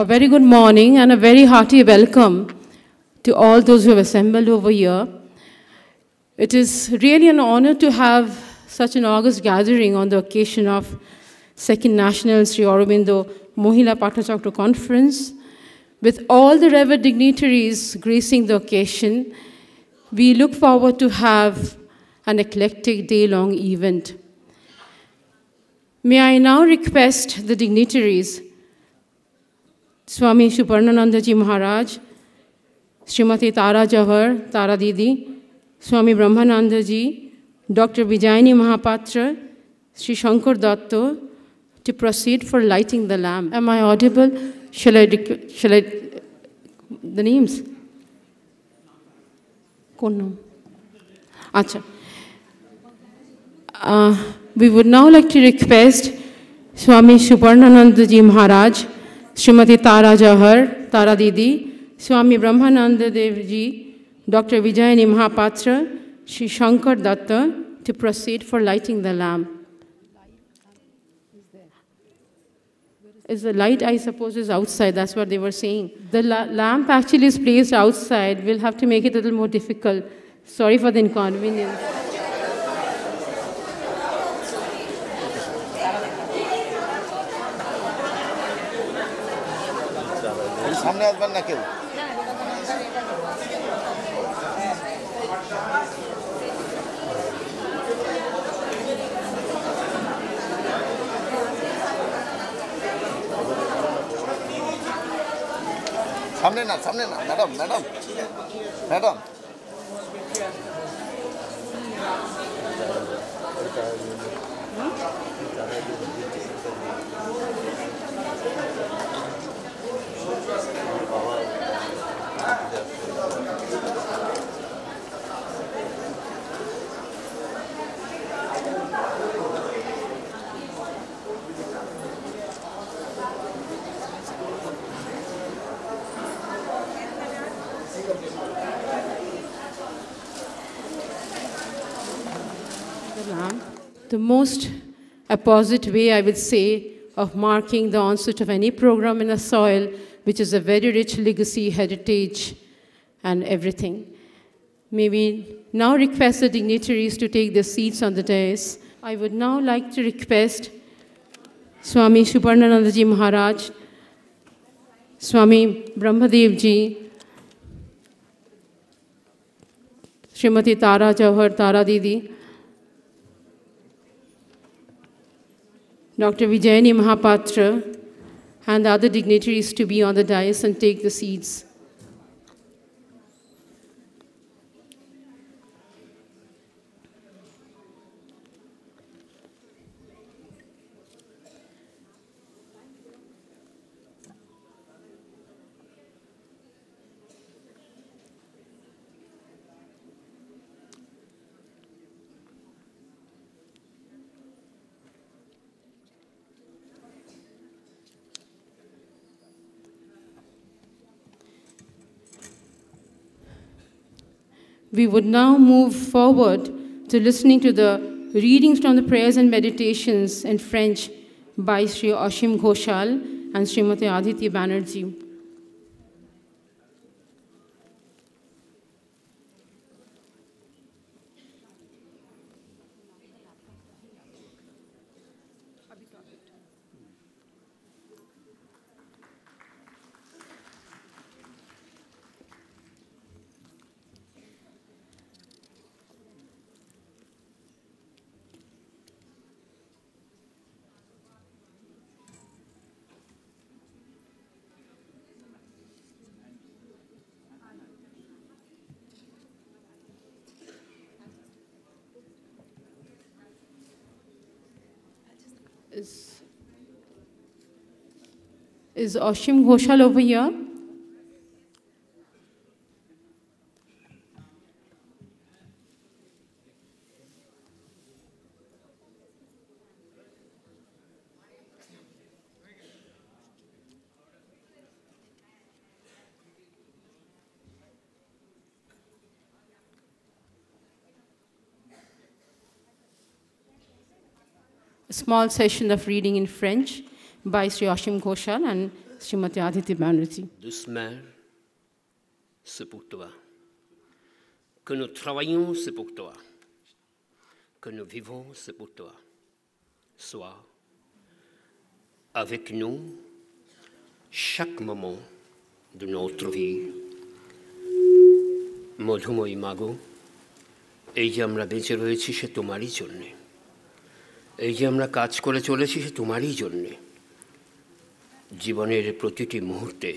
A very good morning and a very hearty welcome to all those who have assembled over here. It is really an honor to have such an august gathering on the occasion of Second National Sri Aurobindo Mahila Pathachakra Conference. With all the revered dignitaries gracing the occasion, we look forward to have an eclectic day-long event. May I now request the dignitaries, Swami Suparnananda Ji Maharaj, Srimati Tara Jawhar, Tara Didi, Swami Brahmananda Ji, Dr. Vijayani Mahapatra, Sri Shankar Datta, to proceed for lighting the lamp. Am I audible? Shall I the names? Acha. We would now like to request Swami Suparnananda Ji Maharaj, Srimati Tara Jawhar, Tara Didi, Swami Brahmananda Dev Ji, Dr. Vijayani Mahapatra, Sri Shankar Datta to proceed for lighting the lamp. Is the light, I suppose, is outside. That's what they were saying. The lamp actually is placed outside. We'll have to make it a little more difficult. Sorry for the inconvenience. সামনে আসবেন না কেউ সামনে না madam The most apposite way, I would say, of marking the onset of any program in a soil, which is a very rich legacy, heritage, and everything. May we now request the dignitaries to take their seats on the dais. I would now like to request Swami Suparnananda Ji Maharaj, Swami Brahmadev Ji, Srimati Tara Jawhar, Tara Didi, Dr. Vijayani Mahapatra, and the other dignitaries to be on the dais and take the seats. We would now move forward to listening to the readings from the prayers and meditations in French by Sri Aurobindo Ghoshal and Srimati Aditi Banerjee. Is Aurobindo Ghoshal over here? A small session of reading in French. by Sri Ashim Ghoshal and Srimati Aditi Banerjee. Douce mère, c'est pour toi. Que nous travaillons, c'est pour toi. Que nous vivons, c'est pour toi. Sois avec nous chaque moment de notre vie. Madhumoyi মাগো, এই যে আমরা বেঁচে রয়েছি সে তোমারই জন্যে, এই যে আমরা কাজ করে চলেছি সে তোমারই জন্যে। জীবনের প্রতিটি মুহূর্তে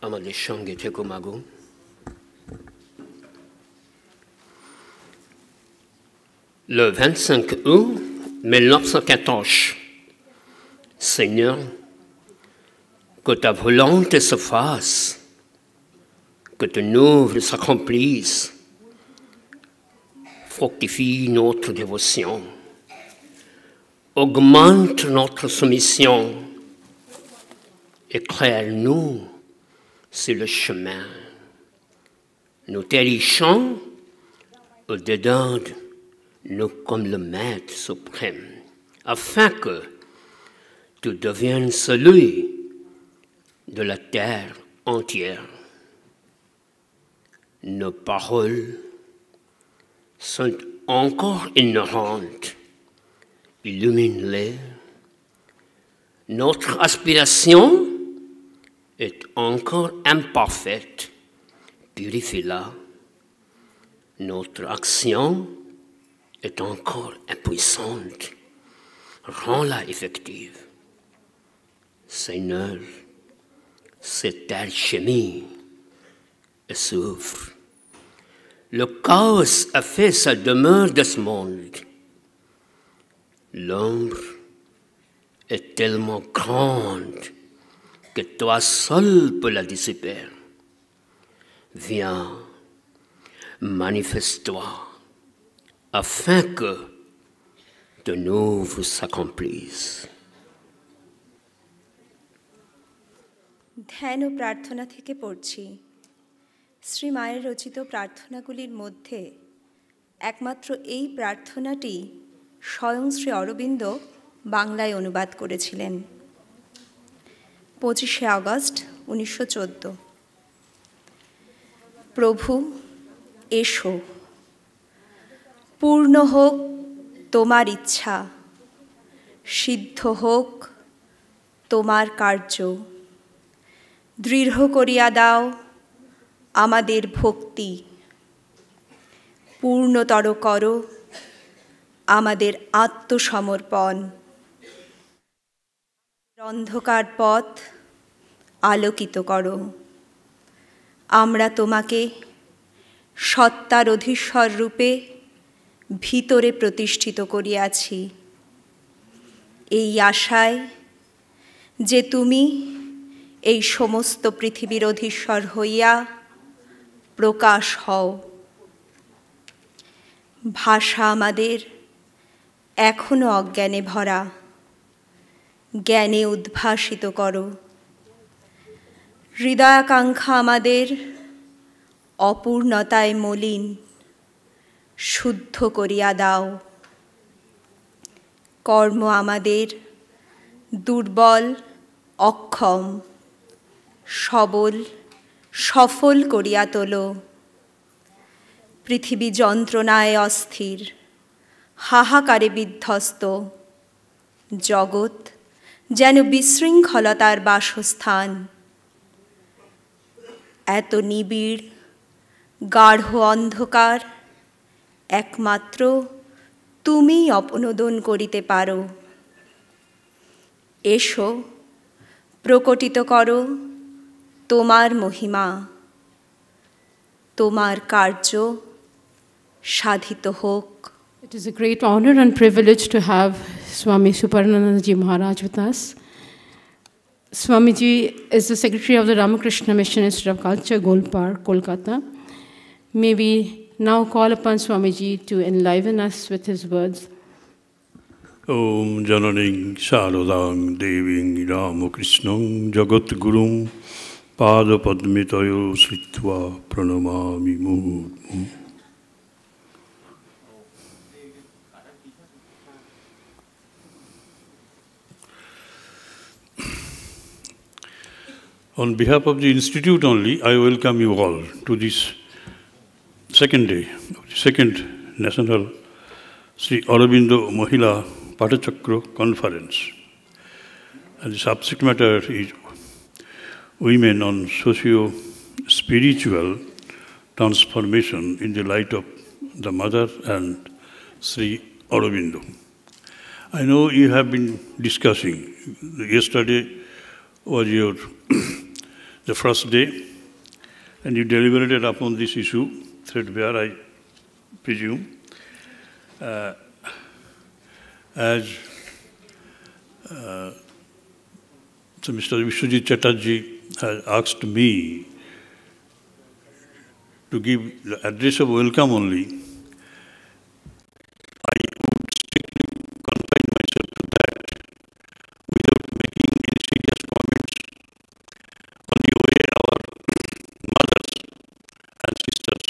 আমাদের সঙ্গে থেকো মাগো। Le 25 août 1914, Seigneur, que ta volonté se fasse, que ton œuvre s'accomplisse, fortifie notre dévotion, augmente notre soumission, éclaire-nous sur le chemin. Nous t'érigeons au-dedans de nous comme le Maître suprême, afin que tu deviennes celui de la terre entière. Nos paroles sont encore ignorantes, illumine-les. Notre aspiration est encore imparfaite, purifie-la. Notre action est encore impuissante, rends-la effective. Seigneur, cette alchimie s'ouvre. Le chaos a fait sa demeure de ce monde. L'ombre est tellement grande que toi seul peux la dissiper. Viens, manifeste-toi, afin que ton œuvre s'accomplisse. ধ্যান ও প্রার্থনা থেকে পড়ছি। শ্রী মায়ের রচিত প্রার্থনাগুলির মধ্যে একমাত্র এই প্রার্থনাটি স্বয়ং শ্রী অরবিন্দ বাংলায় অনুবাদ করেছিলেন। 25শে আগস্ট 1914। প্রভু এসো, পূর্ণ হোক তোমার ইচ্ছা, সিদ্ধ হোক তোমার কার্য, দৃঢ় করিয়া দাও আমাদের ভক্তি, পূর্ণতর করো আমাদের আত্মসমর্পণ, অন্ধকার পথ আলোকিত করো। আমরা তোমাকে সত্তার অধীশ্বর রূপে ভিতরে প্রতিষ্ঠিত করিয়াছি, এই আশায় যে তুমি এই সমস্ত পৃথিবীর অধীশ্বর হইয়া প্রকাশ হও। ভাষা আমাদের এখনো অজ্ঞানে ভরা, জ্ঞানে উদ্ভাসিত করো। হৃদয়াকাঙ্ক্ষা আমাদের অপূর্ণতায় মলিন, শুদ্ধ করিয়া দাও। কর্ম আমাদের দুর্বল, অক্ষম, সবল, সফল করিয়া তোলো। পৃথিবী যন্ত্রণায় অস্থির, হাহাকারে বিধ্বস্ত, জগৎ যেন বিশৃঙ্খলতার বাসস্থান। এত নিবিড় গাঢ় অন্ধকার একমাত্র তুমিই অপনোদন করিতে পারো। এসো, প্রকটিত করো তোমার মহিমা, তোমার কার্য সাধিত হোক। It is a great honor and privilege to have Swami Suparanandaji Maharaj with us. Swamiji is the Secretary of the Ramakrishna Mission Institute of Culture, GOLPARK, Kolkata. May we now call upon Swamiji to enliven us with his words. Om Jananing Sharadang Deving Ramakrishnang Jagat Gurum Pada Padmitayo Sritva Pranamami Murmu. On behalf of the Institute only, I welcome you all to this second day, second National Sri Aurobindo Mahila Pathachakra Conference. And the subject matter is women on socio-spiritual transformation in the light of the Mother and Sri Aurobindo. I know you have been discussing. Yesterday was your the first day, and you deliberated upon this issue, threadbare, I presume. As so Mr. Vishwajit Chatterjee has asked me to give the address of welcome only, I would strictly confine myself to that without making any serious comments on the way our mothers and sisters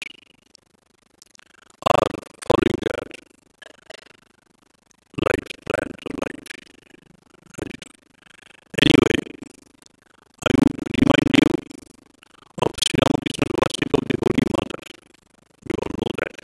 are following their life plans of life. Anyway, I would remind you of Sri Ramakrishna's worship of the Holy Mother. You all know that.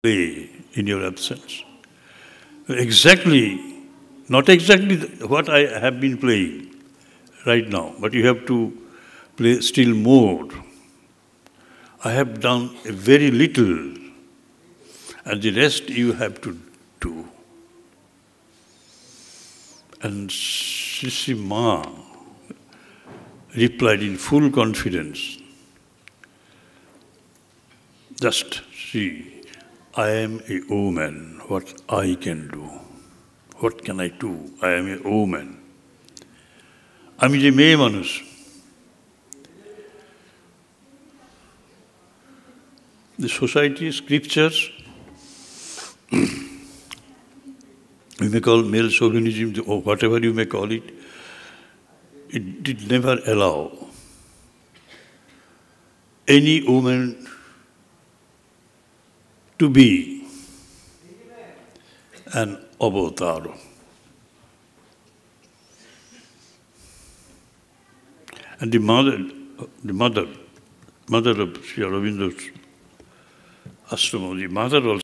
play in your absence. Exactly, not exactly what I have been playing right now, but you have to play still more. I have done very little, and the rest you have to do. And Sri Ma replied in full confidence, just see, I am a woman, what I can do. What can I do? I am a woman. আমি যে মেয়ে মানুষ, the society, scriptures, we may call male chauvinism or whatever you may call it, it did never allow any woman to be an avatar. And the mother of Sri Aurobindo's ashrama, the mother also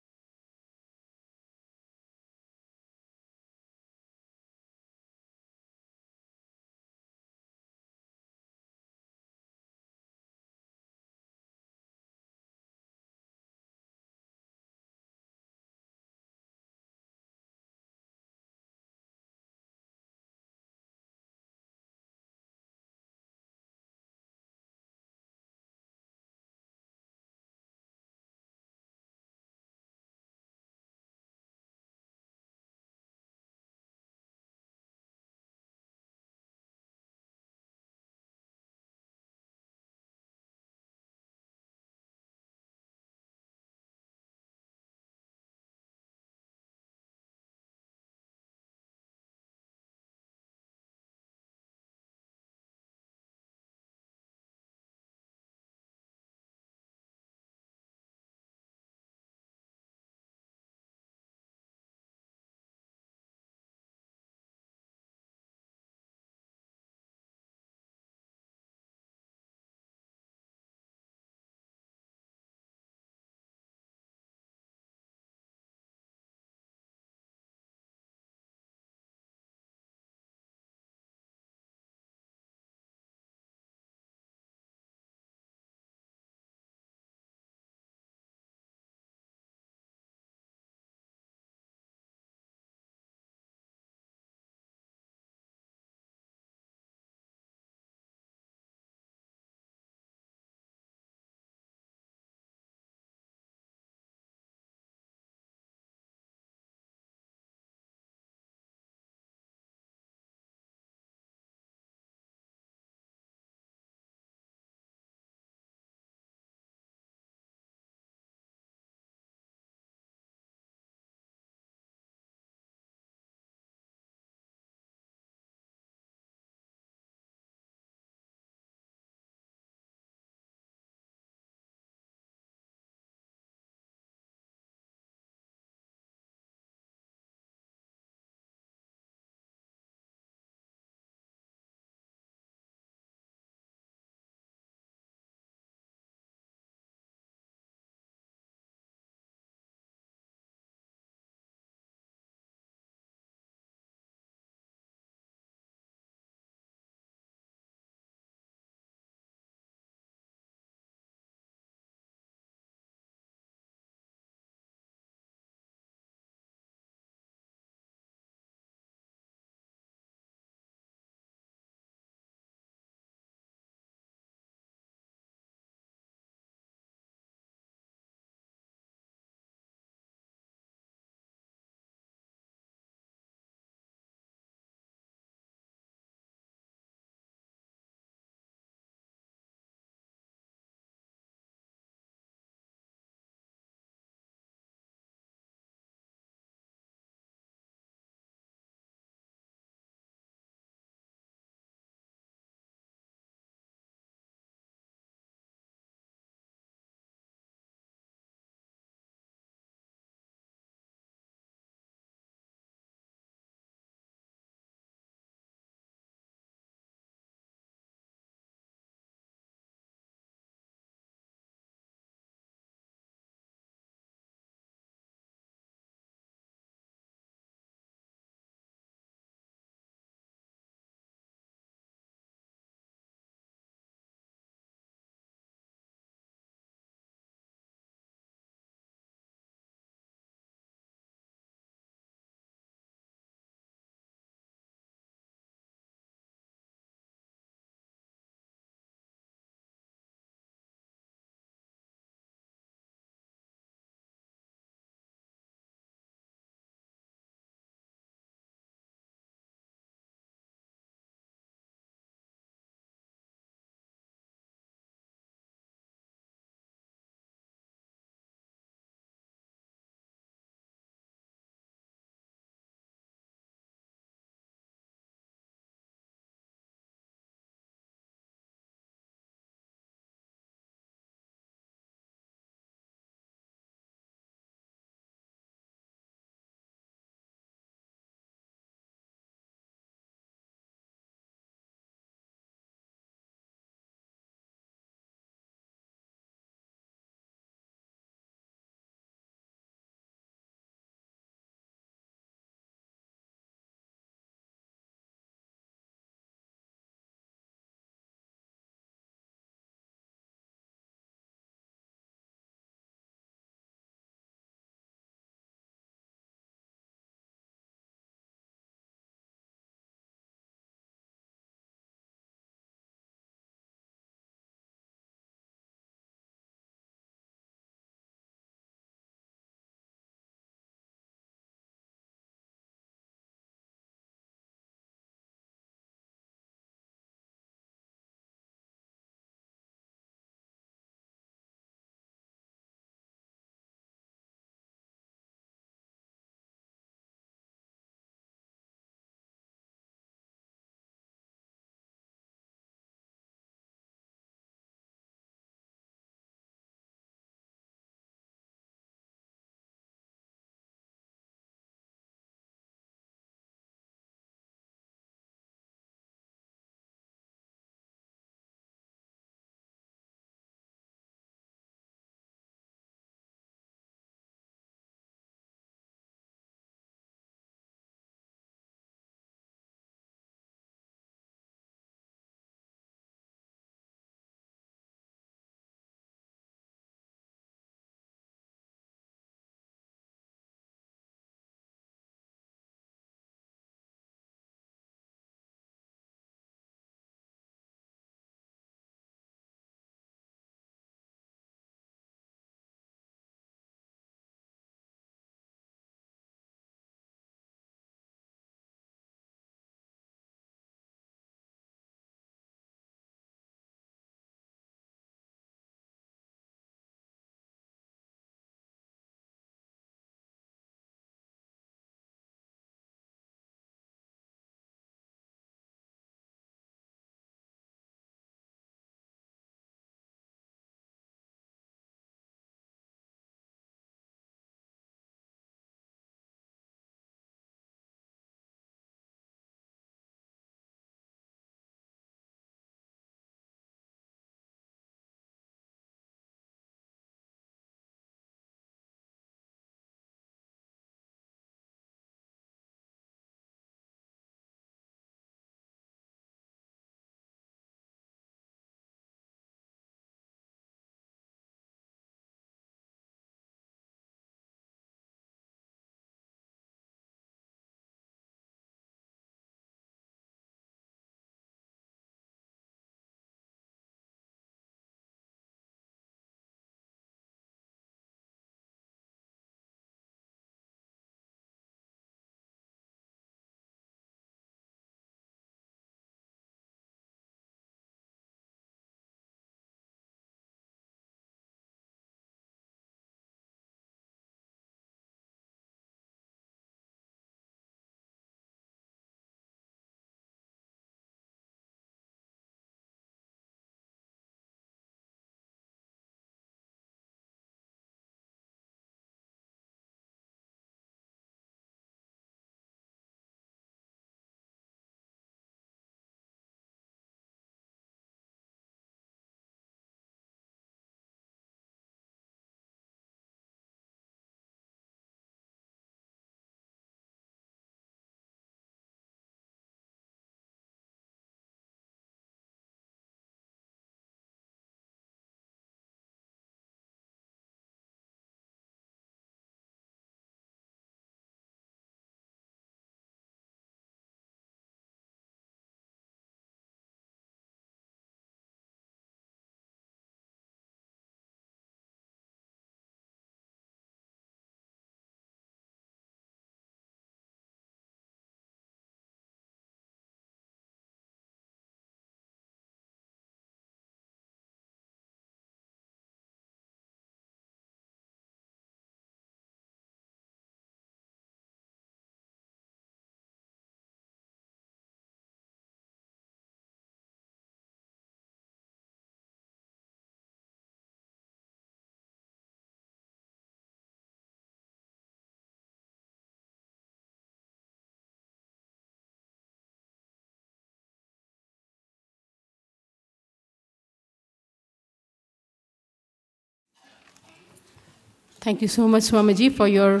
Thank you so much, Swamiji, for your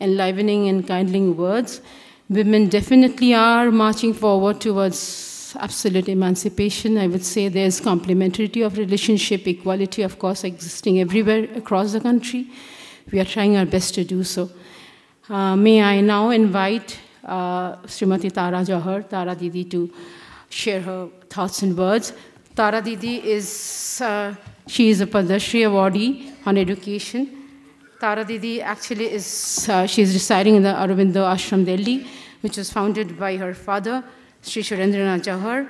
enlivening and kindling words. Women definitely are marching forward towards absolute emancipation. I would say there's complementarity of relationship, equality, of course, existing everywhere across the country. We are trying our best to do so. May I now invite Srimati Tara Jauhar, Tara Didi, to share her thoughts and words. Tara Didi is, she is a Padma Shri awardee on education. Tara Didi actually is, she is residing in the Aurobindo Ashram, Delhi, which was founded by her father, Sri Surendranath Jauhar,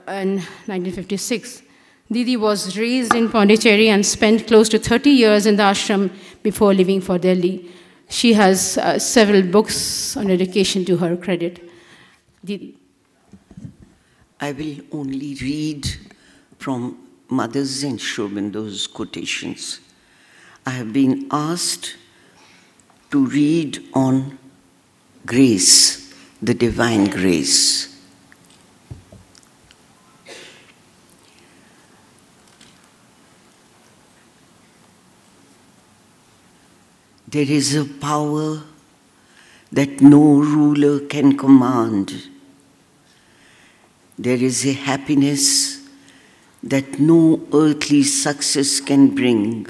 in 1956. Didi was raised in Pondicherry and spent close to 30 years in the ashram before leaving for Delhi. She has several books on education to her credit. Didi. I will only read from Mother's and Shobindo's quotations. I have been asked to read on grace, the divine grace. There is a power that no ruler can command. There is a happiness that no earthly success can bring.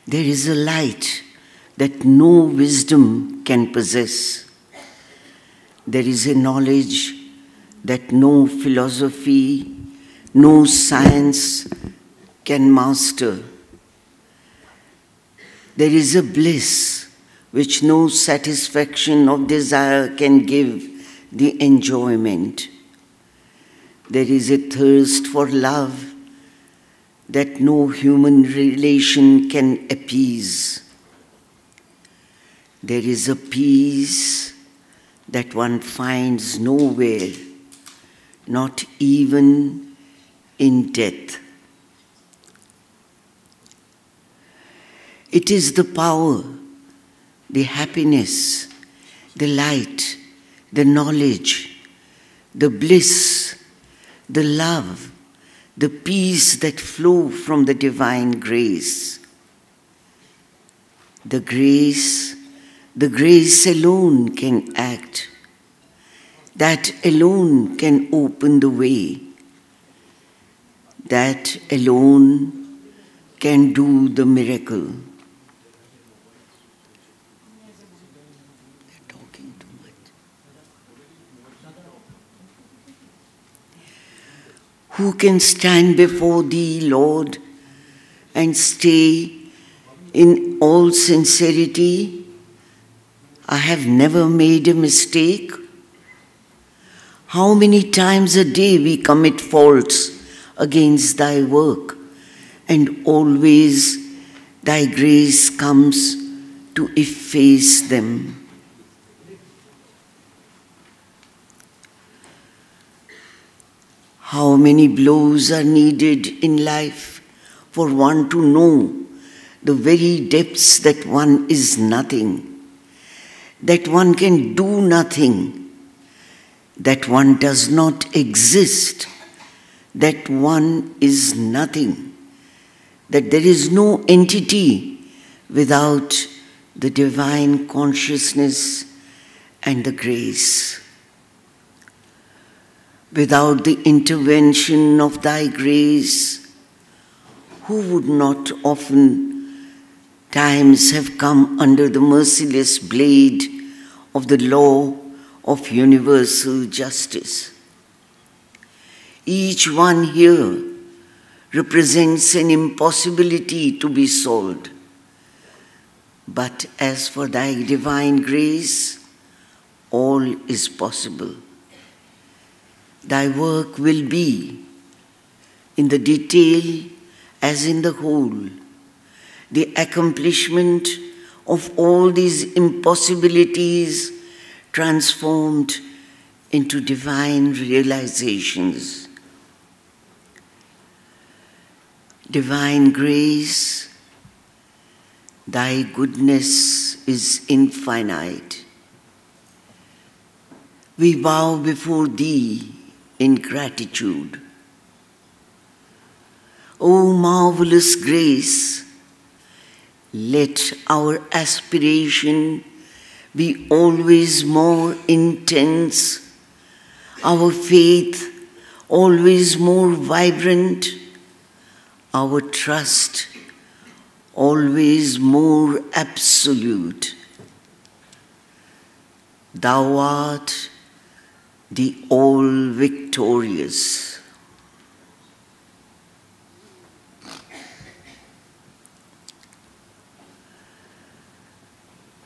There is a light that no wisdom can possess. There is a knowledge that no philosophy, no science can master. There is a bliss which no satisfaction of desire can give the enjoyment. There is a thirst for love that no human relation can appease. There is a peace that one finds nowhere, not even in death. It is the power, the happiness, the light, the knowledge, the bliss, the love, the peace that flow from the divine grace. The grace alone can act. That alone can open the way. That alone can do the miracle. Who can stand before thee, Lord, and stay in all sincerity? I have never made a mistake. How many times a day we commit faults against thy work, and always thy grace comes to efface them. How many blows are needed in life for one to know the very depths that one is nothing, that one can do nothing, that one does not exist, that one is nothing, that there is no entity without the divine consciousness and the grace. Without the intervention of thy grace, who would not often times have come under the merciless blade of the law of universal justice? Each one here represents an impossibility to be solved. But as for thy divine grace, all is possible. Thy work will be, in the detail as in the whole, the accomplishment of all these impossibilities transformed into divine realizations. Divine grace, thy goodness is infinite. We bow before thee in gratitude. O marvelous grace, Let our aspiration be always more intense, our faith always more vibrant, our trust always more absolute. Thou art the all-victorious.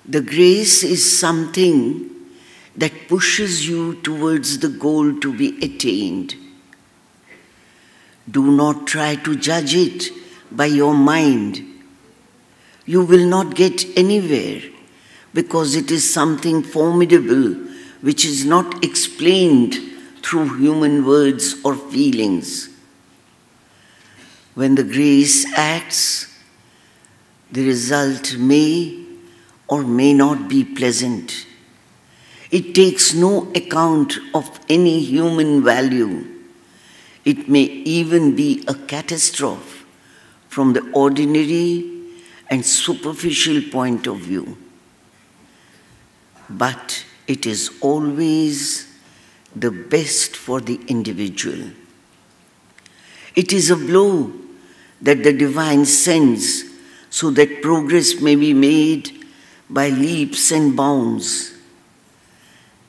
The grace is something that pushes you towards the goal to be attained. Do not try to judge it by your mind. You will not get anywhere because it is something formidable which is not explained through human words or feelings. When the grace acts, the result may or may not be pleasant. It takes no account of any human value. It may even be a catastrophe from the ordinary and superficial point of view. But it is always the best for the individual. It is a blow that the divine sends so that progress may be made by leaps and bounds.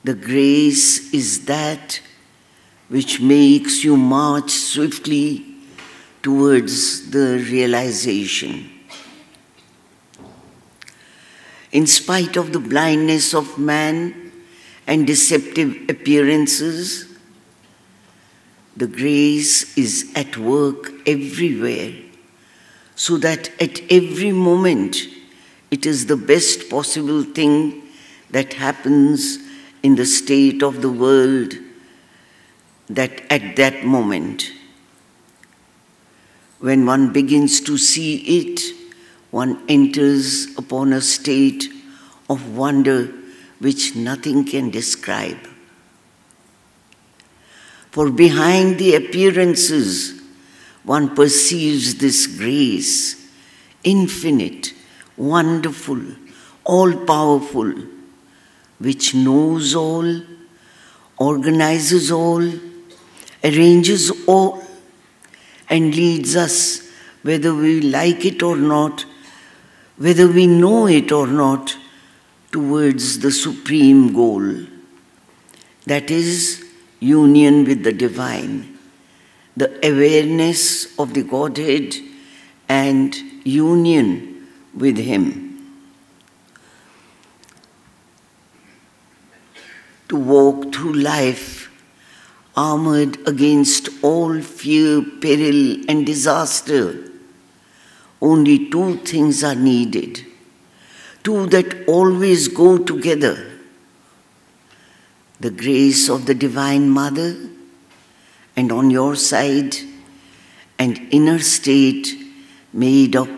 The grace is that which makes you march swiftly towards the realization. In spite of the blindness of man and deceptive appearances, the grace is at work everywhere, so that at every moment it is the best possible thing that happens in the state of the world that at that moment. When one begins to see it, one enters upon a state of wonder which nothing can describe. For behind the appearances, one perceives this grace, infinite, wonderful, all-powerful, which knows all, organizes all, arranges all, and leads us, whether we like it or not, whether we know it or not, towards the supreme goal. That is union with the divine, the awareness of the Godhead and union with Him. To walk through life armored against all fear, peril, and disaster, only two things are needed, two that always go together: the grace of the Divine Mother, and on your side, an inner state made up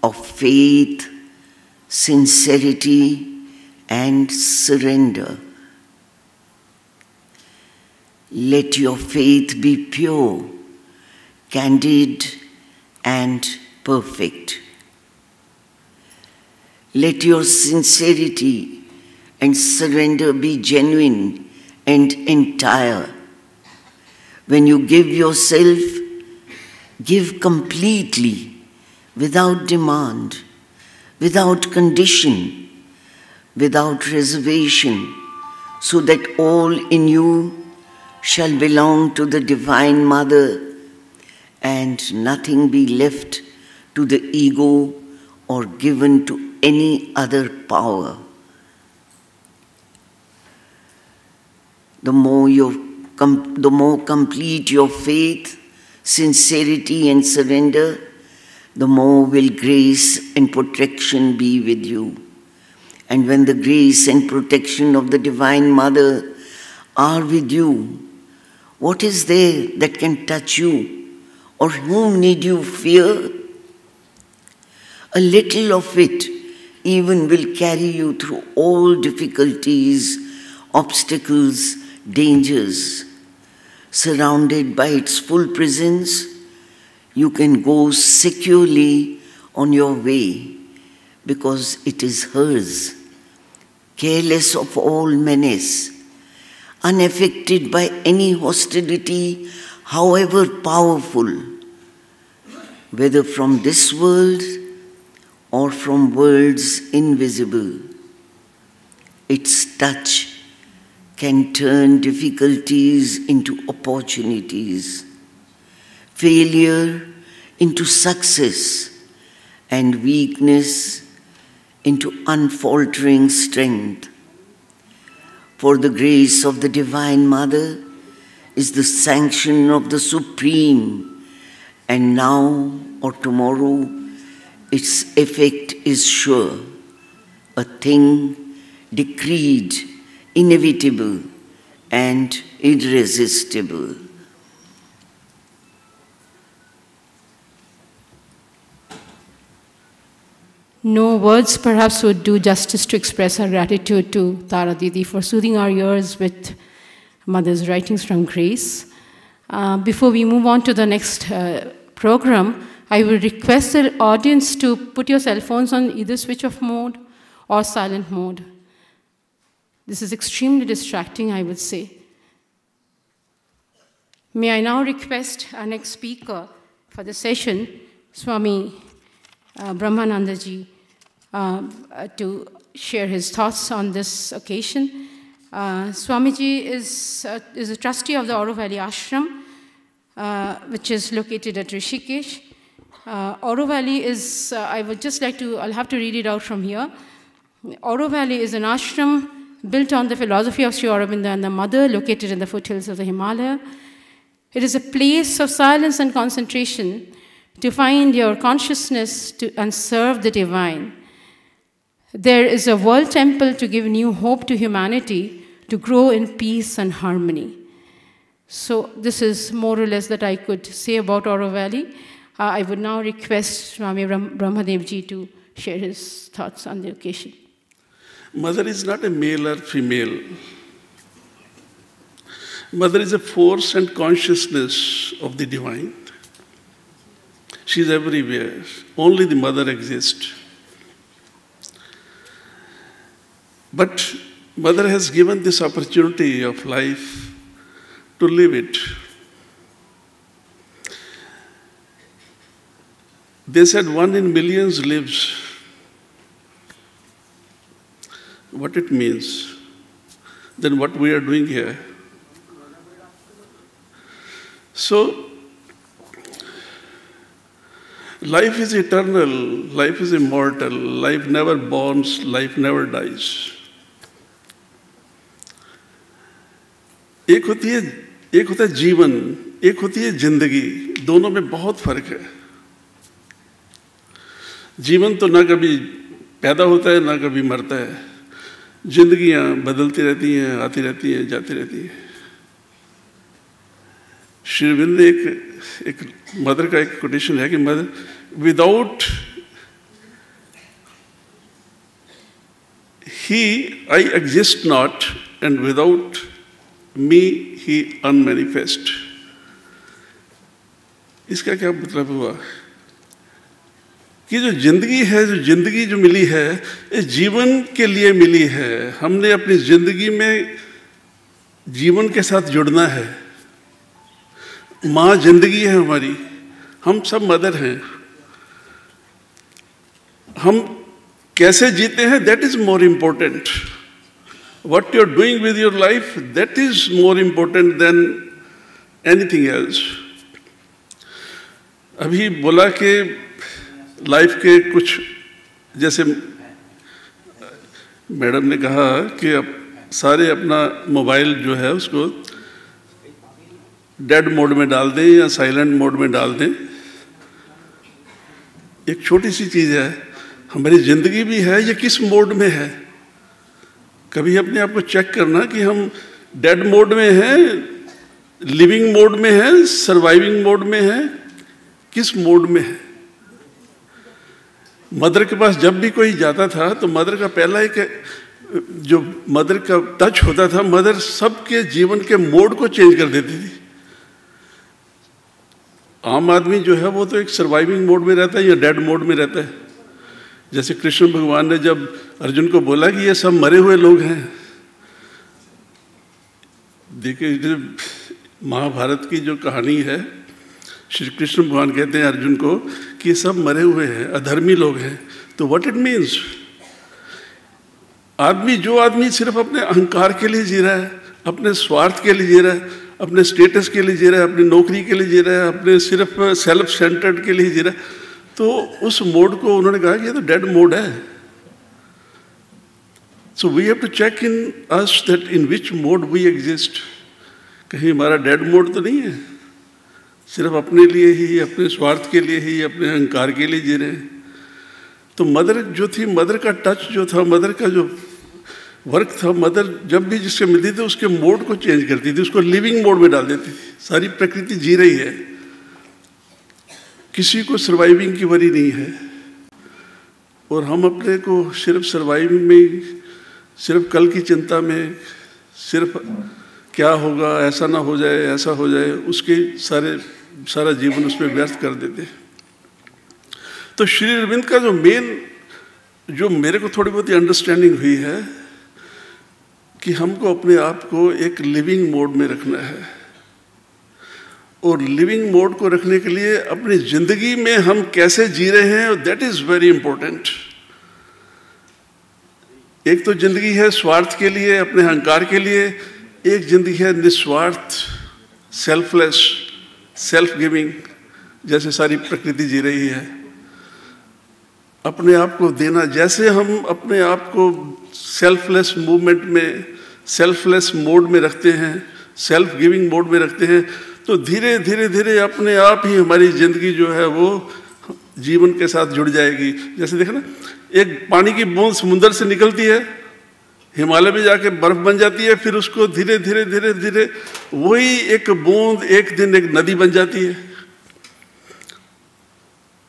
of faith, sincerity, and surrender. Let your faith be pure, candid, and perfect. Let your sincerity and surrender be genuine and entire. When you give yourself, give completely, without demand, without condition, without reservation, so that all in you shall belong to the Divine Mother and nothing be left to the ego or given to any other power. The more complete your faith, sincerity, and surrender, the more will grace and protection be with you. And when the grace and protection of the Divine Mother are with you, what is there that can touch you, or whom need you fear? A little of it even will carry you through all difficulties, obstacles, dangers. Surrounded by its full presence, you can go securely on your way because it is hers, careless of all menace, unaffected by any hostility, however powerful, whether from this world or from worlds invisible. Its touch can turn difficulties into opportunities, failure into success, and weakness into unfaltering strength. For the grace of the Divine Mother is the sanction of the Supreme, and now or tomorrow its effect is sure, a thing decreed, inevitable, and irresistible. No words perhaps would do justice to express our gratitude to Tara Didi for soothing our ears with Mother's writings from Grace. Before we move on to the next program, I will request the audience to put your cell phones on either switch off mode or silent mode. This is extremely distracting, I would say. May I now request our next speaker for the session, Swami Brahmanandaji, to share his thoughts on this occasion. Swamiji is a trustee of the Oro Valley Ashram, which is located at Rishikesh. Oro Valley is, I would just like to, I'll have to read it out from here. Oro Valley is an ashram built on the philosophy of Sri Aurobindo and the Mother, located in the foothills of the Himalaya. It is a place of silence and concentration to find your consciousness and serve the divine. There is a world temple to give new hope to humanity to grow in peace and harmony. So this is more or less that I could say about Oro Valley. I would now request Swami Brahmadevji to share his thoughts on the occasion. Mother is not a male or female. Mother is a force and consciousness of the divine. She is everywhere. Only the Mother exists. But Mother has given this opportunity of life to live it. They said 1 in millions lives. What it means? Then what we are doing here? So, life is eternal, life is immortal, life never borns, life never dies. एक होता है जीवन, एक होती है जिंदगी, दोनों में बहुत फर्क है। जीवन तो ना कभी पैदा होता है ना कभी मरता है, जिंदगियां बदलती रहती हैं, आती रहती हैं, जाती रहती हैं। श्री अरविंद एक मदर का एक कोटेशन है कि mother without he I exist not and without me he unmanifest. इसका क्या मतलब हुआ कि जो जिंदगी जो मिली है, इस जीवन के लिए मिली है। हमने अपनी जिंदगी में जीवन के साथ जुड़ना है। माँ जिंदगी है हमारी, हम सब मदर हैं। हम कैसे जीते हैं, that is more important. What you are doing with your life, that is more important than anything else. अभी बोला कि लाइफ के कुछ, जैसे मैडम ने कहा कि अब सारे अपना मोबाइल जो है उसको डेड मोड में डाल दें या साइलेंट मोड में डाल दें। एक छोटी सी चीज़ है, हमारी ज़िंदगी भी है, ये किस मोड में है। कभी अपने आप को चेक करना कि हम डेड मोड में हैं, लिविंग मोड में हैं, सर्वाइविंग मोड में हैं, किस मोड में है। मदर के पास जब भी कोई जाता था तो मदर का पहला एक जो मदर का टच होता था, मदर सबके जीवन के मोड को चेंज कर देती थी। आम आदमी जो है वो तो एक सर्वाइविंग मोड में रहता है या डेड मोड में रहता है, जैसे कृष्ण भगवान ने जब अर्जुन को बोला कि ये सब मरे हुए लोग हैं, देखिए महाभारत की जो कहानी है, श्री कृष्ण भगवान कहते हैं अर्जुन को कि ये सब मरे हुए हैं, अधर्मी लोग हैं। तो व्हाट इट मीन्स, जो आदमी सिर्फ अपने अहंकार के लिए जी रहा है, अपने स्वार्थ के लिए जी रहा है, अपने स्टेटस के लिए जी रहा है, अपनी नौकरी के लिए जी रहा है, अपने सिर्फ सेल्फ सेंटर्ड के लिए जी रहा है, तो उस मोड को उन्होंने कहा कि ये तो डेड मोड है। So we have to check in us that in which mode we exist. कहीं हमारा डेड मोड तो नहीं है, सिर्फ अपने लिए ही, अपने स्वार्थ के लिए ही, अपने अहंकार के लिए जी रहे हैं। तो मदर जो थी, मदर का टच जो था, मदर का जो वर्क था, मदर जब भी जिससे मिलती थी उसके मोड को चेंज करती थी, उसको लिविंग मोड में डाल देती थी। सारी प्रकृति जी रही है, किसी को सर्वाइविंग की वरी नहीं है, और हम अपने को सिर्फ सर्वाइविंग में, सिर्फ कल की चिंता में, सिर्फ क्या होगा, ऐसा ना हो जाए, ऐसा हो जाए, उसके सारा जीवन उसमें व्यर्थ कर देते हैं। तो श्री अरविंद का जो मेन, जो मेरे को थोड़ी बहुत अंडरस्टैंडिंग हुई है कि हमको अपने आप को एक लिविंग मोड में रखना है, और लिविंग मोड को रखने के लिए अपनी जिंदगी में हम कैसे जी रहे हैं, दैट इज वेरी इंपॉर्टेंट। एक तो जिंदगी है स्वार्थ के लिए, अपने अहंकार के लिए, एक जिंदगी है निस्वार्थ, सेल्फलेस, सेल्फ गिविंग, जैसे सारी प्रकृति जी रही है। अपने आप को देना, जैसे हम अपने आप को सेल्फलेस मूवमेंट में, सेल्फलेस मोड में रखते हैं, सेल्फ गिविंग मोड में रखते हैं, तो धीरे धीरे धीरे अपने आप ही हमारी जिंदगी जो है वो जीवन के साथ जुड़ जाएगी। जैसे देखो ना, एक पानी की बूंद समुद्र से निकलती है, हिमालय में जाके बर्फ बन जाती है, फिर उसको धीरे धीरे धीरे धीरे वही एक बूंद एक दिन एक नदी बन जाती है।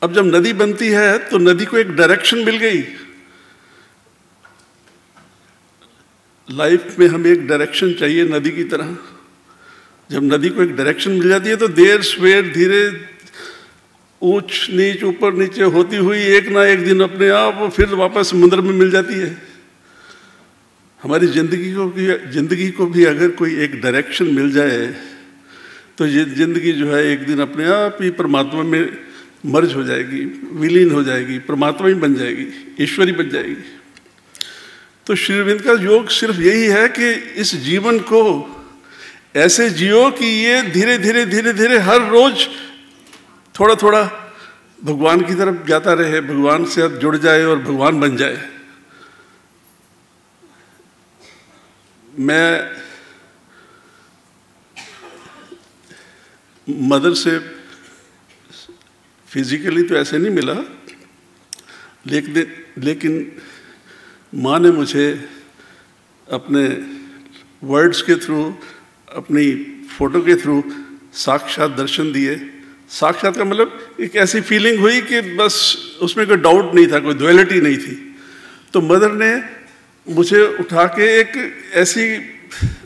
अब जब नदी बनती है तो नदी को एक डायरेक्शन मिल गई। लाइफ में हमें एक डायरेक्शन चाहिए नदी की तरह। जब नदी को एक डायरेक्शन मिल जाती है तो देर सवेर धीरे ऊंच नीच ऊपर नीचे होती हुई एक ना एक दिन अपने आप फिर वापस समुद्र में मिल जाती है। हमारी जिंदगी को भी अगर कोई एक डायरेक्शन मिल जाए तो ये जिंदगी जो है एक दिन अपने आप ही परमात्मा में मर्ज हो जाएगी, विलीन हो जाएगी, परमात्मा ही बन जाएगी, ईश्वरी बन जाएगी। तो श्री अरविंद का योग सिर्फ यही है कि इस जीवन को ऐसे जियो कि ये धीरे धीरे धीरे धीरे हर रोज थोड़ा थोड़ा भगवान की तरफ जाता रहे, भगवान से अब जुड़ जाए और भगवान बन जाए। मैं मदर से फिजिकली तो ऐसे नहीं मिला, लेकिन माँ ने मुझे अपने वर्ड्स के थ्रू, अपनी फोटो के थ्रू साक्षात दर्शन दिए। साक्षात का मतलब एक ऐसी फीलिंग हुई कि बस उसमें कोई डाउट नहीं था, कोई ड्युअलिटी नहीं थी। तो मदर ने मुझे उठा के एक ऐसी,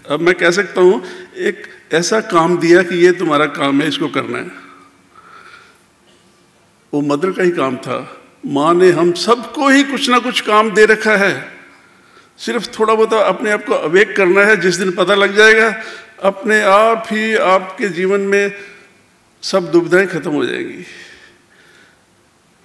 अब मैं कह सकता हूँ, एक ऐसा काम दिया कि ये तुम्हारा काम है, इसको करना है। वो मदर का ही काम था। माँ ने हम सबको ही कुछ ना कुछ काम दे रखा है, सिर्फ थोड़ा बहुत अपने आप को अवेक करना है। जिस दिन पता लग जाएगा अपने आप ही आपके जीवन में सब दुविधाएं खत्म हो जाएंगी।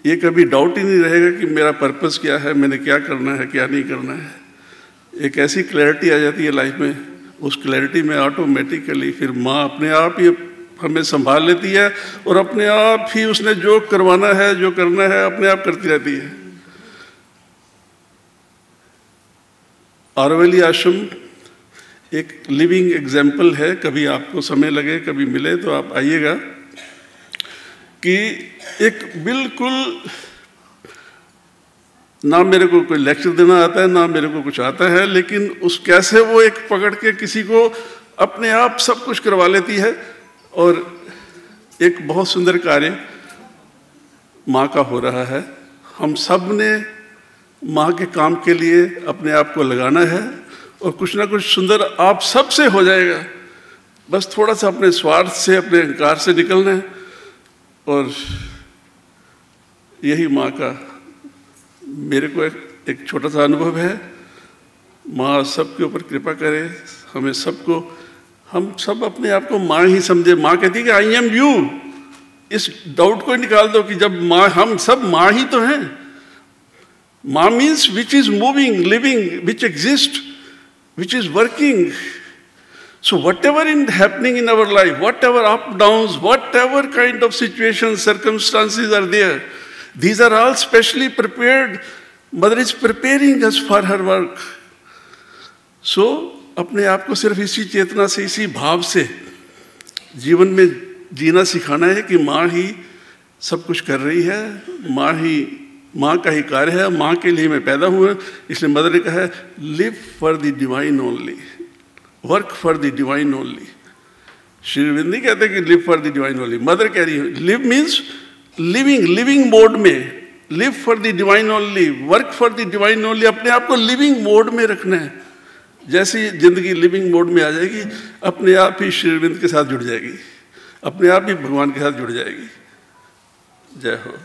ये कभी डाउट ही नहीं रहेगा कि मेरा पर्पस क्या है, मैंने क्या करना है, क्या नहीं करना है। एक ऐसी क्लैरिटी आ जाती है लाइफ में, उस क्लैरिटी में ऑटोमेटिकली फिर माँ अपने आप ही हमें संभाल लेती है और अपने आप ही उसने जो करवाना है, जो करना है, अपने आप करती रहती है। आरोविली आश्रम एक लिविंग एग्जाम्पल है। कभी आपको समय लगे, कभी मिले तो आप आइएगा। कि एक बिल्कुल ना मेरे को कोई लेक्चर देना आता है, ना मेरे को कुछ आता है, लेकिन उस कैसे वो एक पकड़ के किसी को अपने आप सब कुछ करवा लेती है। और एक बहुत सुंदर कार्य माँ का हो रहा है। हम सब ने माँ के काम के लिए अपने आप को लगाना है और कुछ ना कुछ सुंदर आप सब से हो जाएगा। बस थोड़ा सा अपने स्वार्थ से, अपने अहंकार से निकलना है और यही माँ का मेरे को एक छोटा सा अनुभव है। माँ सबके ऊपर कृपा करे, हमें सबको, हम सब अपने आप को माँ ही समझे। माँ कहती है कि आई एम यू। इस डाउट को निकाल दो कि जब माँ, हम सब माँ ही तो हैं। माँ means which is moving, living, which exist, which is working. So whatever is happening in our life, whatever up, downs, whatever kind of situations, circumstances are there, these are all specially prepared. Mother is preparing us for her work. So अपने आप को सिर्फ इसी चेतना से, इसी भाव से जीवन में जीना सिखाना है कि माँ ही सब कुछ कर रही है, माँ का ही कार्य है, माँ के लिए मैं पैदा हुआ। इसलिए मदर ने कहा है live for the divine only, work for the divine only. Shri Aurobindo नहीं कहते कि live for the divine only, Mother कह रही है लिव मीन्स लिविंग मोड में, live for the divine only, work for the divine only. अपने आप को लिविंग मोड में रखना है। जैसी जिंदगी लिविंग मोड में आ जाएगी, अपने आप ही श्री अरविंद के साथ जुड़ जाएगी, अपने आप ही भगवान के साथ जुड़ जाएगी। जय हो।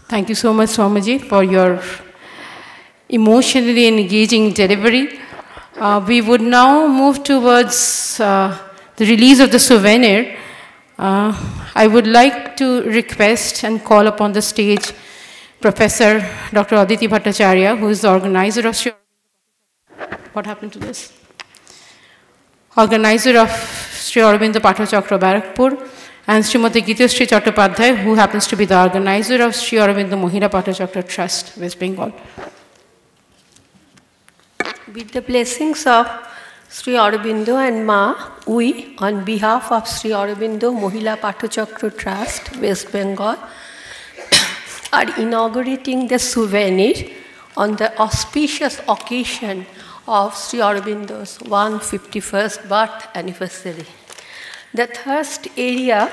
Thank you so much, Swamiji, for your emotionally engaging delivery. We would now move towards the release of the souvenir. I would like to request and call upon the stage Professor Dr. Aditi Bhattacharya, who is the organizer of what happened to this? Organizer of Sri Aurobindo Pathachakra, Barakpur, and Srimati Gitashri Chattopadhyay, who happens to be the organizer of Sri Aurobindo Mahila Pathachakra Trust, West Bengal. With the blessings of Sri Aurobindo and Ma, we, on behalf of Sri Aurobindo Mahila Pathachakra Trust, West Bengal, are inaugurating the souvenir on the auspicious occasion of Sri Aurobindo's 151st birth anniversary. The third area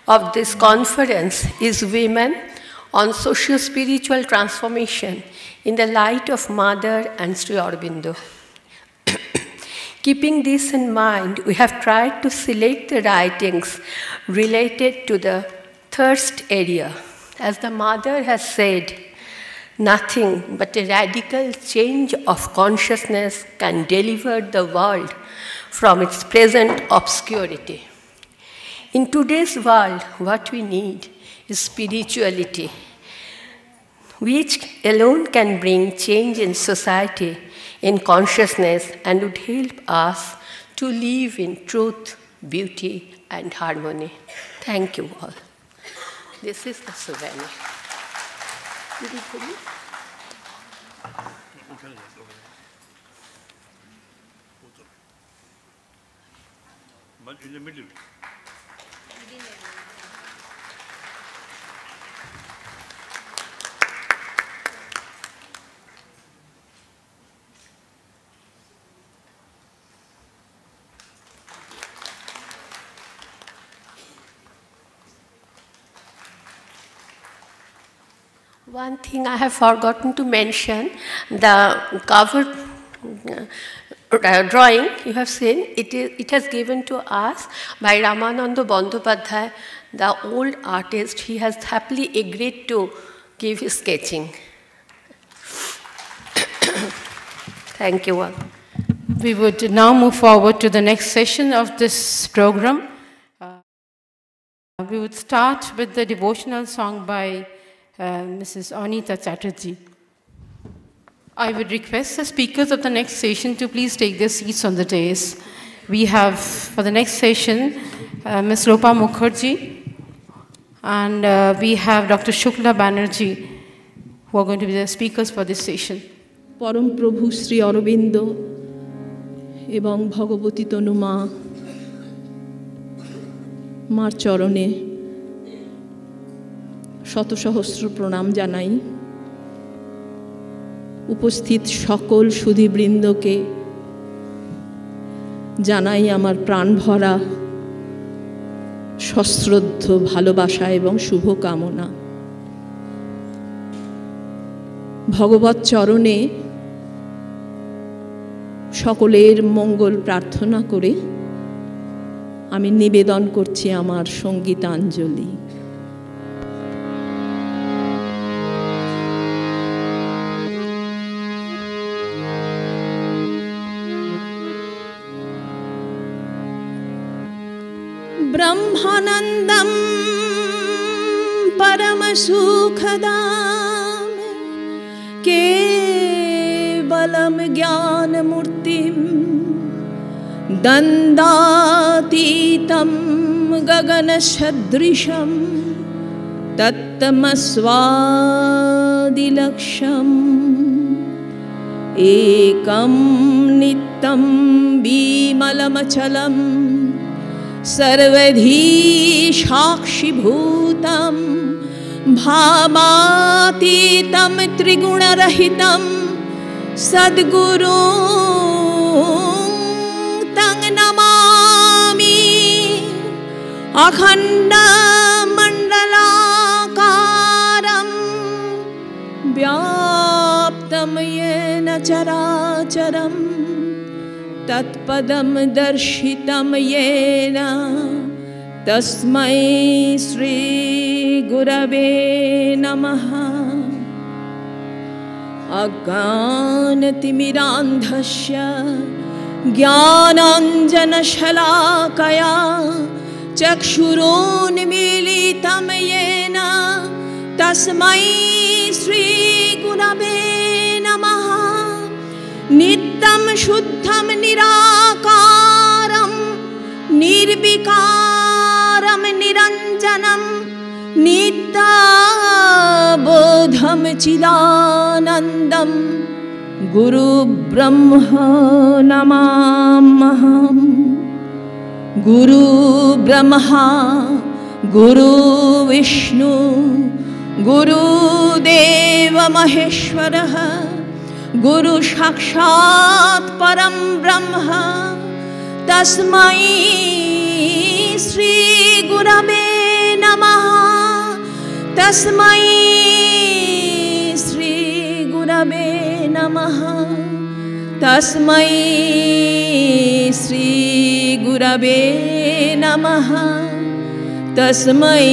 of this conference is Women on Socio-Spiritual Transformation in the Light of Mother and Sri Aurobindo. Keeping this in mind, we have tried to select the writings related to the third area. As the Mother has said, nothing but a radical change of consciousness can deliver the world from its present obscurity. In today's world, what we need is spirituality, which alone can bring change in society, in consciousness, and would help us to live in truth, beauty, and harmony. Thank you all. This is the souvenir. Did you put it? But in the middle. One thing I have forgotten to mention, the cover drawing you have seen, it has given to us by Ramananda Bandyopadhyay, the old artist. He has happily agreed to give his sketching. Thank you all. We would now move forward to the next session of this program. We would start with the devotional song by Mrs. Anita Chatterjee. I would request the speakers of the next session to please take their seats on the dais. We have, for the next session, Ms. Lopa Mukherjee, and we have Dr. Shukla Banerjee, who are going to be the speakers for this session. Param Prabhu Sri Aurobindo ebong Bhagavati Tanu Ma Mar Charone শত সহস্র প্রণাম জানাই। উপস্থিত সকল সুধীবৃন্দকে জানাই আমার প্রাণভরা সশ্রদ্ধ ভালোবাসা এবং শুভকামনা। ভগবৎ চরণে সকলের মঙ্গল প্রার্থনা করে আমি নিবেদন করছি আমার সঙ্গীতাঞ্জলি। ब्रह्मानंदं परम सुखदां केवलं ज्ञानमूर्तिं दन्दातीतं गगनसदृशं तत्तमस्वादिलक्ष्यम् एकं नित्यं विमलमचलं सर्वधी साक्षिभूतं भावातीतं त्रिगुणरहितं सद्गुरुं तं नमामि। अखण्डमण्डलाकारं व्याप्तं येन चराचरं तत्पदं दर्शितं येन तस्मै श्री गुरवे नमः। अज्ञानतिमिरान्धस्य ज्ञानाञ्जनशलाकया चक्षुरोन्मीलितं येन तस्मै श्री गुरवे नमः। नित्यं शुद्धं निराकारं निर्विकारं निरञ्जनं नित्याबोधं चिदानन्दं गुरुब्रह्मा नमाम्यहम्। गुरुब्रह्मा गुरुविष्णु गुरुदेव महेश्वरः गुरु साक्षात् परं ब्रह्म तस्मै श्री गुरवे नमः। तस्मै श्री गुरवे नमः। तस्मै श्री गुरवे नमः। तस्मै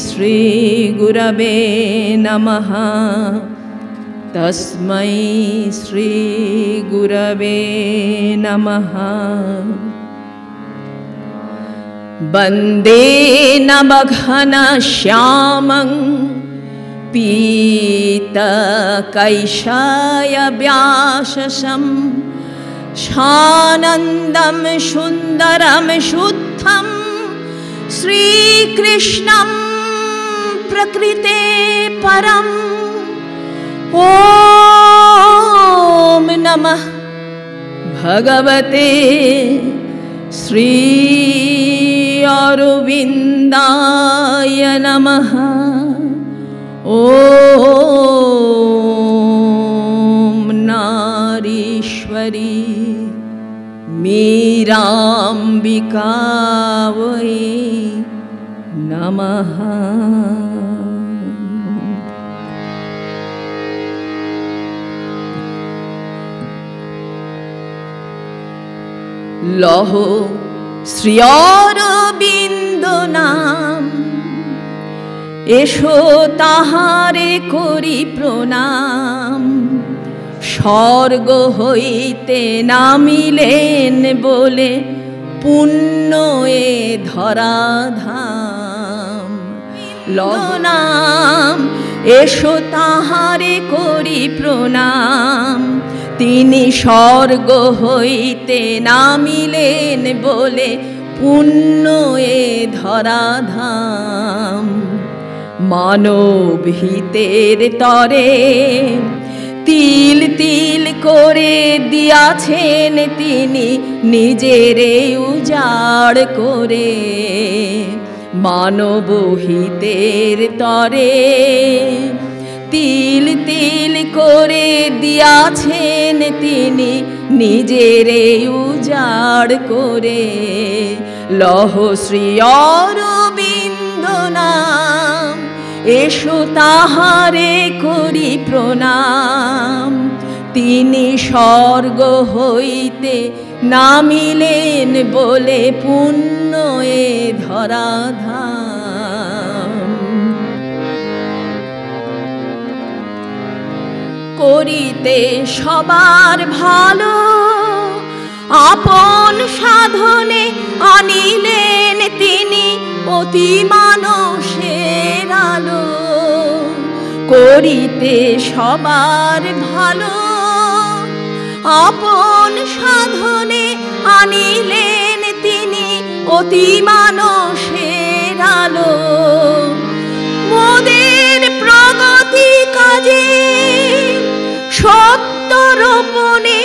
श्री गुरवे नमः। तस्मै श्री गुरवे नमः। वन्दे नवघनश्यामं पीतकैशयव्याससं शानन्दं सुन्दरं शुद्धं श्रीकृष्णं प्रकृते परम्। ॐ नमः भगवते श्री अरविन्दाय नमः। ॐ नारीश्वरी मीराम्बिकायै नमः। लहो श्री अरबिंदो नाम एसो ताहारे करी प्रणाम। स्वर्ग हईते नामिलेन बोले पुण्य ए धराधाम। लहो नाम एसो ताहारे करी प्रणाम। তিনি স্বর্গ হইতে নামিলেন বলে পুণ্য এ ধরাধাম। মানব হিতের তরে তিল তিল করে দিয়াছেন তিনি নিজেরে উজাড় করে। মানব হিতের তরে তিল তিল করে দিয়াছেন তিনি নিজেরে উজাড় করে। লহ শ্রী অরবিন্দ নাম এসো তাহারে করি প্রণাম। তিনি স্বর্গ হইতে নামিলেন বলে পুণ্য এ ধরাধাম। করিতে সবার ভালো আপন সাধনে আনিলেন তিনি অতি মানসের আলো। করিতে সবার ভালো আপন সাধনে আনিলেন তিনি অতি মানসের আলো। মোদের প্রগতি কাজে সত্য রোপণে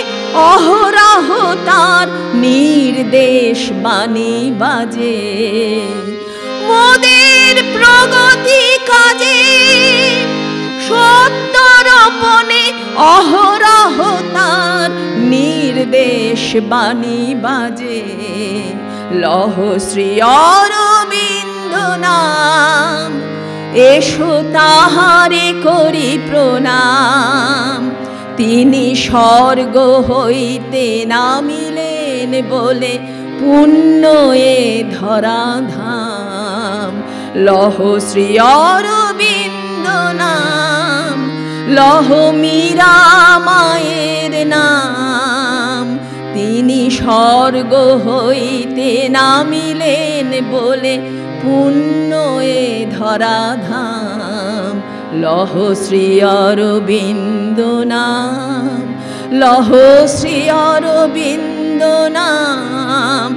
অহরহ তার নির্দেশ বাণী বাজে। মোদের প্রগতি কাজে সত্য রোপণে অহরহ তার নির্দেশ বাণী বাজে। লহ শ্রী অরবিন্দ নাম এসো তাহারে করি প্রণাম। তিনি স্বর্গ হইতে নামিলেন বলে পুণ্য এ ধরাধাম। লহ শ্রী অরবিন্দ নাম, লহ মীরা মায়ের নাম। তিনি স্বর্গ হইতে নামিলেন বলে পুণ্য এ ধরাধাম। লহ শ্রী অরবিন্দ নাম, লহ শ্রী অরবিন্দ নাম।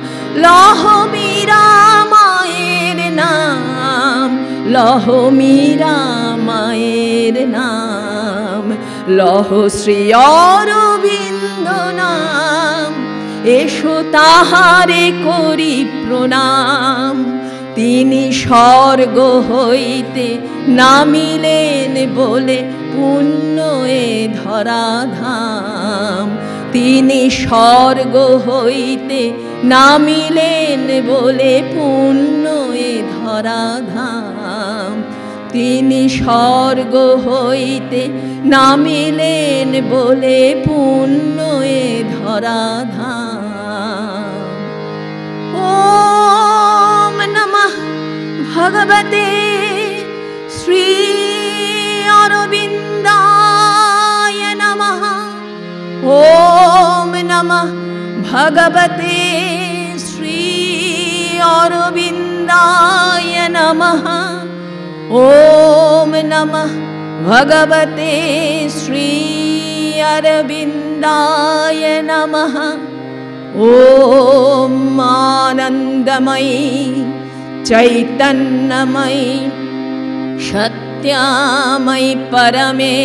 লহ মীরা মায়ের নাম, লহ মীরা মায়ের নাম। লহ শ্রী অরবিন্দ নাম এসো তাহারে করি প্রণাম। তিনি স্বর্গ হইতে নামিলেন বলে পুণ্য এ ধরাধাম। তিনি স্বর্গ হইতে নামিলেন বলে পুণ্য এ ধরাধাম। তিনি স্বর্গ হইতে নামিলেন বলে পুণ্য এ ধরাধাম। ওম নমঃ ভগবতে শ্রী অরবিন্দায় নমঃ। ওম নমঃ ভগবতে শ্রী অরবিন্দায় নমঃ। ওম নমঃ ভগবতে শ্রী অরবিন্দায় নমঃ। ওম আনন্দময়ী চৈতন্যময়ী সত্যাময়ী পরমে।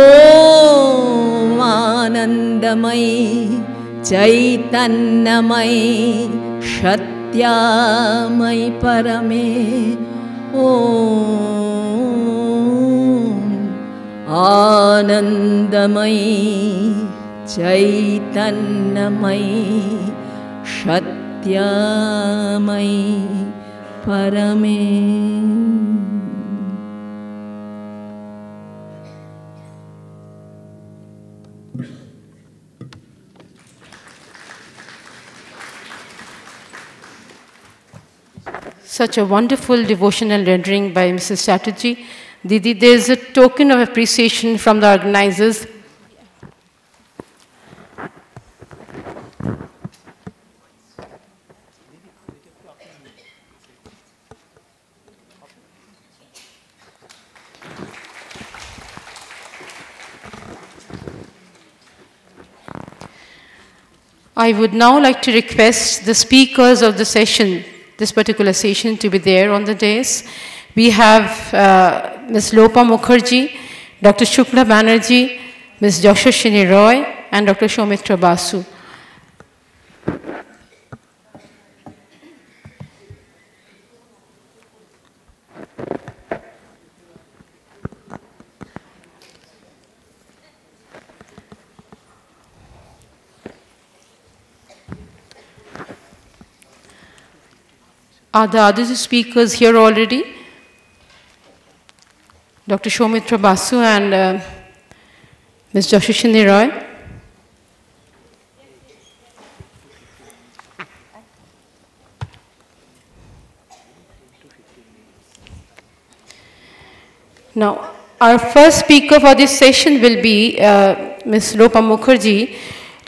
ওম আনন্দময়ী চৈতন্যময়ী সত্যাময়ী পরমে। ওম আনন্দময়ী চৈতন্যময়ী সত্যাময়ী পরমে। Such a wonderful devotional rendering by Mrs. Chatterjee. Didi, there is a token of appreciation from the organizers. I would now like to request the speakers of the session, this particular session, to be there on the dais. We have Ms. Lopa Mukherjee, Dr. Shukla Banerjee, Ms. Joshashini Roy, and Dr. Soumitra Basu. Are the other speakers here already? Dr. Soumitra Basu and Ms. Joshishini Roy. Now, our first speaker for this session will be Ms. Lopa Mukherjee.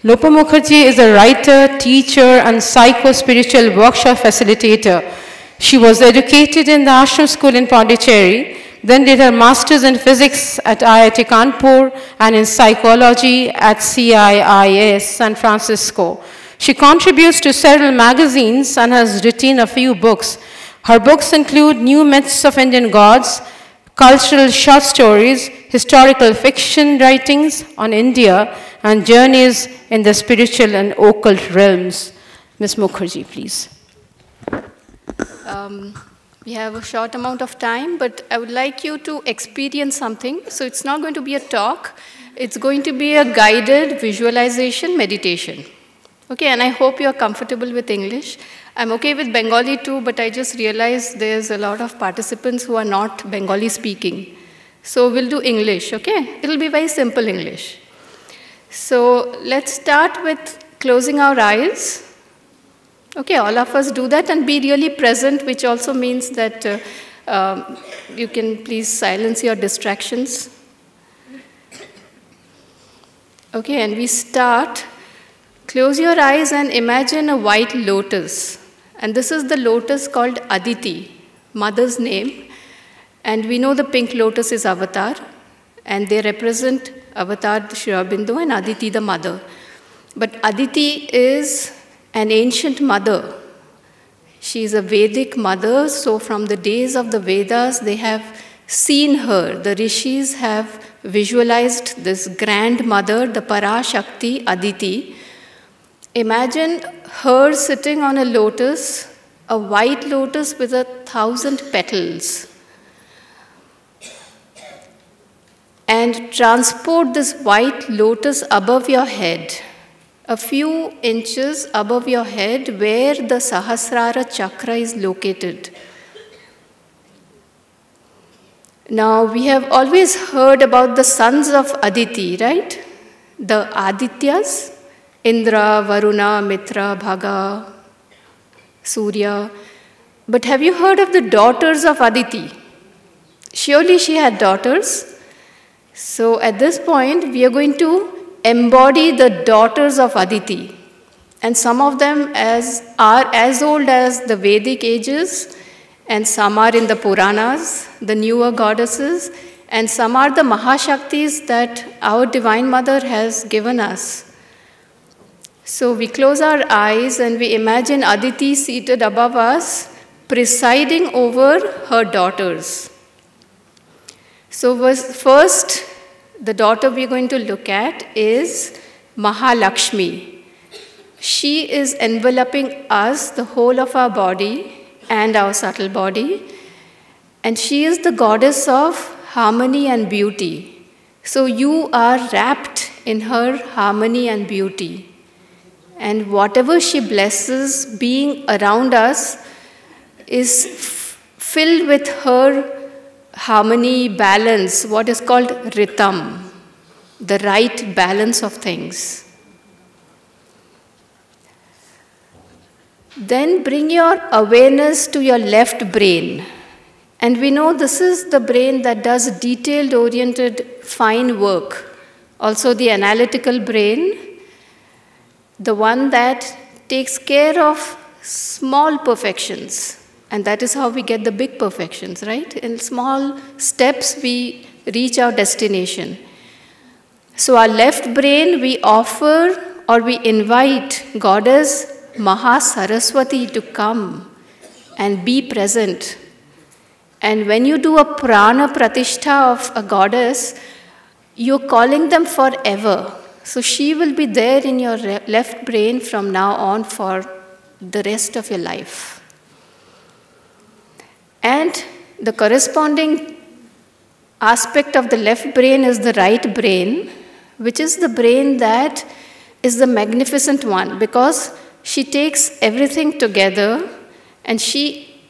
Lopa Mukherjee is a writer, teacher, and psycho-spiritual workshop facilitator. She was educated in the Ashram School in Pondicherry, then did her master's in physics at IIT Kanpur and in psychology at CIIS San Francisco. She contributes to several magazines and has written a few books. Her books include New Myths of Indian Gods, cultural short stories, historical fiction writings on India, and journeys in the spiritual and occult realms. Ms. Mukherjee, please. We have a short amount of time, but I would like you to experience something. So it's not going to be a talk. It's going to be a guided visualization meditation. Okay, and I hope you're comfortable with English. I'm okay with Bengali too, but I just realized there's a lot of participants who are not Bengali speaking. So we'll do English, okay? It'll be very simple English. So let's start with closing our eyes. Okay, all of us do that and be really present, which also means that you can please silence your distractions. Okay, and we start. Close your eyes and imagine a white lotus. And this is the lotus called Aditi, mother's name. And we know the pink lotus is Avatar. And they represent Avatar, Sri Aurobindo, and Aditi, the mother. But Aditi is an ancient mother. She is a Vedic mother. So from the days of the Vedas, they have seen her. The rishis have visualized this grand mother, the Parashakti, Aditi. Imagine her sitting on a lotus, a white lotus with 1,000 petals. And transport this white lotus above your head, a few inches above your head where the Sahasrara chakra is located. Now, we have always heard about the sons of Aditi, right? The Adityas. Indra, Varuna, Mitra, Bhaga, Surya. But have you heard of the daughters of Aditi? Surely she had daughters. So at this point, we are going to embody the daughters of Aditi. And some of them are as old as the Vedic ages, and some are in the Puranas, the newer goddesses, and some are the Mahashaktis that our Divine Mother has given us. So we close our eyes and we imagine Aditi seated above us, presiding over her daughters. So first, the daughter we're going to look at is Mahalakshmi. She is enveloping us, the whole of our body and our subtle body. And she is the goddess of harmony and beauty. So you are wrapped in her harmony and beauty. And whatever she blesses being around us is filled with her harmony, balance, what is called rhythm, the right balance of things. Then bring your awareness to your left brain. And we know this is the brain that does detailed oriented fine work. Also the analytical brain, the one that takes care of small perfections. And that is how we get the big perfections, right? In small steps, we reach our destination. So our left brain, we offer or we invite Goddess Mahasaraswati to come and be present. And when you do a prana pratishtha of a goddess, you're calling them forever. So she will be there in your left brain from now on for the rest of your life. And the corresponding aspect of the left brain is the right brain, which is the brain that is the magnificent one, because she takes everything together and she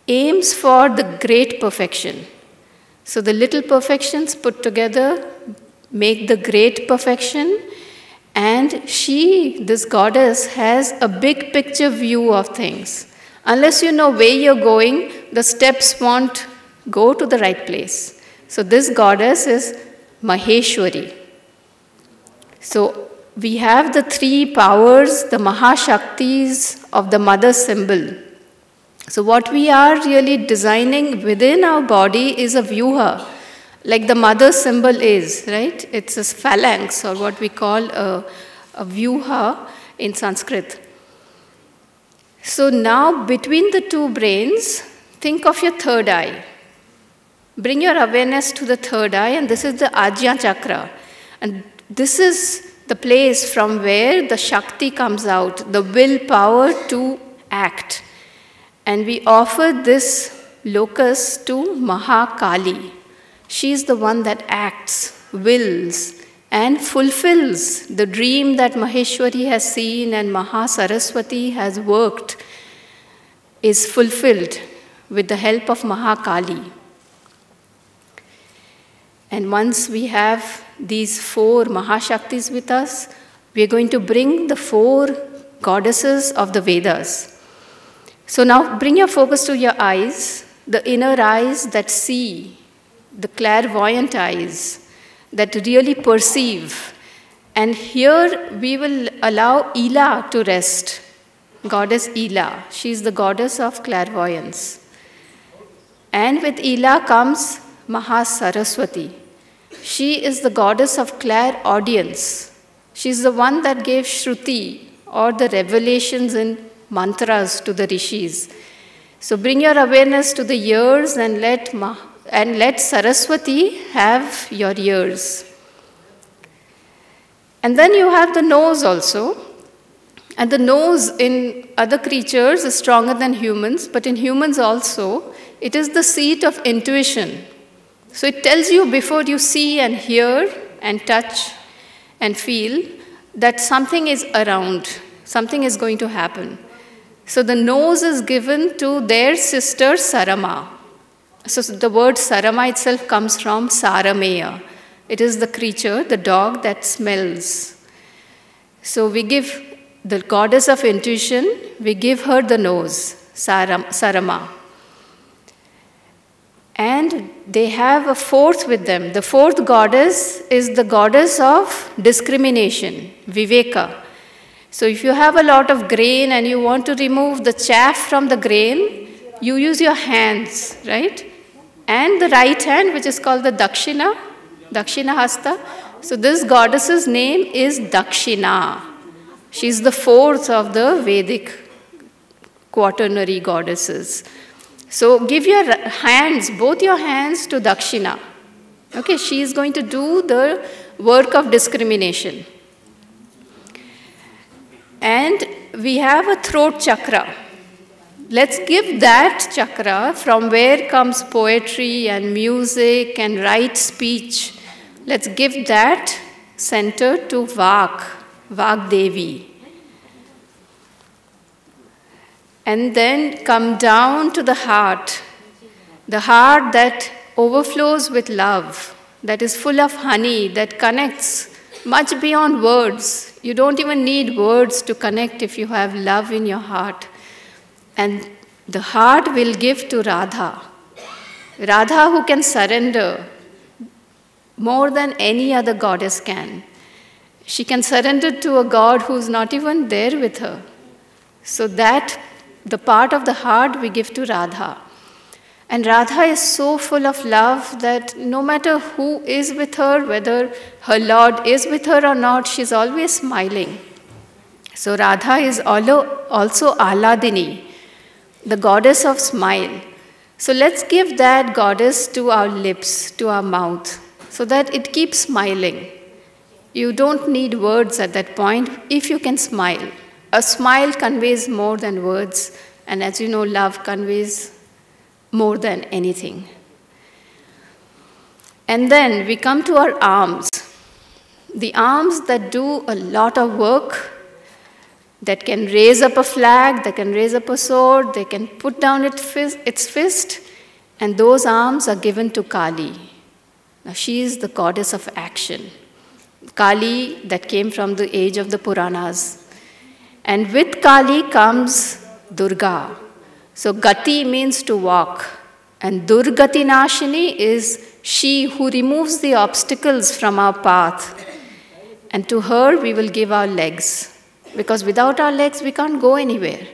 aims for the great perfection. So the little perfections put together make the great perfection. And she, this goddess, has a big picture view of things. Unless you know where you're going, the steps won't go to the right place. So this goddess is Maheshwari. So we have the three powers, the Mahashaktis of the mother symbol. So what we are really designing within our body is a vyuha, like the mother symbol is, right? It's a phalanx, or what we call a vyuha in Sanskrit. So now between the two brains, think of your third eye. Bring your awareness to the third eye, and this is the Ajna chakra. And this is the place from where the Shakti comes out, the willpower to act. And we offer this locus to Mahakali. She is the one that acts, wills, and fulfills the dream that Maheshwari has seen and Mahasaraswati has worked, is fulfilled with the help of Mahakali. And once we have these four Mahashaktis with us, we are going to bring the four goddesses of the Vedas. So now bring your focus to your eyes, the inner eyes that see, the clairvoyant eyes that really perceive. And here we will allow Ila to rest, goddess Ila. She is the goddess of clairvoyance. And with Ila comes Mahasaraswati. She is the goddess of clairaudience. She is the one that gave Shruti, or the revelations in mantras, to the rishis. So bring your awareness to the ears and let Saraswati have your ears. And then you have the nose also. And the nose in other creatures is stronger than humans, but in humans also, it is the seat of intuition. So it tells you before you see and hear and touch and feel that something is around, something is going to happen. So the nose is given to their sister Sarama. So the word Sarama itself comes from Sarameya. It is the creature, the dog that smells. So we give the goddess of intuition, we give her the nose, Sarama. And they have a fourth with them. The fourth goddess is the goddess of discrimination, Viveka. So if you have a lot of grain and you want to remove the chaff from the grain, you use your hands, right? And the right hand, which is called the Dakshina Hasta. So this goddess's name is Dakshina. She is the fourth of the Vedic quaternary goddesses. So give your hands, both your hands, to Dakshina. Okay, she is going to do the work of discrimination. And we have a throat chakra. Let's give that chakra, from where comes poetry and music and right speech. Let's give that center to Vak Devi. And then come down to the heart that overflows with love, that is full of honey, that connects much beyond words. You don't even need words to connect if you have love in your heart. And the heart will give to Radha. Radha, who can surrender more than any other goddess can. She can surrender to a god who's not even there with her. So that the part of the heart we give to Radha. And Radha is so full of love that no matter who is with her, whether her Lord is with her or not, she's always smiling. So Radha is also Ahladini, the goddess of smile. So let's give that goddess to our lips, to our mouth, so that it keeps smiling. You don't need words at that point if you can smile. A smile conveys more than words, and as you know, love conveys more than anything. And then we come to our arms. The arms that do a lot of work, that can raise up a flag, that can raise up a sword, they can put down its fist, and those arms are given to Kali. Now, she is the goddess of action. Kali, that came from the age of the Puranas. And with Kali comes Durga. So Gati means to walk. And Durgati Nashini is she who removes the obstacles from our path. And to her we will give our legs. Because without our legs we can't go anywhere.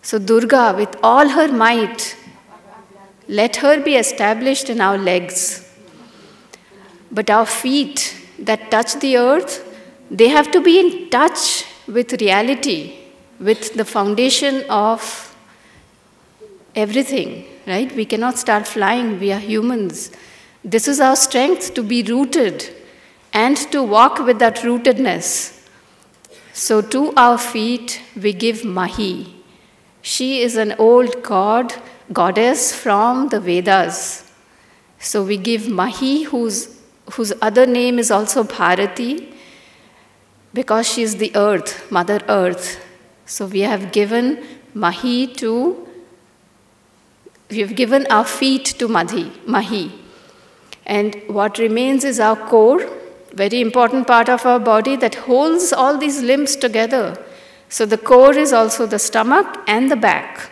So Durga, with all her might, let her be established in our legs. But our feet that touch the earth, they have to be in touch with reality, with the foundation of everything, right? We cannot start flying, we are humans. This is our strength, to be rooted and to walk with that rootedness. So to our feet we give Mahi. She is an old goddess from the Vedas. So we give Mahi, whose other name is also Bharati, because she is the earth, Mother Earth. So we have given Mahi we have given our feet to Mahi. And what remains is our core, very important part of our body that holds all these limbs together. So the core is also the stomach and the back.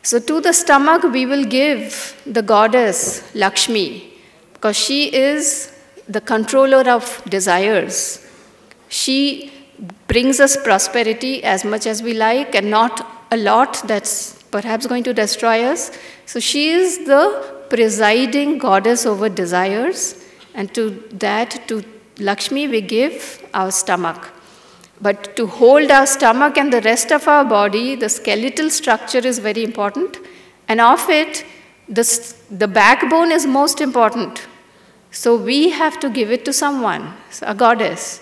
So to the stomach we will give the goddess Lakshmi, because she is the controller of desires. She brings us prosperity as much as we like, and not a lot that's perhaps going to destroy us. So she is the presiding goddess over desires, and to Lakshmi we give our stomach. But to hold our stomach and the rest of our body, the skeletal structure is very important, and of it, the backbone is most important. So we have to give it to someone, a goddess.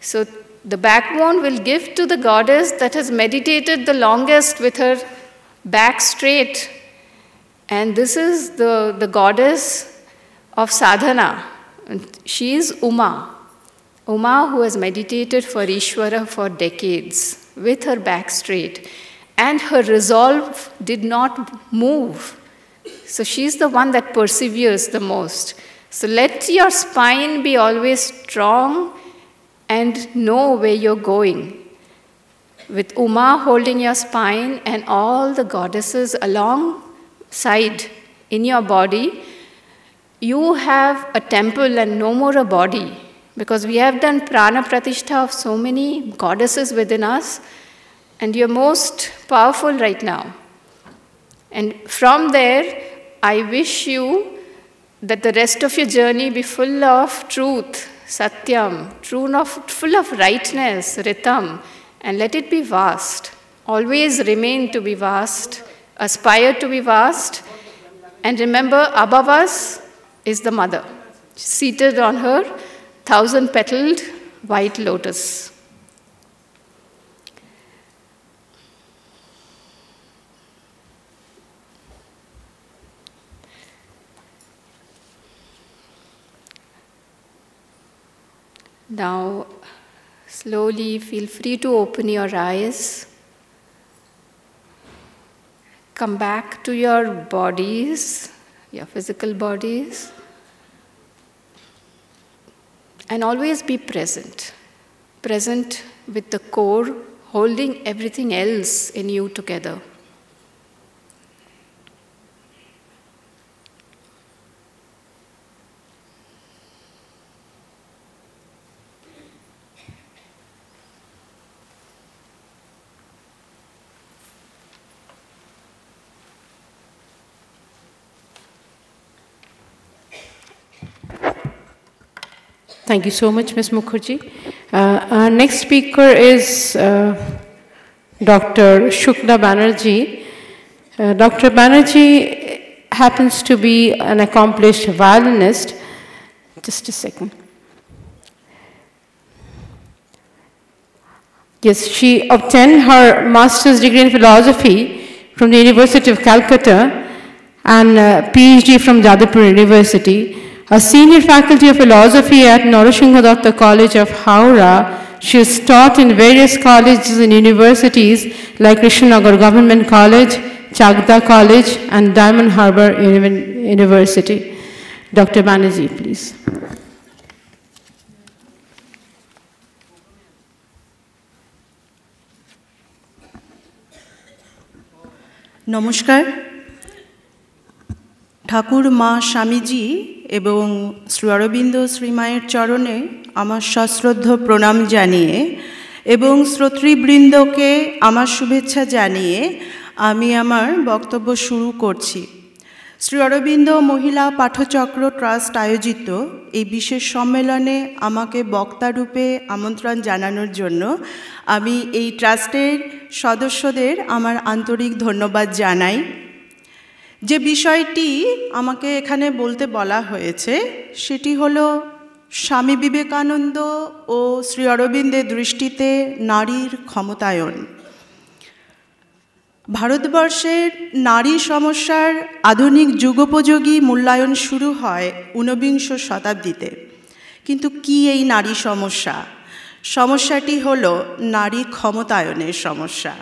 So the backbone will give to the goddess that has meditated the longest with her back straight. And this is the goddess of sadhana. And she is Uma. Uma, who has meditated for Ishvara for decades with her back straight. And her resolve did not move. So she's the one that perseveres the most. So let your spine be always strong and know where you're going. With Uma holding your spine and all the goddesses alongside in your body, you have a temple and no more a body. Because we have done prana pratishtha of so many goddesses within us, and you're most powerful right now. And from there, I wish you that the rest of your journey be full of truth, satyam, full of rightness, ritam, and let it be vast. Always remain to be vast, aspire to be vast, and remember above us is the mother, seated on her 1,000-petaled white lotus. Now, slowly feel free to open your eyes. Come back to your bodies, your physical bodies. And always be present. Present with the core, holding everything else in you together. Thank you so much, Ms. Mukherjee. Our next speaker is Dr. Shukla Banerjee. Dr. Banerjee happens to be an accomplished violinist. Just a second. Yes, she obtained her master's degree in philosophy from the University of Calcutta and PhD from Jadavpur University. A senior faculty of philosophy at Narasingha Datta College of Howrah, she has taught in various colleges and universities like Krishnanagar Government College, Chagda College, and Diamond Harbour University. Dr. Banerjee, please. নমস্কার। ঠাকুর মা স্বামীজি এবং শ্রী অরবিন্দ শ্রীমায়ের চরণে আমার সশ্রদ্ধ প্রণাম জানিয়ে এবং শ্রোতৃবৃন্দকে আমার শুভেচ্ছা জানিয়ে আমি আমার বক্তব্য শুরু করছি। শ্রী অরবিন্দ মহিলা পাঠচক্র ট্রাস্ট আয়োজিত এই বিশেষ সম্মেলনে আমাকে বক্তারূপে আমন্ত্রণ জানানোর জন্য আমি এই ট্রাস্টের সদস্যদের আমার আন্তরিক ধন্যবাদ জানাই। যে বিষয়টি আমাকে এখানে বলতে বলা হয়েছে সেটি হলো স্বামী বিবেকানন্দ ও শ্রী অরবিন্দের দৃষ্টিতে নারীর ক্ষমতায়ন। ভারতবর্ষের নারী সমস্যার আধুনিক যুগোপযোগী মূল্যায়ন শুরু হয় ঊনবিংশ শতাব্দীতে। কিন্তু কি এই নারী সমস্যা? সমস্যাটি হলো নারী ক্ষমতায়নের সমস্যা।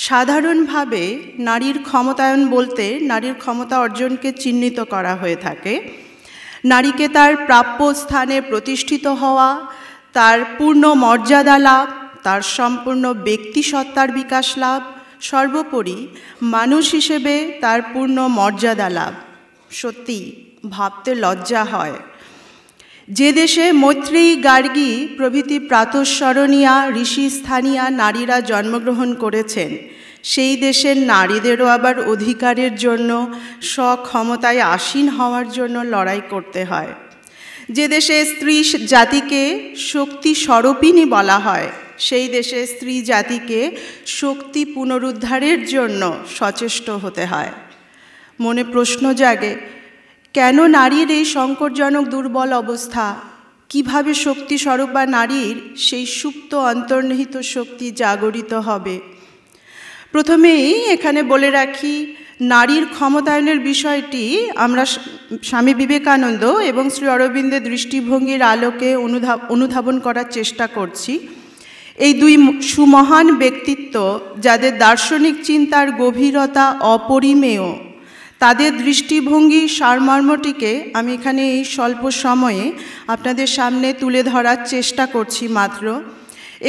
সাধারণভাবে নারীর ক্ষমতায়ন বলতে নারীর ক্ষমতা অর্জনকে চিহ্নিত করা হয়ে থাকে। নারীকে তার প্রাপ্য স্থানে প্রতিষ্ঠিত হওয়া, তার পূর্ণ মর্যাদা লাভ, তার সম্পূর্ণ ব্যক্তিসত্তার বিকাশ লাভ, সর্বোপরি মানুষ হিসেবে তার পূর্ণ মর্যাদা লাভ। সত্যি ভাবতে লজ্জা হয়, যে দেশে মৈত্রী, গার্গী প্রভৃতি প্রাতঃস্মরণীয়া ঋষি স্থানীয়া নারীরা জন্মগ্রহণ করেছেন, সেই দেশের নারীদেরও আবার অধিকারের জন্য, স্বক্ষমতায় আসীন হওয়ার জন্য লড়াই করতে হয়। যে দেশে স্ত্রী জাতিকে শক্তি স্বরূপিণী বলা হয়, সেই দেশে স্ত্রী জাতিকে শক্তি পুনরুদ্ধারের জন্য সচেষ্ট হতে হয়। মনে প্রশ্ন জাগে, কেন নারীর এই সংকটজনক দুর্বল অবস্থা? কিভাবে শক্তি স্বরূপা নারীর সেই সুপ্ত অন্তর্নিহিত শক্তি জাগরিত হবে? প্রথমেই এখানে বলে রাখি, নারীর ক্ষমতায়নের বিষয়টি আমরা স্বামী বিবেকানন্দ এবং শ্রী অরবিন্দের দৃষ্টিভঙ্গির আলোকে অনুধাবন করার চেষ্টা করছি। এই দুই সুমহান ব্যক্তিত্ব, যাদের দার্শনিক চিন্তার গভীরতা অপরিমেয়, তাদের দৃষ্টিভঙ্গি সারমর্মটিকে আমি এখানে এই স্বল্প সময়ে আপনাদের সামনে তুলে ধরার চেষ্টা করছি মাত্র।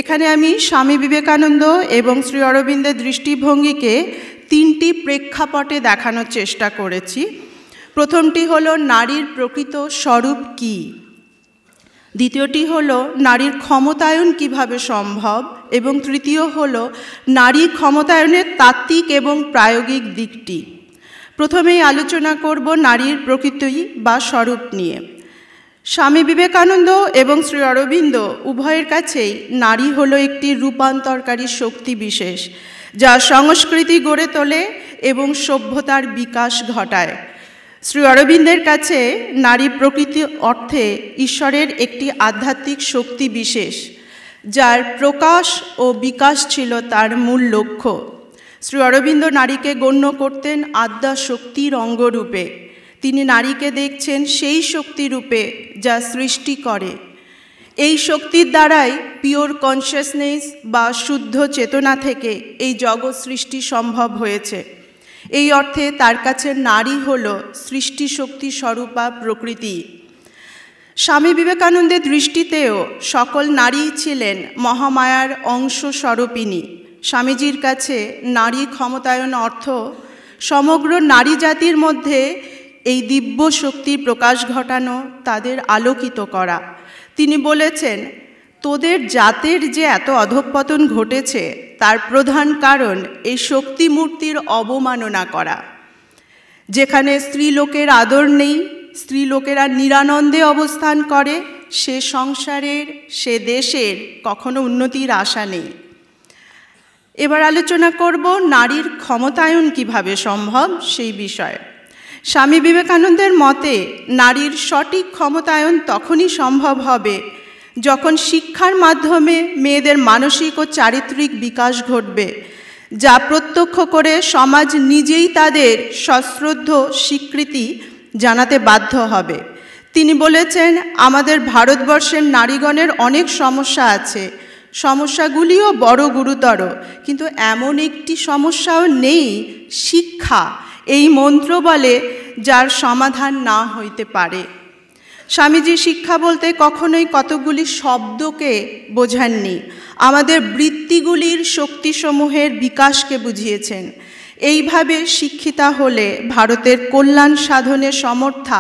এখানে আমি স্বামী বিবেকানন্দ এবং শ্রী অরবিন্দের দৃষ্টিভঙ্গিকে তিনটি প্রেক্ষাপটে দেখানোর চেষ্টা করেছি। প্রথমটি হলো নারীর প্রকৃত স্বরূপ কী, দ্বিতীয়টি হলো নারীর ক্ষমতায়ন কিভাবে সম্ভব, এবং তৃতীয় হলো নারী ক্ষমতায়নের তাত্ত্বিক এবং প্রায়োগিক দিকটি। প্রথমেই আলোচনা করব নারীর প্রকৃতি বা স্বরূপ নিয়ে। স্বামী বিবেকানন্দ এবং শ্রী অরবিন্দ উভয়ের কাছেই নারী হলো একটি রূপান্তরকারী শক্তি বিশেষ, যা সংস্কৃতি গড়ে তোলে এবং সভ্যতার বিকাশ ঘটায়। শ্রী অরবিন্দের কাছে নারী প্রকৃতি অর্থে ঈশ্বরের একটি আধ্যাত্মিক শক্তি বিশেষ, যার প্রকাশ ও বিকাশ ছিল তার মূল লক্ষ্য। শ্রী অরবিন্দ নারীকে গণ্য করতেন আদ্যা শক্তির অঙ্গরূপে। তিনি নারীকে দেখছেন সেই শক্তিরূপে যা সৃষ্টি করে। এই শক্তির দ্বারাই পিওর কনসিয়াসনেস বা শুদ্ধ চেতনা থেকে এই জগৎ সৃষ্টি সম্ভব হয়েছে। এই অর্থে তার কাছে নারী হল সৃষ্টি শক্তি স্বরূপা প্রকৃতি। স্বামী বিবেকানন্দের দৃষ্টিতেও সকল নারীই ছিলেন মহামায়ার অংশ স্বরূপিণী। স্বামীজির কাছে নারী ক্ষমতায়ন অর্থ সমগ্র নারী জাতির মধ্যে এই দিব্য শক্তির প্রকাশ ঘটানো, তাদের আলোকিত করা। তিনি বলেছেন, তোদের জাতের যে এত অধঃপতন ঘটেছে তার প্রধান কারণ এই শক্তি মূর্তির অবমাননা করা। যেখানে স্ত্রীলোকের আদর নেই, স্ত্রীলোকেরা নিরানন্দে অবস্থান করে, সে সংসারের, সে দেশের কখনো উন্নতির আশা নেই। এবার আলোচনা করব নারীর ক্ষমতায়ন কিভাবে সম্ভব সেই বিষয়ে। স্বামী বিবেকানন্দের মতে নারীর সঠিক ক্ষমতায়ন তখনই সম্ভব হবে যখন শিক্ষার মাধ্যমে মেয়েদের মানসিক ও চারিত্রিক বিকাশ ঘটবে, যা প্রত্যক্ষ করে সমাজ নিজেই তাদের সশ্রদ্ধ স্বীকৃতি জানাতে বাধ্য হবে। তিনি বলেছেন, আমাদের ভারতবর্ষের নারীগণের অনেক সমস্যা আছে, সমস্যাগুলিও বড় গুরুতর, কিন্তু এমন একটি সমস্যাও নেই, শিক্ষা এই মন্ত্র বলে, যার সমাধান না হইতে পারে। স্বামীজি শিক্ষা বলতে কখনোই কতকগুলি শব্দকে বোঝাননি, আমাদের বৃত্তিগুলির শক্তিসমূহের বিকাশকে বুঝিয়েছেন। এইভাবে শিক্ষিতা হলে ভারতের কল্যাণ সাধনে সমর্থা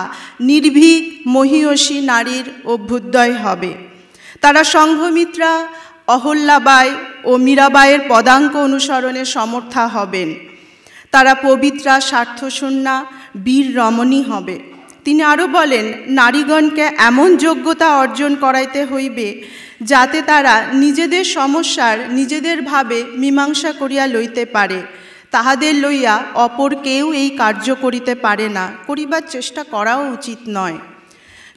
নির্ভীক মহীয়সী নারীর অভ্যুদয় হবে। তারা সংঘমিত্রা, অহল্যাবাই ও মীরাবাইয়ের পদাঙ্ক অনুসরণে সমর্থা হবেন। তারা পবিত্রা, স্বার্থশূন্যা, বীর রমণী হবে। তিনি আরও বলেন, নারীগণকে এমন যোগ্যতা অর্জন করাইতে হইবে যাতে তারা নিজেদের সমস্যার নিজেদের ভাবে মীমাংসা করিয়া লইতে পারে, তাহাদের লইয়া অপর কেউ এই কার্য করিতে পারে না, করিবার চেষ্টা করাও উচিত নয়।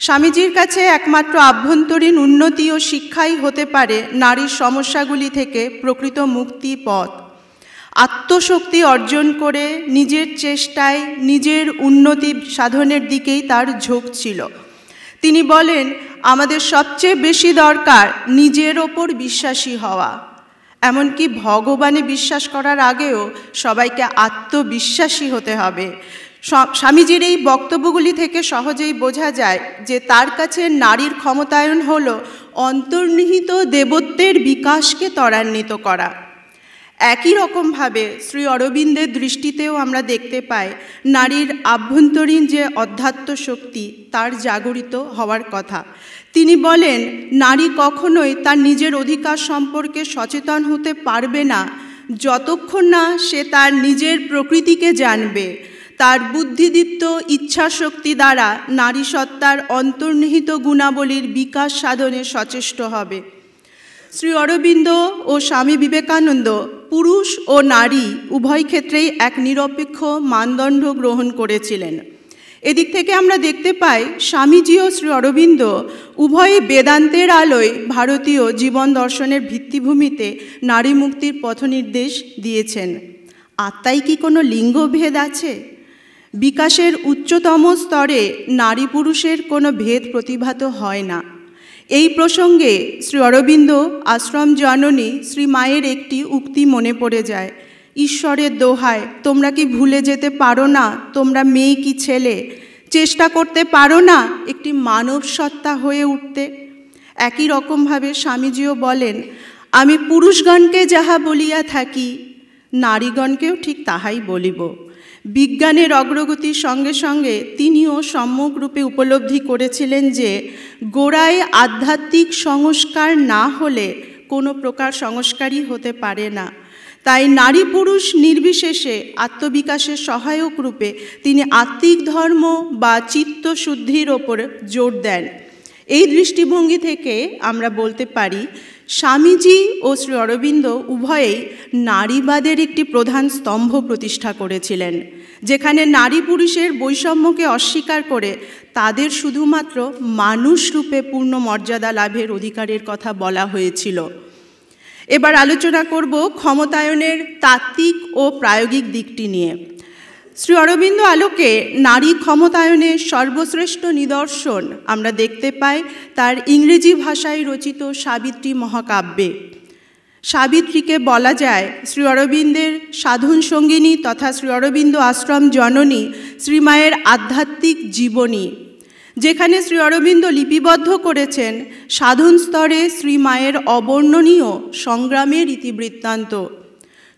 স্বামীজির কাছে একমাত্র আভ্যন্তরীণ উন্নতি ও শিক্ষাই হতে পারে নারীর সমস্যাগুলি থেকে প্রকৃত মুক্তি পথ। আত্মশক্তি অর্জন করে নিজের চেষ্টায় নিজের উন্নতি সাধনের দিকেই তার ঝোঁক ছিল। তিনি বলেন, আমাদের সবচেয়ে বেশি দরকার নিজের ওপর বিশ্বাসী হওয়া। এমনকি ভগবানে বিশ্বাস করার আগেও সবাইকে আত্মবিশ্বাসী হতে হবে। স্বামীজির এই বক্তব্যগুলি থেকে সহজেই বোঝা যায় যে তার কাছে নারীর ক্ষমতায়ন হল অন্তর্নিহিত দেবত্বের বিকাশকে ত্বরান্বিত করা। একই রকমভাবে শ্রী অরবিন্দের দৃষ্টিতেও আমরা দেখতে পাই নারীর আভ্যন্তরীণ যে অধ্যাত্ম শক্তি তার জাগরিত হওয়ার কথা। তিনি বলেন, নারী কখনোই তার নিজের অধিকার সম্পর্কে সচেতন হতে পারবে না যতক্ষণ না সে তার নিজের প্রকৃতিকে জানবে, তার বুদ্ধিদীপ্ত ইচ্ছাশক্তি দ্বারা নারী সত্তার অন্তর্নিহিত গুণাবলীর বিকাশ সাধনে সচেষ্ট হবে। শ্রী অরবিন্দ ও স্বামী বিবেকানন্দ পুরুষ ও নারী উভয় ক্ষেত্রেই এক নিরপেক্ষ মানদণ্ড গ্রহণ করেছিলেন। এদিক থেকে আমরা দেখতে পাই স্বামীজি ও শ্রী অরবিন্দ উভয়ই বেদান্তের আলোয় ভারতীয় জীবন দর্শনের ভিত্তিভূমিতে নারী মুক্তির পথনির্দেশ দিয়েছেন। আত্মায় কি কোনো লিঙ্গভেদ আছে? বিকাশের উচ্চতম স্তরে নারী পুরুষের কোনো ভেদ প্রতিভাত হয় না। এই প্রসঙ্গে শ্রী অরবিন্দ আশ্রম জননী শ্রী মায়ের একটি উক্তি মনে পড়ে যায়, ঈশ্বরের দোহায় তোমরা কি ভুলে যেতে পারো না তোমরা মেয়ে কি ছেলে? চেষ্টা করতে পারো না একটি মানব সত্তা হয়ে উঠতে? একই রকমভাবে স্বামীজিও বলেন, আমি পুরুষগণকে যাহা বলিয়া থাকি নারীগণকেও ঠিক তাহাই বলিব। বিজ্ঞানের অগ্রগতির সঙ্গে সঙ্গে তিনিও সম্যক রূপে উপলব্ধি করেছিলেন যে গোড়ায় আধ্যাত্মিক সংস্কার না হলে কোনো প্রকার সংস্কারই হতে পারে না। তাই নারী পুরুষ নির্বিশেষে আত্মবিকাশের সহায়ক রূপে তিনি আত্মিক ধর্ম বা চিত্তশুদ্ধির ওপর জোর দেন। এই দৃষ্টিভঙ্গি থেকে আমরা বলতে পারি স্বামীজি ও শ্রী অরবিন্দ উভয়েই নারীবাদের একটি প্রধান স্তম্ভ প্রতিষ্ঠা করেছিলেন, যেখানে নারী পুরুষের বৈষম্যকে অস্বীকার করে তাদের শুধুমাত্র মানুষ রূপে পূর্ণ মর্যাদা লাভের অধিকারের কথা বলা হয়েছিল। এবার আলোচনা করব ক্ষমতায়নের তাত্ত্বিক ও প্রায়োগিক দিকটি নিয়ে। শ্রী অরবিন্দ আলোকে নারী ক্ষমতায়নের সর্বশ্রেষ্ঠ নিদর্শন আমরা দেখতে পাই তার ইংরেজি ভাষায় রচিত সাবিত্রী মহাকাব্যে। সাবিত্রীকে বলা যায় শ্রী অরবিন্দের সাধন সঙ্গিনী তথা শ্রী অরবিন্দ আশ্রম জননী শ্রীমায়ের আধ্যাত্মিক জীবনী, যেখানে শ্রী অরবিন্দ লিপিবদ্ধ করেছেন সাধন স্তরে শ্রীমায়ের অবর্ণনীয় সংগ্রামের ইতিবৃত্তান্ত।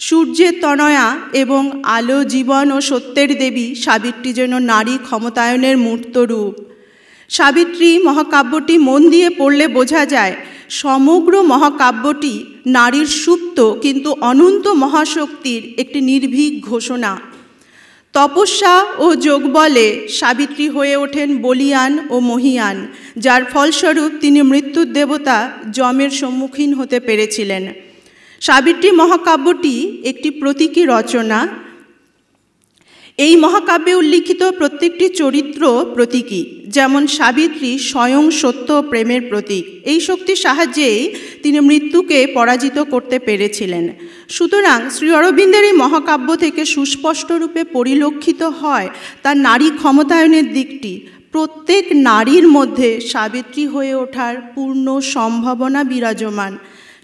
সূর্যের তনয়া এবং আলো, জীবন ও সত্যের দেবী সাবিত্রী যেন নারী ক্ষমতায়নের মূর্ত রূপ। সাবিত্রী মহাকাব্যটি মন দিয়ে পড়লে বোঝা যায় সমগ্র মহাকাব্যটি নারীর সুপ্ত কিন্তু অনন্ত মহাশক্তির একটি নির্ভীক ঘোষণা। তপস্যা ও যোগবলে সাবিত্রী হয়ে ওঠেন বলিয়ান ও মহীয়ান, যার ফলস্বরূপ তিনি মৃত্যুর দেবতা যমের সম্মুখীন হতে পেরেছিলেন। সাবিত্রী মহাকাব্যটি একটি প্রতীকী রচনা। এই মহাকাব্যে উল্লিখিত প্রত্যেকটি চরিত্র প্রতীকী, যেমন সাবিত্রী স্বয়ং সত্য প্রেমের প্রতীক। এই শক্তির সাহায্যেই তিনি মৃত্যুকে পরাজিত করতে পেরেছিলেন। সুতরাং শ্রী অরবিন্দের এই মহাকাব্য থেকে সুস্পষ্টরূপে পরিলক্ষিত হয় তার নারী ক্ষমতায়নের দিকটি। প্রত্যেক নারীর মধ্যে সাবিত্রী হয়ে ওঠার পূর্ণ সম্ভাবনা বিরাজমান।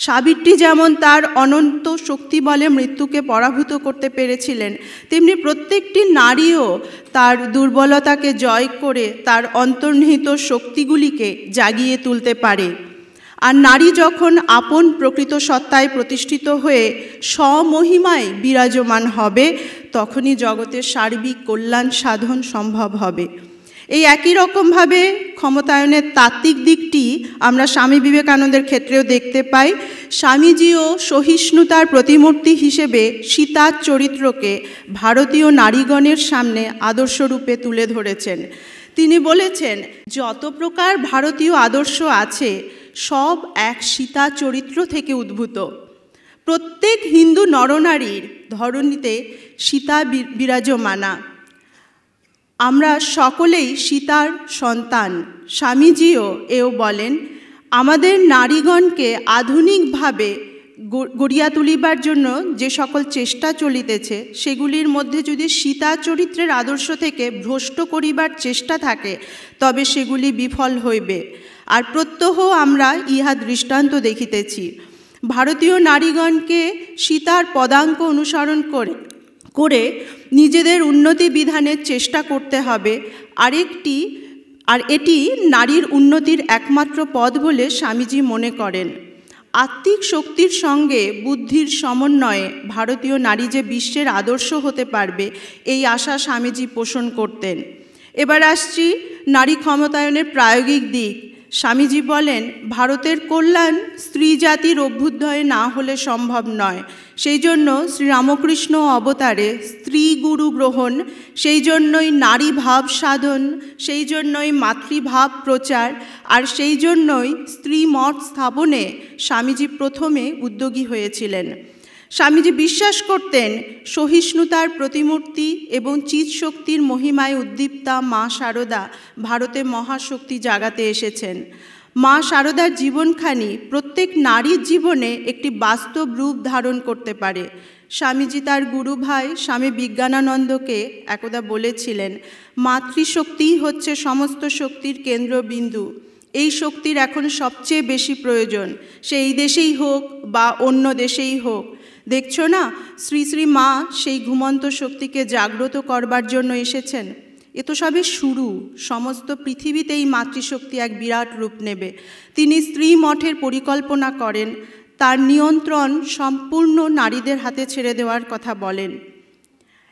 সাবিত্রী যেমন তার অনন্ত শক্তি বলে মৃত্যুকে পরাভূত করতে পেরেছিলেন, তেমনি প্রত্যেকটি নারীও তার দুর্বলতাকে জয় করে তার অন্তর্নিহিত শক্তিগুলিকে জাগিয়ে তুলতে পারে। আর নারী যখন আপন প্রকৃত সত্তায় প্রতিষ্ঠিত হয়ে স্বমহিমায় বিরাজমান হবে, তখনই জগতের সার্বিক কল্যাণ সাধন সম্ভব হবে। এই একই রকমভাবে ক্ষমতায়নের তাত্ত্বিক দিকটি আমরা স্বামী বিবেকানন্দের ক্ষেত্রেও দেখতে পাই। স্বামীজিও সহিষ্ণুতার প্রতিমূর্তি হিসেবে সীতার চরিত্রকে ভারতীয় নারীগণের সামনে আদর্শরূপে তুলে ধরেছেন। তিনি বলেছেন, যত প্রকার ভারতীয় আদর্শ আছে সব এক সীতা চরিত্র থেকে উদ্ভূত। প্রত্যেক হিন্দু নরনারীর ধরণীতে সীতা বিরাজমানা। আমরা সকলেই সীতার সন্তান। স্বামীজিও এও বলেন, আমাদের নারীগণকে আধুনিকভাবে গড়িয়া তুলিবার জন্য যে সকল চেষ্টা চলিতেছে, সেগুলির মধ্যে যদি সীতা চরিত্রের আদর্শ থেকে ভ্রষ্ট করিবার চেষ্টা থাকে, তবে সেগুলি বিফল হইবে। আর প্রত্যহ আমরা ইহা দৃষ্টান্ত দেখিতেছি। ভারতীয় নারীগণকে সীতার পদাঙ্ক অনুসরণ করে নিজেদের উন্নতি বিধানের চেষ্টা করতে হবে। আর এটি নারীর উন্নতির একমাত্র পথ বলে স্বামীজি মনে করেন। আত্মিক শক্তির সঙ্গে বুদ্ধির সমন্বয়ে ভারতীয় নারী যে বিশ্বের আদর্শ হতে পারবে, এই আশা স্বামীজি পোষণ করতেন। এবার আসছি নারী ক্ষমতায়নের প্রায়োগিক দিক। স্বামীজি বলেন, ভারতের কল্যাণ স্ত্রী জাতির অভ্যুদয়ে না হলে সম্ভব নয়। সেই জন্য শ্রীরামকৃষ্ণ অবতারে স্ত্রী গুরু গ্রহণ, সেই জন্যই নারী ভাব সাধন, সেই জন্যই মাতৃভাব প্রচার, আর সেই জন্যই স্ত্রী মঠ স্থাপনে স্বামীজি প্রথমে উদ্যোগী হয়েছিলেন। স্বামীজি বিশ্বাস করতেন, সহিষ্ণুতার প্রতিমূর্তি এবং চিৎশক্তির মহিমায় উদ্দীপ্তা মা শারদা ভারতে মহাশক্তি জাগাতে এসেছেন। মা শারদার জীবনখানি প্রত্যেক নারীর জীবনে একটি বাস্তব রূপ ধারণ করতে পারে। স্বামীজি তার গুরু ভাই স্বামী বিজ্ঞানানন্দকে একদা বলেছিলেন, মাতৃশক্তিই হচ্ছে সমস্ত শক্তির কেন্দ্রবিন্দু। এই শক্তির এখন সবচেয়ে বেশি প্রয়োজন, সে এই দেশেই হোক বা অন্য দেশেই হোক। দেখছো না, শ্রী শ্রী মা সেই ঘুমন্ত শক্তিকে জাগ্রত করবার জন্য এসেছেন। এ তো সবে শুরু, সমস্ত পৃথিবীতেই মাতৃশক্তি এক বিরাট রূপ নেবে। তিনি স্ত্রী মঠের পরিকল্পনা করেন, তার নিয়ন্ত্রণ সম্পূর্ণ নারীদের হাতে ছেড়ে দেওয়ার কথা বলেন।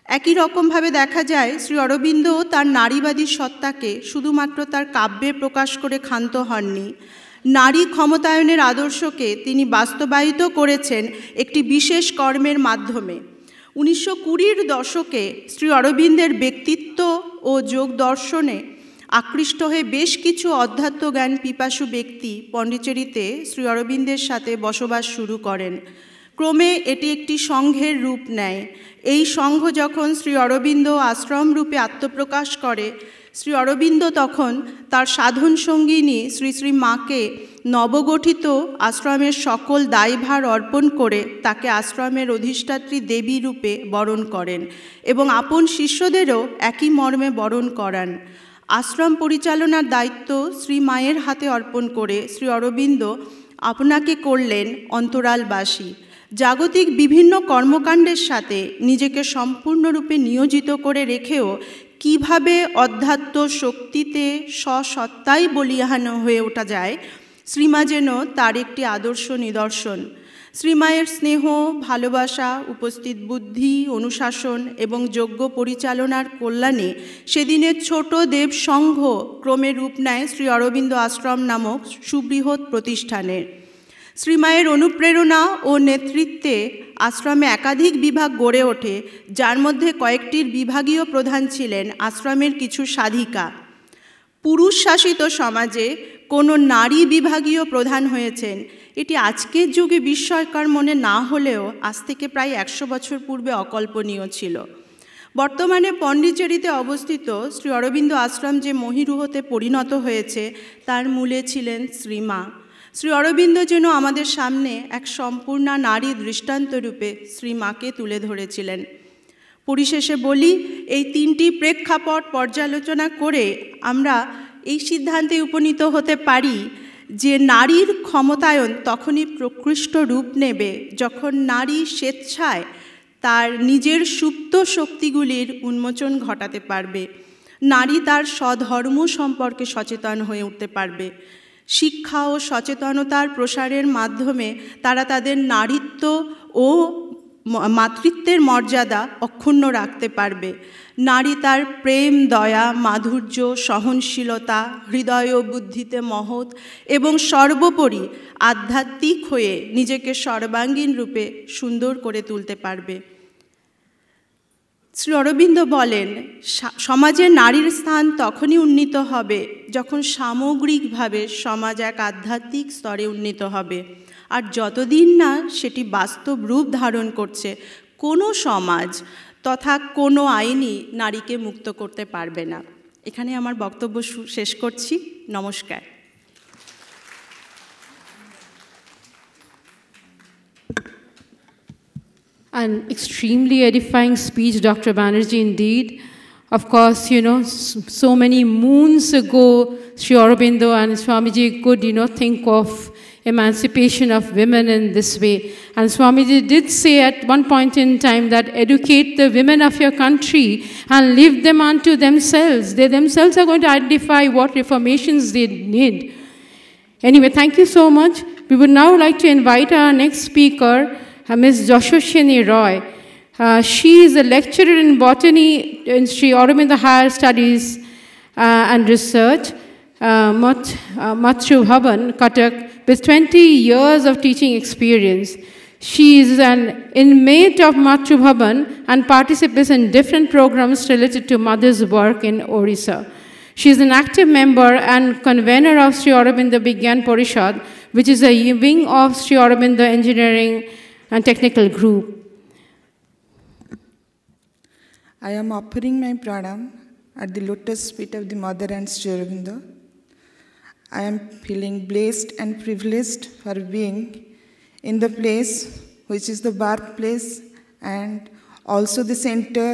একই রকমভাবে দেখা যায় শ্রী অরবিন্দও তার নারীবাদী সত্তাকে শুধুমাত্র তার কাব্যে প্রকাশ করে ক্ষান্ত হননি। নারী ক্ষমতায়নের আদর্শকে তিনি বাস্তবায়িত করেছেন একটি বিশেষ কর্মের মাধ্যমে। 1920-র দশকে শ্রী অরবিন্দের ব্যক্তিত্ব ও যোগ দর্শনে আকৃষ্ট হয়ে বেশ কিছু অধ্যাত্মজ্ঞান পিপাসু ব্যক্তি পণ্ডিচেরিতে শ্রী অরবিন্দের সাথে বসবাস শুরু করেন। ক্রমে এটি একটি সংঘের রূপ নেয়। এই সংঘ যখন শ্রী অরবিন্দ আশ্রম রূপে আত্মপ্রকাশ করে, শ্রী অরবিন্দ তখন তার সাধন সঙ্গিনী শ্রী শ্রী মাকে নবগঠিত আশ্রমের সকল দায়ভার অর্পণ করে তাকে আশ্রমের অধিষ্ঠাত্রী দেবী রূপে বরণ করেন এবং আপন শিষ্যদেরও একই মর্মে বরণ করান। আশ্রম পরিচালনার দায়িত্ব শ্রী মায়ের হাতে অর্পণ করে শ্রী অরবিন্দ আপনাকে করলেন অন্তরালবাসী। জাগতিক বিভিন্ন কর্মকাণ্ডের সাথে নিজেকে সম্পূর্ণরূপে নিয়োজিত করে রেখেও কিভাবে অধ্যাত্ম শক্তিতে স্বসত্তাই বলীয়ান হয়ে ওঠা যায়, শ্রীমা যেন তার একটি আদর্শ নিদর্শন। শ্রীমায়ের স্নেহ, ভালোবাসা, উপস্থিত বুদ্ধি, অনুশাসন এবং যোগ্য পরিচালনার কল্যাণে সেদিনের ছোট দেব সংঘ ক্রমে রূপ নেয় শ্রী অরবিন্দ আশ্রম নামক সুবৃহৎ প্রতিষ্ঠানের। শ্রীমায়ের অনুপ্রেরণা ও নেতৃত্বে আশ্রমে একাধিক বিভাগ গড়ে ওঠে, যার মধ্যে কয়েকটির বিভাগীয় প্রধান ছিলেন আশ্রমের কিছু সাধিকা। পুরুষ শাসিত সমাজে কোনো নারী বিভাগীয় প্রধান হয়েছেন, এটি আজকের যুগে বিস্ময়কর মনে না হলেও আজ থেকে প্রায় 100 বছর পূর্বে অকল্পনীয় ছিল। বর্তমানে পণ্ডিচেরিতে অবস্থিত শ্রী অরবিন্দ আশ্রম যে মহীরুহতে পরিণত হয়েছে, তার মূলে ছিলেন শ্রীমা। শ্রী অরবিন্দ যেন আমাদের সামনে এক সম্পূর্ণা নারী দৃষ্টান্তরূপে শ্রীমাকে তুলে ধরেছিলেন। পরিশেষে বলি, এই 3টি প্রেক্ষাপট পর্যালোচনা করে আমরা এই সিদ্ধান্তে উপনীত হতে পারি যে নারীর ক্ষমতায়ন তখনই প্রকৃষ্ট রূপ নেবে যখন নারী স্বেচ্ছায় তার নিজের সুপ্ত শক্তিগুলির উন্মোচন ঘটাতে পারবে। নারী তার স্বধর্ম সম্পর্কে সচেতন হয়ে উঠতে পারবে। শিক্ষা ও সচেতনতার প্রসারের মাধ্যমে তারা তাদের নারীত্ব ও মাতৃত্বের মর্যাদা অক্ষুণ্ণ রাখতে পারবে। নারী তার প্রেম, দয়া, মাধুর্য, সহনশীলতা, হৃদয় ও বুদ্ধিতে মহৎ এবং সর্বোপরি আধ্যাত্মিক হয়ে নিজেকে সর্বাঙ্গীন রূপে সুন্দর করে তুলতে পারবে। শ্রী অরবিন্দ বলেন, সমাজে নারীর স্থান তখনই উন্নীত হবে যখন সামগ্রিকভাবে সমাজ এক আধ্যাত্মিক স্তরে উন্নীত হবে। আর যতদিন না সেটি বাস্তব রূপ ধারণ করছে, কোনো সমাজ তথা কোনো আইনই নারীকে মুক্ত করতে পারবে না। এখানে আমার বক্তব্য শেষ করছি। নমস্কার। An extremely edifying speech, Dr. Banerjee, indeed. Of course, so many moons ago, Sri Aurobindo and Swamiji could, think of emancipation of women in this way. And Swamiji did say at one point in time that educate the women of your country and leave them unto themselves. They themselves are going to identify what reformations they need. Anyway, thank you so much. We would now like to invite our next speaker, Ms. Joshashini Roy. She is a lecturer in botany in Sri Aurobindo Higher Studies and Research, Matru Bhavan, Cuttack, with 20 years of teaching experience. She is an inmate of Matru Bhavan and participates in different programs related to mother's work in Orissa. She is an active member and convener of Sri Aurobindo Vigyan Parishad, which is a wing of Sri Aurobindo Engineering and Technical Group. I am offering my pranam at the lotus feet of the Mother and Sri Aurobindo. I am feeling blessed and privileged for being in the place which is the birthplace and also the center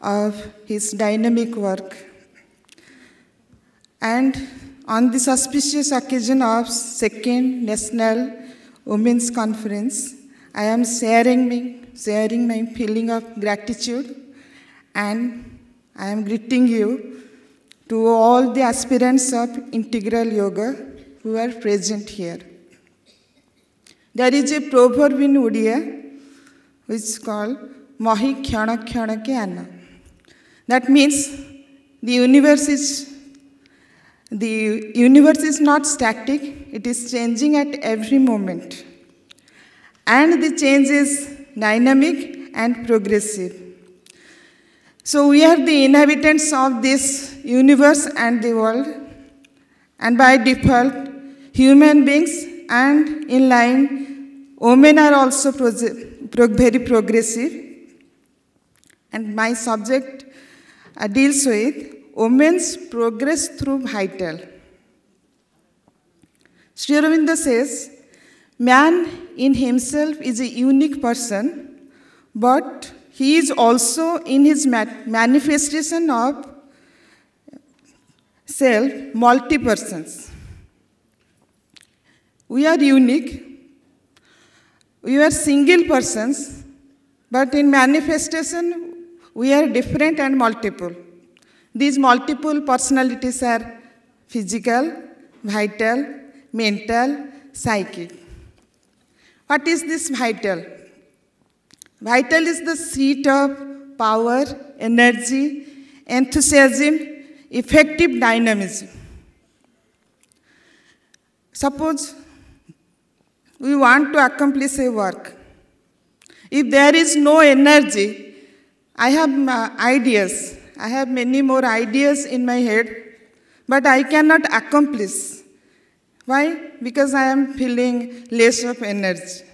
of his dynamic work. And on this auspicious occasion of 2nd National Women's Conference, I am sharing my feeling of gratitude, and I am greeting you to all the aspirants of integral yoga who are present here. There is a proverb in Odia which is called Mahi Khyana Khyana Ke Ana. That means the universe is not static, it is changing at every moment. And the change is dynamic and progressive. So we are the inhabitants of this universe and the world, and by default, human beings, and in line, women are also very progressive. And my subject deals with women's progress through vital. Sri Aurobindo says, man in himself is a unique person, but he is also in his manifestation of self, multi-persons. We are unique, we are single persons, but in manifestation, we are different and multiple. These multiple personalities are physical, vital, mental, psychic. What is this vital? Vital is the seat of power, energy, enthusiasm, effective dynamism. Suppose we want to accomplish a work. If there is no energy, I have ideas. I have many more ideas in my head, but I cannot accomplish. Why? Because I am feeling less of energy.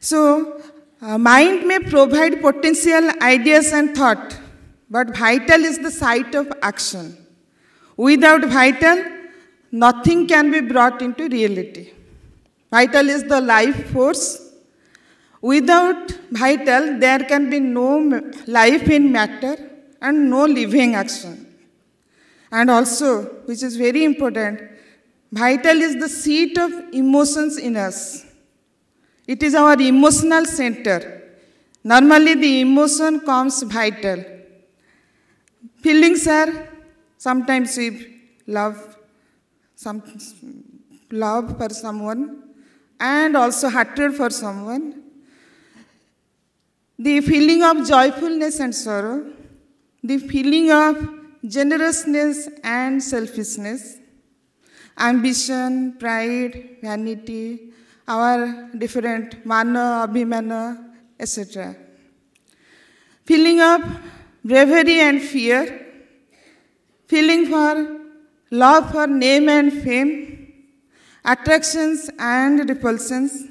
So, mind may provide potential ideas and thought, but vital is the site of action. Without vital, nothing can be brought into reality. Vital is the life force. Without vital, there can be no life in matter and no living action. And also, which is very important, Vital is the seat of emotions in us. It is our emotional center. Normally the emotion comes vital. Feelings are sometimes we love for someone and also hatred for someone. The feeling of joyfulness and sorrow, the feeling of generousness and selfishness, ambition, pride, vanity, our different mana, abhimana, etc. Feeling of bravery and fear, feeling for love for name and fame, attractions and repulsions,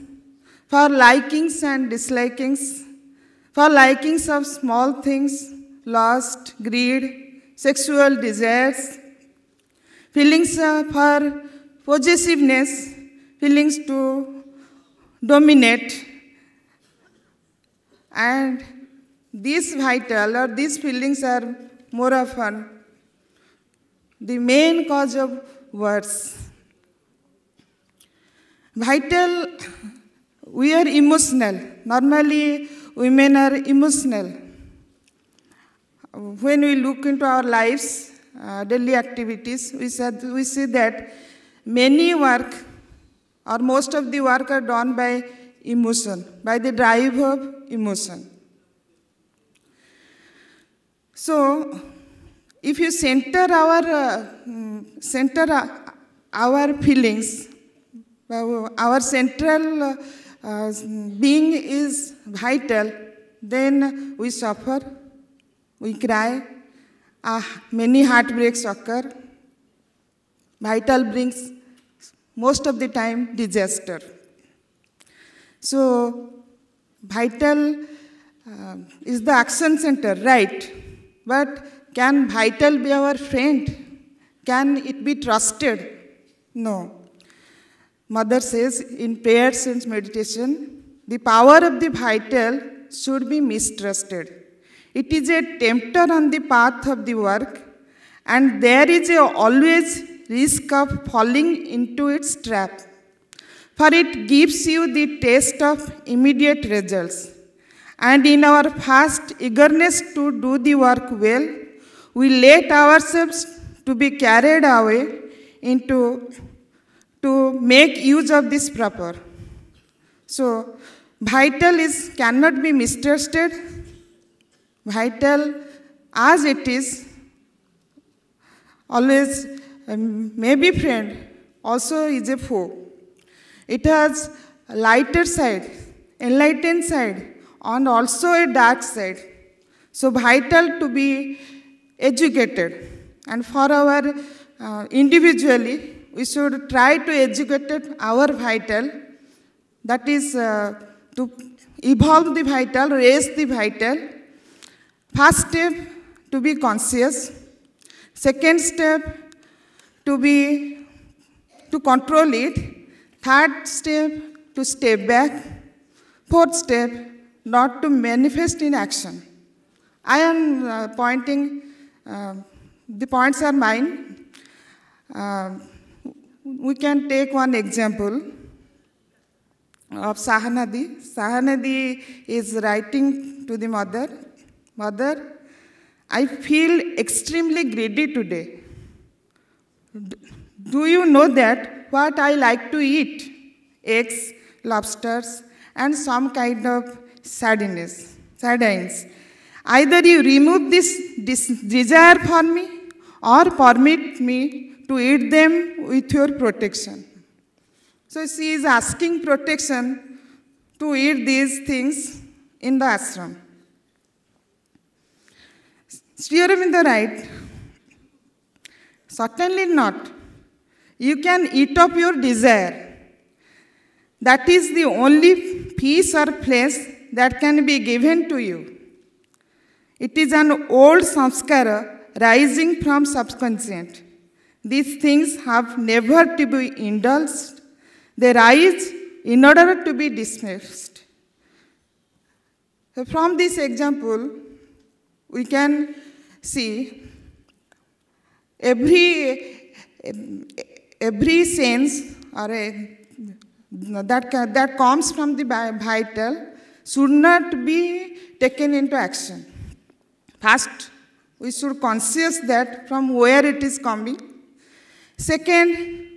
for likings and dislikings, for likings of small things, lust, greed, sexual desires, feelings for possessiveness, feelings to dominate, and these vital or these feelings are more often the main cause of wars. Vital, we are emotional. Normally, women are emotional. When we look into our lives, daily activities, we see that many work or most of the work are done by emotion, by the drive of emotion. So, if you center our feelings, our central being is vital, then we suffer, we cry, many heartbreaks occur. Vital brings most of the time disaster. So, vital is the action center, right? But can vital be our friend? Can it be trusted? No. Mother says in prayers and meditation, the power of the vital should be mistrusted. It is a tempter on the path of the work, and there is always risk of falling into its trap. For it gives you the taste of immediate results. And in our fast eagerness to do the work well, we let ourselves to be carried away to make use of this proper. So, vital cannot be mistrusted. Vital, as it is, always may be friend, also is a foe. It has a lighter side, enlightened side, and also a dark side. So, vital to be educated, and for our individually, we should try to educate our vital, that is to evolve the vital, raise the vital. First step, to be conscious. Second step, to control it. Third step, to step back. Fourth step, not to manifest in action. I am pointing, the points are mine. We can take one example of Sahanadi. Sahanadi is writing to the mother, "Mother, I feel extremely greedy today. Do you know that what I like to eat? Eggs, lobsters, and some kind of sardines. Either you remove this desire for me or permit me to eat them with your protection." So she is asking protection to eat these things in the ashram. Sri Aurobindo writes, "Certainly not. You can eat up your desire. That is the only peace or place that can be given to you. It is an old samskara rising from subconscient. These things have never to be indulged. They rise in order to be dismissed." So from this example, we can see every sense or that comes from the vital should not be taken into action. First, we should conscious that from where it is coming. Second,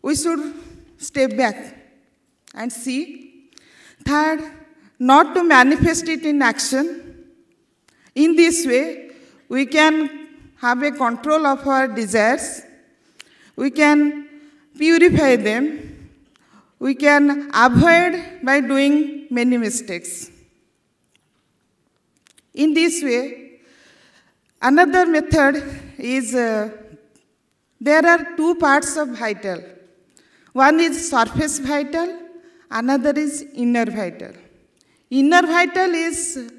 we should step back and see. Third, not to manifest it in action. In this way, we can have a control of our desires. We can purify them. We can avoid by doing many mistakes. In this way, another method is there are two parts of vital. One is surface vital, another is inner vital. Inner vital is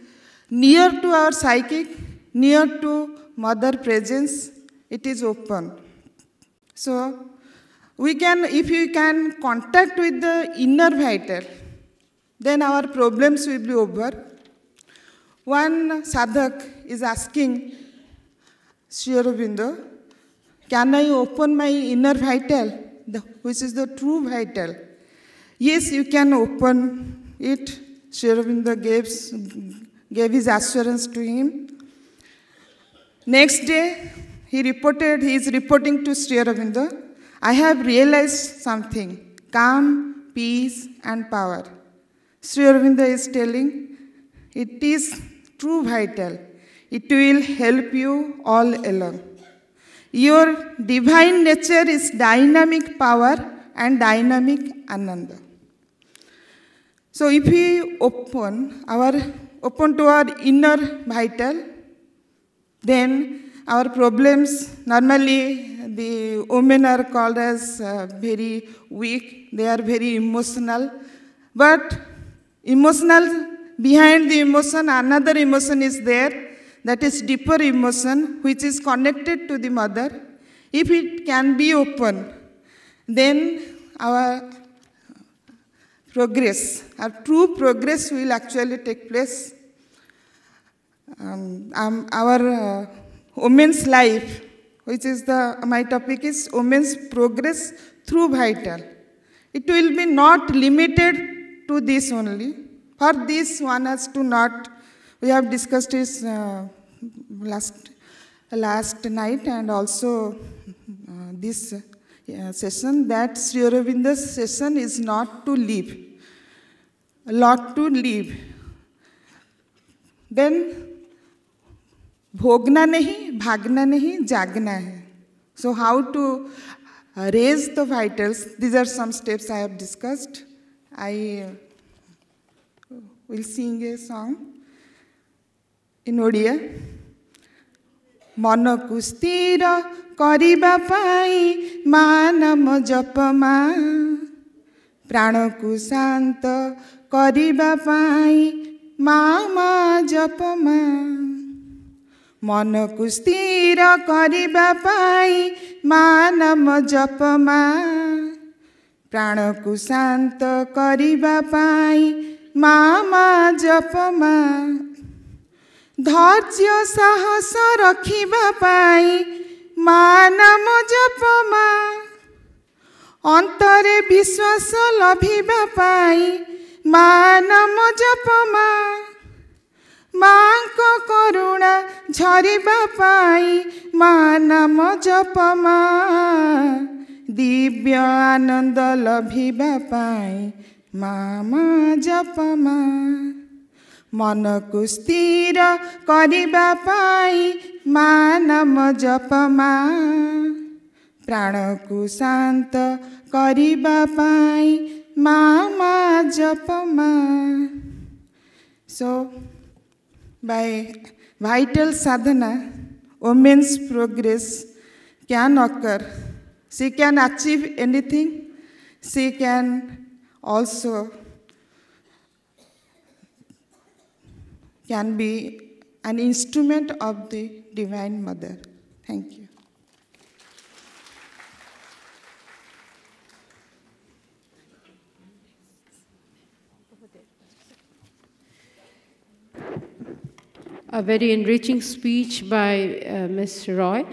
near to our psychic, near to mother presence, it is open. So, if we can contact with the inner vital, then our problems will be over. One sadhak is asking Sri Aurobindo, can I open my inner vital, which is the true vital? Yes, you can open it. Sri Aurobindo gave his assurance to him. Next day, he is reporting to Sri Aurobindo, I have realized something, calm, peace, and power. Sri Aurobindo is telling, it is true vital. It will help you all along. Your divine nature is dynamic power and dynamic ananda. So if we open to our inner vital, then our problems, normally the women are called as very weak, they are very emotional, but behind the emotion, another emotion is there, that is deeper emotion, which is connected to the mother. If it can be open, then our true progress will actually take place. Our women's life, which is my topic is women's progress through vital. It will be not limited to this only. For this, one has to not, we have discussed this last night and also this session, that Sri Aurobindo's session is not to live, a lot to live. Then, भोगना नहीं, भागना नहीं, जागना है. So how to raise the vitals? These are some steps I have discussed. I will sing a song in Odia. मनकु स्थिर करिबा पाई मा नाम जपमा, प्राणकु शांत करिबा पाई मा जपमा, मनकु स्थिर करिबा पाई मा नाम जपमा, प्राणकु शांत करिबा पाई मा जपमा, धैर्य साहस रखिबा पाई मा नाम जपमा, अंतरे विश्वास लभिबा पाई मा नाम जपमा, मांको करुणा झरिबा पाई मा नाम जपमा, दिव्य आनंद लभिबा पाई मा जपमा, मनकु स्थिर करिबा पाई मा नाम जपमा, प्राणकु शांत करिबा पाई मा जपमा. So, by vital sadhana, women's progress can occur. She can achieve anything. She can also can be an instrument of the Divine Mother. Thank you. A very enriching speech by Ms. Roy.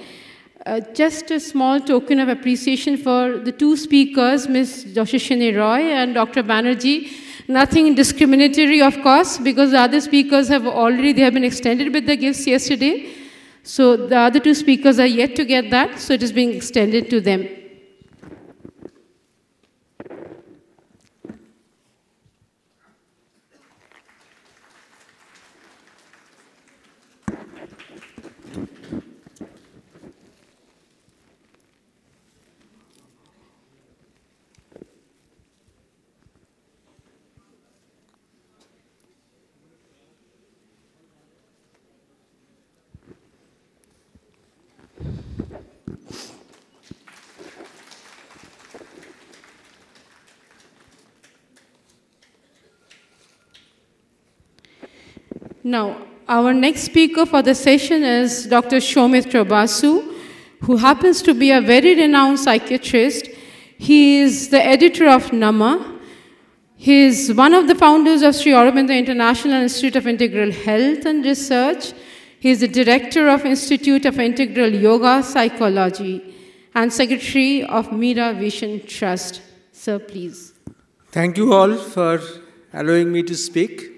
Just a small token of appreciation for the two speakers, Ms. Joshishini Roy and Dr. Banerjee. Nothing discriminatory, of course, because the other speakers have been extended with the gifts yesterday. So the other two speakers are yet to get that, so it is being extended to them. Now, our next speaker for the session is Dr. Soumitra Basu, who happens to be a very renowned psychiatrist. He is the editor of Nama. He is one of the founders of Sri Aurobindo International Institute of Integral Health and Research. He is the director of Institute of Integral Yoga Psychology and secretary of Meera Vision Trust. Sir, please. Thank you all for allowing me to speak.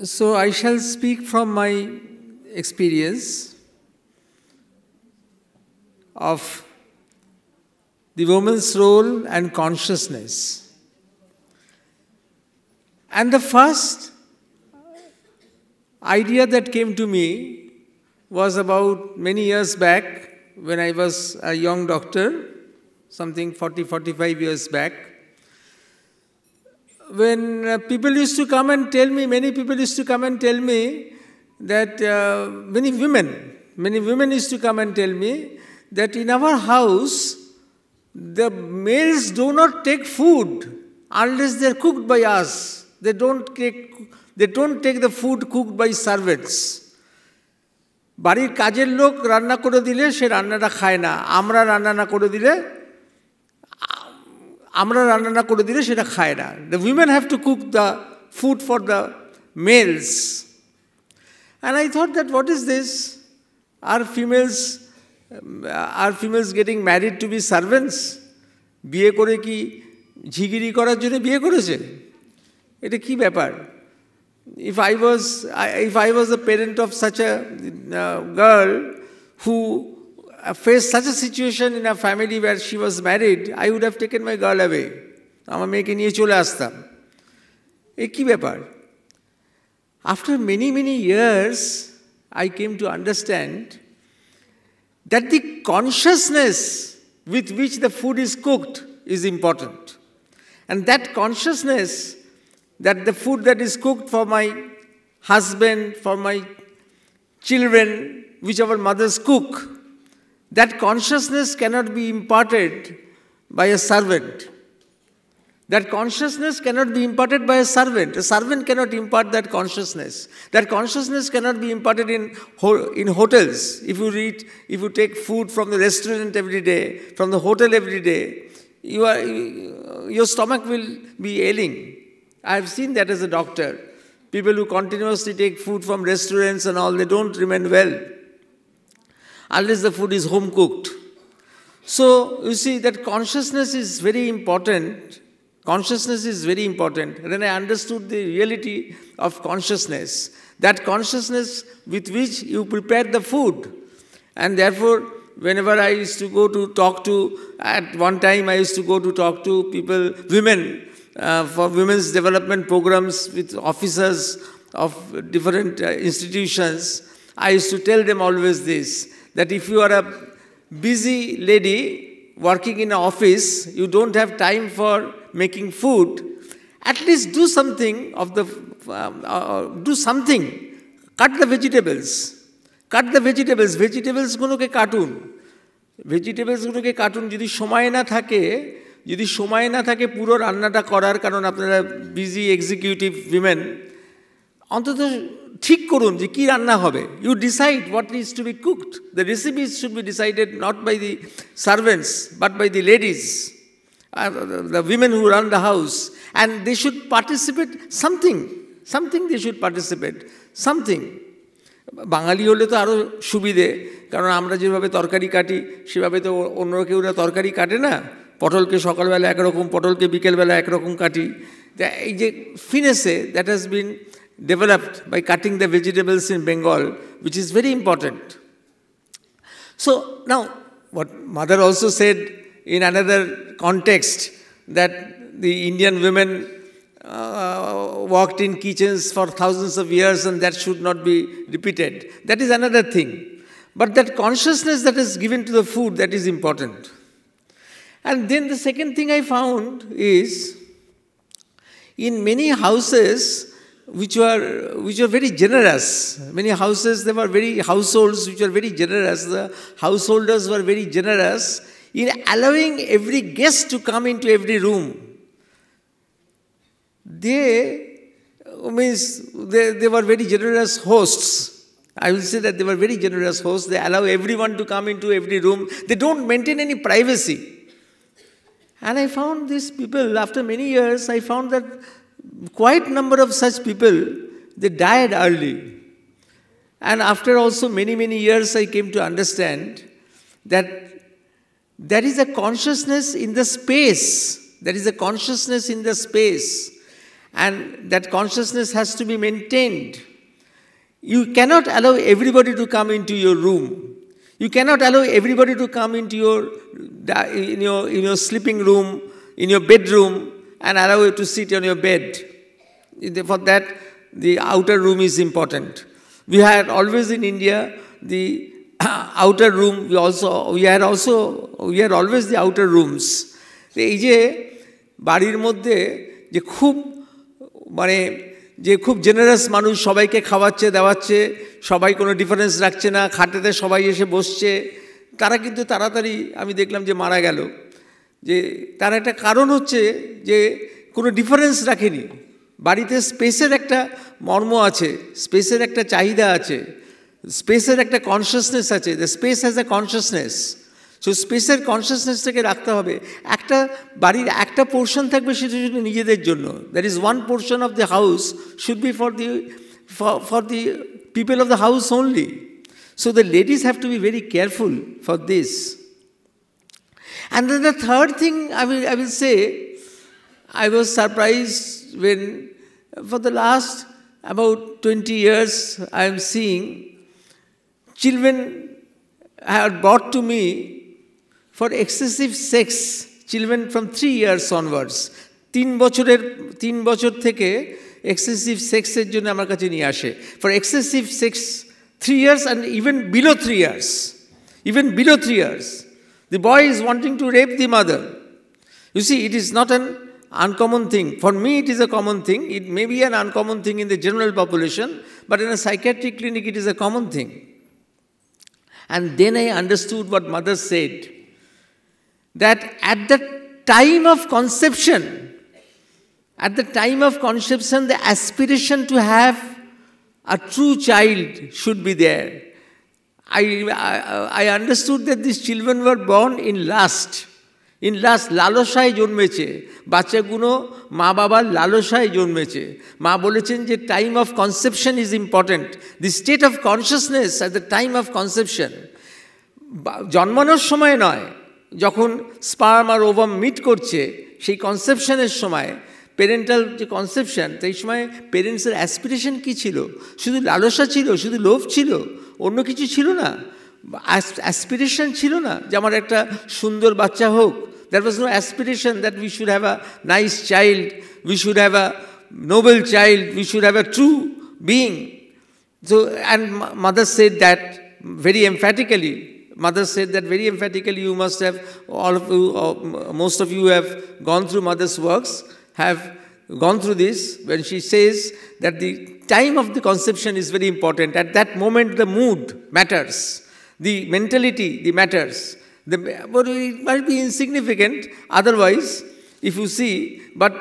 So I shall speak from my experience of the woman's role and consciousness. And the first idea that came to me was about many years back when I was a young doctor, something 40-45 years back, when people used to come and tell me, many people used to come and tell me that many women used to come and tell me that in our house, the males do not take food unless they are cooked by us. They don't take the food cooked by servants. বাড়ির কাজের লোক রান্না করে দিলে সে রান্নাটা খায় না, আমরা রান্না না করে দিলে সেটা খায় না. The women have to cook the food for the males. And I thought that what is this? Are females getting married to be servants? বিয়ে করে কি ঝিগিরি করার জন্য বিয়ে করেছে? এটা কি ব্যাপার? If I was the parent of such a girl who faced such a situation in a family where she was married, I would have taken my girl away. আমার মেয়েকে নিয়ে চলে আসতাম. এ কি ব্যাপার? After many years, I came to understand that the consciousness with which the food is cooked is important. And that consciousness, that the food that is cooked for my husband, for my children, whichever mothers cook, that consciousness cannot be imparted by a servant. That consciousness cannot be imparted by a servant. A servant cannot impart that consciousness. That consciousness cannot be imparted in hotels. If you take food from the restaurant every day, from the hotel every day, your stomach will be ailing. I have seen that as a doctor. People who continuously take food from restaurants and all, they don't remain well unless the food is home cooked. So, you see that consciousness is very important. Consciousness is very important. And then I understood the reality of consciousness. That consciousness with which you prepare the food. And therefore, whenever I used to go to talk to, at one time I used to go to talk to people, women, for women's development programs with officers of different institutions, I used to tell them always this, that if you are a busy lady working in an office, you don't have time for making food, at least do something, cut the vegetables. ভেজিটেবলসগুলোকে কাটুন যদি সময় না থাকে পুরো রান্নাটা করার, কারণ আপনারা busy executive women, অন্তত ঠিক করুন যে কি রান্না হবে. You decide what is to be cooked. The recipes should be decided not by the servants but by the ladies, the women who run the house, and they should participate something they should participate something. বাঙালি হলে তো আরও সুবিধে, কারণ আমরা যেভাবে তরকারি কাটি সেভাবে তো অন্য কেউ তরকারি কাটে না। পটলকে সকালবেলা একরকম, পটলকে বিকেলবেলা একরকম কাটি। এই যে finesse that has been developed by cutting the vegetables in Bengal, which is very important. So now, what mother also said in another context, that the Indian women worked in kitchens for thousands of years and that should not be repeated. That is another thing. But that consciousness that is given to the food, that is important. And then the second thing I found is, in many houses which were very generous, many houses, there were households which were very generous, the householders were very generous in allowing every guest to come into every room. They were very generous hosts. I will say that they were very generous hosts. They allow everyone to come into every room. They don't maintain any privacy. And I found these people, after many years, I found that quite number of such people, they died early. And after also many, many years, I came to understand that there is a consciousness in the space. There is a consciousness in the space. And that consciousness has to be maintained. You cannot allow everybody to come into your room. You cannot allow everybody to come into in your sleeping room, in your bedroom, and allow you to sit on your bed. For that, the outer room is important. We had always in India the outer room. We had always the outer rooms. এই যে বাড়ির মধ্যে যে খুব generous মানুষ, সবাইকে খাওয়াচ্ছে দাওয়াচ্ছে, সবাই কোনো ডিফারেন্স রাখছে না, খাটেতে সবাই এসে বসছে, তারা কিন্তু তাড়াতাড়ি আমি দেখলাম যে মারা গেল। যে তার একটা কারণ হচ্ছে যে কোনো ডিফারেন্স রাখেনি। বাড়িতে স্পেসের একটা মর্ম আছে, স্পেসের একটা চাহিদা আছে, স্পেসের একটা কনসিয়াসনেস আছে। The space has a consciousness. So স্পেসের কনসিয়াসনেসটাকে রাখতে হবে। একটা বাড়ির একটা পোর্শন থাকবে সেটা শুধু নিজেদের জন্য। That is one portion of the house should be for the people of the house only. So the ladies have to be very careful for this. And then the third thing I will say, I was surprised when for the last about 20 years I am seeing children are brought to me for excessive sex, children from 3 years onwards. 3 বছর থেকে excessive sexের জন্য আমার কাছে নিয়ে আসে। For excessive sex 3 years and even below 3 years. Even below 3 years. The boy is wanting to rape the mother. You see, it is not an uncommon thing. For me, it is a common thing. It may be an uncommon thing in the general population, but in a psychiatric clinic, it is a common thing. And then I understood what mother said, that at the time of conception, the aspiration to have a true child should be there. I understood that these children were born in lust. লালসায় জন্মেছে বাচ্চাগুলো, মা বাবার লালসায় জন্মেছে। মা বলেছেন যে time of conception is important, the state of consciousness at the time of conception. জন্মানোর সময় নয়, যখন স্পার্ম আর ওভাম মিট করছে সেই কনসেপশনের সময়, পেরেন্টাল যে কনসেপশন, সেই সময় পেরেন্টসের অ্যাসপিরেশন কী ছিল? শুধু লালসা ছিল, শুধু লোভ ছিল, অন্য কিছু ছিল না। অ্যাসপিরেশন ছিল না যে আমার একটা সুন্দর বাচ্চা হোক। There was no aspiration that we should have a nice child, we should have a noble child, we should have a true being. So, and mother said that very emphatically. Mother said that very emphatically. You must have, all of you, most of you have gone through mother's works, have gone through this, when she says that the time of the conception is very important. At that moment, the mood matters. The mentality, the matters. But it might be insignificant otherwise, if you see, but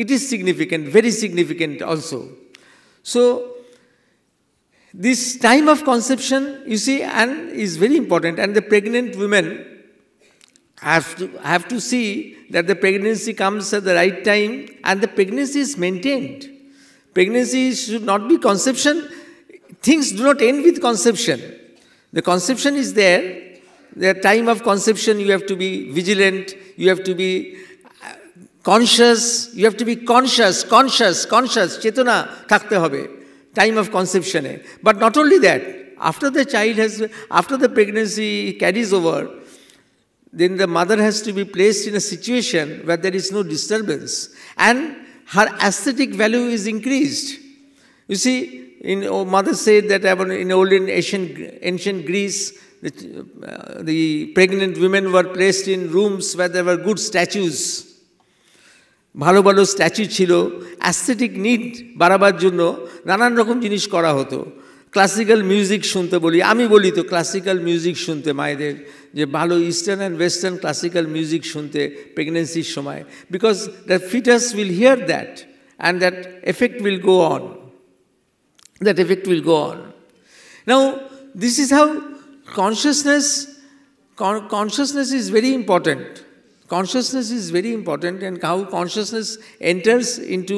it is significant, very significant also. So, this time of conception, you see, and is very important. And the pregnant women have to see that the pregnancy comes at the right time and the pregnancy is maintained. Pregnancy should not be conception. things do not end with conception. The conception is there. The time of conception, you have to be vigilant, you have to be conscious, you have to be conscious, chetana thakte hobe, time of conception. But not only that, after the pregnancy carries over, then the mother has to be placed in a situation where there is no disturbance and her aesthetic value is increased. You see, mother said that in ancient Greece, the pregnant women were placed in rooms where there were good statues. ভালো ভালো statue ছিল, aesthetic need বাড়াবার জন্য নানান রকম জিনিস করা হতো। ক্লাসিক্যাল মিউজিক শুনতে আমি বলি তো ক্লাসিক্যাল মিউজিক শুনতে মায়েদের, যে ভালো eastern and western classical music শুনতে প্রেগনেন্সির সময়, because the foetus will hear that and that effect will go on, that effect will go on. Now, this is how consciousness is very important. Consciousness is very important, and how consciousness enters into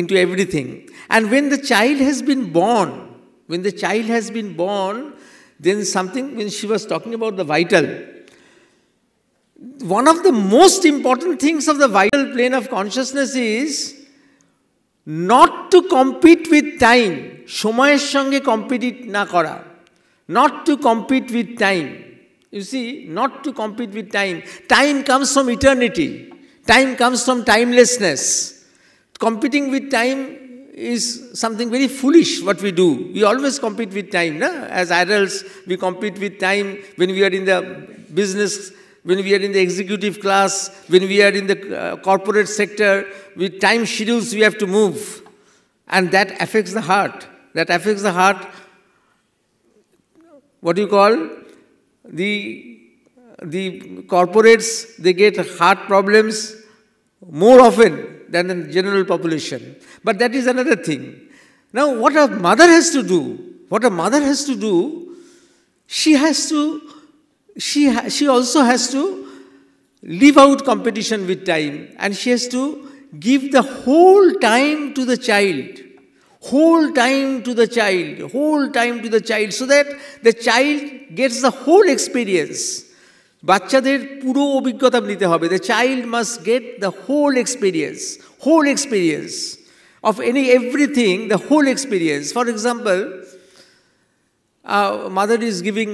into everything. And when the child has been born, then when she was talking about the vital, one of the most important things of the vital plane of consciousness is not to compete with time, shomoyer sange compete na kora, not to compete with time. You see, not to compete with time. Time comes from eternity. Time comes from timelessness. Competing with time is something very foolish what we do. We always compete with time. Na? As adults, we compete with time when we are in the business, when we are in the executive class, when we are in the corporate sector. With time schedules we have to move. And that affects the heart. That affects the heart. What do you call? The corporates, they get heart problems more often than the general population. But that is another thing. Now, what a mother has to do, she also has to leave out competition with time, and she has to give the whole time to the child. Whole time to the child, so that the child gets the whole experience. বাচ্চাদের পুরো অভিজ্ঞতা নিতে হবে. The child must get the whole experience of everything, the whole experience. For example, a mother is giving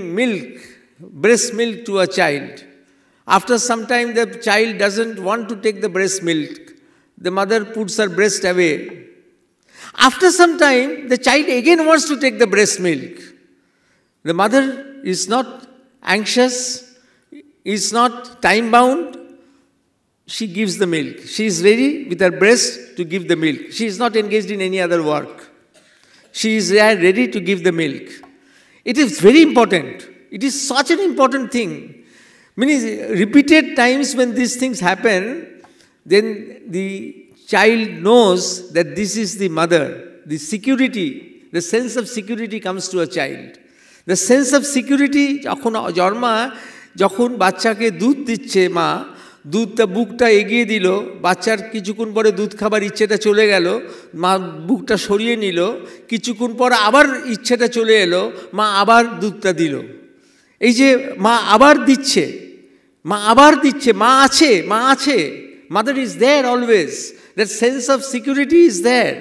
breast milk to a child. After some time, the child doesn't want to take the breast milk. The mother puts her breast away. After some time, the child again wants to take the breast milk. The mother is not anxious, is not time-bound. She gives the milk. She is ready with her breast to give the milk. She is not engaged in any other work. She is ready to give the milk. It is very important. It is such an important thing. Many repeated times when these things happen, then the child knows that this is the mother. The security, the sense of security comes to a child. The sense of security, যখন বাচ্চাকে দুধ দিচ্ছে মা, দুধটা বুকটা এগিয়ে দিল, বাচ্চার কিছুক্ষণ পরে দুধ খাবার ইচ্ছেটা চলে গেল, মা বুকটা সরিয়ে নিল, কিছুক্ষণ পর আবার ইচ্ছেটা চলে এলো, মা আবার দুধটা দিল। এই যে মা আবার দিচ্ছে, মা আছে, mother is there always. That sense of security is there.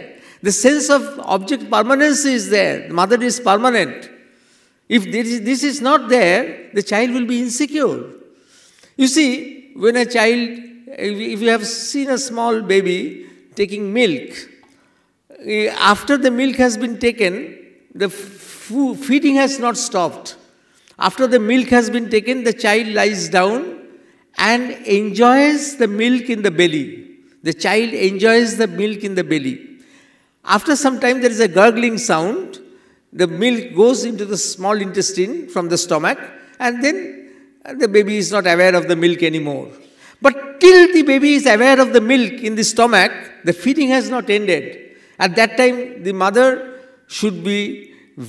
The sense of object permanence is there. Mother is permanent. If this is not there, the child will be insecure. You see, when a child, if you have seen a small baby taking milk, after the milk has been taken, the feeding has not stopped. After the milk has been taken, the child lies down and enjoys the milk in the belly. The child enjoys the milk in the belly. After some time, there is a gurgling sound. The milk goes into the small intestine from the stomach, and then the baby is not aware of the milk anymore. But till the baby is aware of the milk in the stomach, the feeding has not ended. At that time, the mother should be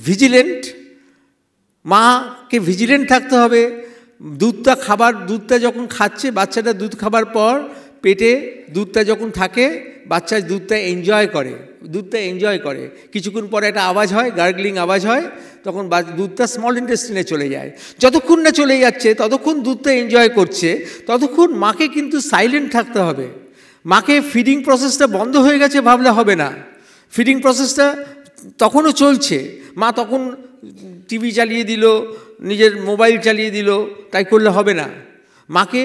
vigilant. মাকে vigilant থাকতে হবে। দুধটা যখন খাচ্ছে, বাচ্চাটা দুধ খাবার পর পেটে দুধটা যখন থাকে বাচ্চা দুধটা এনজয় করে কিছুক্ষণ পরে একটা আওয়াজ হয়, গার্গলিং আওয়াজ হয়, তখন দুধটা স্মল ইন্টেস্টিনে চলে যায়। যতক্ষণ না চলে যাচ্ছে ততক্ষণ দুধটা এনজয় করছে, ততক্ষণ মাকে কিন্তু সাইলেন্ট থাকতে হবে। মাকে ফিডিং প্রসেসটা বন্ধ হয়ে গেছে ভাবলে হবে না, ফিডিং প্রসেসটা তখনও চলছে। মা তখন টিভি চালিয়ে দিল, নিজের মোবাইল চালিয়ে দিল, তাই করলে হবে না। মাকে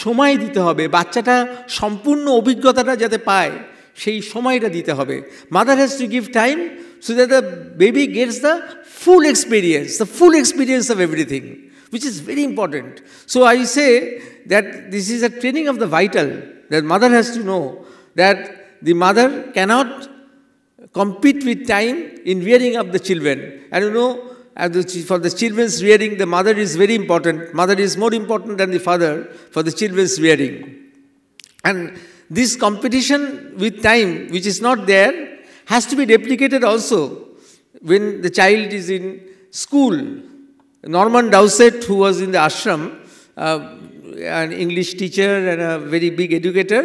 সময় দিতে হবে, বাচ্চাটা সম্পূর্ণ অভিজ্ঞতাটা যাতে পায় সেই সময়টা দিতে হবে। Mother has to give time so that the baby gets the full experience of everything, which is very important. So I say that this is a training of the vital, that mother has to know that the mother cannot compete with time in rearing up the children. And you know, for the children's rearing, the mother is very important. Mother is more important than the father for the children's rearing. And this competition with time, which is not there, has to be replicated also when the child is in school. Norman Dowsett, who was in the ashram, an English teacher and a very big educator,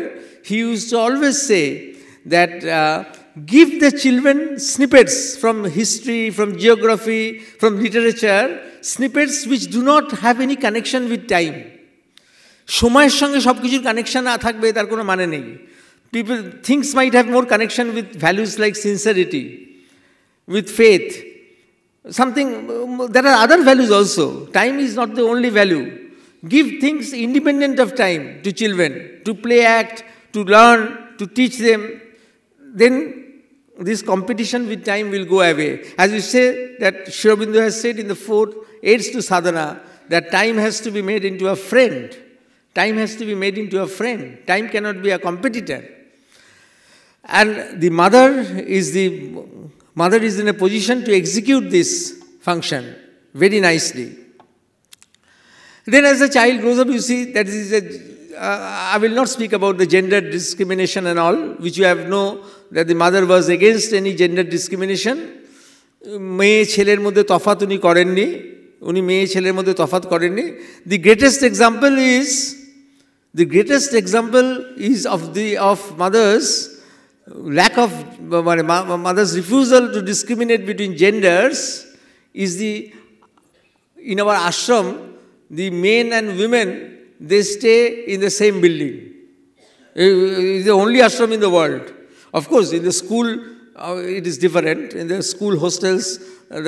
he used to always say that give the children snippets from history, from geography, from literature, snippets which do not have any connection with time. সময়ের সঙ্গে সব কিছুর connection না থাকবে তার কোনো মানে নেই। Things might have more connection with values like sincerity, with faith. There are other values also. Time is not the only value. Give things independent of time to children, to play act, to learn, to teach them. Then this competition with time will go away. As you say, that Sri Aurobindo has said in the 4 aids to sadhana, that time has to be made into a friend. Time has to be made into a friend. Time cannot be a competitor. And the mother is in a position to execute this function very nicely. Then as the child grows up, you see, that is I will not speak about the gender discrimination and all, which you have know that the mother was against any gender discrimination. মেয়ে ছেলের মধ্যে তফাৎ উনি করেননি, উনি মেয়ে ছেলের মধ্যে তফাৎ করেননি। The greatest example is of mother's lack of mother's refusal to discriminate between genders is in our ashram, the men and women, they stay in the same building. It is the only ashram in the world. Of course, in the school, it is different. In the school hostels,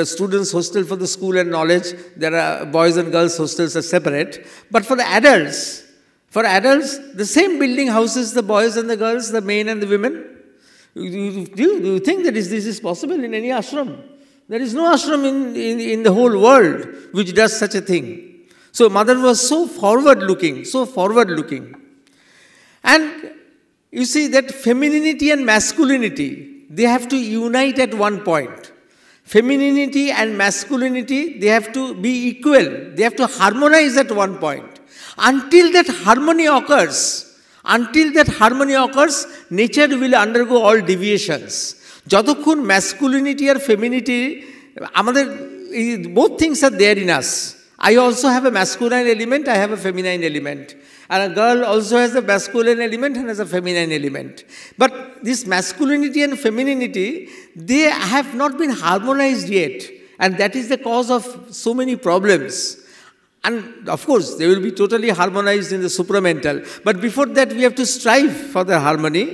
the students' hostel for the school and knowledge, there are boys and girls hostels are separate. But for the adults, the same building houses the boys and the girls, the men and the women. Do you think that this is possible in any ashram? There is no ashram in the whole world which does such a thing. So mother was so forward-looking. And you see that femininity and masculinity, they have to unite at one point. Femininity and masculinity, they have to be equal. They have to harmonize at one point. Until that harmony occurs, nature will undergo all deviations. যতক্ষণ masculinity or femininity, both things are there in us. I also have a masculine element, I have a feminine element. And a girl also has a masculine element and has a feminine element. But this masculinity and femininity, they have not been harmonized yet. And that is the cause of so many problems. And of course, they will be totally harmonized in the supramental. But before that, we have to strive for the harmony.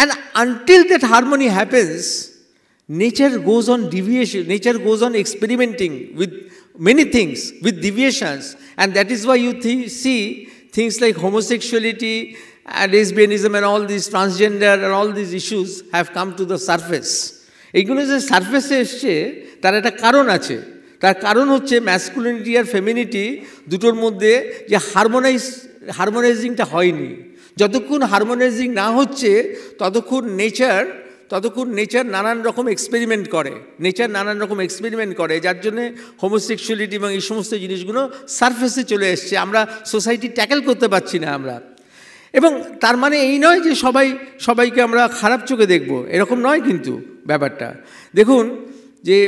And until that harmony happens, nature goes on deviation. Nature goes on experimenting with many things, with deviations. And that is why you see things like homosexuality, lesbianism and all these transgender and all these issues have come to the surface. এগুলো যে সারফেসে এসছে তার একটা কারণ আছে। তার কারণ হচ্ছে ম্যাসকুলিনিটি আর ফেমিনিটি দুটোর মধ্যে যে হারমোনাইজিংটা হয়নি। যতক্ষণ হারমোনাইজিং না হচ্ছে ততক্ষণ নেচার নানান রকম এক্সপেরিমেন্ট করে, যার জন্যে হোমোসেক্সুয়ালিটি এবং এই সমস্ত জিনিসগুলো সারফেসে চলে এসছে। আমরা সোসাইটি ট্যাকেল করতে পারছি না আমরা। এবং তার মানে এই নয় যে সবাইকে আমরা খারাপ চোখে দেখব, এরকম নয় কিন্তু ব্যাপারটা। দেখুন যে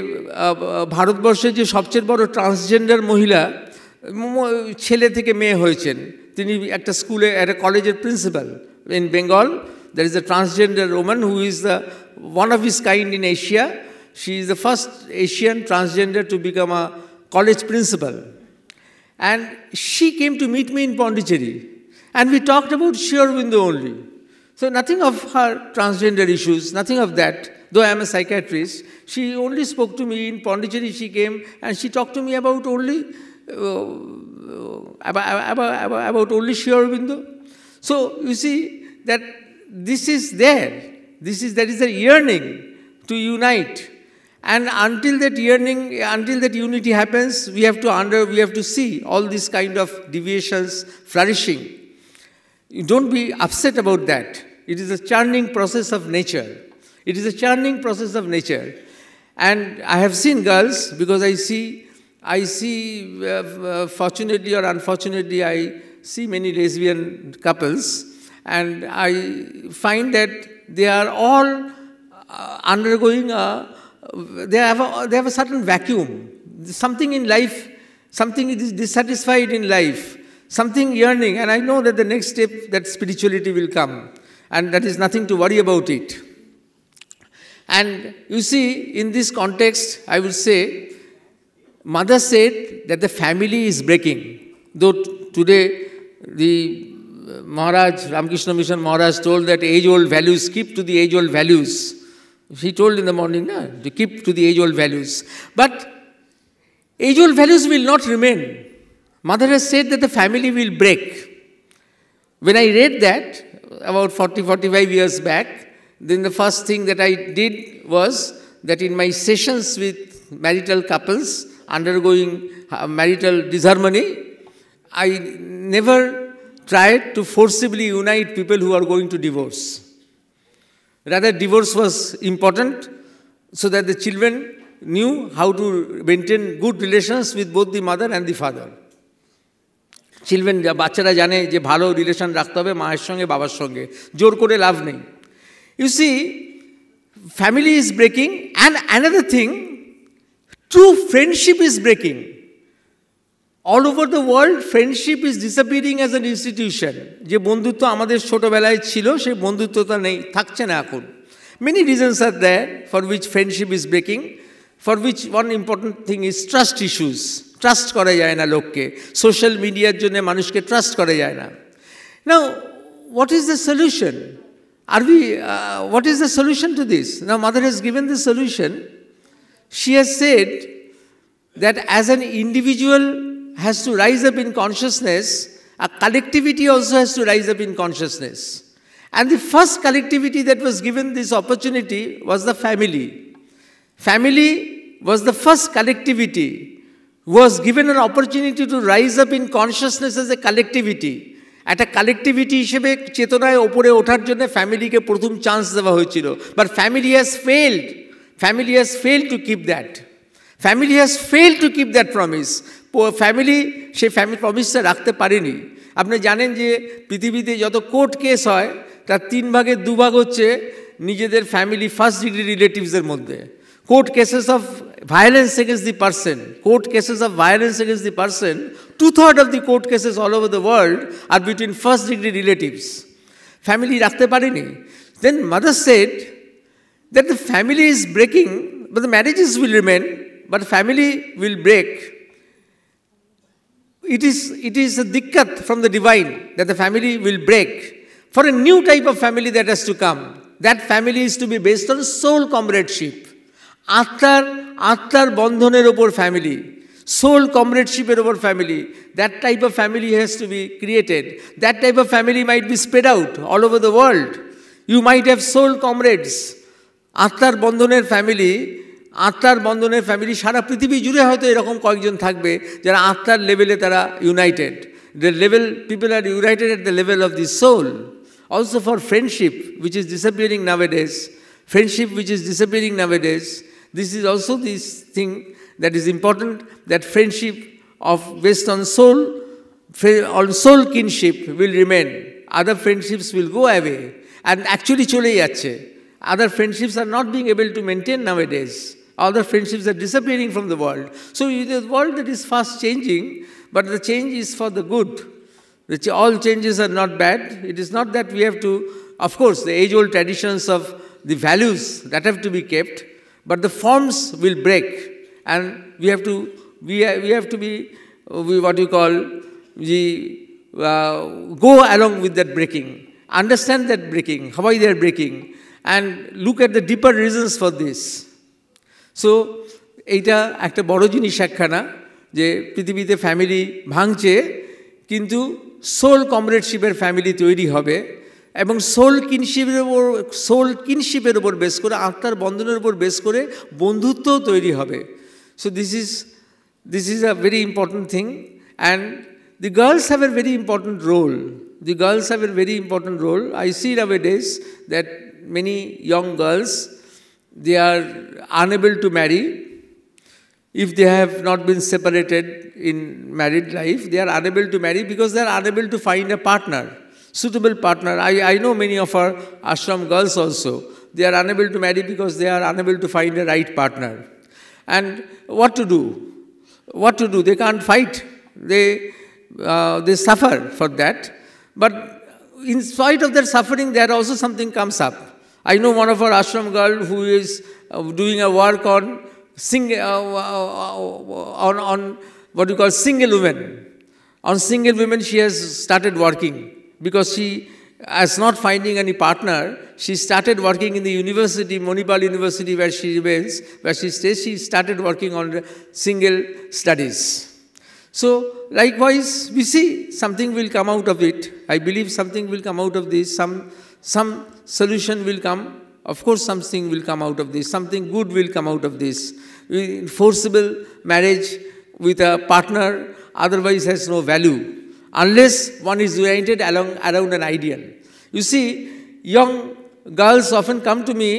ভারতবর্ষে যে সবচেয়ে বড় ট্রান্সজেন্ডার মহিলা, ছেলে থেকে মেয়ে হয়েছেন, তিনি একটা স্কুলে একটা কলেজের principal, in Bengal. There is a transgender woman who is one of his kind in Asia. She is the first Asian transgender to become a college principal. And she came to meet me in Pondicherry. And we talked about Sri Aurobindo only. So nothing of her transgender issues, nothing of that. Though I am a psychiatrist, she only spoke to me in Pondicherry. She came and she talked to me about only about only Sri Aurobindo. So you see that this is there. There is a yearning to unite. And until that yearning, until that unity happens, we have to see all these kind of deviations flourishing. You don't be upset about that. It is a churning process of nature. It is a churning process of nature. And I have seen girls, because I see, fortunately or unfortunately, I see many lesbian couples, and I find that they are all undergoing they have a certain vacuum. Something in life, something is dissatisfied in life, something yearning, and I know that the next step, that spirituality will come, and that is nothing to worry about it. And you see, in this context, I will say, Mother said that the family is breaking. Though today the Maharaj, Ramakrishna Mission Maharaj told that age-old values, keep to the age-old values. He told in the morning, to keep to the age-old values. But age-old values will not remain. Mother has said that the family will break. When I read that, about 40-45 years back, then the first thing that I did was that in my sessions with marital couples undergoing marital disharmony, I never tried to forcibly unite people who are going to divorce. Rather, divorce was important so that the children knew how to maintain good relations with both the mother and the father. Children, বাচ্চারা জানে যে ভালো relation রাখতে হবে মায়ের সঙ্গে বাবার সঙ্গে, জোর করে লাভ নেই. You see, family is breaking, and another thing, true friendship is breaking. All over the world, friendship is disappearing as an institution. যে বন্ধুত্ব আমাদের ছোটবেলায় ছিল, সেই বন্ধুত্বটা নেই, থাকছে না এখন. Many reasons are there for which friendship is breaking, for which one important thing is trust issues. Trust করা যায় না লোককে. Social media জন্য মানুষকে trust করা যায় না. Now, what is the solution? What is the solution to this? Now, Mother has given the solution. She has said that as an individual has to rise up in consciousness, a collectivity also has to rise up in consciousness. And the first collectivity that was given this opportunity was the family. Family was the first collectivity who was given an opportunity to rise up in consciousness as a collectivity. একটা collectivity হিসেবে চেতনায় ওপরে ওঠার জন্য ফ্যামিলিকে প্রথম chance দেওয়া হয়েছিল, but family has failed. Family has failed to keep that. Family has failed to keep that promise. Family সেই ফ্যামিলি প্রমিসটা রাখতে পারেনি. আপনি জানেন যে পৃথিবীতে যত কোর্ট কেস হয় তার 3 ভাগের 2 ভাগ হচ্ছে নিজেদের ফ্যামিলি ফার্স্ট ডিগ্রি রিলেটিভসের মধ্যে. Court cases of violence against the person, court cases of violence against the person, 2/3 of the court cases all over the world are between first degree relatives. Family rakhte pareni. Then Mother said that the family is breaking, but the marriages will remain, but family will break. It is a dikkat from the divine that the family will break for a new type of family that has to come. That family is to be based on soul comradeship. আত্মার বন্ধনের ওপর family, soul কমরেডশিপের ওপর family. That type of family has to be created. That type of family might be spread out all over the world. You might have soul comrades. আত্মার বন্ধনের family সারা পৃথিবী জুড়ে হয়তো এরকম কয়েকজন থাকবে যারা আত্মার লেভেলে তারা United. People are united at the level of the soul. Also for friendship, which is disappearing nowadays, this is also this thing that is important, that friendship based on soul kinship will remain. Other friendships will go away. And actually chole jaচ্ছে. Other friendships are not being able to maintain nowadays. Other friendships are disappearing from the world. So it is a world that is fast changing, but the change is for the good. All changes are not bad. It is not that we have to, of course, the age-old traditions of the values that have to be kept, but the forms will break, and we have to be what you call go along with that breaking, understand that breaking, how they are breaking, and look at the deeper reasons for this. So, এটা একটা বড় জিনিস একখানা যে পৃথিবীতে family ভাঙছে কিন্তু soul কমরেডশিপের family তৈরি হবে এবং সোল কিনশিপের উপর বেস করে আত্মার বন্ধনের উপর বেস করে বন্ধুত্ব তৈরি হবে so this is a very important thing and the girls have a very important role. The girls have a very important role. I see nowadays that many young girls, they are unable to marry. If they have not been separated in married life, they are unable to marry because they are unable to find a partner, suitable partner. I know many of our ashram girls also. They are unable to marry because they are unable to find a right partner. And what to do? What to do? They can't fight. They suffer for that. But in spite of their suffering, there also something comes up. I know one of our ashram girl who is doing a work on what you call single women. On single women, she has started working because she, as not finding any partner, she started working in the university, Manipal University, where she remains, where she stays. She started working on single studies. So, likewise, we see something will come out of it. I believe something will come out of this. Some solution will come. Of course, something will come out of this. Something good will come out of this. Forcible marriage with a partner otherwise has no value unless one is united around an ideal. You see, young girls often come to me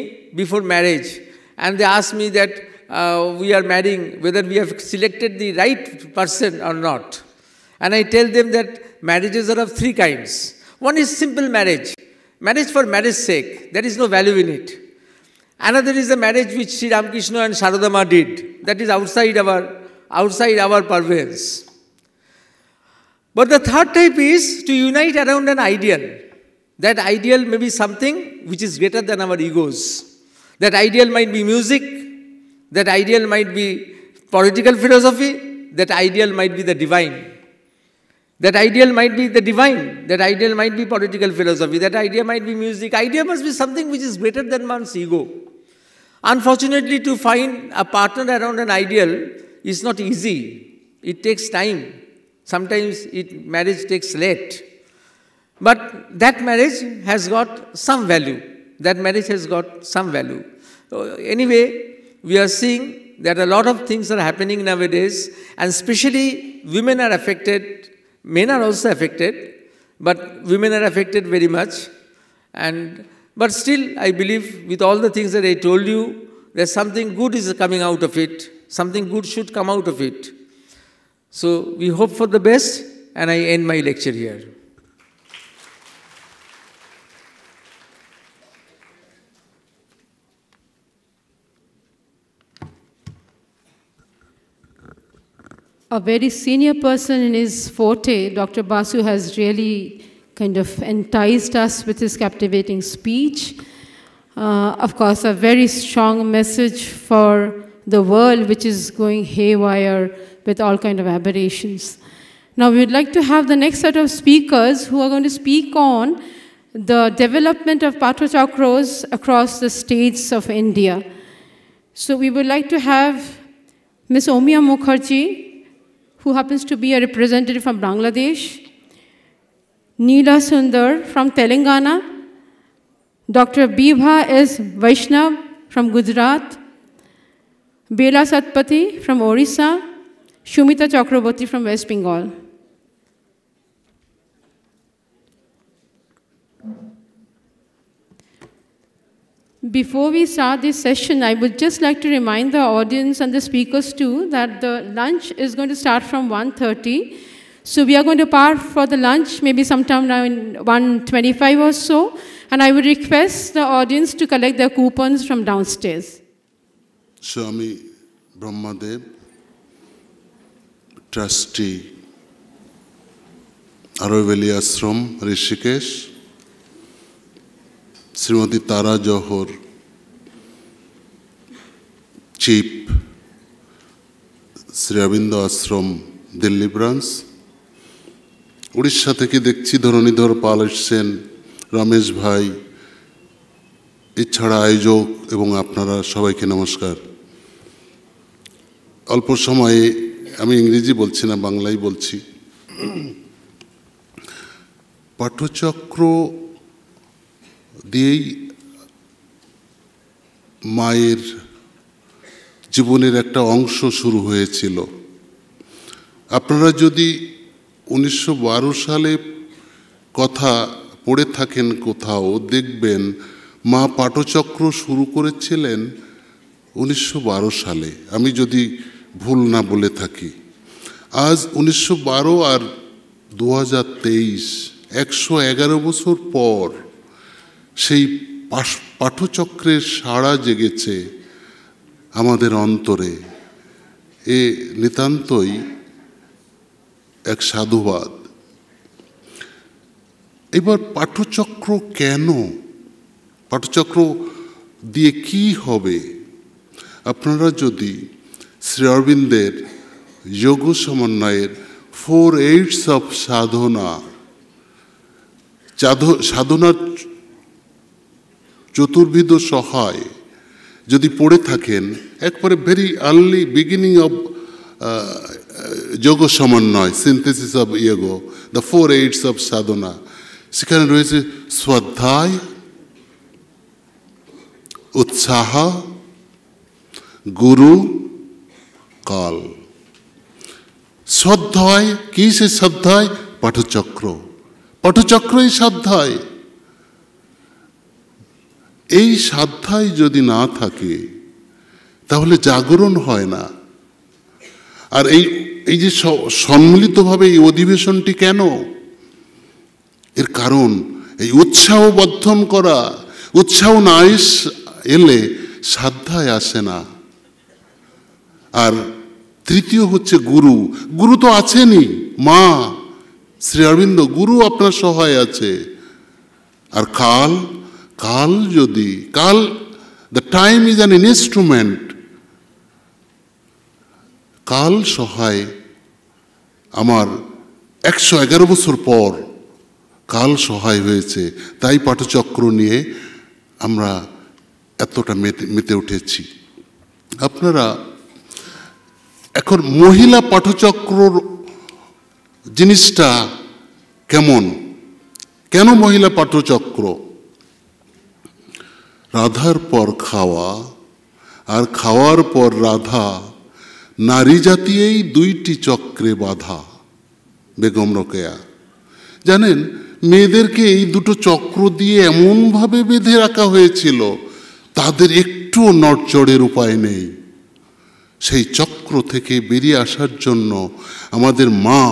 before marriage and they ask me that we are marrying, whether we have selected the right person or not. And I tell them that marriages are of three kinds. One is simple marriage, marriage for marriage's sake. There is no value in it. Another is the marriage which Sri Ramakrishna and Sharada Ma did. That is outside our purveyance. But the third type is to unite around an ideal. That ideal may be something which is greater than our egos. That ideal might be music. That ideal might be political philosophy. That ideal might be the divine. That ideal might be the divine. That ideal might be political philosophy. That idea might be music. Idea must be something which is greater than one's ego. Unfortunately, to find a partner around an ideal is not easy. It takes time. Sometimes marriage takes late. But that marriage has got some value. That marriage has got some value. Anyway, we are seeing that a lot of things are happening nowadays, and especially women are affected. Men are also affected, but women are affected very much. But still, I believe with all the things that I told you, that something good is coming out of it. Something good should come out of it. So we hope for the best, and I end my lecture here. A very senior person in his forte, Dr. Basu, has really kind of enticed us with his captivating speech. Of course, a very strong message for the world, which is going haywire with all kinds of aberrations. Now, we would like to have the next set of speakers who are going to speak on the development of Pathachakras across the states of India. So we would like to have Ms. Omia Mukherjee, who happens to be a representative from Bangladesh, Neela Sundar from Telangana, Dr. Bibha S. Vaishnav from Gujarat, Bela Satpathy from Orissa, Shumita Chakraborty from West Bengal. Before we start this session, I would just like to remind the audience and the speakers too that the lunch is going to start from 1:30. So we are going to part for the lunch maybe sometime now in 1:25 or so. And I would request the audience to collect their coupons from downstairs. Swami Brahmadev, trustee Aurobindo Ashram, Rishikesh, Srimati Tara Johar, Chief, Sri Aurobindo Ashram, Delhi branch, Orissa থেকে দেখছি ধরণীধর পাল এসছেন, রমেশ ভাই, এছাড়া আয়োজক এবং আপনারা সবাইকে নমস্কার। অল্প সময়ে আমি ইংরেজি বলছি না, বাংলাই বলছি। পাঠচক্র দিয়েই মায়ের জীবনের একটা অংশ শুরু হয়েছিল। আপনারা যদি 1912 সালে কথা পড়ে থাকেন কোথাও, দেখবেন মা পাঠচক্র শুরু করেছিলেন 1912 সালে, আমি যদি ভুল না বলে থাকি। আজ 1912 আর 2023, 111 বছর পর সেই পাঠচক্রের সাড়া জেগেছে আমাদের অন্তরে। এ নিতান্তই এক সাধুবাদ। এবার পাঠচক্র কেন, পাঠচক্র দিয়ে কি হবে? আপনারা যদি শ্রী অরবিন্দের যোগ সমন্বয়ের 4 Aids of সাধনা, সাধনার চতুর্বিধ সহায় যদি পড়ে থাকেন, একবারে very early beginning of yoga samanvay, synthesis of yoga, the 4 Aids of sadhana, সেখানে রয়েছে শ্রদ্ধায়, উৎসাহ, গুরু, কাল। শ্রদ্ধায় কি? সে শ্রদ্ধায় পাঠচক্র, পাঠচক্রই শ্রদ্ধায়। এই শ্রদ্ধায় যদি না থাকে তাহলে জাগরণ হয় না। আর এই যে সম্মিলিতভাবে এই অধিবেশনটি কেন? এর কারণ এই উৎসাহ বর্ধন করা। উৎসাহ না এলে শ্রদ্ধায় আসে না। আর তৃতীয় হচ্ছে গুরু। গুরু তো আছেনই, মা শ্রী অরবিন্দ, গুরু আপনার সহায় আছে। আর কাল, কাল যদি, কাল, the time is an instrument. কাল সহায়। আমার 111 বছর পর কাল সহায় হয়েছে, তাই পাঠচক্র নিয়ে আমরা এতটা মেতে উঠেছি। আপনারা এখন মহিলা পাঠচক্রর জিনিসটা কেমন, কেন মহিলা পাঠচক্র? রাধার পর খাওয়া আর খাওয়ার পর রাধা, নারী জাতি এই 2টি চক্রে বাধা। বেগম রোকেয়া জানেন, মেয়েদেরকে এই 2টো চক্র দিয়ে এমনভাবে বেঁধে রাখা হয়েছিল, তাদের একটুও নড়চড়ের উপায় নেই। সেই চক্র থেকে বেরিয়ে আসার জন্য আমাদের মা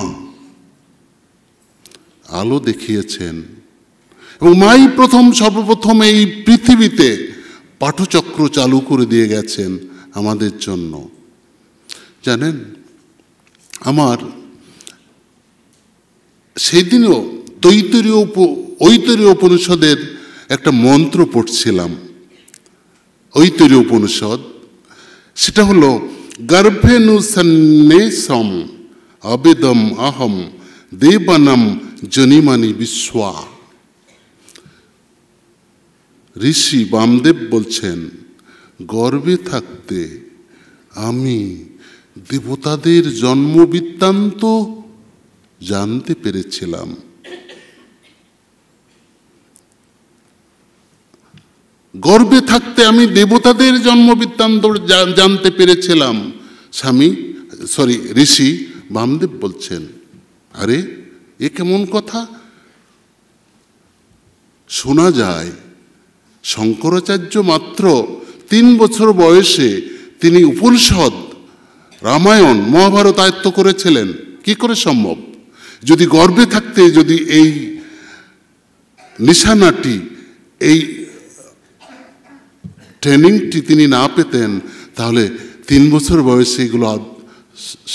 আলো দেখিয়েছেন, এবং মাই সর্বপ্রথম এই পৃথিবীতে পাঠচক্র চালু করে দিয়ে গেছেন আমাদের জন্য। জানেন, আমার সেদিনও ঐতরীয় উপনিষদের একটা মন্ত্র পড়ছিলাম। ঐতরীয় উপনিষদ, সেটা হলো গর্ভেনু সন্ন্যাসম আবেদম আহম দেবানম জনিমানি বিশ্বা। ঋষি বামদেব বলছেন, গর্ভে থাকতে আমি দেবতাদের জন্ম বৃত্তান্ত জানতে পেরেছিলাম। গর্ভে থাকতে আমি দেবতাদের জন্ম বৃত্তান্ত জানতে পেরেছিলাম। ঋষি বামদেব বলছেন, আরে এ কেমন কথা? শোনা যায় শঙ্করাচার্য মাত্র 3 বছর বয়সে তিনি উপনিষদ, রামায়ণ, মহাভারত আয়ত্ত করেছিলেন। কি করে সম্ভব? যদি গর্ভে থাকতে যদি এই নিশানাটি, এই ট্রেনিংটি তিনি না পেতেন, তাহলে 3 বছর বয়সে এগুলো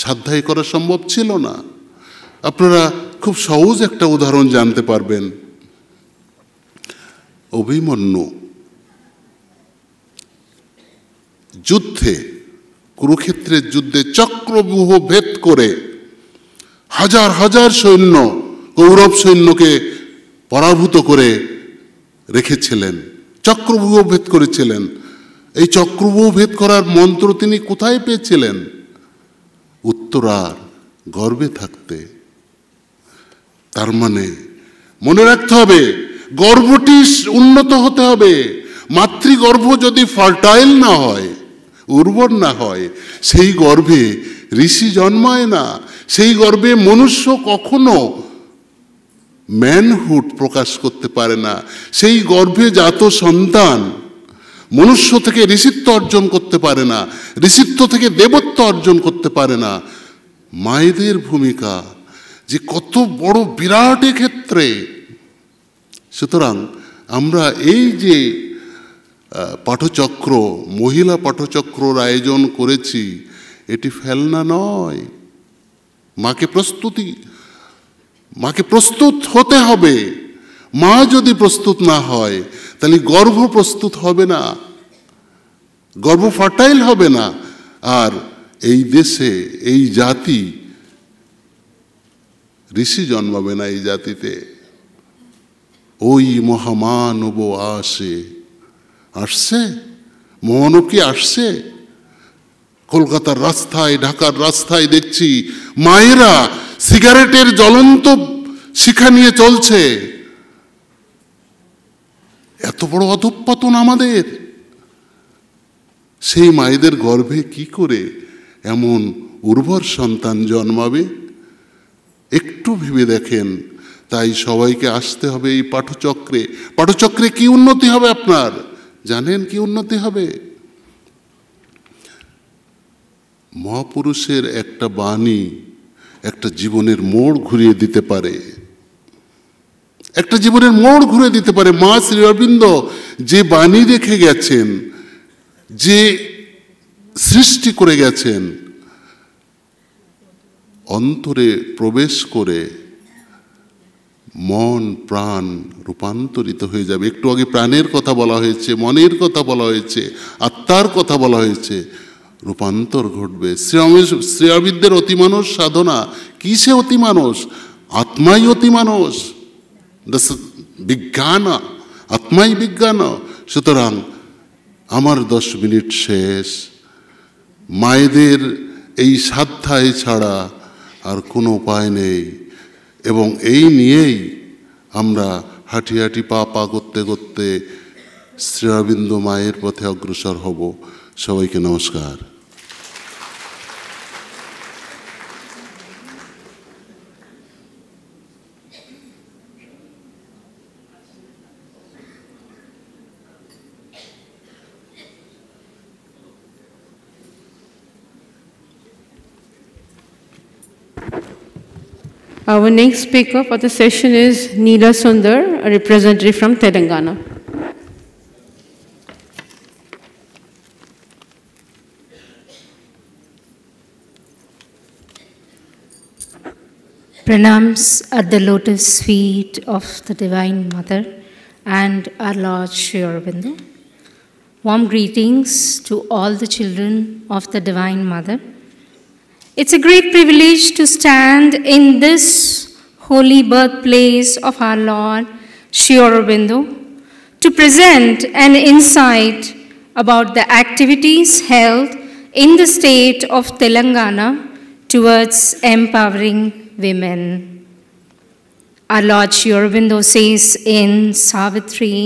সাধ্যায় করা সম্ভব ছিল না। আপনারা খুব সহজ একটা উদাহরণ জানতে পারবেন। অভিমন্যু যুদ্ধে, কুরুক্ষেত্রের যুদ্ধে চক্রব্যূহ ভেদ করে হাজার হাজার সৈন্য, কৌরব সৈন্যকে পরাভূত করে রেখেছিলেন, চক্রব্যূহ ভেদ করেছিলেন। এই চক্রব্যূহ ভেদ করার মন্ত্র তিনি কোথায় পেয়েছিলেন? উত্তরার গর্ভে থাকতে। তার মানে মনে রাখতে হবে, গর্ভটি উন্নত হতে হবে। মাতৃগর্ভ যদি ফার্টাইল না হয়, উর্বর না হয়, সেই গর্ভে ঋষি জন্মায় না। সেই গর্ভে মনুষ্য কখনো ম্যানহুড প্রকাশ করতে পারে না। সেই গর্ভে জাত সন্তান মনুষ্য থেকে ঋষিত্ব অর্জন করতে পারে না, ঋষিত্ব থেকে দেবত্ব অর্জন করতে পারে না। মায়েদের ভূমিকা যে কত বড় বিরাট ক্ষেত্রে। সুতরাং আমরা এই যে পাঠচক্র, মহিলা পাঠচক্রর আয়োজন করেছি, এটি ফেলনা নয়। মাকে প্রস্তুত হতে হবে। মা যদি প্রস্তুত না হয়, তাহলে গর্ভ প্রস্তুত হবে না, গর্ভ ফার্টাইল হবে না। আর এই দেশে, এই জাতি, ঋষি জন্মাবে না এই জাতিতে। ওই মহামানব আসছে, মহানব কি আসছে? কলকাতার রাস্তায়, ঢাকার রাস্তায় দেখছি মায়েরা সিগারেটের জ্বলন্ত শিখা নিয়ে চলছে। এত বড় অধঃপতন আমাদের। সেই মায়েদের গর্ভে কি করে এমন উর্বর সন্তান জন্মাবে? একটু ভেবে দেখেন। তাই সবাইকে আসতে হবে এই পাঠচক্রে। পাঠচক্রে কি উন্নতি হবে আপনার জানেন? কি উন্নতি হবে? মহাপুরুষের একটা বাণী একটা জীবনের মোড় ঘুরিয়ে দিতে পারে, একটা জীবনের মোড় ঘুরে দিতে পারে। মা শ্রী অরবিন্দ যে বাণী রেখে গেছেন, যে সৃষ্টি করে গেছেন, অন্তরে প্রবেশ করে মন প্রাণ রূপান্তরিত হয়ে যাবে। একটু আগে প্রাণের কথা বলা হয়েছে, মনের কথা বলা হয়েছে, আত্মার কথা বলা হয়েছে। রূপান্তর ঘটবে। শ্রী অরবিন্দের অতিমানস সাধনা কিসে অতিমানস? আত্মাই অতিমানস, বিজ্ঞান, আত্মাই বিজ্ঞান। সুতরাং আমার 10 মিনিট শেষ। মায়েদের এই সাধ্যায় ছাড়া আর কোনো উপায় নেই, এবং এই নিয়েই আমরা হাঁটি হাঁটি পা পা করতে করতে শ্রী অরবিন্দ মায়ের পথে অগ্রসর হব। সবাইকে নমস্কার। Our next speaker for the session is Neela Sundar, a representative from Telangana. Pranams at the lotus feet of the Divine Mother and our Lord Sri Aurobindo. Warm greetings to all the children of the Divine Mother. It's a great privilege to stand in this holy birthplace of our Lord Sri Aurobindo to present an insight about the activities held in the state of Telangana towards empowering women. Our Lord Sri Aurobindo says in Savitri,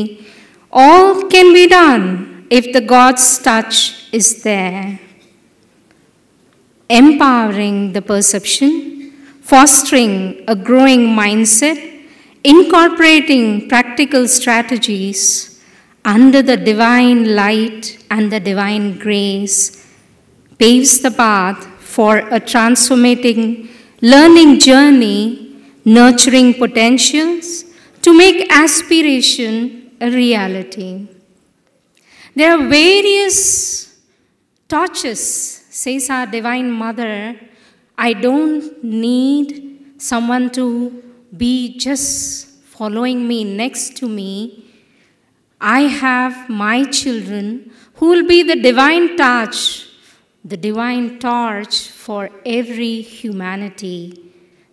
all can be done if the God's touch is there. Empowering the perception, fostering a growing mindset, incorporating practical strategies under the divine light and the divine grace paves the path for a transformating learning journey, nurturing potentials to make aspiration a reality. There are various torches, says our Divine Mother. I don't need someone to be just following me next to me, I have my children who will be the divine torch for every humanity.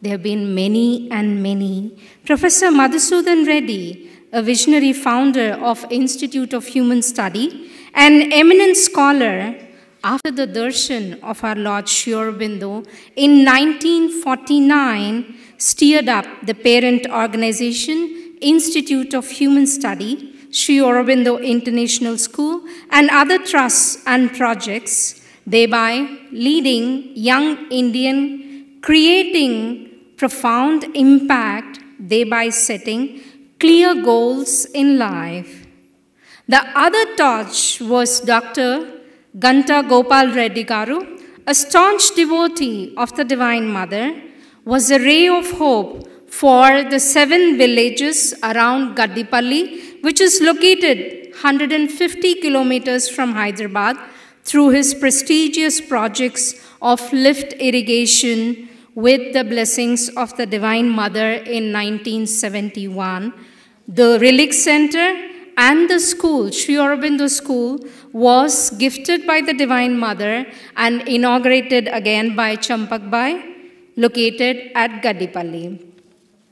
There have been many and many. Professor Madhusudan Reddy, a visionary founder of Institute of Human Study, an eminent scholar, after the darshan of our Lord Sri Aurobindo, in 1949 steered up the parent organization, Institute of Human Study, Sri Aurobindo International School, and other trusts and projects, thereby leading young Indian, creating profound impact, thereby setting clear goals in life. The other torch was Dr. Ganta Gopal Reddy Garu, a staunch devotee of the Divine Mother, was a ray of hope for the 7 villages around Gaddipalli, which is located 150 kilometers from Hyderabad, through his prestigious projects of lift irrigation with the blessings of the Divine Mother in 1971. The Relic Center and the school, Sri Aurobindo School, was gifted by the Divine Mother and inaugurated again by Champakbai, located at Gaddipalli.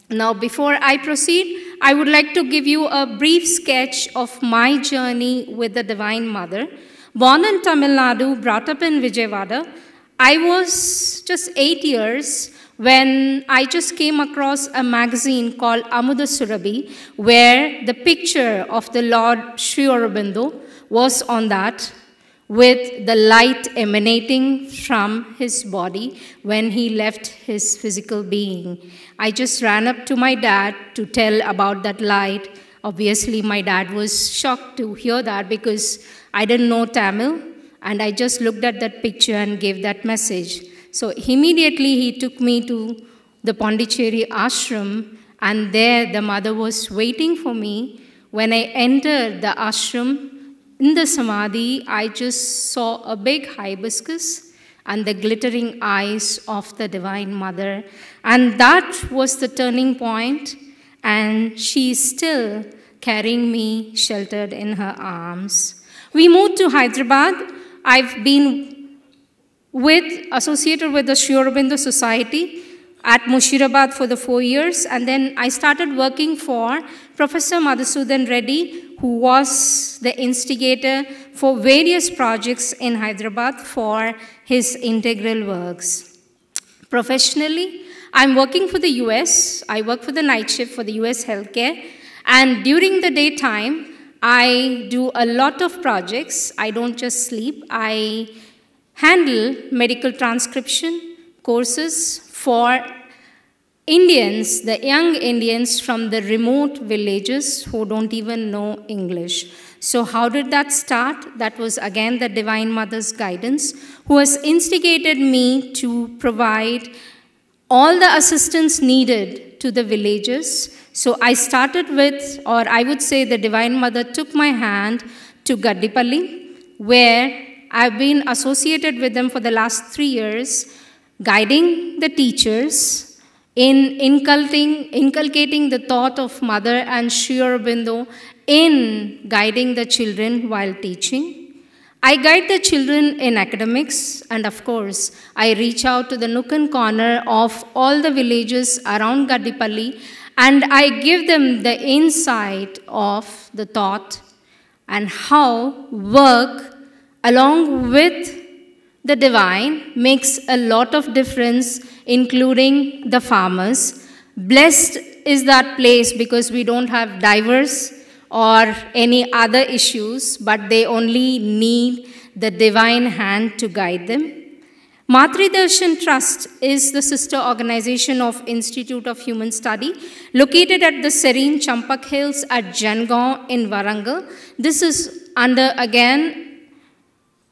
Now, before I proceed, I would like to give you a brief sketch of my journey with the Divine Mother. Born in Tamil Nadu, brought up in Vijayawada, I was just 8 years when I just came across a magazine called Amuda Surabhi, where the picture of the Lord Sri Aurobindo was on that, with the light emanating from his body when he left his physical being. I just ran up to my dad to tell about that light. Obviously, my dad was shocked to hear that because I didn't know Tamil, and I just looked at that picture and gave that message. So immediately he took me to the Pondicherry ashram, and there the mother was waiting for me. When I entered the ashram, in the samadhi, I just saw a big hibiscus and the glittering eyes of the Divine Mother. And that was the turning point, and she is still carrying me sheltered in her arms. We moved to Hyderabad. I've been associated with the Sri Aurobindo Society at Mushirabad for the 4 years, and then I started working for Professor Madhusudan Reddy, who was the instigator for various projects in Hyderabad for his integral works. Professionally, I'm working for the US. I work for the night shift for the US Healthcare, and during the daytime, I do a lot of projects. I don't just sleep. I handle medical transcription courses for Indians, the young Indians from the remote villages who don't even know English. So how did that start? That was again the Divine Mother's guidance, who has instigated me to provide all the assistance needed to the villages. So I started with, or I would say the Divine Mother took my hand to Gaddipalli, where I've been associated with them for the last 3 years, guiding the teachers in inculcating the thought of Mother and Sri Aurobindo in guiding the children while teaching. I guide the children in academics, and of course, I reach out to the nook and corner of all the villages around Gaddipalli, and I give them the insight of the thought and how work along with the divine makes a lot of difference, including the farmers. Blessed is that place because we don't have divers or any other issues, but they only need the divine hand to guide them. Matri Darshan Trust is the sister organization of Institute of Human Study, located at the serene Champak Hills at Jangaon in Warangal. This is under, again,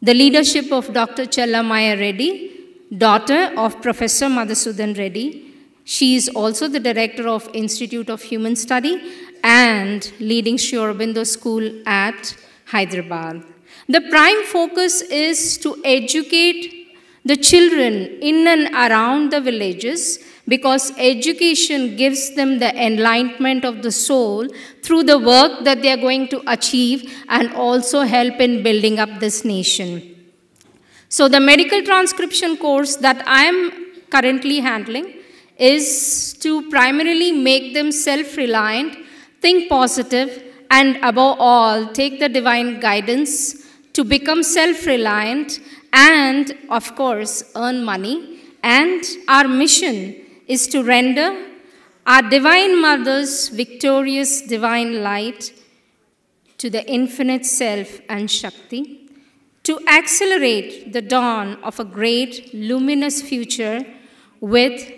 the leadership of Dr. Chellamaya Reddy, daughter of Professor Madhusudan Reddy. She is also the director of Institute of Human Study and leading Sri Aurobindo School at Hyderabad. The prime focus is to educate the children in and around the villages, because education gives them the enlightenment of the soul through the work that they are going to achieve and also help in building up this nation. So the medical transcription course that I am currently handling is to primarily make them self-reliant, think positive, and above all, take the divine guidance to become self-reliant and, of course, earn money. And our mission is to render our Divine Mother's victorious divine light to the infinite self and Shakti, to accelerate the dawn of a great luminous future with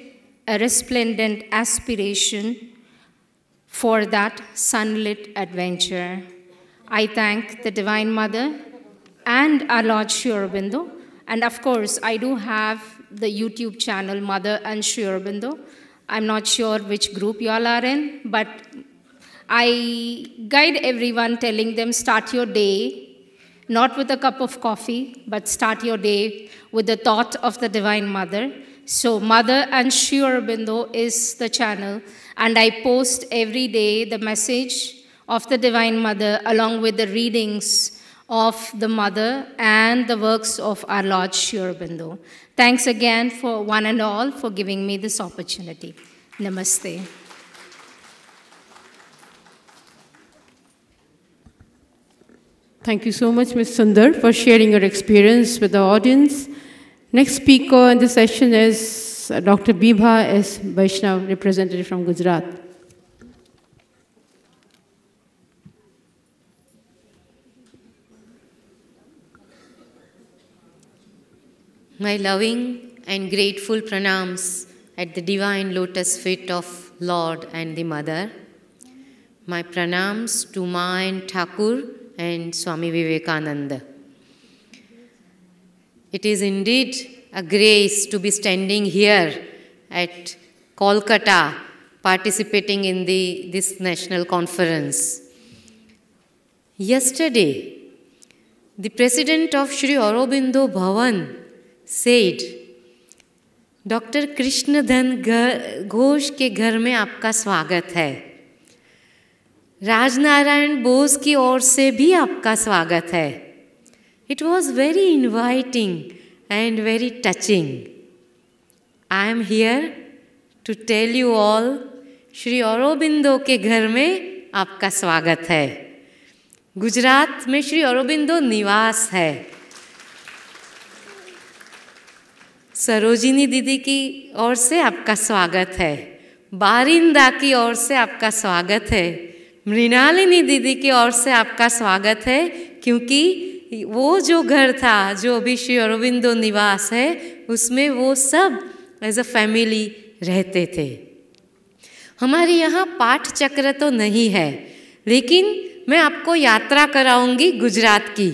a resplendent aspiration for that sunlit adventure. I thank the Divine Mother and our Lord Sri Aurobindo. And of course, I do have the YouTube channel, Mother and Sri Aurobindo. I'm not sure which group you all are in, but I guide everyone telling them start your day, not with a cup of coffee, but start your day with the thought of the Divine Mother. So Mother and Sri Aurobindo is the channel, and I post every day the message of the Divine Mother along with the readings of the Mother and the works of our Lord Sri Aurobindo. Thanks again for one and all for giving me this opportunity. Namaste. Thank you so much, Ms. Sundar, for sharing your experience with the audience. Next speaker in the session is Dr. Bibha S. Vaishnav, representative from Gujarat. My loving and grateful pranams at the divine lotus feet of Lord and the Mother. My pranams to Ma and Thakur and Swami Vivekananda. It is indeed a grace to be standing here at Kolkata, participating in this national conference. Yesterday, the president of Sri Aurobindo Bhavan said, doctor Krishnadhan Ghosh के घर में आपका स्वागत है, राजनारायण बोस की ओर से भी आपका स्वागत है. It was very inviting and very touching. I am here to tell you all, Shri Aurobindo के घर में आपका स्वागत है. गुजरात में श्री औरोबिंदो निवास है. सरोजिनी दीदी की ओर से आपका स्वागत है. बारिंदा की ओर से आपका स्वागत है. मृणालिनी दीदी की ओर से आपका स्वागत है, क्योंकि वो जो घर था, जो अभी श्री औरोबिंदो निवास है, उसमें वो सब एज अ फैमिली रहते थे. हमारे यहाँ पाठ चक्र तो नहीं है, लेकिन मैं आपको यात्रा कराऊंगी गुजरात की.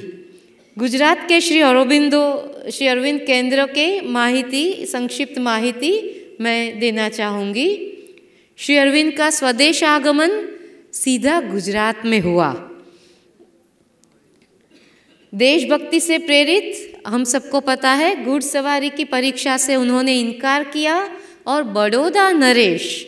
गुजरात के श्री अरविंद केंद्र के माहिती, संक्षिप्त माहिती मैं देना चाहूँगी. श्री अरविंद का स्वदेश आगमन सीधा गुजरात में हुआ. देशभक्ति से प्रेरित हम सबको पता है, घुड़सवारी की परीक्षा से उन्होंने इनकार किया और बड़ौदा नरेश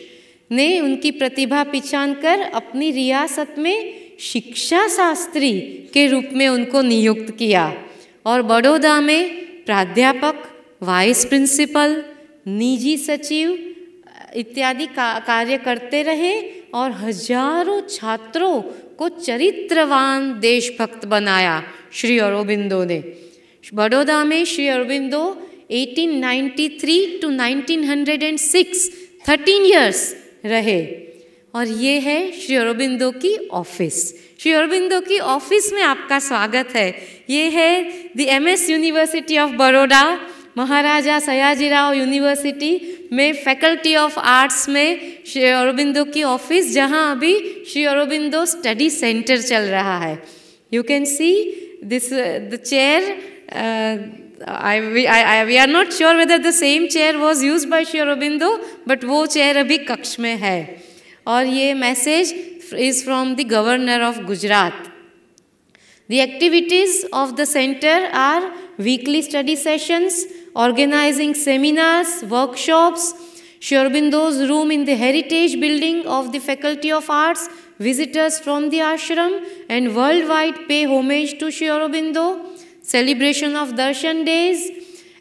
ने उनकी प्रतिभा पहचान कर अपनी रियासत में शिक्षा शास्त्री के रूप में उनको नियुक्त किया और बड़ौदा में प्राध्यापक, वाइस प्रिंसिपल, निजी सचिव इत्यादि कार्य करते रहे और हजारों छात्रों को चरित्रवान देशभक्त बनाया श्री अरविंदो ने. बड़ौदा में श्री अरविंदो 1893 to 1906 13 इयर्स रहे. और ये है श्री अरविंदो की ऑफिस. श्री अरविंदो की ऑफिस में आपका स्वागत है. ये है the MS university of Baroda, Maharaja Sayajirao university में फैकल्टी ऑफ आर्ट्स में श्री अरविंदो की ऑफिस, जहाँ अभी श्री अरविंदो स्टडी सेंटर चल रहा है. You can see this the chair. we are not sure whether the same chair was used by Shri Aurobindo, but वो चेयर अभी कक्ष में है. और ये message is from the Governor of Gujarat. The activities of the center are weekly study sessions organizing seminars, workshops. Sri Aurobindo's room in the Heritage Building of the Faculty of Arts. Visitors from the ashram and worldwide pay homage to Sri Aurobindo. Celebration of Darshan Days.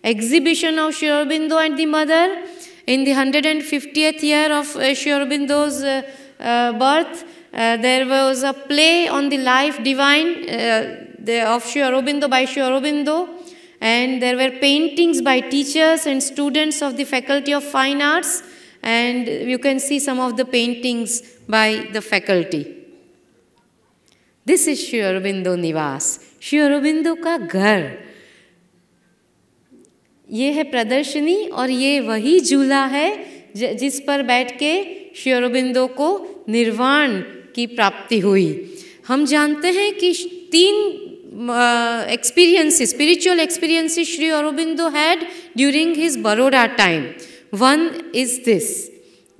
Exhibition of Sri Aurobindo and the Mother. In the 150th year of Sri Aurobindo's birth, there was a play on the life divine of Sri Aurobindo by Sri Aurobindo, and there were paintings by teachers and students of the Faculty of Fine Arts, and you can see some of the paintings by the faculty. This is Sri Aurobindo Nivas, Sri Aurobindo का घर. ये है प्रदर्शनी और ये वही झूला है जिस पर बैठ के श्री अरबिंदो को निर्वाण की प्राप्ति हुई. हम जानते हैं कि 3 experiences, spiritual experiences Sri Aurobindo had during his Baroda time. One is this,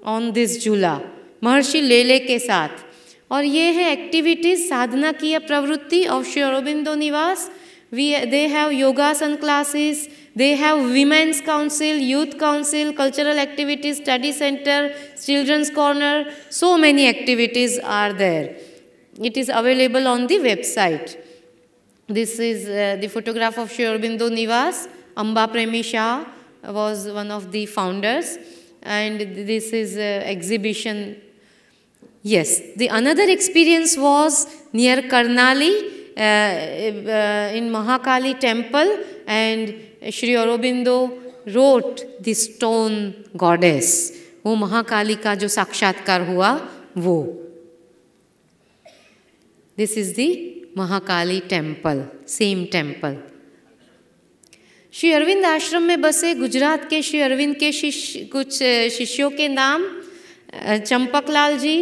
on this झूला, महर्षि लेले के साथ. और ये है एक्टिविटीज साधना की प्रवृत्ति ऑफ श्री अरबिंदो निवास. They have yogasana classes, they have women's council, youth council, cultural activities, study center, children's corner. So many activities are there. It is available on the website. This is the photograph of Sri Aurobindo Nivas. Amba Premi Shah was one of the founders, and this is exhibition. Yes, the another experience was near Karnali in Mahakali temple, and Sri Aurobindo wrote the stone goddess. वो महाकाली का जो साक्षात्कार हुआ वो. This is the Mahakali temple, same temple. Shri Arvind आश्रम में बसे गुजरात के श्री अरविंद के कुछ शिष्यों के नाम: Champaklal ji,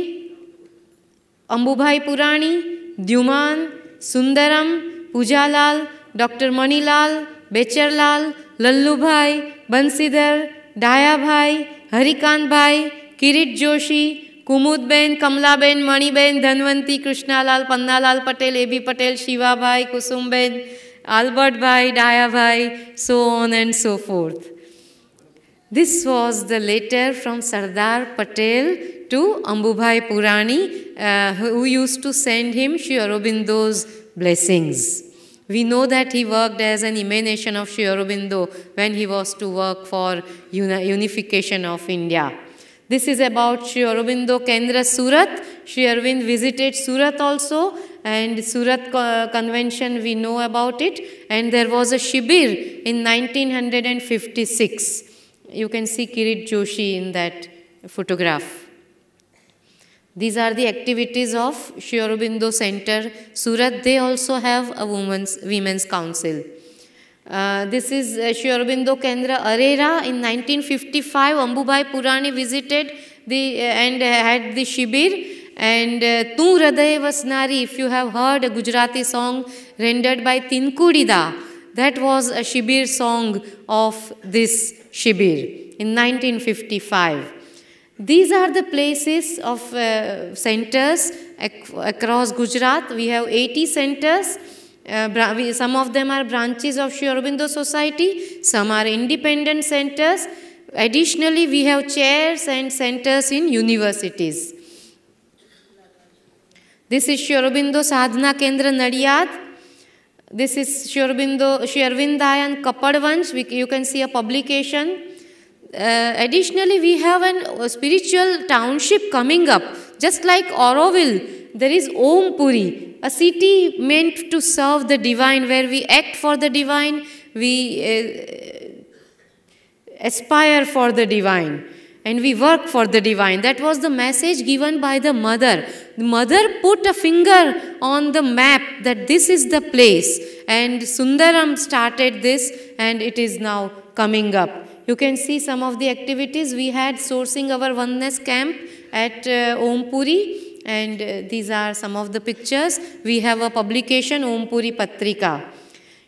Ambubhai Purani, Dyuman, Sundaram, Pujalal, doctor Manilal, Becharlal, Lallubhai, Bansidhar, Dayabhai, Harikant bhai, Kirit Joshi, Kumudben, Kamalaben, Maniben, Dhanvanti, Krishnalal, Pannalal Patel, A B Patel, Shivabhai, Kusumben, Albert Bhai, Daya Bhai, so on and so forth. This was the letter from Sardar Patel to Ambubhai Purani, who used to send him Sri Aurobindo's blessings. We know that he worked as an emanation of Sri Aurobindo when he was to work for unification of India. This is about Sri Aurobindo Kendra Surat. Sri Aurobindo visited Surat also, and Surat convention we know about it, and there was a Shibir in 1956. You can see Kirit Joshi in that photograph. These are the activities of Sri Aurobindo Center, Surat. They also have a women's council. This is Sri Aurobindo Kendra Arera. In 1955, Ambubhai Purani visited and had the Shibir. And Tu Hraday Vasnari, if you have heard a Gujarati song rendered by Tinkudida, that was a Shibir song of this Shibir in 1955. These are the places of centers across Gujarat. We have 80 centers. Some of them are branches of Sri Aurobindo Society. Some are independent centers. Additionally, we have chairs and centers in universities. This is Sri Aurobindo Sadhana Kendra Nadiyad. This is Sri Arvindayan Kapadvansh. You can see a publication. Additionally, we have a spiritual township coming up. Just like Auroville, there is Om Puri, a city meant to serve the divine, where we act for the divine, we aspire for the divine, and we work for the divine. That was the message given by the mother. The mother put a finger on the map that this is the place, and Sundaram started this, and it is now coming up. You can see some of the activities we had sourcing our oneness camp at Om Puri, and these are some of the pictures. We have a publication, Om Puri Patrika.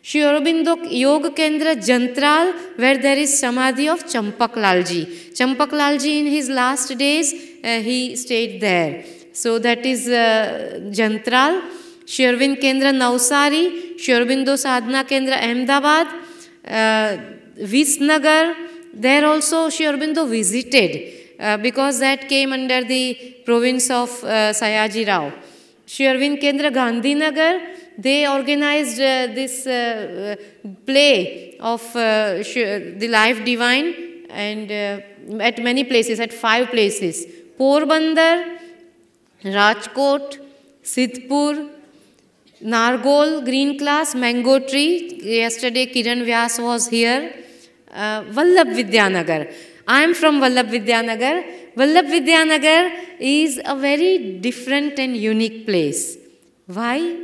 Sri Aurobindo Yoga Kendra Jantral, where there is Samadhi of Champaklalji. Champaklalji in his last days, he stayed there. So that is Jantral. Sri Aurobindo Kendra Navsari, Sri Aurobindo Sadhana Kendra Ahmedabad. Visnagar, there also Sri Aurobindo visited because that came under the province of Sayaji Rao. Sri Arvind Kendra Gandhinagar, they organized this play of the Life Divine, and at many places, at 5 places: Porbandar, Rajkot, Sidhpur, Nargol, Green Class, Mango Tree. Yesterday Kiran Vyas was here. Vallabh Vidyanagar. I am from Vallabh Vidyanagar. Vallabh Vidyanagar is a very different and unique place. Why?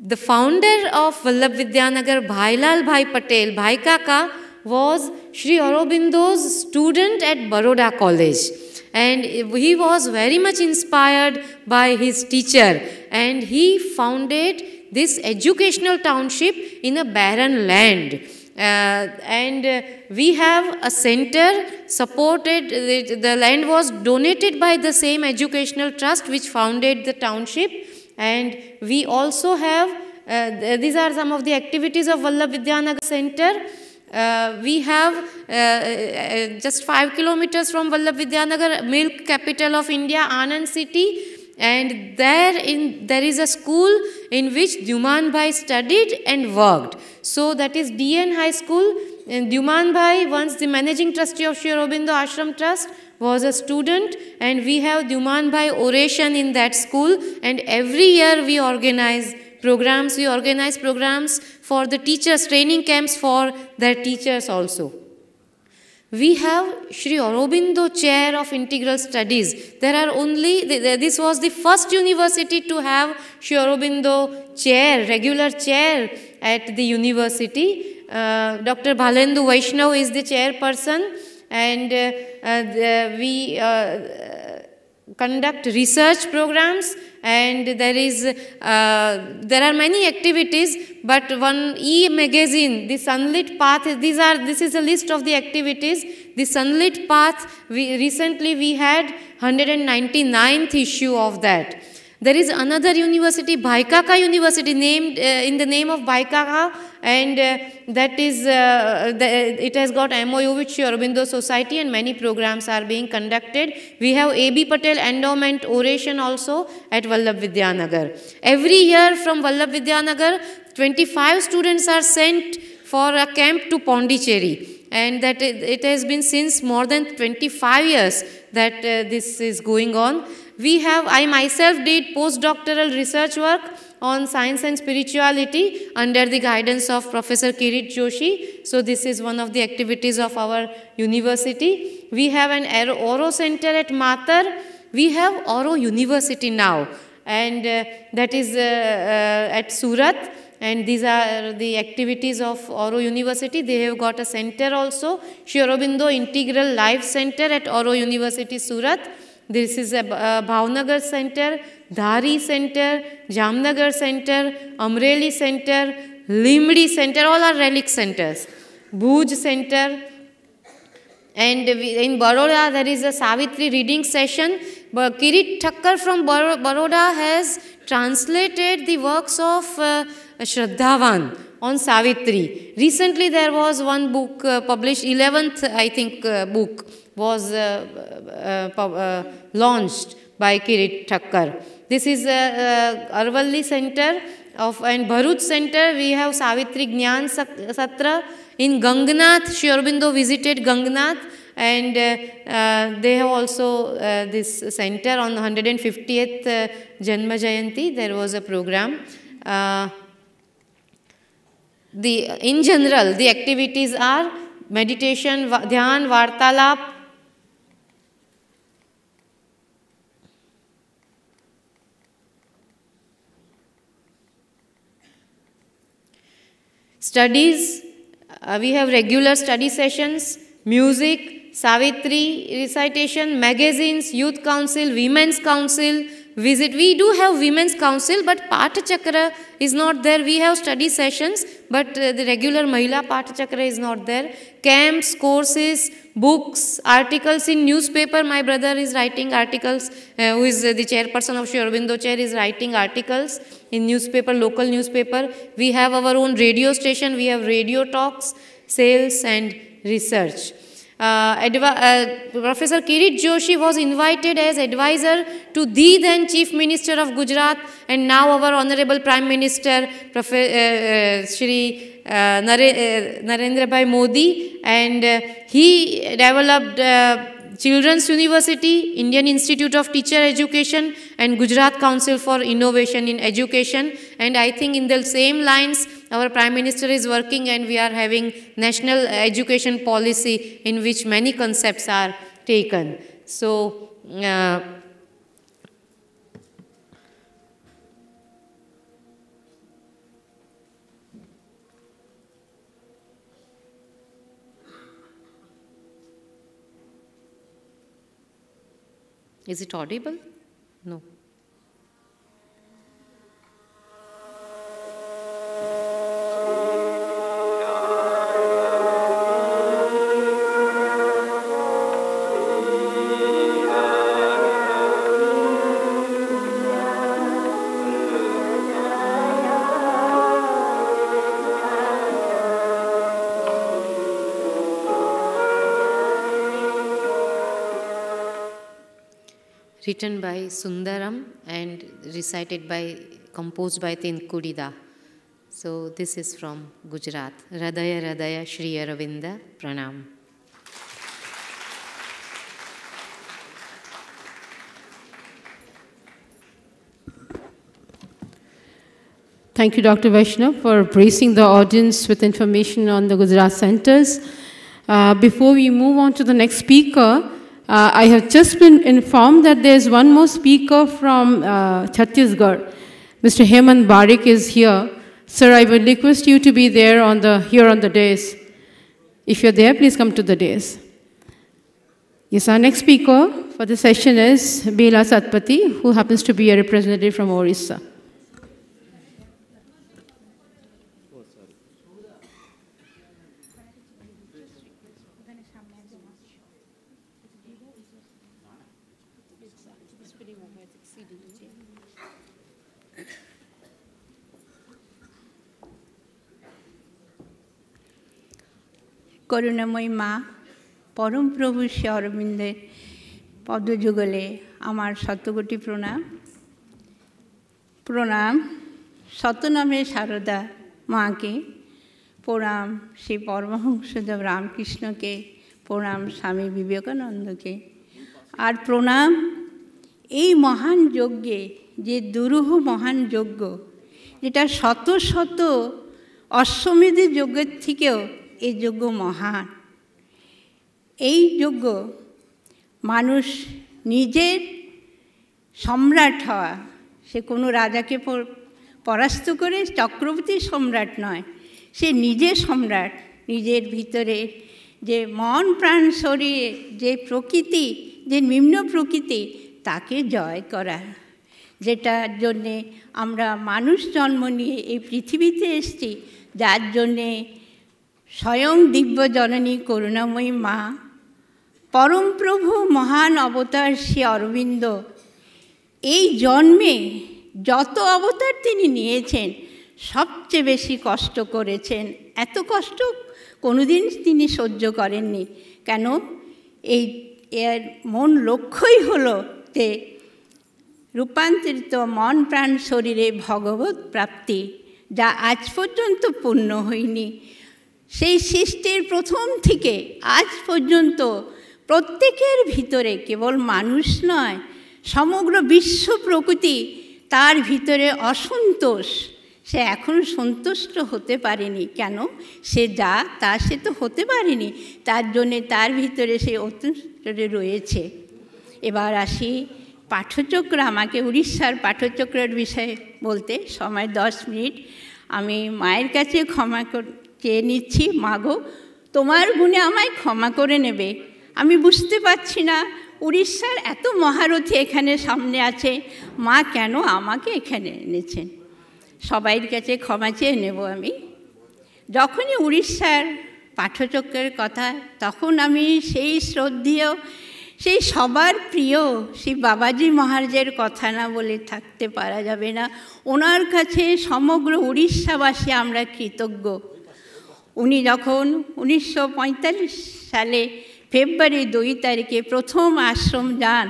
The founder of Vallabh Vidyanagar, Bhai Lal Bhai Patel, Bhai Kaka, was Sri Aurobindo's student at Baroda College. And he was very much inspired by his teacher, and he founded this educational township in a barren land. We have a center supported, the land was donated by the same educational trust which founded the township, and we also have, these are some of the activities of Vallabh Vidyanagar Center. We have just 5 kilometers from Vallabh Vidyanagar, milk capital of India, Anand city, and there is a school in which Dyuman Bhai studied and worked. So that is DN High School, and Dyuman Bhai, once the managing trustee of Sri Aurobindo Ashram Trust, was a student, and we have Dyuman Bhai oration in that school, and every year we organize programs. We organize programs for the teachers, training camps for their teachers also. We have Sri Aurobindo Chair of Integral Studies. There are only, this was the first university to have Sri Aurobindo Chair, regular chair at the university. Dr. Bhalendu Vaishnav is the chairperson, and we conduct research programs, and there are many activities, but one e-magazine, the Sunlit Path, this is a list of the activities. The Sunlit Path, recently we had 199th issue of that. There is another university, Bhai Kaka University, named in the name of Bhai Kaka, and that is, it has got MOU with Sri Aurobindo Society, and many programs are being conducted. We have A.B. Patel Endowment Oration also at Vallabh Vidyanagar. Every year from Vallabh Vidyanagar, 25 students are sent for a camp to Pondicherry, and that it has been since more than 25 years that this is going on. I myself did postdoctoral research work on science and spirituality under the guidance of Professor Kirit Joshi. So this is one of the activities of our university. We have an Auro Center at Matar. We have Auro University now, and that is at Surat. And these are the activities of Auro University. They have got a center also, Sri Aurobindo Integral Life Center at Auro University, Surat. This is a Bhavnagar Center, Dhari Center, Jamnagar Center, Amreli Center, Limdi Center, all are relic centers. Bhuj Center. And in Baroda, there is a Savitri reading session. Kirit Thakkar from Baroda has translated the works of Shraddhavan on Savitri. Recently, there was one book published, 11th, I think, book was launched by Kirit Thakkar. This is Arvalli Center and Bharuch Center. We have Savitri Gyan Satra. In Gangnath, Sri Aurobindo visited Gangnath, and they have also this center on 150th Janma Jayanti. There was a program. In general, the activities are meditation, dhyan, vartalap, studies. We have regular study sessions, music, Savitri recitation, magazines, youth council, women's council, visit. We do have women's council, but Pathachakra is not there. We have study sessions, but the regular Mahila Pathachakra is not there. Camps, courses, books, articles in newspaper. My brother is writing articles, who is the chairperson of Sri Aurobindo Chair, is writing articles in newspaper, local newspaper. We have our own radio station. We have radio talks. sales and research. Professor Kirit Joshi was invited as advisor to the then Chief Minister of Gujarat and now our Honorable Prime Minister, Shri Narendra Bhai Modi, and he developed Children's University, Indian Institute of Teacher Education and Gujarat Council for Innovation in Education, and I think in the same lines our Prime Minister is working, and we are having national education policy in which many concepts are taken. So, is it audible? No. Written by Sundaram and composed by Tinkurida. So this is from Gujarat. Radaya Radaya Shri Aurobindo Pranam. Thank you, Dr. Vaishnav, for bracing the audience with information on the Gujarat centers. Before we move on to the next speaker, I have just been informed that there is one more speaker from Chhattisgarh. Mr. Hemant Barik is here. Sir, I would request you to be there here on the dais. If you're there, please come to the dais. Yes, our next speaker for the session is Bela Satpathy, who happens to be a representative from Orissa. করুণাময়ী মা পরম প্রভু শ্রী অরবিন্দের পদযুগলে আমার শতকোটি প্রণাম। প্রণাম শতনামে সারদা মাকে, প্রণাম শ্রী পরমহংসদেব রামকৃষ্ণকে, প্রণাম স্বামী বিবেকানন্দকে, আর প্রণাম এই মহান যজ্ঞে, যে দুরূহ মহান যজ্ঞ, যেটা শত শত অশ্বমেধ যজ্ঞের থেকেও এই যজ্ঞ মহান। এই যজ্ঞ মানুষ নিজের সম্রাট হওয়া, সে কোনো রাজাকে পরাস্ত করে চক্রবর্তী সম্রাট নয়, সে নিজে সম্রাট। নিজের ভিতরে যে মন প্রাণ শরীর, যে প্রকৃতি, যে নিম্ন প্রকৃতি, তাকে জয় করা, যেটার জন্যে আমরা মানুষ জন্ম নিয়ে এই পৃথিবীতে এসেছি, যার জন্যে স্বয়ং দিব্য জননী করুণাময়ী মা, পরমপ্রভু মহান অবতার শ্রী অরবিন্দ এই জন্মে যত অবতার তিনি নিয়েছেন সবচেয়ে বেশি কষ্ট করেছেন। এত কষ্ট কোনোদিন তিনি সহ্য করেননি। কেন? এর মূল লক্ষ্যই হলো যে রূপান্তরিত মন প্রাণ শরীরে ভগবত প্রাপ্তি, যা আজ পর্যন্ত পূর্ণ হয়নি। সেই সৃষ্টির প্রথম থেকে আজ পর্যন্ত প্রত্যেকের ভিতরে, কেবল মানুষ নয়, সমগ্র বিশ্ব প্রকৃতি, তার ভিতরে অসন্তোষ। সে এখন সন্তুষ্ট হতে পারেনি। কেন? সে যা তা সে তো হতে পারেনি, তার জন্যে তার ভিতরে সে অত্যন্তরে রয়েছে। এবার আসি পাঠচক্র। আমাকে উড়িষ্যার পাঠচক্রের বিষয়ে বলতে সময় 10 মিনিট। আমি মায়ের কাছে ক্ষমা চেয়ে নিচ্ছি, মাগো তোমার গুণে আমায় ক্ষমা করে নেবে। আমি বুঝতে পারছি না উড়িষ্যার এত মহারথী এখানে সামনে আছে, মা কেন আমাকে এখানে এনেছেন। সবাইয়ের কাছে ক্ষমা চেয়ে নেব আমি। যখনই উড়িষ্যার পাঠচক্রের কথা, তখন আমি সেই শ্রদ্ধেয়, সেই সবার প্রিয় সেই বাবাজি মহারাজের কথা না বলে থাকতে পারা যাবে না। ওনার কাছে সমগ্র উড়িষ্যাবাসী আমরা কৃতজ্ঞ। উনি যখন 1945 সালে ফেব্রুয়ারি 2 তারিখে প্রথম আশ্রম যান,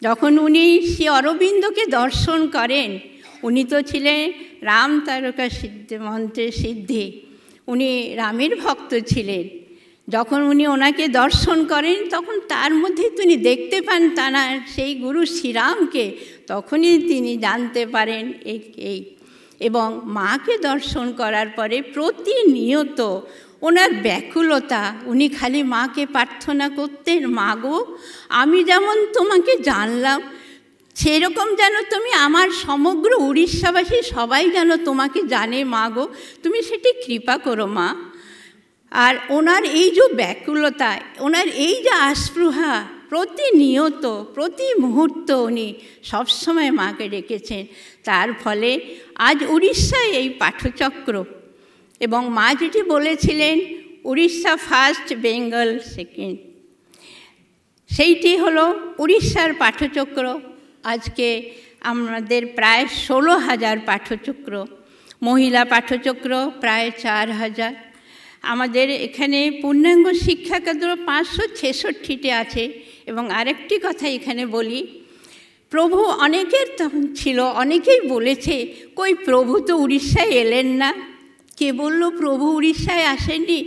যখন উনি শ্রী অরবিন্দকে দর্শন করেন, উনি তো ছিলেন রাম তারকা সিদ্ধি মন্ত্রের সিদ্ধি, উনি রামের ভক্ত ছিলেন। যখন উনি ওনাকে দর্শন করেন তখন তার মধ্যে তিনি দেখতে পান তাঁর সেই গুরু শ্রীরামকে, তখনই তিনি জানতে পারেন এই। এবং মাকে দর্শন করার পরে প্রতিনিয়ত ওনার ব্যাকুলতা, উনি খালি মাকে প্রার্থনা করতেন, মা গো আমি যেমন তোমাকে জানলাম সেরকম যেন তুমি আমার সমগ্র উড়িষ্যাবাসী সবাই যেন তোমাকে জানে মা গো, তুমি সেটি কৃপা করো মা। আর ওনার এই যে ব্যাকুলতা, ওনার এই যে আস্পৃহা, প্রতিনিয়ত প্রতি মুহূর্ত উনি সবসময় মাকে ডেকেছেন। তার ফলে আজ উড়িষ্যায় এই পাঠচক্র, এবং মা যেটি বলেছিলেন উড়িষ্যা ফার্স্ট, বেঙ্গল সেকেন্ড, সেইটি হলো উড়িষ্যার পাঠচক্র। আজকে আমাদের প্রায় 16,000 পাঠচক্র, মহিলা পাঠচক্র প্রায় 4,000। আমাদের এখানে পূর্ণাঙ্গ শিক্ষা কেন্দ্র 566টি আছে। এবং আরেকটি কথা এখানে বলি, প্রভু অনেকের তখন ছিল, অনেকেই বলেছে কই প্রভু তো উড়িষ্যায় এলেন না। কে বলল প্রভু উড়িষ্যায় আসেননি?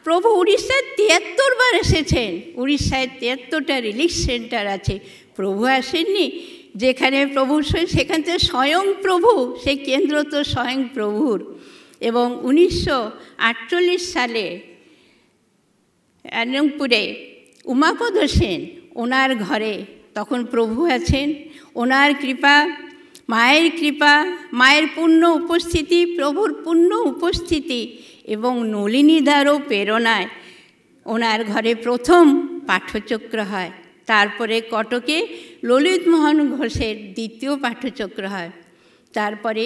প্রভু উড়িষ্যায় 73 বার এসেছেন। উড়িষ্যায় 73টা রিলিফ সেন্টার আছে, প্রভু আসেননি। যেখানে প্রভু সেখান থেকে স্বয়ং প্রভু, সেই কেন্দ্র তো স্বয়ং প্রভুর। এবং 1948 সালে আনন্দপুরে উমাপদ সেন, ওনার ঘরে তখন প্রভু আছেন। ওনার কৃপা, মায়ের কৃপা, মায়ের পূর্ণ উপস্থিতি, প্রভুর পূর্ণ উপস্থিতি এবং নলিনীদারও প্রেরণায় ওনার ঘরে প্রথম পাঠচক্র হয়। তারপরে কটকে ললিত মোহন ঘোষের দ্বিতীয় পাঠচক্র হয়। তারপরে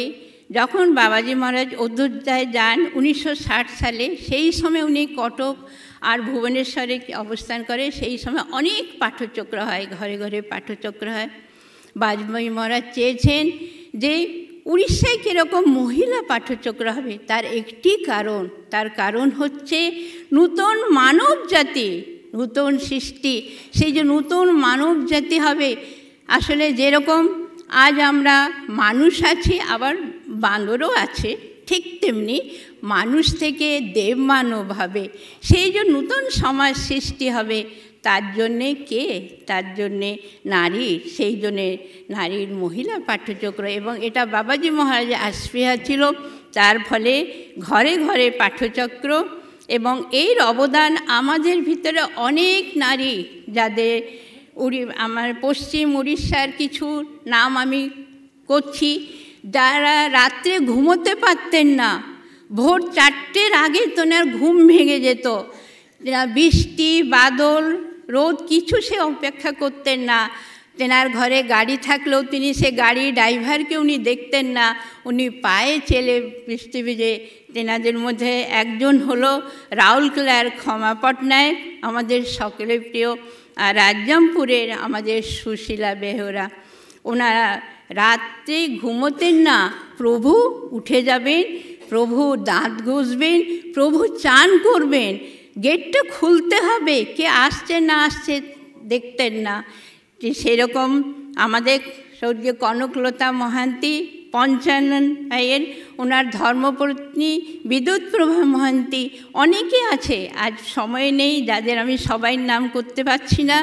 যখন বাবাজি মহারাজ অযোধ্যায় যান 1960 সালে, সেই সময় উনি কটক আর ভুবনেশ্বরে অবস্থান করে, সেই সময় অনেক পাঠচক্র হয়, ঘরে ঘরে পাঠচক্র হয়। বাজপেয়ী মহারাজ চেয়েছেন যে উড়িষ্যায় কীরকম মহিলা পাঠচক্র হবে, তার একটি কারণ, তার কারণ হচ্ছে নূতন মানব জাতি, নূতন সৃষ্টি। সেই যে নূতন মানব জাতি হবে, আসলে যেরকম আজ আমরা মানুষ আছি আবার বাঁদরও আছে, ঠিক তেমনি মানুষ থেকে দেব মানব হবে, সেই যে নূতন সমাজ সৃষ্টি হবে। তার জন্যে কে? তার জন্যে নারী, সেই জন্যে নারীর মহিলা পাঠচক্র। এবং এটা বাবাজি মহারাজের আস্পৃহা ছিল, তার ফলে ঘরে ঘরে পাঠচক্র। এবং এর অবদান আমাদের ভিতরে অনেক নারী, যাদের আমার পশ্চিম উড়িষ্যার কিছু নাম আমি করছি, যারা রাত্রে ঘুমোতে পারতেন না, ভোর 4টের আগে তোনার ঘুম ভেঙে যেত, বৃষ্টি বাদল রোদ কিছু সে অপেক্ষা করতেন না। তেনার ঘরে গাড়ি থাকলেও তিনি সে গাড়ি ড্রাইভারকে উনি দেখতেন না, উনি পায়ে চেলে বৃষ্টি ভিজে। তেনাদের মধ্যে একজন হলো রাউরকেলার ক্ষমা পটনায়ক, আমাদের সকলের প্রিয়, আর রাজ্জামপুরের আমাদের সুশীলা বেহরা। ওনারা রাত্রে ঘুমোতেন না, প্রভু উঠে যাবেন, প্রভু দাঁত ঘষবেন, প্রভু চান করবেন, গেটটা খুলতে হবে, কে আসছে না আসছে দেখতেন না। সেরকম আমাদের স্বর্গীয় কনকলতা মহান্তি, পঞ্চাননের ওনার ধর্মপত্নী বিদ্যুৎপ্রভা মহান্তি, অনেকে আছে, আজ সময় নেই যাদের আমি সবাই নাম করতে পারছি না।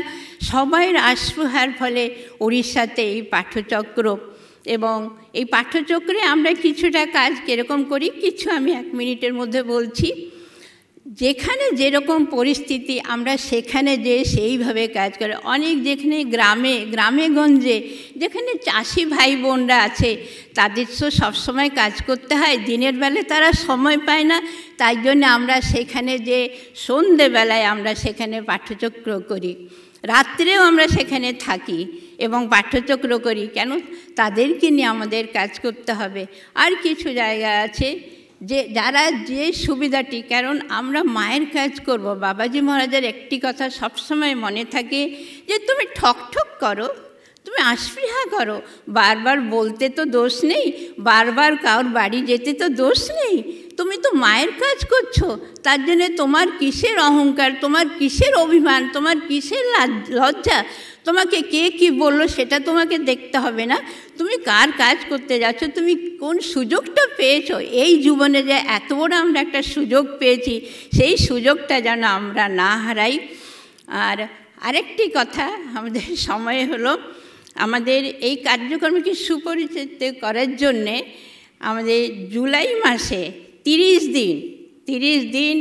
সবাইয়ের আস্পৃহার ফলে উড়িষ্যাতে এই পাঠচক্র। এবং এই পাঠচক্রে আমরা কিছুটা কাজ কীরকম করি, কিছু আমি 1 মিনিটের মধ্যে বলছি। যেখানে যেরকম পরিস্থিতি আমরা সেখানে যে সেইভাবে কাজ করে। অনেক যেখানে গ্রামে গঞ্জে যেখানে চাষি ভাই বোনরা আছে, তাদের তো সবসময় কাজ করতে হয়, দিনের বেলায় তারা সময় পায় না, তাই জন্য আমরা সেখানে যে সন্ধেবেলায় আমরা সেখানে পাঠচক্র করি, রাত্রেও আমরা সেখানে থাকি এবং পাঠচক্র করি। কেন? তাদেরকে নিয়ে আমাদের কাজ করতে হবে। আর কিছু জায়গা আছে যে যারা যে সুবিধাটি, কারণ আমরা মায়ের কাজ করব। বাবাজি মহারাজের একটি কথা সবসময় মনে থাকে যে তুমি ঠক করো, তুমি তুমি আস্পৃহা করো। বারবার বলতে তো দোষ নেই, বারবার কারোর বাড়ি যেতে তো দোষ নেই, তুমি তো মায়ের কাজ করছো, তার জন্যে তোমার কিসের অহংকার, তোমার কিসের অভিমান, তোমার কিসের লজ্জা? তোমাকে কে কি বললো সেটা তোমাকে দেখতে হবে না, তুমি কার কাজ করতে যাচ্ছ, তুমি কোন সুযোগটা পেয়েছো। এই জীবনে যে এত বড় আমরা একটা সুযোগ পেয়েছি, সেই সুযোগটা যেন আমরা না হারাই। আর আরেকটি কথা, আমাদের সময় হলো, আমাদের এই কার্যক্রমকে সুপরিচিত করার জন্যে আমাদের জুলাই মাসে 30 দিন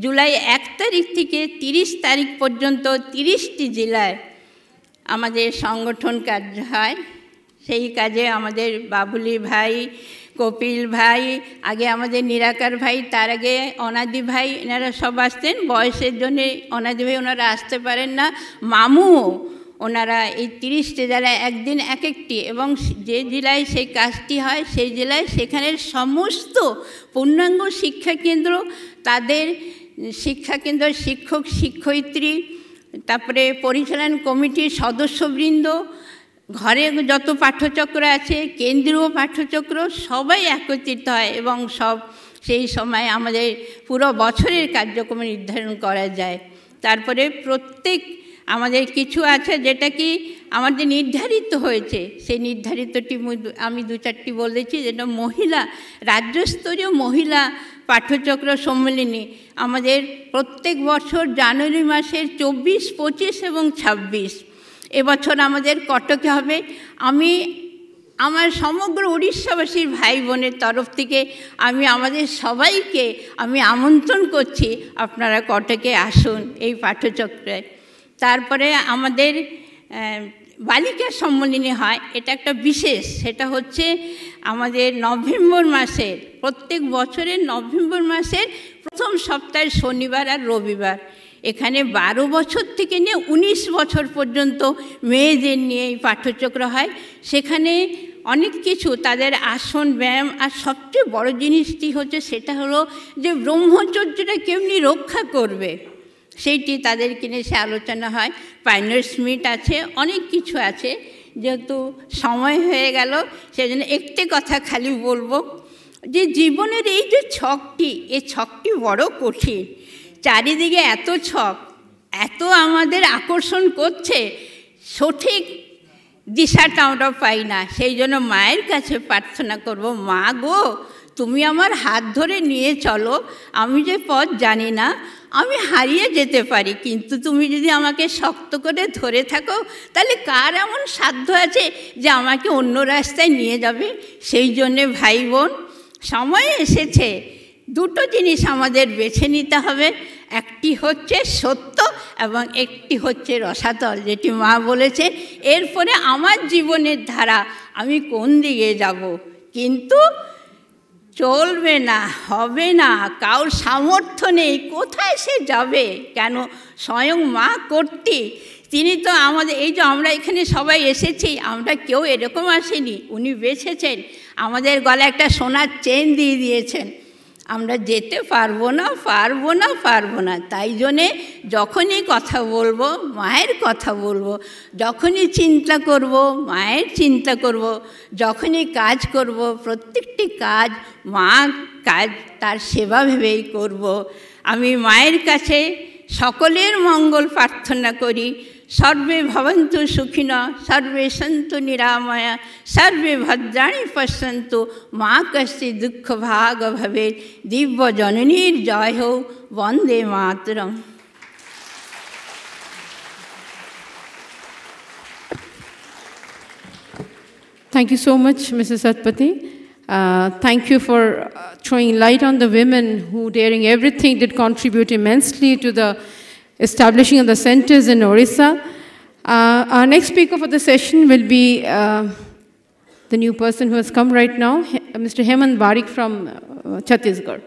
জুলাই 1 তারিখ থেকে 30 তারিখ পর্যন্ত 30টি জেলায় আমাদের সংগঠন কার্য হয়। সেই কাজে আমাদের বাবুলি ভাই, কপিল ভাই, আগে আমাদের নিরাকার ভাই, তার আগে অনাদি ভাই, এনারা সব আসতেন। বয়সের জন্যে অনাদি ভাই ওনারা আসতে পারেন না, মামুও ওনারা এই 30টি জেলায় একদিন এক একটি, এবং যে জেলায় সেই কাজটি হয় সেই জেলায় সেখানের সমস্ত পূর্ণাঙ্গ শিক্ষাকেন্দ্র, তাদের শিক্ষাকেন্দ্র শিক্ষক শিক্ষয়িত্রী, তারপরে পরিচালন কমিটির সদস্যবৃন্দ, ঘরে যত পাঠ্যচক্র আছে, কেন্দ্রীয় পাঠ্যচক্র, সবাই একত্রিত হয় এবং সব সেই সময় আমাদের পুরো বছরের কার্যক্রম নির্ধারণ করা যায়। তারপরে প্রত্যেক আমাদের কিছু আছে যেটা কি আমাদের নির্ধারিত হয়েছে, সেই নির্ধারিতটি আমি 2-4টি বলেছি, যেটা মহিলা রাজ্যস্তরীয় মহিলা পাঠ্যচক্র সম্মেলনী আমাদের প্রত্যেক বছর জানুয়ারি মাসের 24, 25 এবং 26। এবছর আমাদের কটকে হবে। আমি আমার সমগ্র উড়িষ্যাবাসীর ভাই বোনের তরফ থেকে আমি আমাদের সবাইকে আমি আমন্ত্রণ করছি, আপনারা কটকে আসুন এই পাঠ্যচক্রে। তারপরে আমাদের বালিকা সম্মেলনী হয়, এটা একটা বিশেষ, সেটা হচ্ছে আমাদের নভেম্বর মাসের, প্রত্যেক বছরের নভেম্বর মাসের প্রথম সপ্তাহের শনিবার আর রবিবার। এখানে 12 বছর থেকে নিয়ে 19 বছর পর্যন্ত মেয়েদের নিয়ে এই পাঠ্যচক্র হয়। সেখানে অনেক কিছু তাদের আসন ব্যায়াম, আর সবচেয়ে বড় জিনিসটি হচ্ছে সেটা হলো যে ব্রহ্মচর্যটা কেমনি রক্ষা করবে, সেইটি তাদেরকে নিয়ে সে আলোচনা হয়। পাইনার্স মিট আছে, অনেক কিছু আছে। যেহেতু সময় হয়ে গেল সেজন্য একটি কথা খালি বলবো, যে জীবনের এই যে ছকটি, এই ছকটি বড় কঠিন। চারিদিকে এত ছক, এত আমাদের আকর্ষণ করছে, সঠিক দিশাটা আমরা পাই না। সেই জন্য মায়ের কাছে প্রার্থনা করব, মা গো তুমি আমার হাত ধরে নিয়ে চলো, আমি যে পথ জানি না, আমি হারিয়ে যেতে পারি, কিন্তু তুমি যদি আমাকে শক্ত করে ধরে থাকো, তাহলে কার এমন সাধ্য আছে যে আমাকে অন্য রাস্তায় নিয়ে যাবে। সেই জন্যে ভাই বোন, সময় এসেছে, দুটো জিনিস আমাদের বেছে নিতে হবে, একটি হচ্ছে সত্য এবং একটি হচ্ছে রসাতল, যেটি মা বলেছেন। এরপরে আমার জীবনের ধারা আমি কোন দিকে যাব, কিন্তু চলবে না, হবে না, কারোর সামর্থ্য নেই, কোথায় সে যাবে, কেন স্বয়ং মা কর্ত্রী, তিনি তো আমাদের, এই যে আমরা এখানে সবাই এসেছি, আমরা কেউ এরকম আসেনি, উনি বেছেছেন, আমাদের গলায় একটা সোনার চেন দিয়ে দিয়েছেন। আমরা যেতে পারবো না, পারবো না, পারবো না। তাই জন্যে যখনই কথা বলবো মায়ের কথা বলবো, যখনই চিন্তা করব মায়ের চিন্তা করব, যখনই কাজ করব প্রত্যেকটি কাজ মা কাজ তার সেবা ভেবেই করব। আমি মায়ের কাছে সকলের মঙ্গল প্রার্থনা করি। সর্বে ভবন্তু সুখিনঃ, সর্বে সন্তু নিরাময়া, সর্বে ভদ্রাণি পশ্যন্তু, মা কশ্চিৎ দুঃখ ভাগ ভবেৎ। দিব্য জননীর জয় হোক, বন্দে মাতরম। Thank you so much, Mrs. Satpathy. Thank you for throwing light on the women who, daring everything, did contribute immensely to the establishing of the centers in Orissa. Our next speaker for the session will be the new person who has come right now, Mr. Hemant Barik from Chhattisgarh.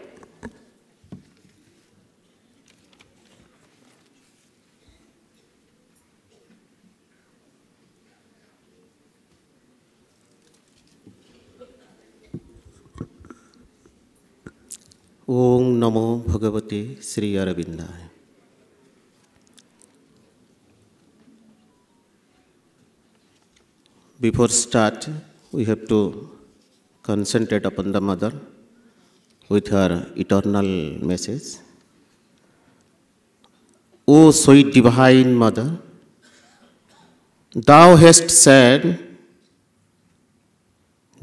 ओम नमो भगवते Shri अरविंदाय। before start, we have to concentrate upon the mother with her eternal message. O sweet divine mother, thou hast said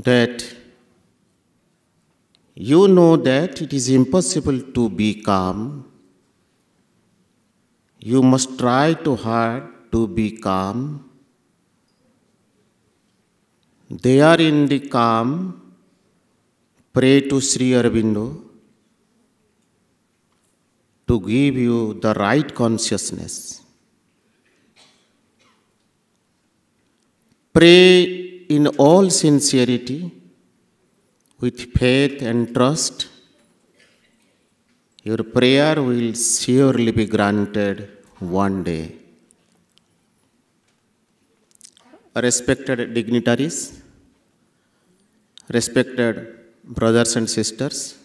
that you know that it is impossible to be calm. You must try too hard to be calm. There in the calm, pray to Sri Aurobindo to give you the right consciousness. Pray in all sincerity, with faith and trust. Your prayer will surely be granted one day. Respected dignitaries, respected brothers and sisters,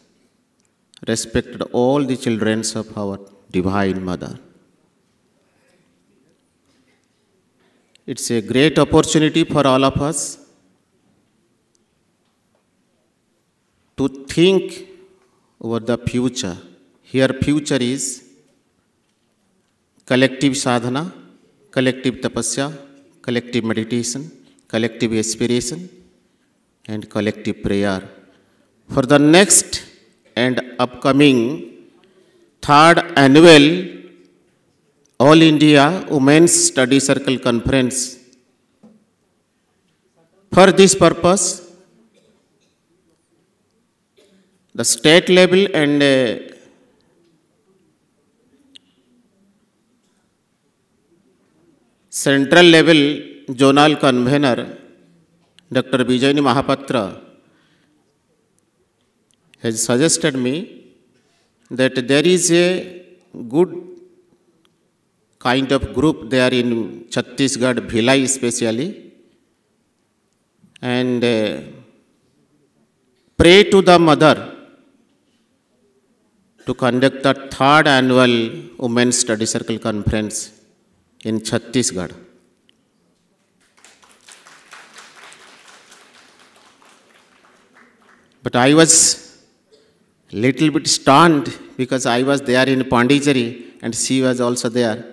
respected all the children of our Divine Mother. It's a great opportunity for all of us to think over the future. Here future is collective sadhana, collective tapasya, collective meditation, collective aspiration, and collective prayer. For the next and upcoming 3rd annual All India Women's Study Circle Conference. For this purpose, the state level and central level zonal convener, Dr. Vijayani Mahapatra, has suggested me that there is a good kind of group there in Chhattisgarh, Bhilai especially, and pray to the mother to conduct the 3rd annual Women's Study Circle Conference in Chhattisgarh. But I was little bit stunned because I was there in Pondicherry and she was also there.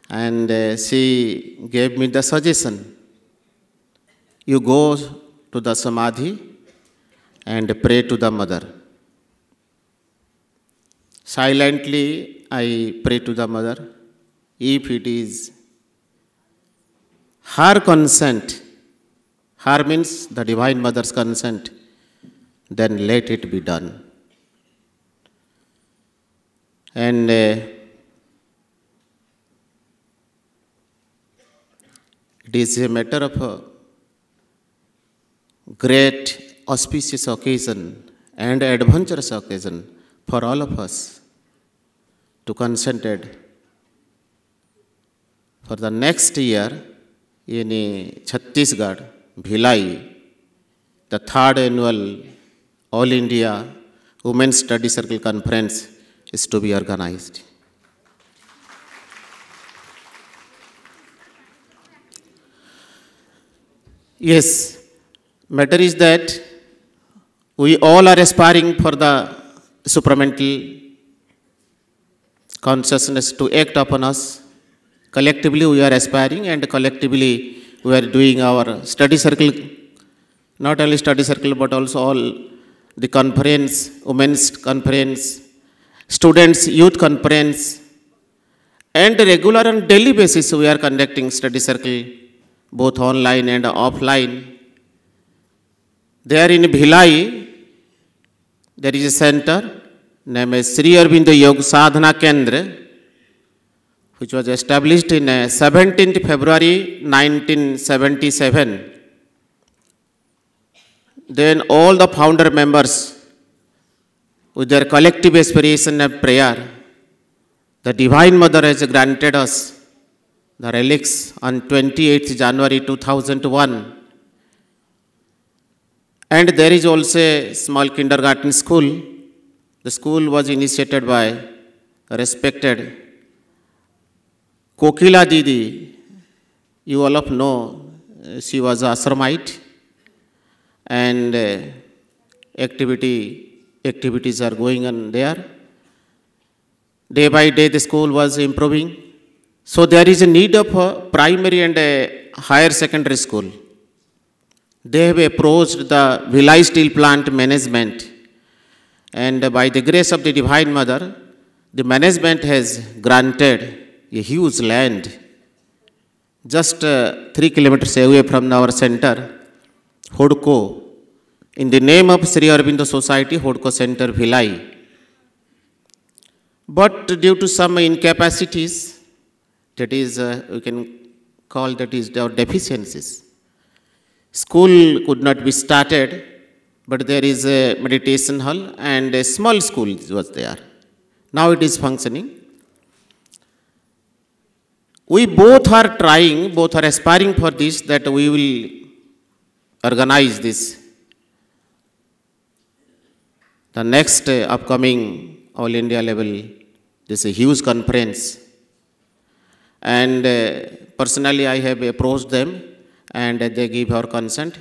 And she gave me the suggestion, you go to the Samadhi and pray to the mother. Silently, I pray to the mother. If it is her consent, her means the Divine Mother's consent, then let it be done. And it is a matter of a great auspicious occasion and adventurous occasion for all of us to concentrate for the next year in Chhattisgarh, Bhilai, the 3rd annual All India Women's Study Circle Conference is to be organized. Yes, matter is that we all are aspiring for the supramental consciousness to act upon us. Collectively we are aspiring and collectively we are doing our study circle, not only study circle but also all the conference, women's conference, students, youth conference, and regular and daily basis we are conducting study circle, both online and offline. There in Bhilai, there is a center named as Sri Aurobindo Yoga Sadhana Kendra, which was established in 17th February 1977. Then all the founder members, with their collective aspiration and prayer, the Divine Mother has granted us the relics on 28th January 2001. And there is also a small kindergarten school. The school was initiated by respected Kokila Didi. You all of know she was ashramite, and activities are going on there. Day by day the school was improving. So there is a need of a primary and a higher secondary school. They have approached the Bhilai Steel Plant management, and by the grace of the Divine Mother, the management has granted a huge land just 3 kilometers away from our center, Hodko, in the name of Sri Aurobindo Society, Hodko Center, Bhilai. But due to some incapacities, that is, we can call that is our deficiencies, school could not be started, but there is a meditation hall and a small school was there. Now it is functioning. We both are trying, both are aspiring for this, that we will organize this. The next upcoming All India level, this is a huge conference. And personally I have approached them and they give our consent.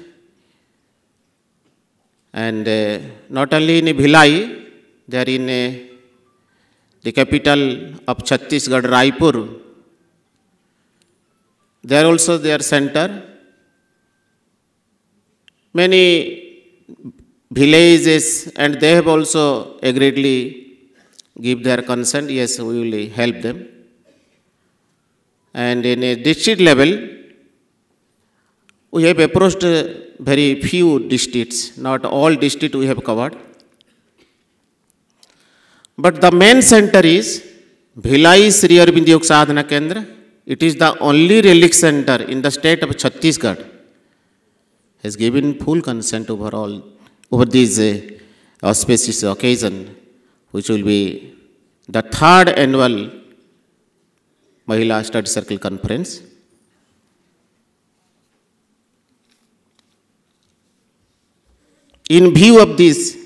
And not only in Bhilai, they are in the capital of Chhattisgarh, Raipur. There also their center. Many villages, and they have also agreedly give their consent. Yes, we will help them. And in a district level, we have approached very few districts, not all districts we have covered. But the main center is Bhilai Sri Aurobindo Yoga Sadhana Kendra. It is the only relic center in the state of Chhattisgarh. Has given full consent over this auspicious occasion, which will be the 3rd annual Mahila Study Circle Conference. In view of this,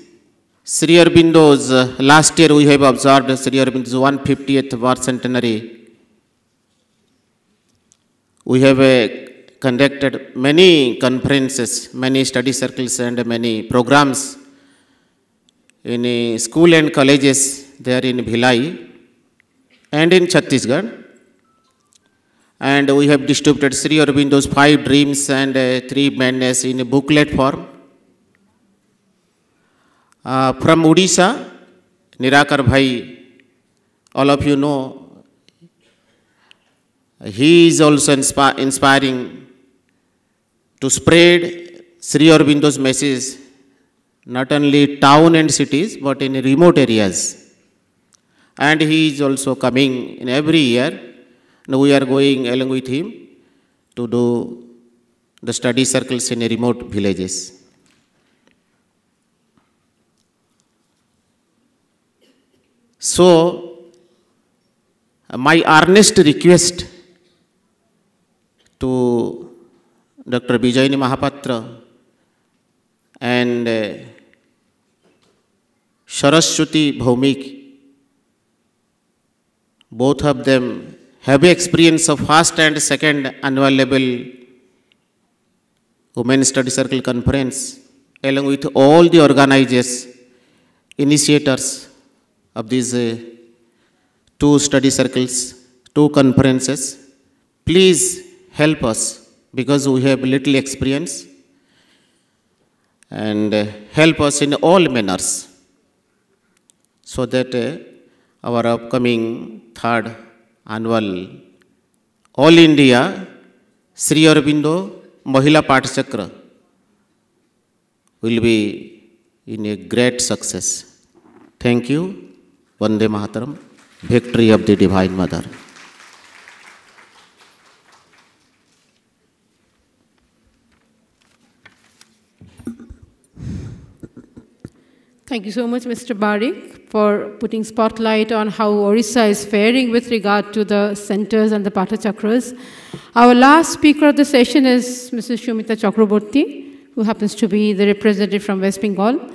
Sri Aurobindo's, last year we have observed Sri Aurobindo's 150th birth centenary. We have conducted many conferences, many study circles and many programs in school and colleges there in Bhilai and in Chhattisgarh. And we have distributed Sri Aurobindo's 5 dreams and 3 madness in a booklet form. From Odisha, Nirakar Bhai, all of you know, he is also inspiring to spread Sri Aurobindo's message, not only town and cities, but in remote areas. And he is also coming in every year. Now we are going along with him to do the study circles in remote villages. So, my earnest request to Dr. Vijayini Mahapatra and Saraswati Bhaumik, both of them have experience of 1st and 2nd annual level Women's Study Circle Conference, along with all the organizers, initiators of these 2 study circles, 2 conferences. Please help us, because we have little experience, and help us in all manners, so that our upcoming 3rd annual All India Sri Aurobindo Mahila Pathachakra will be in a great success. Thank you. Vande Mataram. Victory of the Divine Mother. Thank you so much, Mr. Barik, for putting spotlight on how Orissa is faring with regard to the centers and the Pathachakras. Our last speaker of the session is Mrs. Shumita Chakraborty, who happens to be the representative from West Bengal.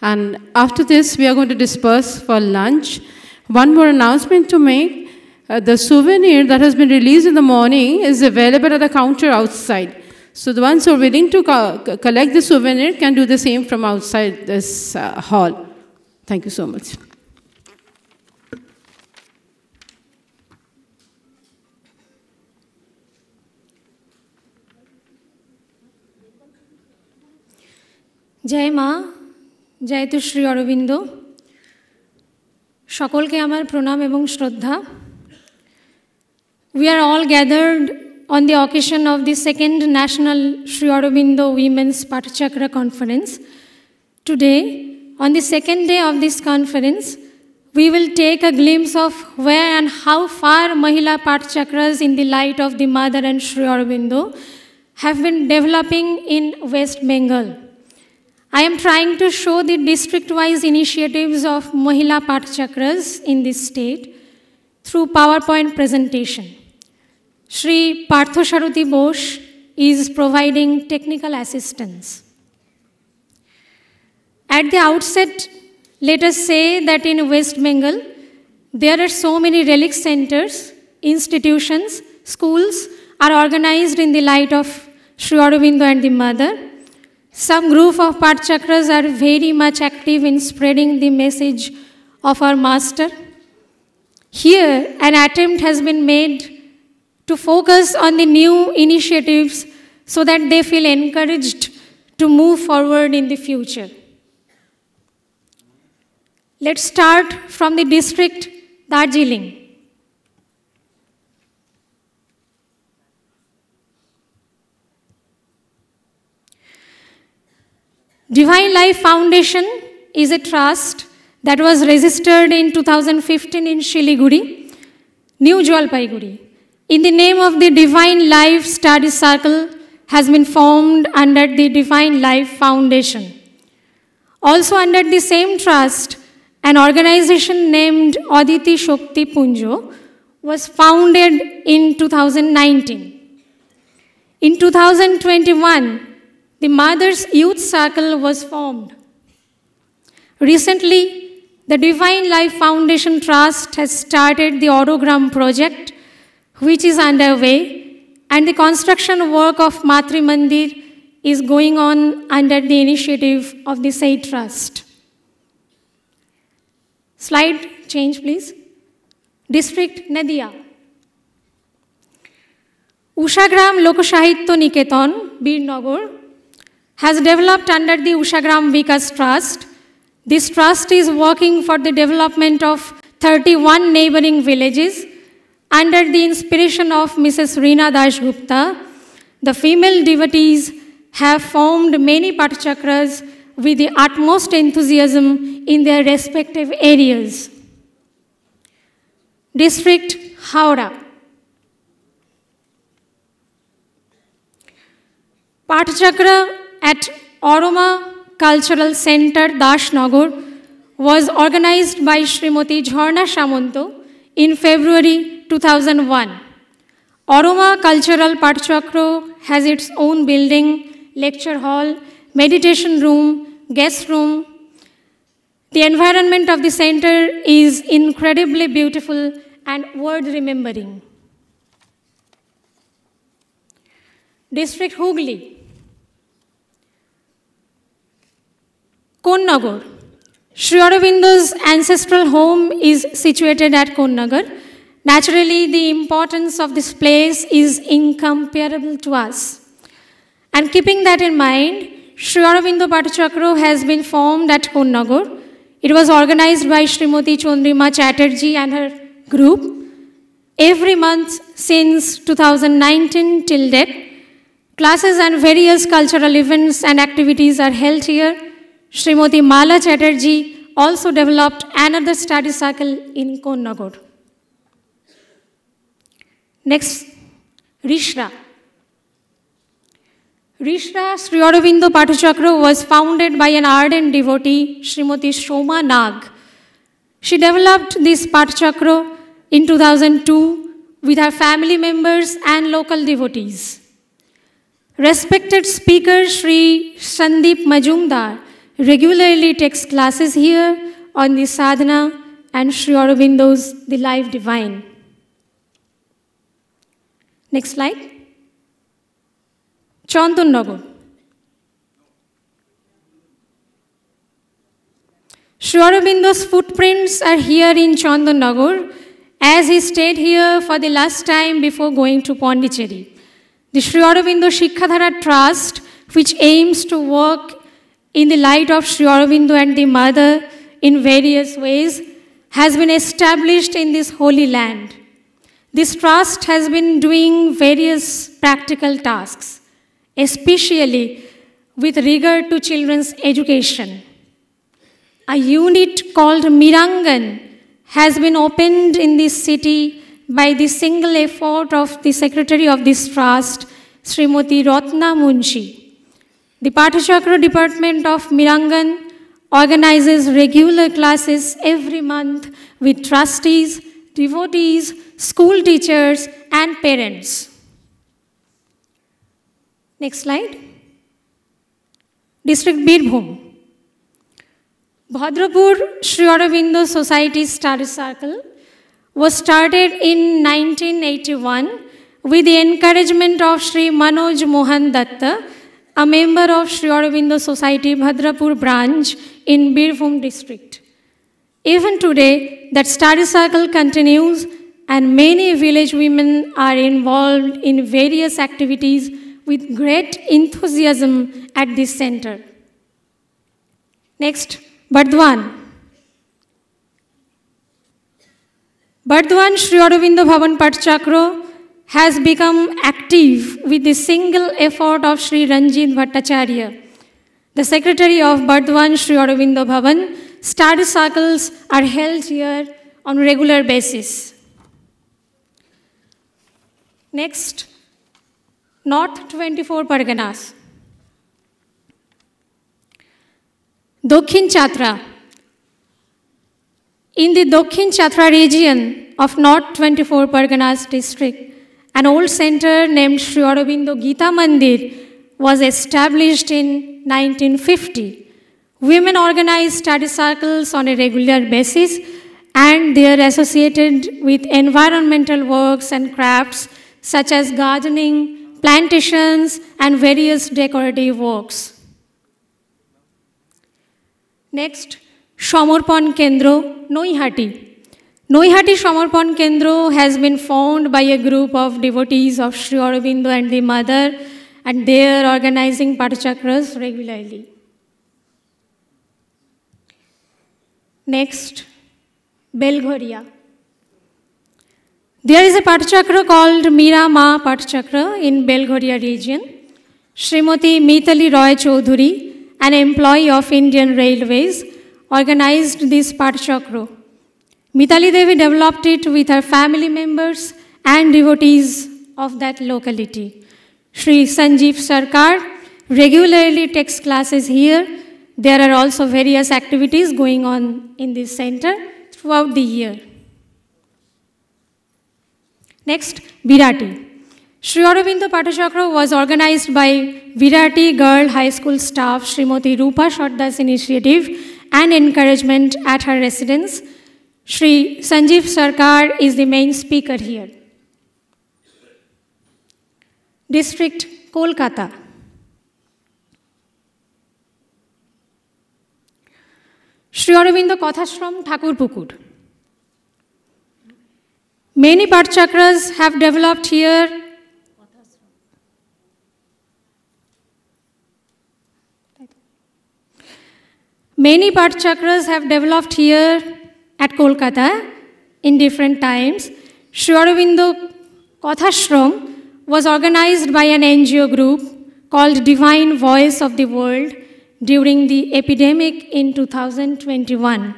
And after this, we are going to disperse for lunch. One more announcement to make. The souvenir that has been released in the morning is available at the counter outside. So the ones who are willing to collect the souvenir can do the same from outside this hall. Thank you so much. जय माँ, जय तो श्री अरबिंदो, सकल के आमार प्रणाम एवं श्रद्धा. We are all gathered on the occasion of the 2nd National Sri Aurobindo Women's Pathachakra Conference. Today, on the 2nd day of this conference, we will take a glimpse of where and how far Mahila Pathachakras in the light of the Mother and Sri Aurobindo have been developing in West Bengal. I am trying to show the district-wise initiatives of Mahila Pathachakras in this state through PowerPoint presentation. Shri Partho Bose is providing technical assistance. At the outset, let us say that in West Bengal, there are so many relic centers, institutions, schools are organized in the light of Sri Aurobindo and the Mother. Some group of Pathachakras are very much active in spreading the message of our Master. Here, an attempt has been made to focus on the new initiatives so that they feel encouraged to move forward in the future. Let's start from the district Darjeeling. Divine Life Foundation is a trust that was registered in 2015 in Shiliguri, New Jalpaiguri. In the name of the Divine Life Study Circle has been formed under the Divine Life Foundation. Also under the same trust, an organization named Aditi Shakti Punjo was founded in 2019. In 2021, the Mother's Youth Circle was formed. Recently, the Divine Life Foundation Trust has started the Autogram project, which is underway, and the construction work of Matri Mandir is going on under the initiative of the said trust. Slide change, please. District Nadia. Ushagram Lokasahitya Niketan, Birnagar, has developed under the Ushagram Vikas Trust. This trust is working for the development of 31 neighboring villages under the inspiration of Mrs. Reena Das Gupta. The female devotees have formed many Pathachakras with the utmost enthusiasm in their respective areas. District Howrah. Pathachakra at Aroma Cultural Center, Dashnagar, was organized by Srimati Jharna Samanto in February 2001. Aroma Cultural Pathachakra has its own building, lecture hall, meditation room, guest room. The environment of the center is incredibly beautiful and worth remembering. District Hooghly. Konnagar. Sri Aurobindo's ancestral home is situated at Konnagar. Naturally, the importance of this place is incomparable to us. And keeping that in mind, Sri Aurobindo Pathachakra has been formed at Konnagar. It was organized by Srimati Chandrima Chatterjee and her group. Every month since 2019 till date, classes and various cultural events and activities are held here. Srimati Mala Chatterjee also developed another study circle in Konnagar. Next, Rishra. Rishra Sri Aurobindo Pathachakra was founded by an ardent devotee, Srimati Shoma Nag. She developed this Pathachakra in 2002 with her family members and local devotees. Respected speaker Sri Sandeep Majumdar regularly takes classes here on the sadhana and Sri Aurobindo's The Life Divine. Next slide. Chandanagar. Sri Aurobindo's footprints are here in Chandanagar, as he stayed here for the last time before going to Pondicherry. The Sri Aurobindo Shikhadhara Trust, which aims to work in the light of Sri Aurobindo and the Mother in various ways, has been established in this holy land. This trust has been doing various practical tasks, especially with regard to children's education. A unit called Mirangan has been opened in this city by the single effort of the secretary of this trust, Srimati Ratna Munshi. The Pathachakra department of Mirangan organizes regular classes every month with trustees, devotees, school teachers, and parents. Next slide. District Birbhum. Bhadrapur Sri Aurobindo Society Study Circle was started in 1981 with the encouragement of Sri Manoj Mohan Datta, a member of Sri Aurobindo Society Bhadrapur branch in Birbhum district. Even today, that study circle continues and many village women are involved in various activities with great enthusiasm at this center. Next, Bardwan. Bardwan Sri Aurobindo Bhavan Pathachakra has become active with the single effort of Sri Ranjit Bhattacharya. The secretary of Bardwan Sri Aurobindo Bhavan, study circles are held here on regular basis. Next, North 24 Parganas. Dokhin Chatra. In the Dokhin Chatra region of North 24 Parganas district, an old center named Sri Aurobindo Gita Mandir was established in 1950. Women organize study circles on a regular basis and they are associated with environmental works and crafts such as gardening, plantations, and various decorative works. Next, Samarpan Kendro, Noihati. Noihati Samarpan Kendro has been formed by a group of devotees of Sri Aurobindo and the Mother, and they are organizing Pathachakras regularly. Next, Belghoria. There is a Pathachakra called Meera Ma Pathachakra in Belghoria region. Srimati Mitali Roy Chaudhuri, an employee of Indian Railways, organized this Pathachakra. Mitali Devi developed it with her family members and devotees of that locality. Sri Sanjeev Sarkar regularly takes classes here. There are also various activities going on in this center throughout the year. Next, Virati. Sri Aurobindo Pathachakra was organized by Virati Girl High School staff Srimati Rupa Sharda's initiative and encouragement at her residence. Sri Sanjeev Sarkar is the main speaker here. District Kolkata. Sri Aurobindo Kathashram Thakurpukur. Many Pathachakras have developed here. Many Pathachakras have developed here at Kolkata in different times. Sri Aurobindo Kathashram was organized by an NGO group called Divine Voice of the World during the epidemic in 2021.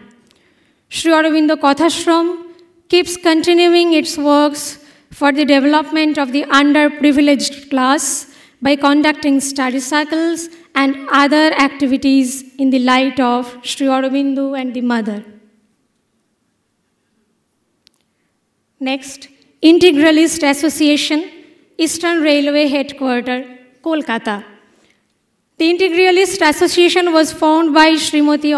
Sri Aurobindo Kathashram keeps continuing its works for the development of the underprivileged class by conducting study circles and other activities in the light of Sri Aurobindo and the Mother. Next, Integralist Association, Eastern Railway Headquarters, Kolkata. The Integralist Association was formed by Srimati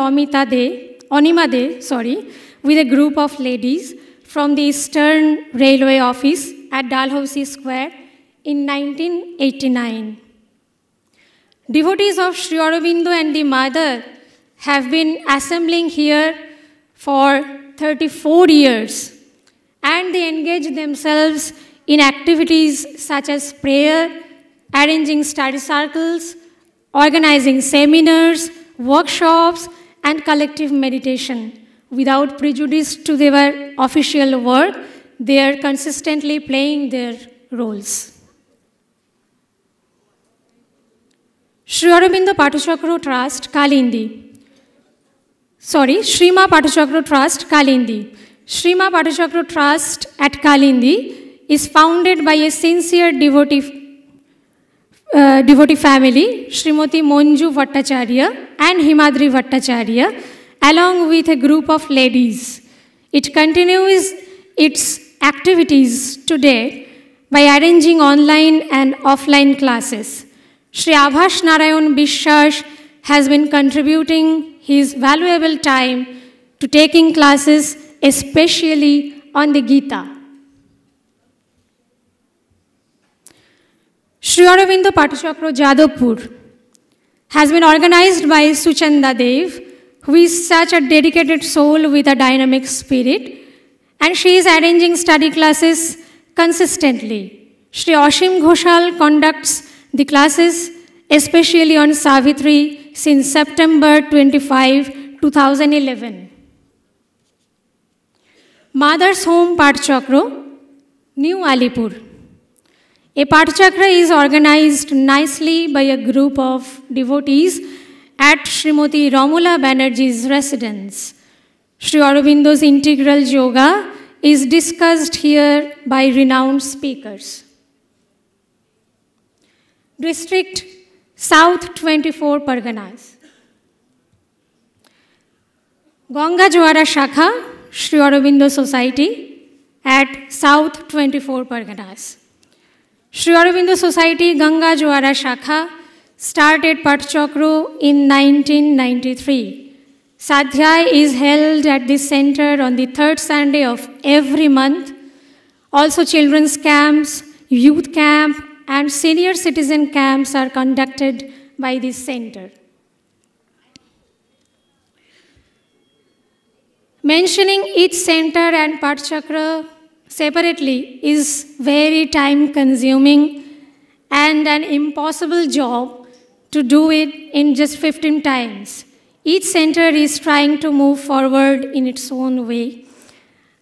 Anima De, with a group of ladies from the Eastern Railway Office at Dalhousie Square in 1989. Devotees of Sri Aurobindo and the Mother have been assembling here for 34 years, and they engage themselves in activities such as prayer, arranging study circles, organizing seminars, workshops, and collective meditation. Without prejudice to their official work, they are consistently playing their roles. Sri Aurobindo Pathachakra Trust, Kalindi. Srima Pathachakra Trust, Kalindi. Srima Pathachakra Trust at Kalindi is founded by a sincere devotee family, Srimati Monju Bhattacharya and Himadri Bhattacharya, along with a group of ladies. It continues its activities today by arranging online and offline classes. Sri Abhash Narayan Bishwash has been contributing his valuable time to taking classes, especially on the Gita. Sri Aurobindo Pathachakra Jadavpur has been organized by Suchanda Dev, who is such a dedicated soul with a dynamic spirit, and she is arranging study classes consistently. Sri Ashim Ghoshal conducts the classes, especially on Savitri, since September 25, 2011. Mother's Home Pathachakra, New Alipur. A Pathachakra is organized nicely by a group of devotees at Srimati Ramula Banerjee's residence. Sri Aurobindo's integral yoga is discussed here by renowned speakers. District South 24 Parganas. Ganga Jwara Shakha, Sri Aurobindo Society at South 24 Parganas. Sri Aurobindo Society Ganga Jwara Shakha started Pathachakra in 1993. Sadhyay is held at this center on the third Sunday of every month. Also, children's camps, youth camp, and senior citizen camps are conducted by this center. Mentioning each center and Pathachakra separately is very time-consuming and an impossible job to do it in just 15 times. Each center is trying to move forward in its own way.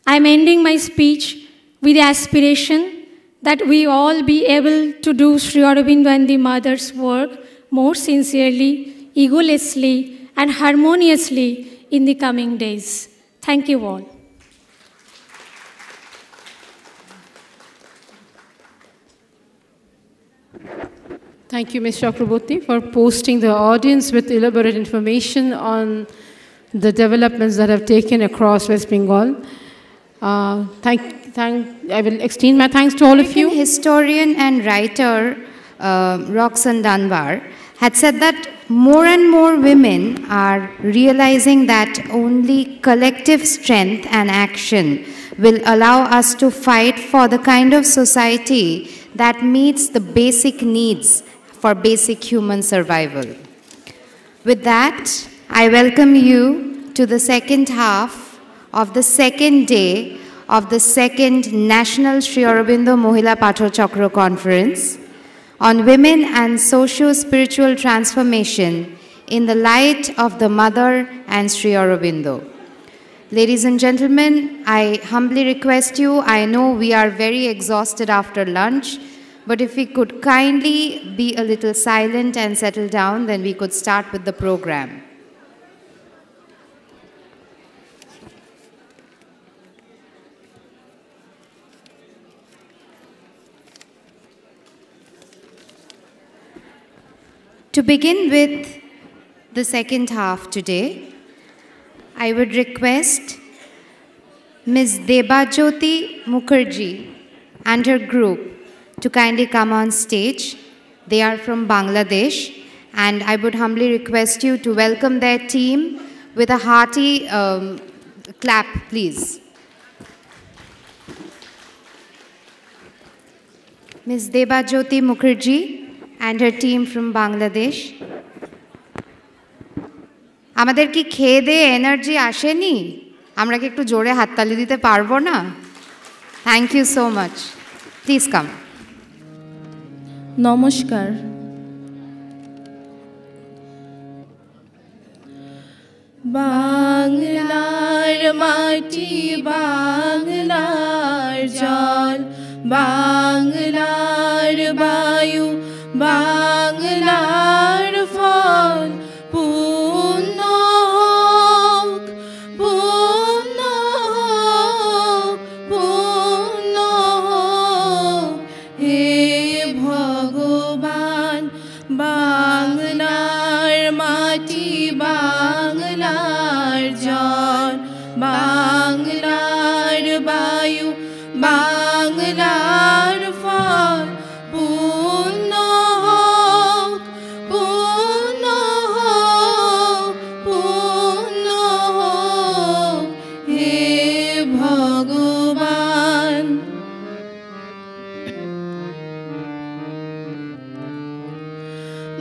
I'm ending my speech with the aspiration that we all be able to do Sri Aurobindo and the Mother's work more sincerely, egolessly, and harmoniously in the coming days. Thank you all. Thank you, Ms. Chakraborty, for posting the audience with elaborate information on the developments that have taken across West Bengal. I will extend my thanks to all of you. Historian and writer Roxanne Dunbar had said that more and more women are realizing that only collective strength and action will allow us to fight for the kind of society that meets the basic needs for basic human survival. With that, I welcome you to the second half of the second day of the second National Sri Aurobindo Mahila Pathachakra Conference on Women and Socio-Spiritual Transformation in the Light of the Mother and Sri Aurobindo. Ladies and gentlemen, I humbly request you, I know we are very exhausted after lunch, but if we could kindly be a little silent and settle down, then we could start with the program. To begin with the second half today, I would request Ms. Debajyoti Mukherjee and her group to kindly come on stage. They are from Bangladesh, and I would humbly request you to welcome their team with a hearty clap, please. Ms. Debajyoti Mukherjee and her team from Bangladesh. আমাদের কি খেয়ে দিয়ে energy আসেনি? আমরা কি একটু জোরে হাততালি দিতে পারবো না? Thank you so much. Please come. নমস্কার। বাংলার মাটি, বাংলার জল, বাংলার বায়ু, বাংলার ফল, পূর্ণ হোক, পূর্ণ হোক, পূর্ণ হোক হে ভগবান। বাংলার মাটি, বাংলার জল, বাংলার বায়ু, বাংলার ফল, পূর্ণ হোক, পূর্ণ হোক, পূর্ণ হোক হে ভগবান।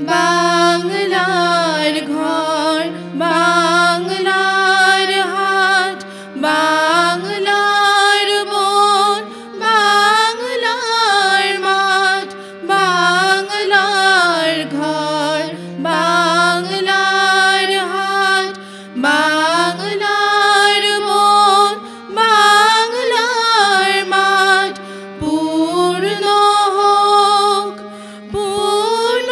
বাংলার ঘর, বাংলার হাট, বাংলার বন, বাংলার মাঠ, বাংলার ঘর, বাংলার হাট, বাংলার বন, বাংলার মাঠ, পূর্ণ হোক, পূর্ণ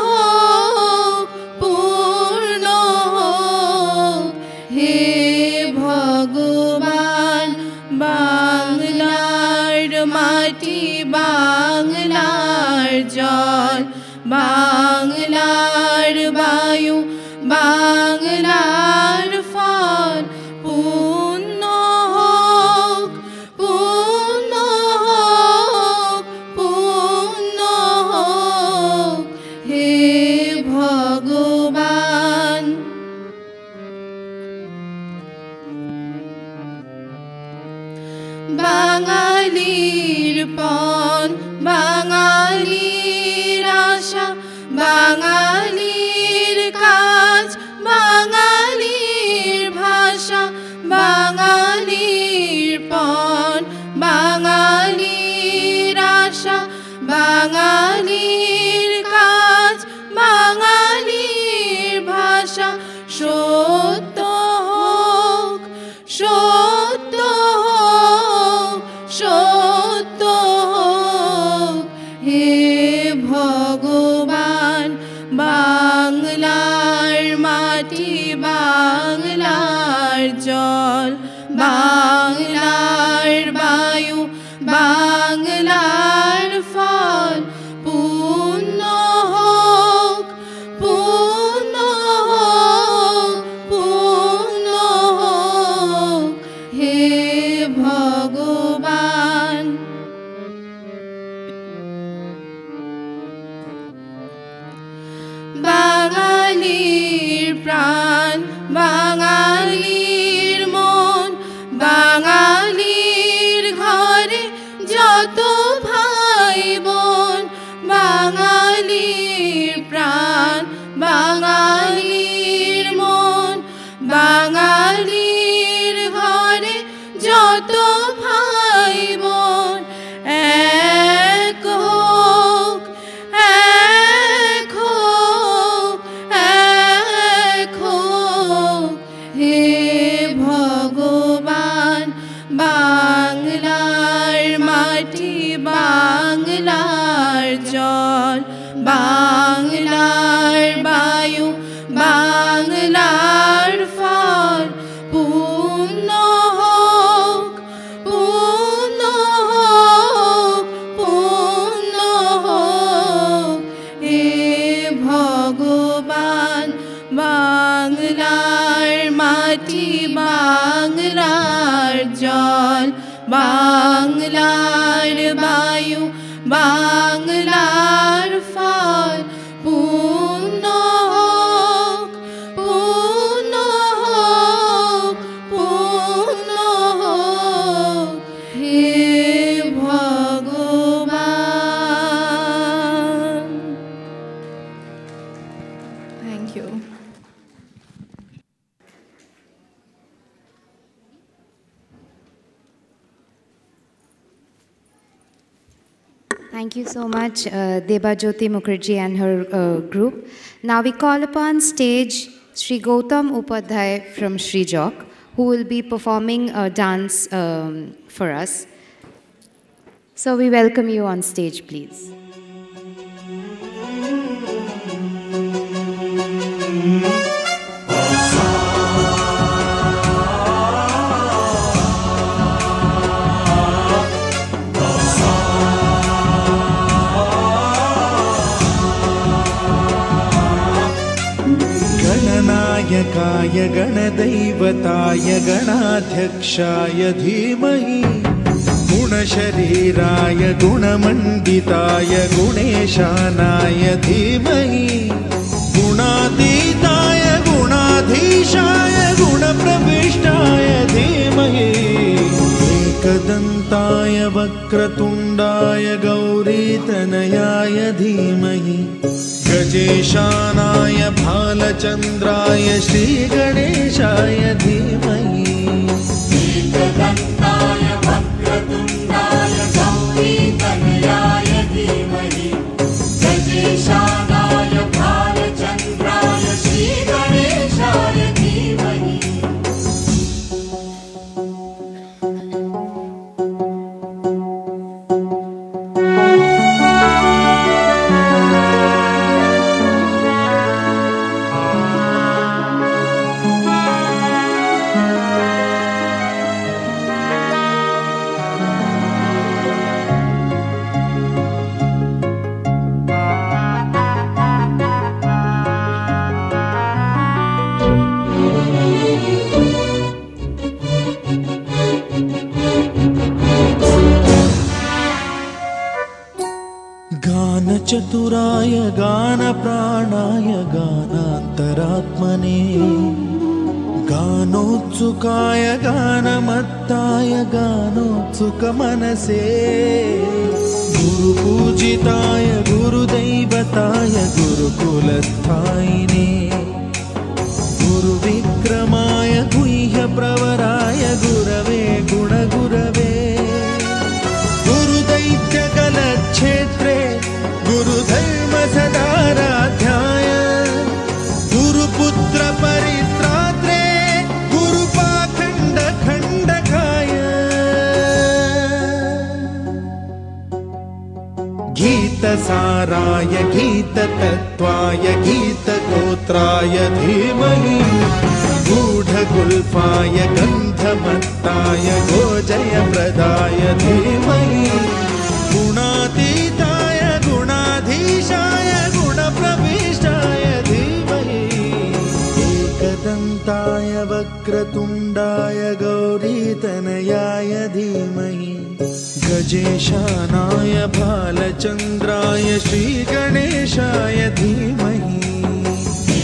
হোক, পূর্ণ হোক হে ভগবান। বাংলার মাটি, বাংলার জল, বাংলার বায়ু, বাংলার ফল, পূর্ণ হোক, পূর্ণ হোক, পূর্ণ হোক হে ভগবান। বাঙালির পণ, বাঙালির আশা, বাঙালির কাজ, বাঙালির ভাষা, বাঙালির পণ, বাঙালির আশা, বাঙালির কাজ, বাঙালির ভাষা, সত্য হোক, সত্য হোক, সত্য হোক হে ভগবান। বাংলার মাটি, বাংলার জল, বাংলার বায়ু, বাংলার ফল, পূর্ণ হোক, পূর্ণ হোক, পূর্ণ হোক হে ভগবান। বাঙালির প্রাণ, বাঙালির মন, বাঙালির ঘরে যত ভাই বোন, বাঙালির প্রাণ, বাঙালির মন, বাঙালির ঘরে যত ভাই বোন, এক হোক, এক হোক, এক হোক হে ভগবান। বাংলার মাটি, বাংলার জল, বাংলার বায়ু, বাংলার ফল, পূর্ণ হোক, পূর্ণ হোক, পূর্ণ হোক হে ভগবান। বাংলার মাটি, বাংলার জল, বাংলার বায়ু, বাংলার ফল, পূর্ণ হোক, পূর্ণ হোক, পূর্ণ হোক হে। Thank you. Thank you so much, Debajyoti Mukherjee and her group. Now we call upon stage Sri Gautam Upadhyay from Sri Jok, who will be performing a dance for us. So we welcome you on stage, please. गणनायकाय गणदैवताय गणाध्यक्षाय धीमहि गुणशरीराय गुणमण्डिताय गुणेशानाय धीमहि गुणातीताय गुणाधीशाय गुणप्रविष्टाय धीमहि एकदन्ताय वक्रतुण्डाय गौरीतनयाय धीमहि गजेशानाय भालचन्द्राय श्रीगणेशाय धीमहि एकदन्ताय वक्रतुण्डाय गौरीतनयाय धीमहि गजेशानाय भालचन्द्राय श्रीगणेशाय धीमहि चतुराय गानप्राणाय गानान्तरात्मने गानोत्सुकाय गानमत्ताय गानोत्सुकमनसे गुरुपूजिताय गुरुदैवताय गुरुकुलस्थायिने गुरुविक्रमाय गुह्यप्रवराय गुरवे गुणगुरवे गुरुदैत्यकलक्षेत्रे गुरुधर्म सदाराध्याय गुरुपुत्र परित्रात्रे गुरुपाखण्ड खण्डकाय गीतसाराय गीततत्त्वाय गीतगोत्राय धीमहि गूढगुल्फाय गन्धमत्ताय गोजयप्रदाय धीमहि गुणातीताय गुणाधीशाय गुणप्रविष्टाय धीमहि एकदन्ताय वक्रतुण्डाय गौरीतनयाय धीमहि गजेशानाय भालचन्द्राय श्रीगणेशाय धीमहि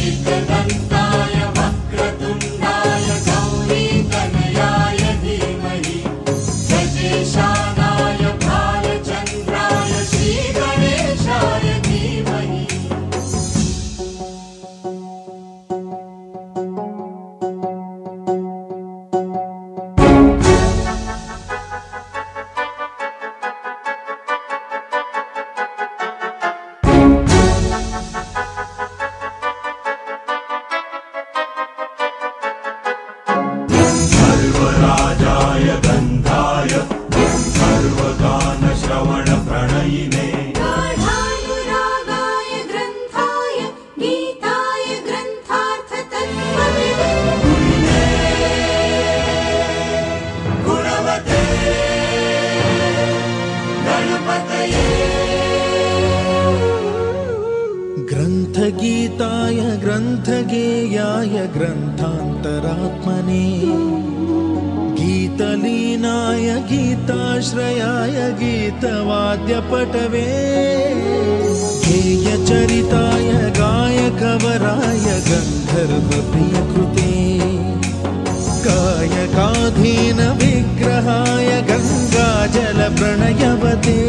एकदन्ताय वक्रतुण्डाय गौरीतनयाय धीमहि गजेशानाय भालचन्द्राय श्रीगणेशाय धीमहि सर्वराजाय गन्धाय सर्वगानश्रवणप्रणयिने गाढानुरागाय ग्रन्थाय गीताय ग्रन्थार्थतत्त्वविदे गुणवते गणपतये ग्रन्थगीताय ग्रन्थगेयाय ग्रन्थान्तरात्मने गीतलीनाय गीताश्रयाय गीतवाद्यपटवे गेयचरिताय गायकवराय गन्धर्वप्रियकृते कायकाधीन विग्रहाय गङ्गाजलप्रणयवते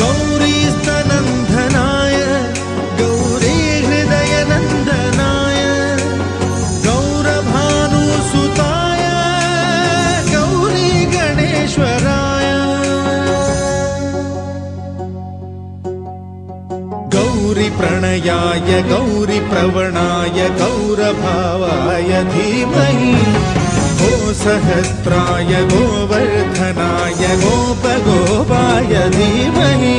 गौरीस्तनन्दनाय गौरी हृदयन तनयाय गौरीप्रवणाय गौरभावाय धीमहि गोसहस्राय गोवर्धनाय गोपगोपाय धीमहि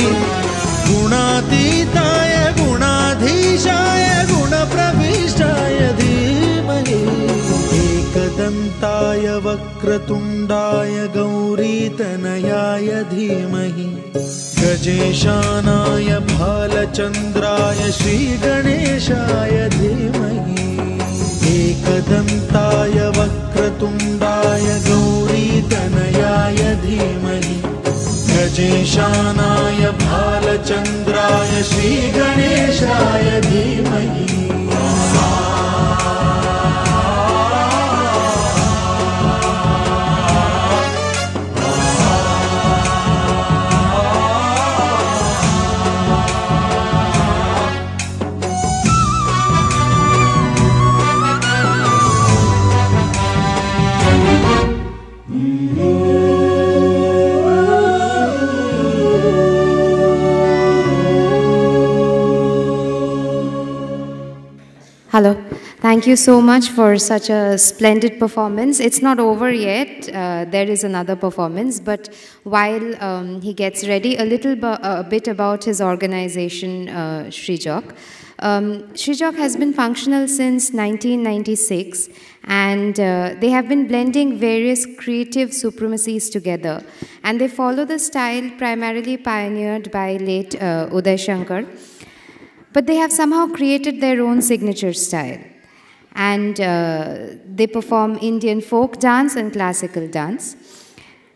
गुणातीताय गुणाधीशाय गुणप्रविष्टाय धीमहि एकदन्ताय वक्रतुण्डाय गौरीतनयाय धीमहि गजेशानाय भालचन्द्राय श्रीगणेशाय धीमहि एकदन्ताय वक्रतुण्डाय गौरीतनयाय धीमहि गजेशानाय भालचन्द्राय श्रीगणेशाय धीमहि Hello. Thank you so much for such a splendid performance. It's not over yet. There is another performance. But while he gets ready, a bit about his organization, Srijok. Srijok has been functional since 1996, and they have been blending various creative supremacies together. And they follow the style primarily pioneered by late Uday Shankar. But they have somehow created their own signature style. And they perform Indian folk dance and classical dance.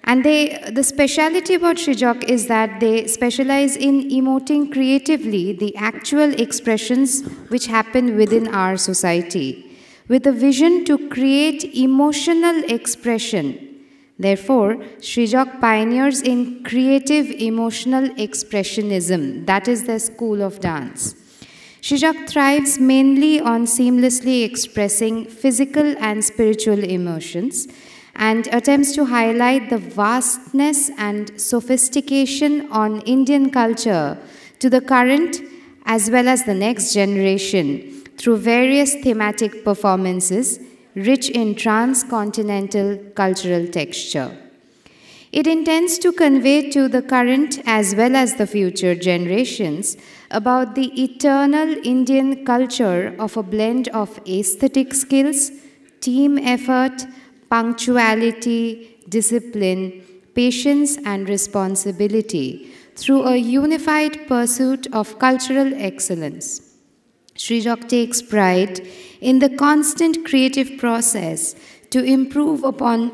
And the speciality about Srijok is that they specialize in emoting creatively the actual expressions which happen within our society, with a vision to create emotional expression. Therefore, Srijok pioneers in creative emotional expressionism. That is their school of dance. Srijok thrives mainly on seamlessly expressing physical and spiritual emotions and attempts to highlight the vastness and sophistication on Indian culture to the current as well as the next generation through various thematic performances rich in transcontinental cultural texture. It intends to convey to the current as well as the future generations about the eternal Indian culture of a blend of aesthetic skills, team effort, punctuality, discipline, patience, and responsibility through a unified pursuit of cultural excellence. Srijok takes pride in the constant creative process to improve upon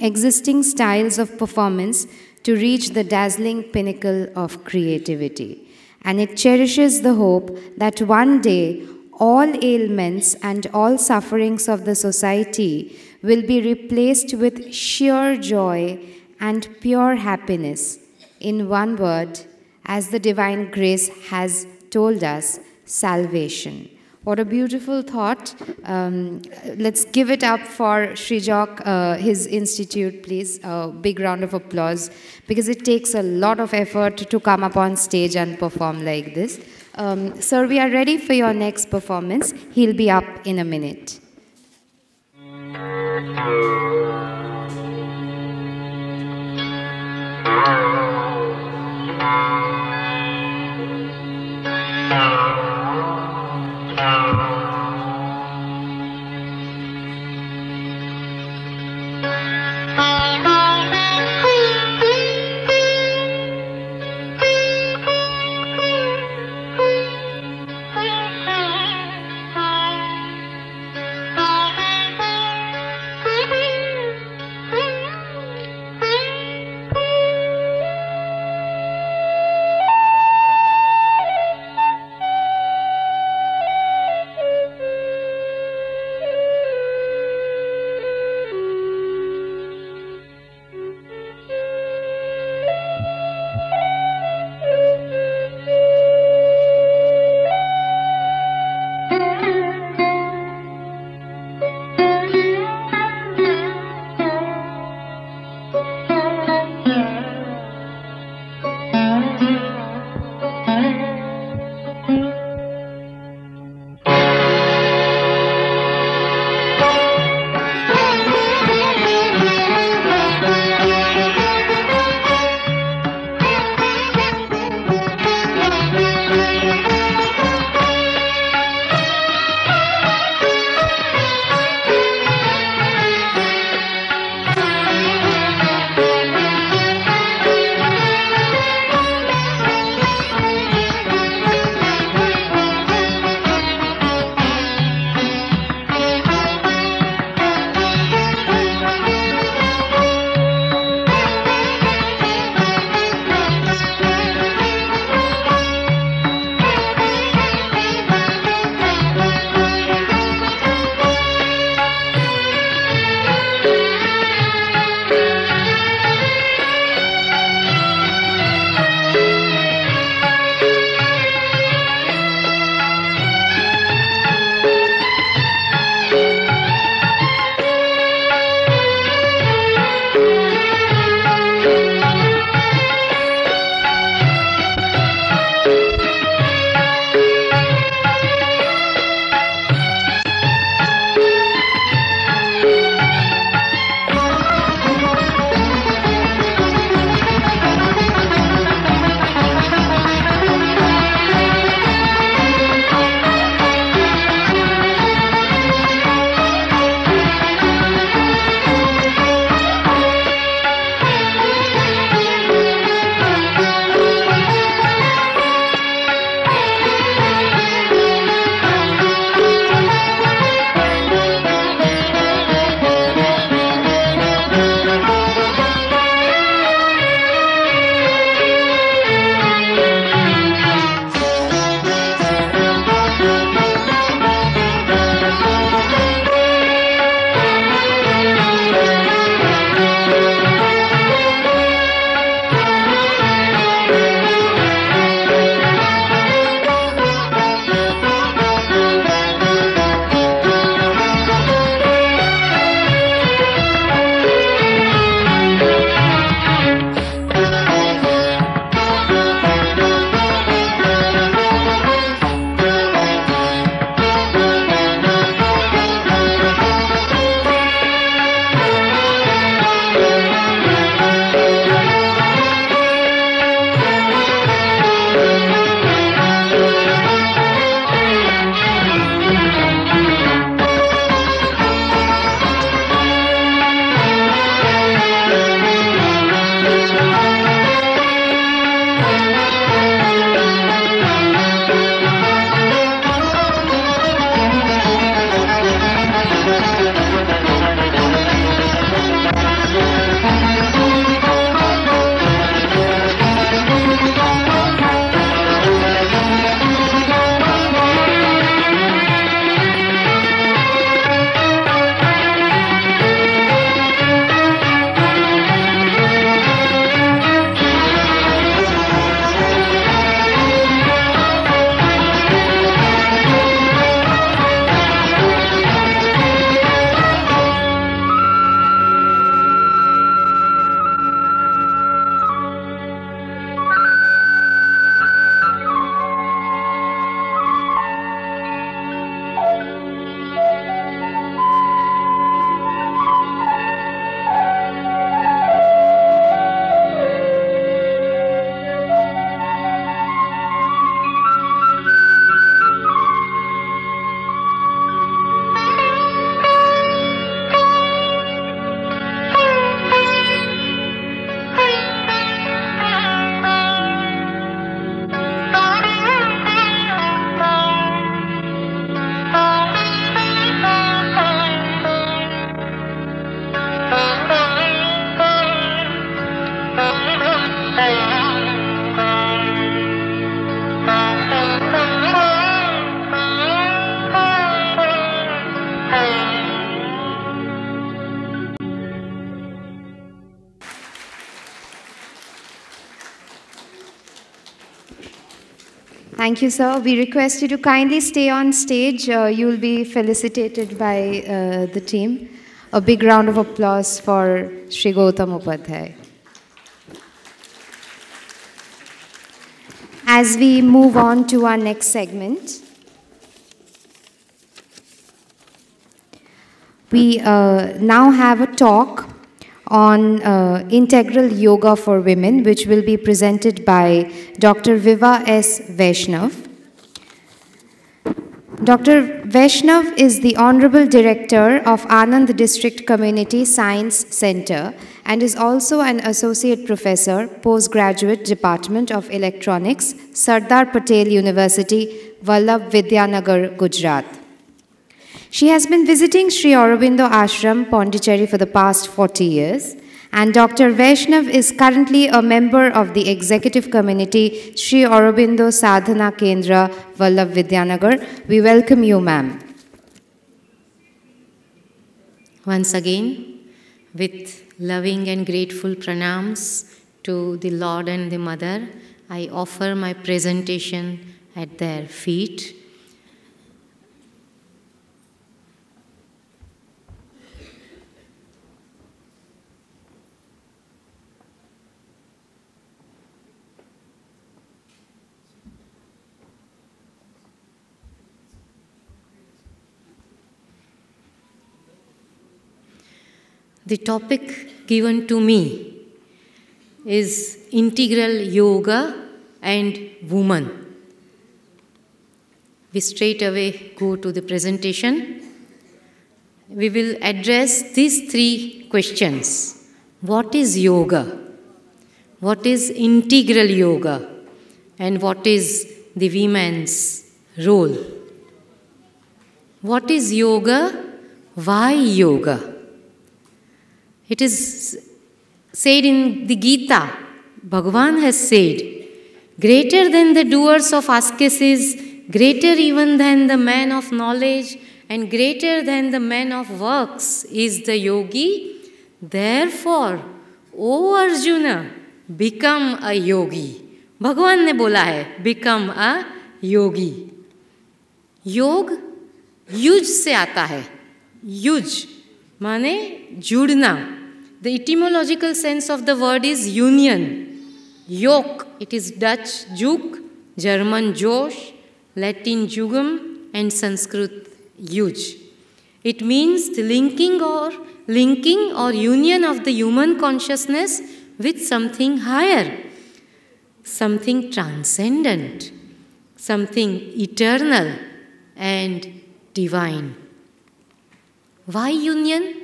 existing styles of performance to reach the dazzling pinnacle of creativity. And it cherishes the hope that one day all ailments and all sufferings of the society will be replaced with sheer joy and pure happiness. In one word, as the divine grace has told us, salvation. What a beautiful thought. Let's give it up for Srijok, his institute, please. A big round of applause, because it takes a lot of effort to come up on stage and perform like this. Sir, we are ready for your next performance. He'll be up in a minute. Thank you, sir. We request you to kindly stay on stage. You will be felicitated by the team. A big round of applause for Sri Gautam Upadhyay. As we move on to our next segment, we now have a talk on integral yoga for women, which will be presented by Dr. Viva S. Vaishnav. Dr. Vaishnav is the Honorable Director of Anand District Community Science Center and is also an Associate Professor, Postgraduate Department of Electronics, Sardar Patel University, Vallabh Vidyanagar, Gujarat. She has been visiting Sri Aurobindo Ashram, Pondicherry for the past 40 years, and Dr. Vaishnav is currently a member of the Executive Committee, Sri Aurobindo Sadhana Kendra, Vallabh Vidyanagar. We welcome you, ma'am. Once again, with loving and grateful pranams to the Lord and the Mother, I offer my presentation at their feet. The topic given to me is integral yoga and woman. We straight away go to the presentation. We will address these three questions. What is yoga? What is integral yoga? And what is the women's role? What is yoga? Why yoga? It is said in the Gita, Bhagavan has said, greater than the doers of ascetics, greater even than the man of knowledge, and greater than the man of works is the yogi. Therefore, O Arjuna, become a yogi. Bhagavan ने बोला है, become a yogi. योग use से आता है. Use माने जुड़ना. The etymological sense of the word is union. Yoke, it is Dutch juk, German josh, Latin jugum, and Sanskrit yuj. It means the linking or union of the human consciousness with something higher, something transcendent, something eternal and divine. Why union?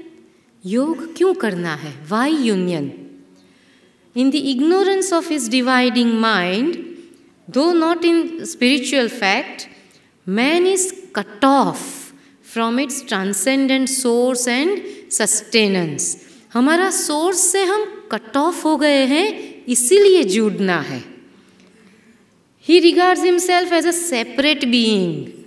योग क्यों करना है? Why union? In the ignorance of his dividing mind, though not in spiritual fact, man is cut off from its transcendent source and sustenance. हमारा source से हम cut off हो गए हैं, इसीलिए जुड़ना है. He regards himself as a separate being.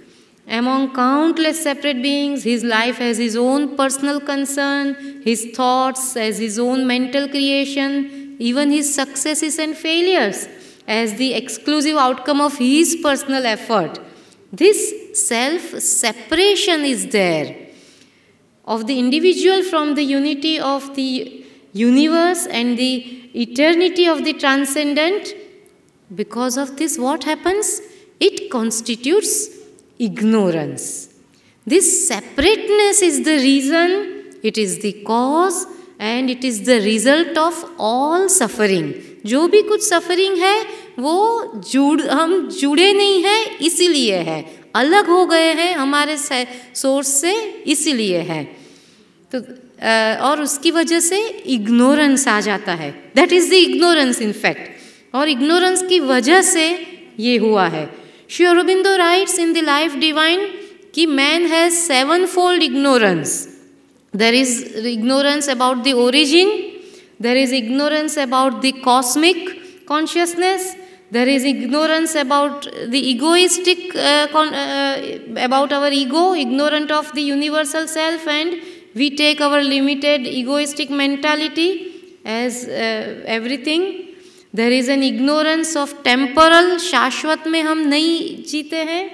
Among countless separate beings, his life has his own personal concern, his thoughts as his own mental creation, even his successes and failures as the exclusive outcome of his personal effort. This self-separation is there of the individual from the unity of the universe and the eternity of the transcendent. Because of this, what happens? It constitutes ignorance. This separateness is the reason, it is the cause, and it is the result of all suffering. जो भी कुछ suffering है, वो हम जुड़े नहीं हैं, इसीलिए है. अलग हो गए हैं हमारे सोर्स से, इसीलिए है. तो और उसकी वजह से ignorance आ जाता है. That is the ignorance in fact. और ignorance की वजह से ये हुआ है. Sri Aurobindo writes in the Life Divine कि man has sevenfold ignorance. There is ignorance about the origin, there is ignorance about the cosmic consciousness, there is ignorance about the egoistic, about our ego, ignorant of the universal self, and we take our limited egoistic mentality as everything. There is an ignorance of temporal, शाश्वत में हम नहीं जीते हैं.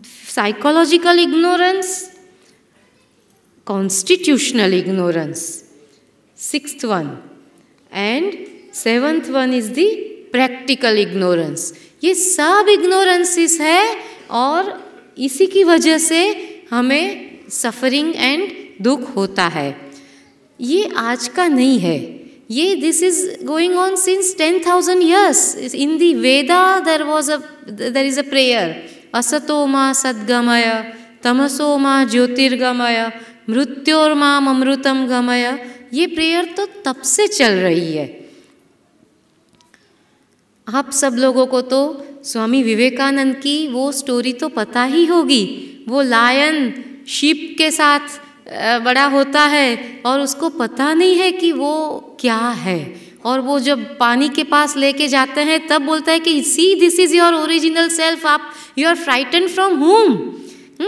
Psychological ignorance, constitutional ignorance. 6th one. And 7th one is the practical ignorance. ये सब ignorances है और इसी की वजह से हमें suffering and दुख होता है. ये आज का नहीं है. ये this is going on since 10,000 years. In the Veda there is a prayer. Asato ma sadgamaya, tamaso ma jyotirgamaya, मृत्योर माम अमृतम गमया. ये प्रेयर तो तब से चल रही है. आप सब लोगों को तो स्वामी विवेकानंद की वो स्टोरी तो पता ही होगी. वो लायन शीप के साथ बड़ा होता है और उसको पता नहीं है कि वो क्या है, और वो जब पानी के पास लेके जाते हैं तब बोलता है कि see this is your original self, आप you are frightened from home.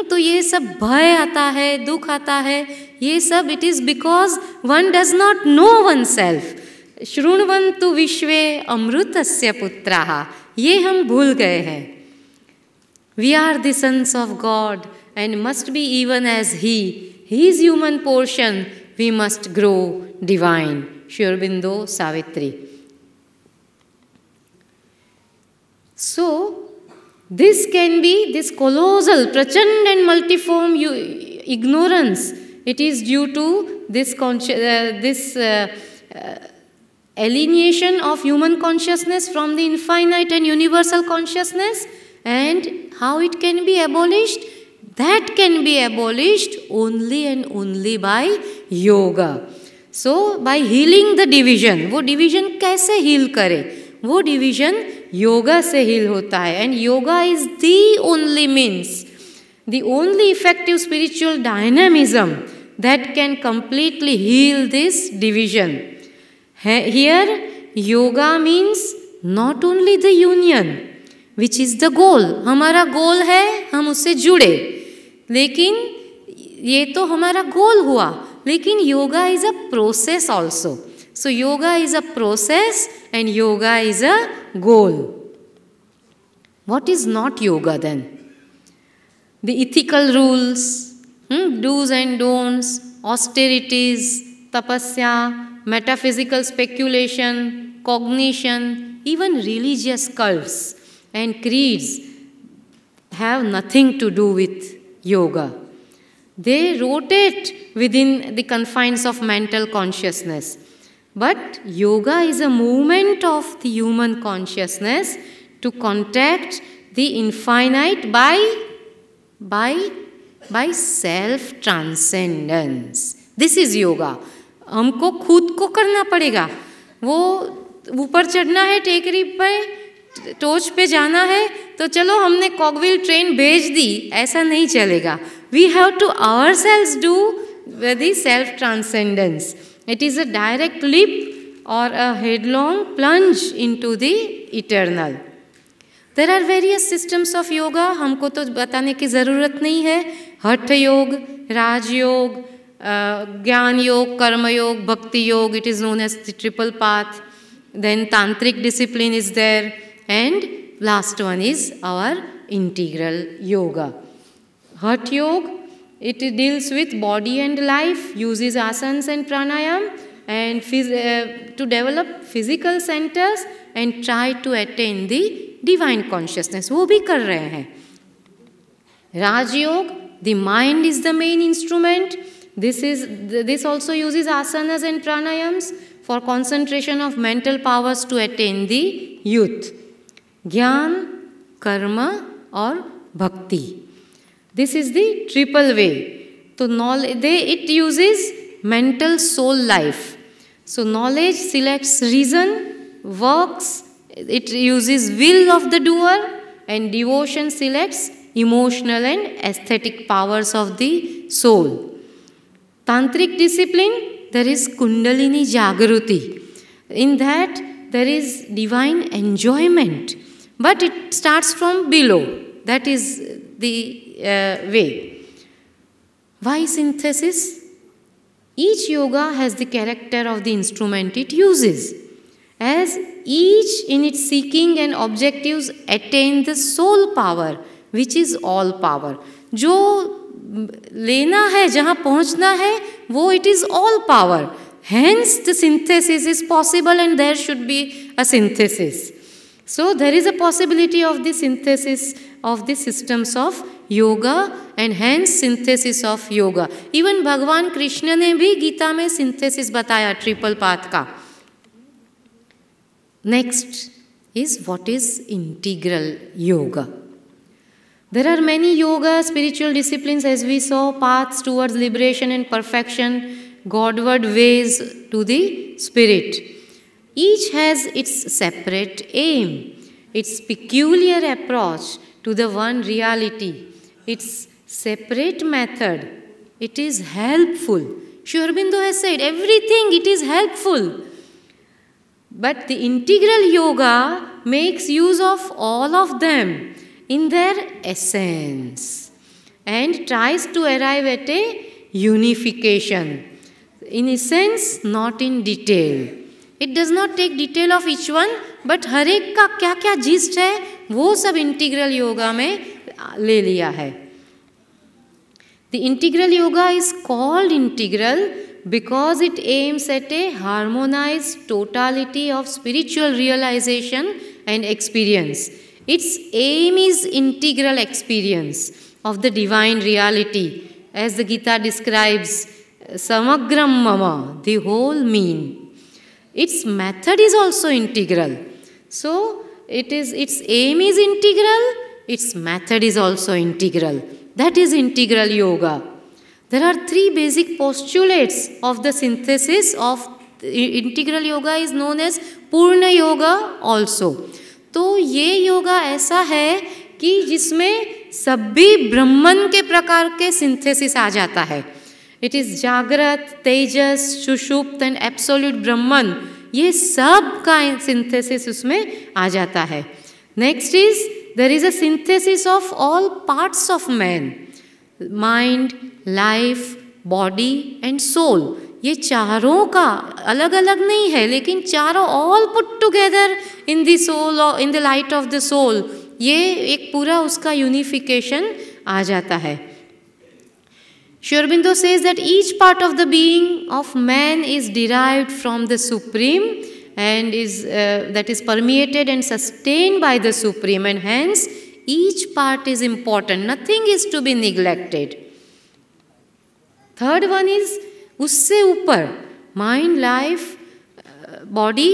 तो ये सब भय आता है, दुख आता है, ये सब it is because one does not know oneself. शृण्वन्तु विश्वे अमृतस्य पुत्राः, ये हम भूल गए हैं. We are the sons of God and must be even as he. His human portion we must grow divine. Sri Aurobindo Savitri. So, this can be this colossal, prachand and multiform ignorance. It is due to this alienation of human consciousness from the infinite and universal consciousness, and how it can be abolished. That can be abolished only and only by yoga. So, by healing the division. वो division कैसे heal करे? वो division yoga से heal होता है. And yoga is the only means, the only effective spiritual dynamism that can completely heal this division. Here, yoga means not only the union, which is the goal. हमारा goal है हम उससे जुड़े, लेकिन ये तो हमारा गोल हुआ, लेकिन yoga is a process also. So yoga is a process and yoga is a goal. What is not yoga then? The ethical rules, dos and don'ts, austerities, tapasya, metaphysical speculation, cognition, even religious cults and creeds have nothing to do with yoga. They rotate within the confines of mental consciousness. But yoga is a movement of the human consciousness to contact the infinite by self-transcendence. This is yoga. हमको खुद को करना पड़ेगा. वो ऊपर चढ़ना है टेकरी पे, टोच पे जाना है, तो चलो हमने कॉगविल ट्रेन भेज दी, ऐसा नहीं चलेगा. We have to ourselves do the self transcendence. It is a direct leap or a headlong plunge into the eternal. There are various systems of yoga. हमको तो बताने की ज़रूरत नहीं है. हठ योग, राजयोग, ज्ञान योग, कर्म yoga, bhakti yoga. It is known as the triple path. Then tantric discipline is there, and last one is our integral yoga. Hatha yoga, it deals with body and life, uses asanas and pranayam, and to develop physical centers and try to attain the divine consciousness. वो भी कर रहे हैं. Raj yoga, the mind is the main instrument. This also uses asanas and pranayams for concentration of mental powers to attain the youth. Jnana, karma और bhakti. This is the triple way. So it uses mental soul life. So knowledge selects reason, works, it uses will of the doer, and devotion selects emotional and aesthetic powers of the soul. Tantric discipline, there is Kundalini Jagruti. In that, there is divine enjoyment. But it starts from below. That is the way. Why synthesis? Each yoga has the character of the instrument it uses. As each in its seeking and objectives attain the soul power, which is all power. जो लेना है, जहाँ पहुँचना है, वो it is all power. Hence the synthesis is possible and there should be a synthesis. So there is a possibility of the synthesis of the systems of yoga and hence synthesis of yoga. Even भगवान कृष्ण ने भी गीता में synthesis बताया triple path का. Next is what is integral yoga. There are many yoga, spiritual disciplines as we saw, paths towards liberation and perfection, Godward ways to the spirit. Each has its separate aim, its peculiar approach to the one reality, its separate method. It is helpful. Sri Aurobindo has said everything, it is helpful. But the integral yoga makes use of all of them in their essence and tries to arrive at a unification. In essence, not in detail. It does not take detail of each one, but हर एक का क्या क्या gist है, वो सब integral yoga में ले लिया है. The integral yoga is called integral because it aims at a harmonized totality of spiritual realization and experience. Its aim is integral experience of the divine reality, as the Gita describes, Samagram Mama, the whole mean. Its method is also integral. So, its aim is integral, its method is also integral. That is integral yoga. There are three basic postulates of the synthesis of integral yoga is known as Purna Yoga also. तो ये योगा ऐसा है कि जिसमें सभी ब्रह्मन के प्रकार के सिंथेसिस आ जाता है. इट इज जागृत, तेजस, सुषुप्त एंड एब्सोल्यूट ब्रह्मन, ये सब का सिंथेसिस उसमें आ जाता है. Next is there is a synthesis of all parts of man, mind, life, body and soul. ये चारों का अलग अलग नहीं है, लेकिन चारों all put together in the soul, in the light of the soul, ये एक पूरा उसका यूनिफिकेशन आ जाता है. Sri Aurobindo says that each part of the being of man is derived from the Supreme and that is permeated and sustained by the Supreme, and hence each part is important. Nothing is to be neglected. Third one is उससे ऊपर mind, life, body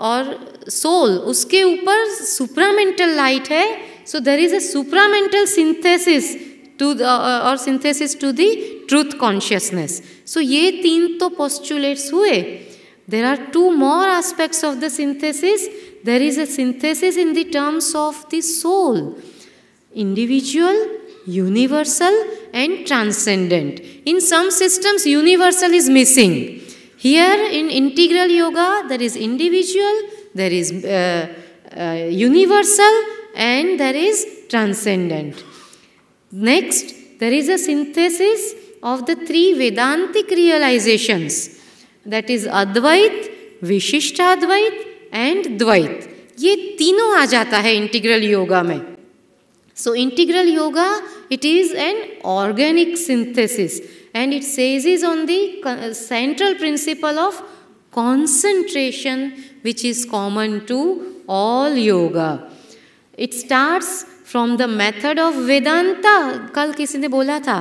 और soul, उसके ऊपर supramental light है. So there is a supramental synthesis to और synthesis to the truth consciousness. So ये तीन तो पोस्टुलेट्स हुए. There are two more aspects of the synthesis. There is a synthesis in the terms of the soul, individual, universal and transcendent. In some systems, universal is missing. Here in integral yoga, there is individual, there is universal, and there is transcendent. Next, there is a synthesis of the three Vedantic realizations, that is Advait, Vishishtadvait and Dvait. ये तीनों आ जाता है integral yoga में. So integral yoga, it is an organic synthesis and it seizes on the central principle of concentration, which is common to all yoga. It starts from the method of Vedanta, कल किसी ने बोला था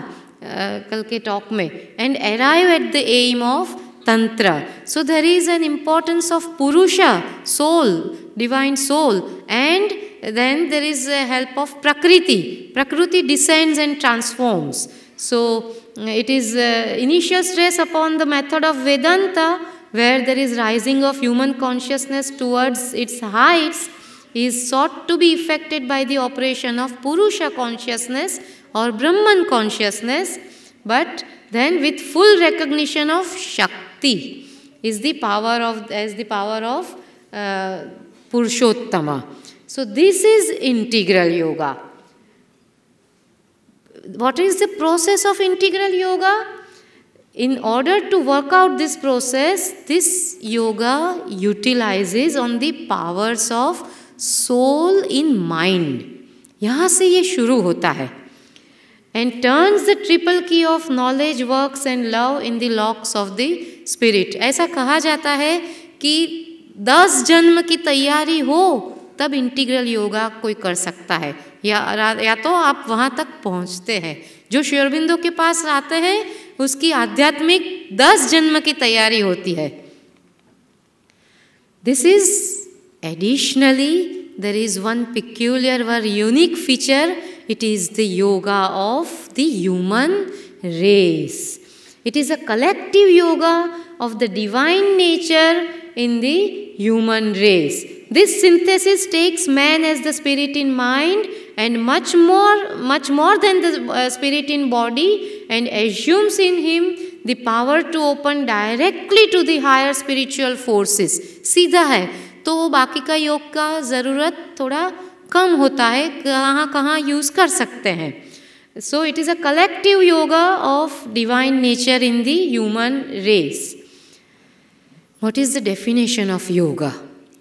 कल के talk में, and arrive at the aim of Tantra. So there is an importance of Purusha, soul, divine soul, and then there is a help of Prakriti. Prakriti descends and transforms. So it is initial stress upon the method of Vedanta, where there is rising of human consciousness towards its heights, is sought to be effected by the operation of Purusha consciousness or Brahman consciousness, but then with full recognition of Shakti is the power of Purushottama. So this is integral yoga. What is the process of integral yoga? In order to work out this process, this this yoga utilizes on the powers of soul in mind. यहाँ से ये शुरू होता है. And turns the triple key of knowledge, works and love in the locks of the spirit. ऐसा कहा जाता है कि 10 जन्म की तैयारी हो तब इंटीग्रल योगा कोई कर सकता है, या तो आप वहाँ तक पहुँचते हैं. जो श्री अरबिंदो के पास आते हैं उसकी आध्यात्मिक 10 जन्म की तैयारी होती है. This is additionally, there is one peculiar or unique feature. It is the yoga of the human race. It is a collective yoga of the divine nature in the human race. This synthesis takes man as the spirit in mind and much more than the spirit in body, and assumes in him the power to open directly to the higher spiritual forces. सीधा है तो बाकी का योग का ज़रूरत थोड़ा कम होता है, कहाँ कहाँ यूज़ कर सकते हैं. So it is a collective yoga of divine nature in the human race. What is the definition of yoga?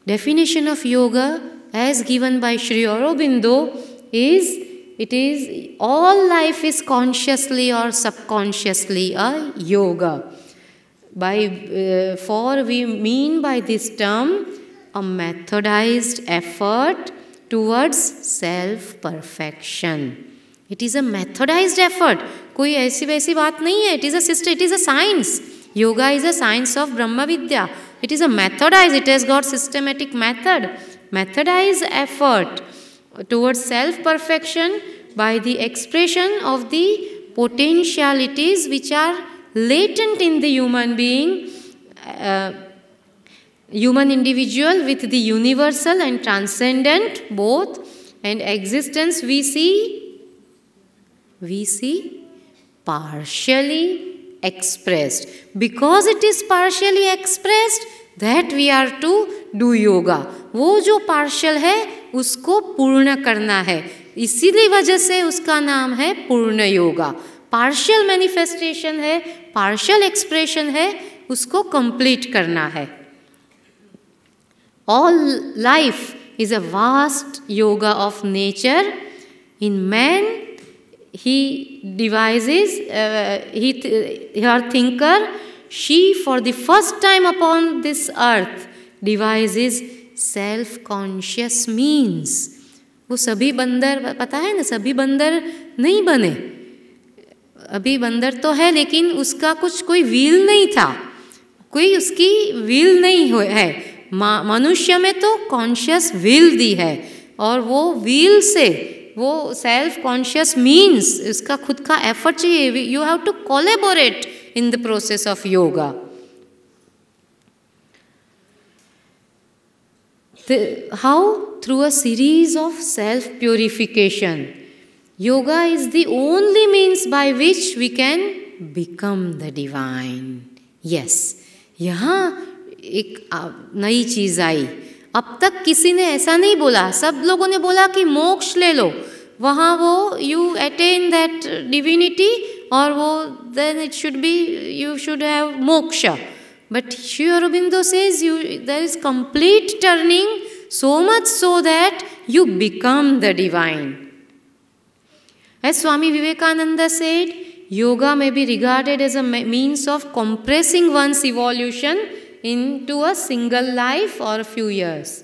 Definition of yoga as given by Sri Aurobindo is, it is all life is consciously or subconsciously a yoga. For we mean by this term a methodized effort towards self-perfection. It is a methodized effort. कोई ऐसी वैसी बात नहीं है. It is a system, it is a science. Yoga is a science of Brahma Vidya. It is a methodized, it has got systematic method. Methodized effort towards self-perfection by the expression of the potentialities which are latent in the human being, human individual with the universal and transcendent both, and existence we see partially expressed. Because it is partially expressed, that we are to do yoga. वो जो partial है उसको पूर्ण करना है, इसीलिए वजह से उसका नाम है पूर्ण योगा. Partial manifestation है, partial expression है, उसको complete करना है. All life is a vast yoga of nature. In man, he devises, her thinker, she for the first time upon this earth devises self-conscious means. वो सभी बंदर, पता है ना, सभी बंदर नहीं बने. अभी बंदर तो है लेकिन उसका कुछ कोई व्हील नहीं था, कोई उसकी व्हील नहीं है. मनुष्य में तो कॉन्शियस व्हील दी है, और वो व्हील से वो सेल्फ कॉन्शियस मीन्स इसका खुद का एफर्ट चाहिए. You have to collaborate in the process of yoga. How? Through a series of self-purification. Yoga is the only means by which we can become the divine. Yes, यहाँ एक नई चीज़ आई. अब तक किसी ने ऐसा नहीं बोला. सब लोगों ने बोला कि मोक्ष ले लो, वहाँ वो you attain that divinity, और वो then it should be, you should have moksha. But Sri Aurobindo says there is complete turning, so much so that you become the divine. As Swami Vivekananda said, yoga may be regarded as a means of compressing one's evolution into a single life or a few years.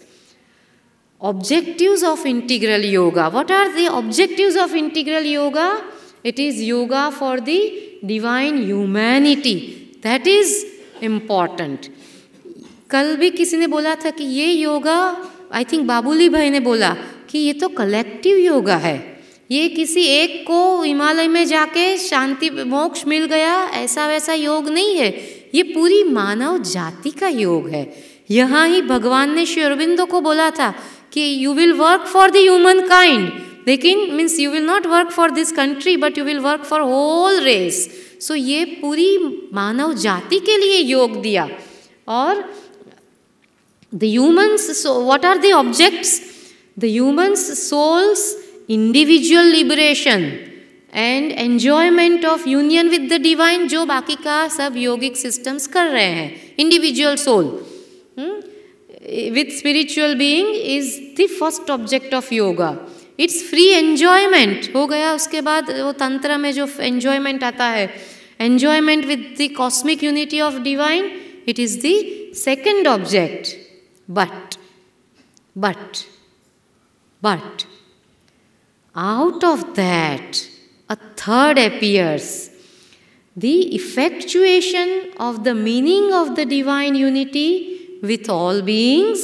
Objectives of integral yoga. What are the objectives of integral yoga? It is yoga for the divine humanity. That is important. कल भी किसी ने बोला था कि ये yoga, I think बाबूली भाई ने बोला कि ये तो कलेक्टिव योगा है. ये किसी एक को हिमालय में जाके शांति मोक्ष मिल गया ऐसा वैसा योग नहीं है. ये पूरी मानव जाति का योग है. यहाँ ही भगवान ने श्री अरबिंदो को बोला था कि you will work for the human kind, लेकिन means you will not work for this country but you will work for whole race. So ये पूरी मानव जाति के लिए योग दिया. और the humans, what are the objects? The humans souls individual liberation and enjoyment of union with the divine, जो बाकी का सब योगिक सिस्टम्स कर रहे हैं. Individual soul with spiritual being is the first object of yoga. It's free enjoyment हो गया. उसके बाद वो तंत्र में जो एन्जॉयमेंट आता है, enjoyment with the cosmic unity of divine, it is the second object. But out of that, a third appears. The effectuation of the meaning of the divine unity with all beings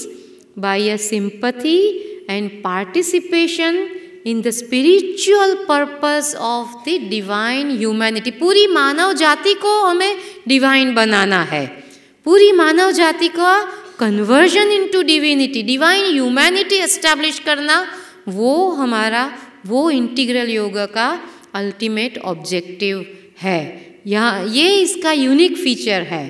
by a sympathy and participation in the spiritual purpose of the divine humanity. पूरी मानव जाति को हमें divine बनाना है. पूरी मानव जाति का conversion into divinity, divine humanity establish करना, वो हमारा वो इंटीग्रल योगा का अल्टीमेट ऑब्जेक्टिव है. यहाँ ये इसका यूनिक फीचर है.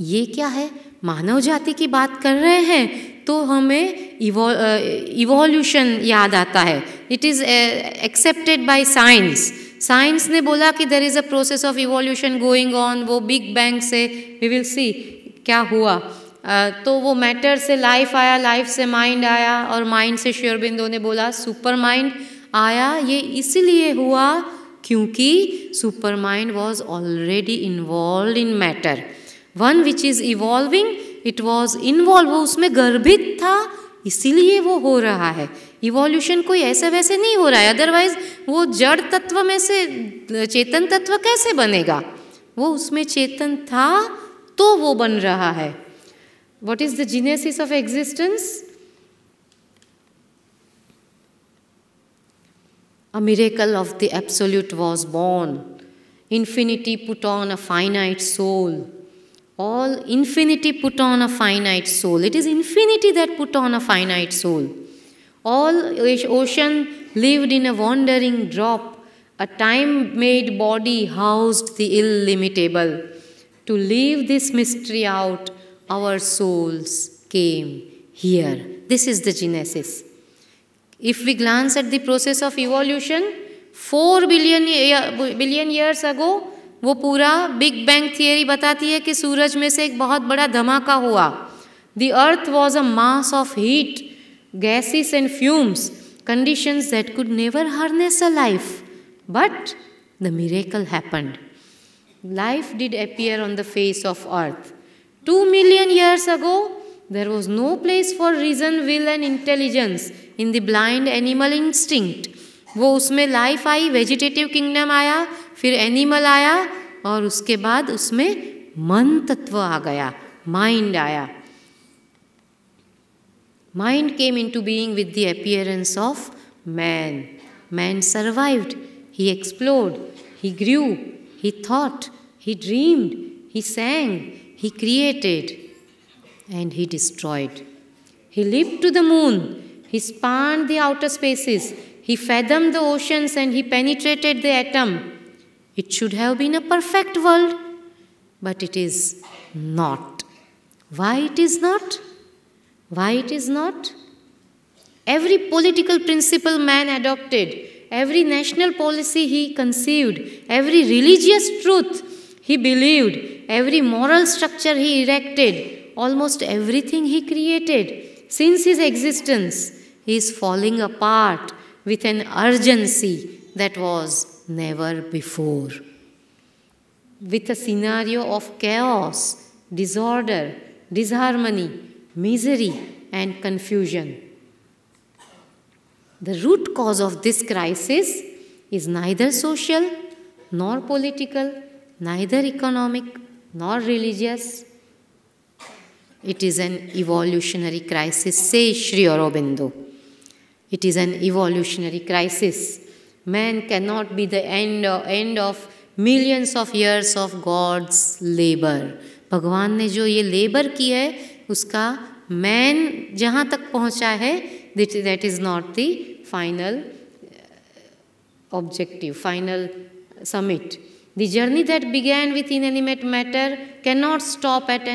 ये क्या है? मानव जाति की बात कर रहे हैं तो हमें इवोल्यूशन याद आता है. It is accepted by science. Science ने बोला कि there is a process of evolution going on. वो बिग बैंग से वी विल सी क्या हुआ. तो वो मैटर से लाइफ आया, लाइफ से माइंड आया, और माइंड से श्री अरबिंदो ने बोला सुपर माइंड आया. ये इसलिए हुआ क्योंकि super mind was already involve in matter. One which is evolving, it was involve, वो उसमें गर्भित था, इसीलिए वो हो रहा है. इवोल्यूशन कोई ऐसे वैसे नहीं हो रहा है. अदरवाइज वो जड़ तत्व में से चेतन तत्व कैसे बनेगा? वो उसमें चेतन था तो वो बन रहा है. What is the genesis of existence? A miracle of the absolute was born. Infinity put on a finite soul. All infinity put on a finite soul. It is infinity that put on a finite soul. All ocean lived in a wandering drop. A time-made body housed the illimitable. To leave this mystery out, our souls came here. This is the genesis. If we glance at the process of evolution, 4 billion years ago, वो पूरा big bang theory बताती है कि सूरज में से एक बहुत बड़ा धमाका हुआ. The earth was a mass of heat, gases and fumes, conditions that could never harness a life. But the miracle happened. Life did appear on the face of earth. 2 million years ago, there was no place for reason, will and intelligence in the blind animal instinct. वो उसमें life I, vegetative kingdom आया, फिर animal आया, और उसके बाद उसमें मन तत्व आ गया, माइंड आया. Mind came into being with the appearance of man. Man survived. He explored. He grew. He thought. He dreamed. He sang. He created. And he destroyed. He leaped to the moon. He spanned the outer spaces. He fathomed the oceans and he penetrated the atom. It should have been a perfect world, but it is not. Why it is not? Why it is not? Every political principle man adopted, every national policy he conceived, every religious truth he believed, every moral structure he erected, almost everything he created, since his existence, is falling apart with an urgency that was never before. With a scenario of chaos, disorder, disharmony, misery and confusion. The root cause of this crisis is neither social, nor political, neither economic, nor religious. It is an evolutionary crisis, says Sri Aurobindo. It is an evolutionary crisis. Man cannot be the end of millions of years of God's labor. भगवान ने जो ये labour की है, उसका man जहाँ तक पहुँचा है, that is not the final objective, final summit. The journey that began with inanimate matter cannot stop at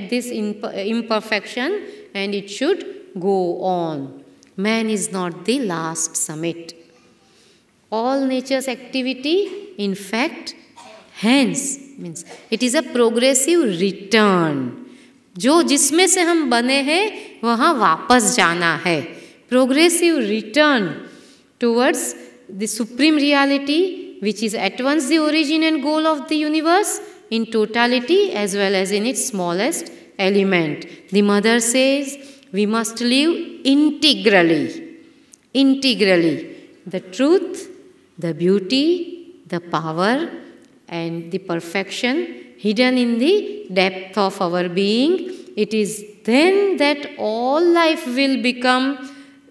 this imperfection, and it should go on. Man is not the last summit. all nature's activity, in fact, hence means it is a progressive return. जो जिसमें से हम बने हैं वहाँ वापस जाना है. Progressive return towards the supreme reality, which is at once the origin and goal of the universe in totality as well as in its smallest element. The mother says we must live integrally. The truth, the beauty, the power and the perfection hidden in the depth of our being. It is then that all life will become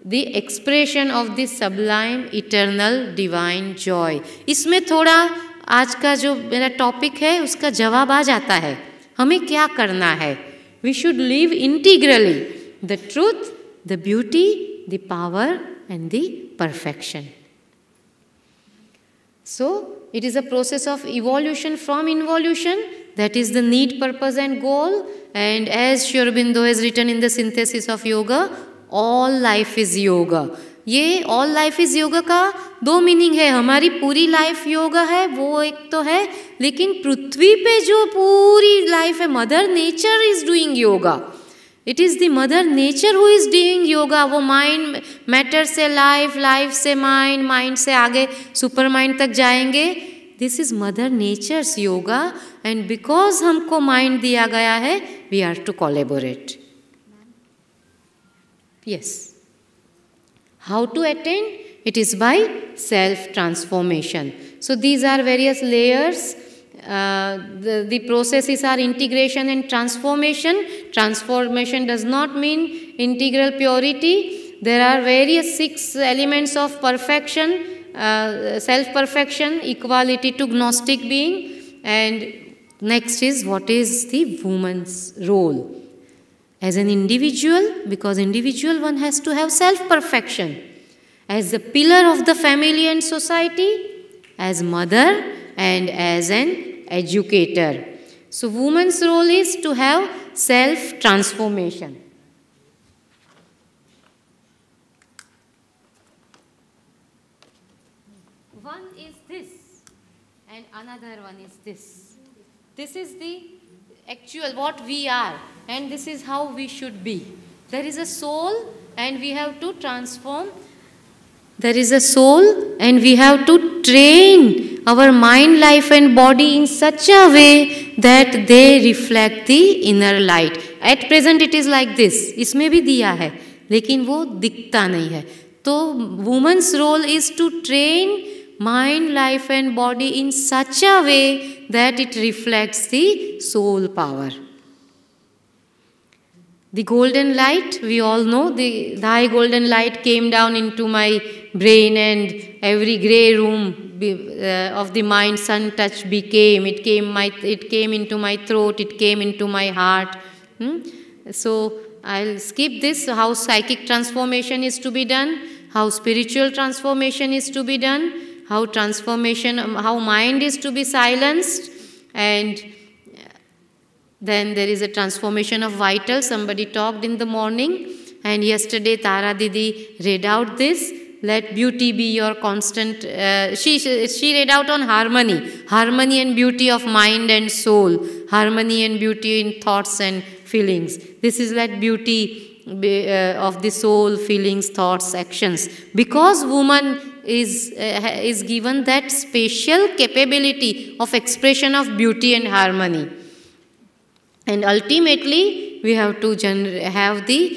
the expression of the sublime eternal divine joy. इसमें थोड़ा आज का जो मेरा topic है उसका जवाब आ जाता है. हमें क्या करना है? We should live integrally. The truth, the beauty, the power and the perfection. So, it is a process of evolution from involution. That is the need, purpose and goal. And as Sri Aurobindo has written in the synthesis of yoga, all life is yoga. ये all life is yoga का दो meaning है. हमारी पूरी life yoga है वो एक तो है, लेकिन पृथ्वी पे जो पूरी लाइफ है, mother nature is doing yoga. It is the mother nature who is doing yoga. वो माइंड मैटर से लाइफ, लाइफ से माइंड, माइंड से आगे सुपर माइंड तक जाएंगे. This is mother nature's yoga. And because हमको माइंड दिया गया है, we are to collaborate. Yes. How to attain? It is by self-transformation. So these are various layers. The processes are integration and transformation. Transformation does not mean integral purity. There are various 6 elements of perfection, self-perfection, equality to Gnostic being. And next is what is the woman's role. As an individual, because individual one has to have self-perfection. As the pillar of the family and society, as mother and as an educator. So woman's role is to have self-transformation. One is this and another one is this. This is the actual what we are, and this is how we should be. There is a soul and we have to transform. There is a soul and we have to train our mind, life and body in such a way that they reflect the inner light. At present it is like this. इसमें भी दिया है लेकिन वो दिखता नहीं है. तो woman's role is to train mind, life and body in such a way that it reflects the soul power. The golden light, we all know, thy golden light came down into my brain and every grey room of the mind sun touch became. It came into my throat, it came into my heart. So I'll skip this, how psychic transformation is to be done, how spiritual transformation is to be done, how mind is to be silenced, and then there is a transformation of vital. Somebody talked in the morning, and yesterday Tara Didi read out this. Let beauty be your constant. She read out on harmony and beauty of mind and soul, harmony and beauty in thoughts and feelings. This is let beauty of the soul, feelings, thoughts, actions. Because woman is given that special capability of expression of beauty and harmony. And ultimately, we have to have the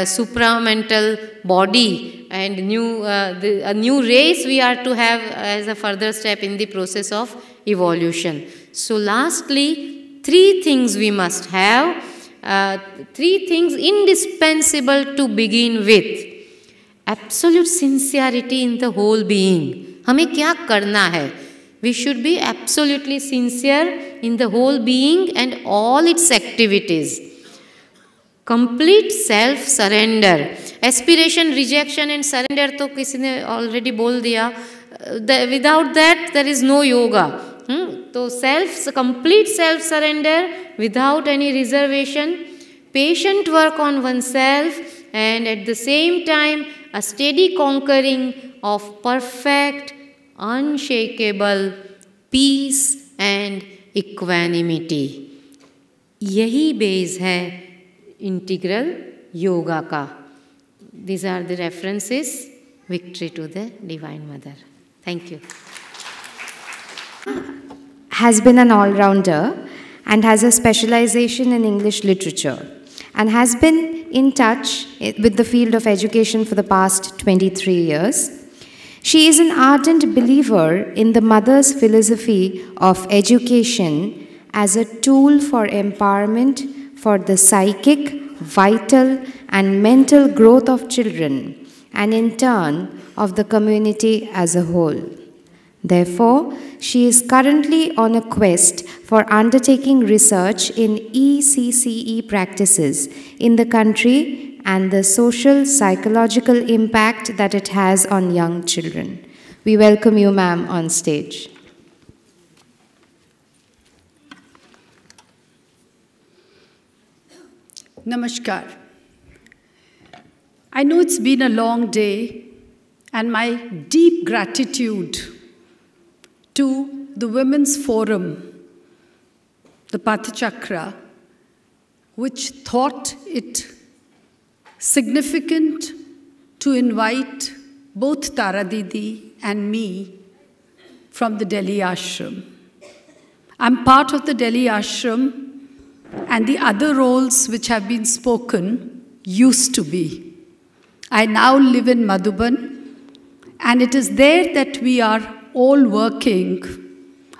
supramental body and a new race we are to have as a further step in the process of evolution. So lastly, 3 things we must have, 3 things indispensable to begin with. Absolute sincerity in the whole being. हमें क्या करना है? We should be absolutely sincere in the whole being and all its activities. Complete self-surrender. Aspiration, rejection and surrender तो किसी ने already बोल दिया. Without that, there is no yoga. So complete self-surrender without any reservation. Patient work on oneself, and at the same time, a steady conquering of perfect, unshakable peace and equanimity. यही base है integral yoga का. These are the references. Victory to the Divine Mother. Thank you. Has been an all-rounder and has a specialization in English literature and has been in touch with the field of education for the past 23 years. She is an ardent believer in the mother's philosophy of education as a tool for empowerment for the psychic, vital, and mental growth of children, and in turn of the community as a whole. Therefore, she is currently on a quest for undertaking research in ECCE practices in the country and the social psychological impact that it has on young children. We welcome you, ma'am, on stage. Namaskar. I know it's been a long day, and my deep gratitude to the Women's Forum, the Pathachakra, which thought it significant to invite both Tara Didi and me from the Delhi ashram. I'm part of the Delhi ashram, and the other roles which have been spoken used to be. I now live in Madhuban, and it is there that we are all working,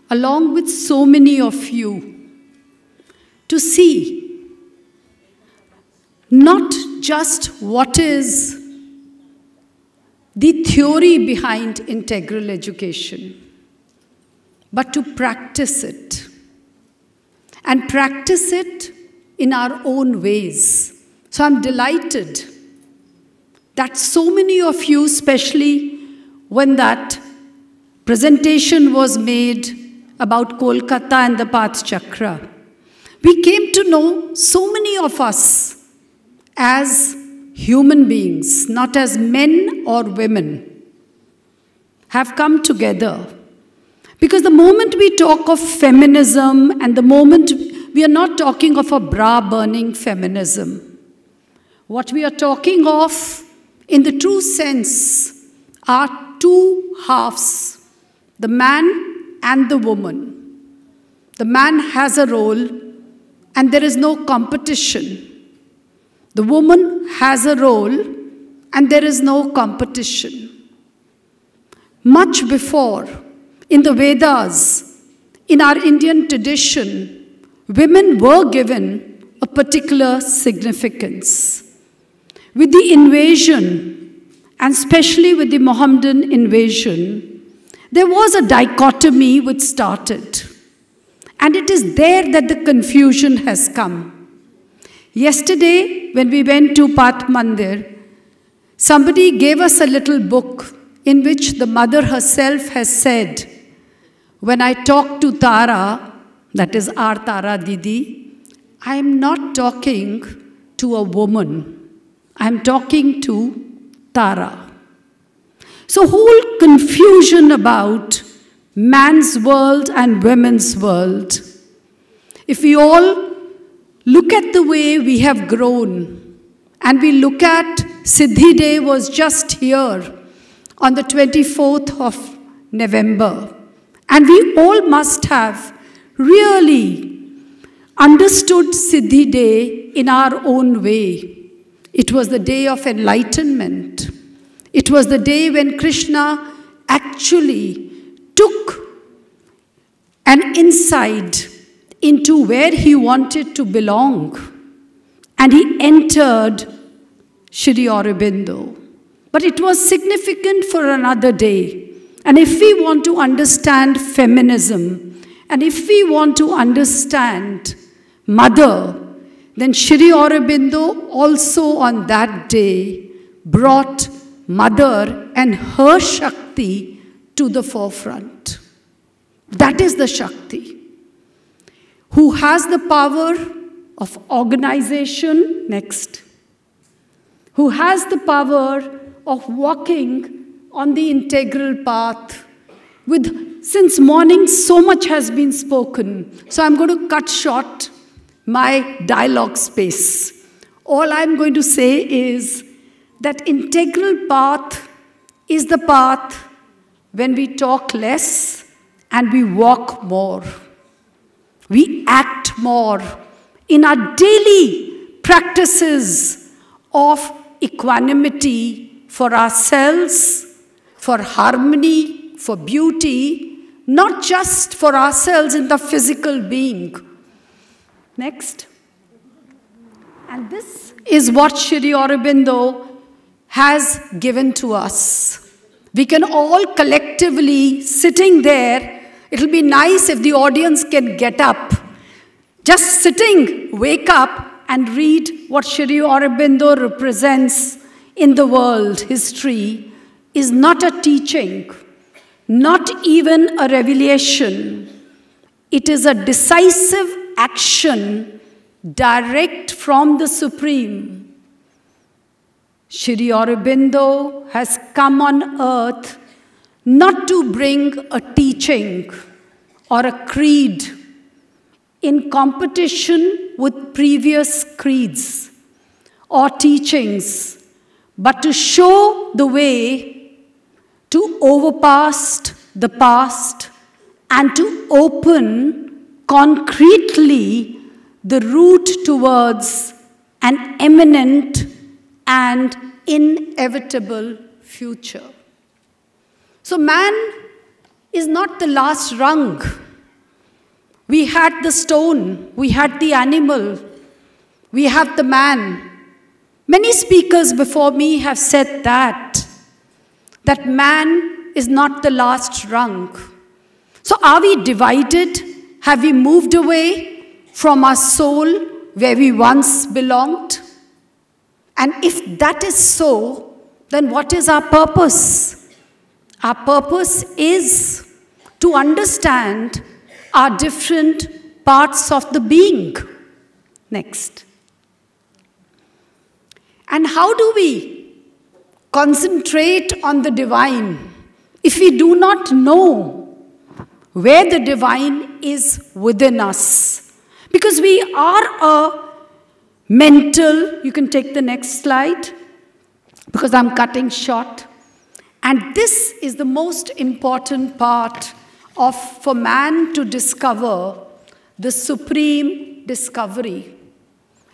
along with so many of you, to see not just what is the theory behind integral education, but to practice it. And practice it in our own ways. So I'm delighted that so many of you, especially when that presentation was made about Kolkata and the Pathachakra, we came to know so many of us as human beings, not as men or women, have come together. Because the moment we talk of feminism and the moment we are not talking of a bra-burning feminism, what we are talking of in the true sense are two halves, the man and the woman. The man has a role and there is no competition. The woman has a role and there is no competition. Much before, in the Vedas, in our Indian tradition, women were given a particular significance. With the invasion, and especially with the Mohammedan invasion, there was a dichotomy which started. And it is there that the confusion has come. Yesterday, when we went to Path Mandir, somebody gave us a little book in which the mother herself has said, when I talk to Tara, that is our Tara Didi, I am not talking to a woman. I am talking to Tara. So whole confusion about man's world and women's world. If we all look at the way we have grown, and we look at Siddhi Day was just here on the 24th of November. And we all must have really understood Siddhi Day in our own way. It was the day of enlightenment. It was the day when Krishna actually took an insight into where he wanted to belong. And he entered Shri Aurobindo. But it was significant for another day. And if we want to understand feminism, and if we want to understand mother, then Shri Aurobindo also on that day brought mother and her Shakti to the forefront. That is the Shakti. Who has the power of organization, next. Who has the power of walking on the integral path Since morning, so much has been spoken, so I'm going to cut short my dialogue space. All I'm going to say is that integral path is the path when we talk less and we walk more. We act more in our daily practices of equanimity for ourselves, for harmony, for beauty, not just for ourselves in the physical being. Next. And this is what Shri Aurobindo has given to us. We can all collectively, sitting there, it'll be nice if the audience can get up. Just sitting, wake up and read what Shri Aurobindo represents in the world history is not a teaching, not even a revelation. It is a decisive action direct from the Supreme. Shri Aurobindo has come on earth not to bring a teaching or a creed in competition with previous creeds or teachings, but to show the way to overpass the past and to open concretely the route towards an eminent and inevitable future. So man is not the last rung. We had the stone, we had the animal, we have the man. Many speakers before me have said that man is not the last rung. So are we divided? Have we moved away from our soul where we once belonged? And if that is so, then what is our purpose? Our purpose is to understand our different parts of the being. Next. And how do we concentrate on the divine if we do not know where the divine is within us? Because we are a mental, you can take the next slide, because I'm cutting short. And this is the most important part for man to discover the supreme discovery.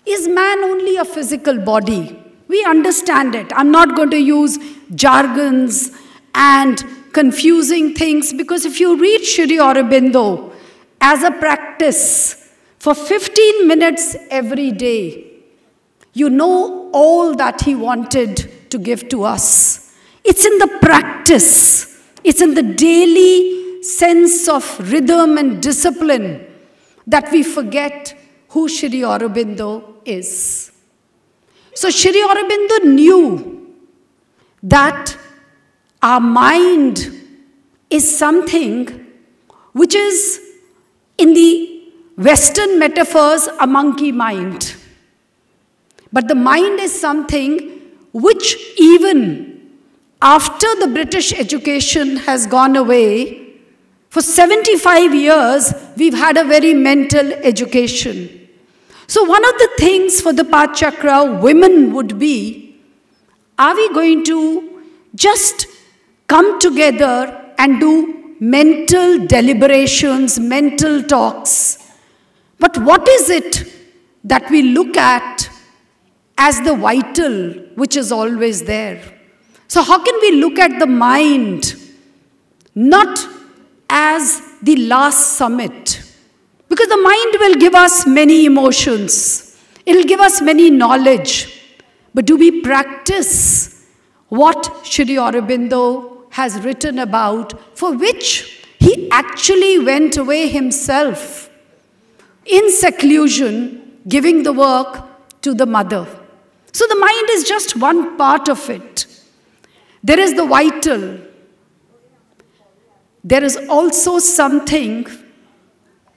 Is man only a physical body? We understand it. I'm not going to use jargons and confusing things, because if you read Shri Aurobindo as a practice for 15 minutes every day, you know all that he wanted to give to us. It's in the practice. It's in the daily sense of rhythm and discipline that we forget who Shri Aurobindo is. So Shri Aurobindo knew that our mind is something which is, in the Western metaphors, a monkey mind. But the mind is something which, even after the British education has gone away, for 75 years, we've had a very mental education. So one of the things for the Path Chakra women would be, are we going to just come together and do mental deliberations, mental talks? But what is it that we look at as the vital, which is always there? So how can we look at the mind not as the last summit? Because the mind will give us many emotions. It will give us many knowledge. But do we practice what Shri Aurobindo has written about, for which he actually went away himself in seclusion, giving the work to the mother? So the mind is just one part of it. There is the vital. There is also something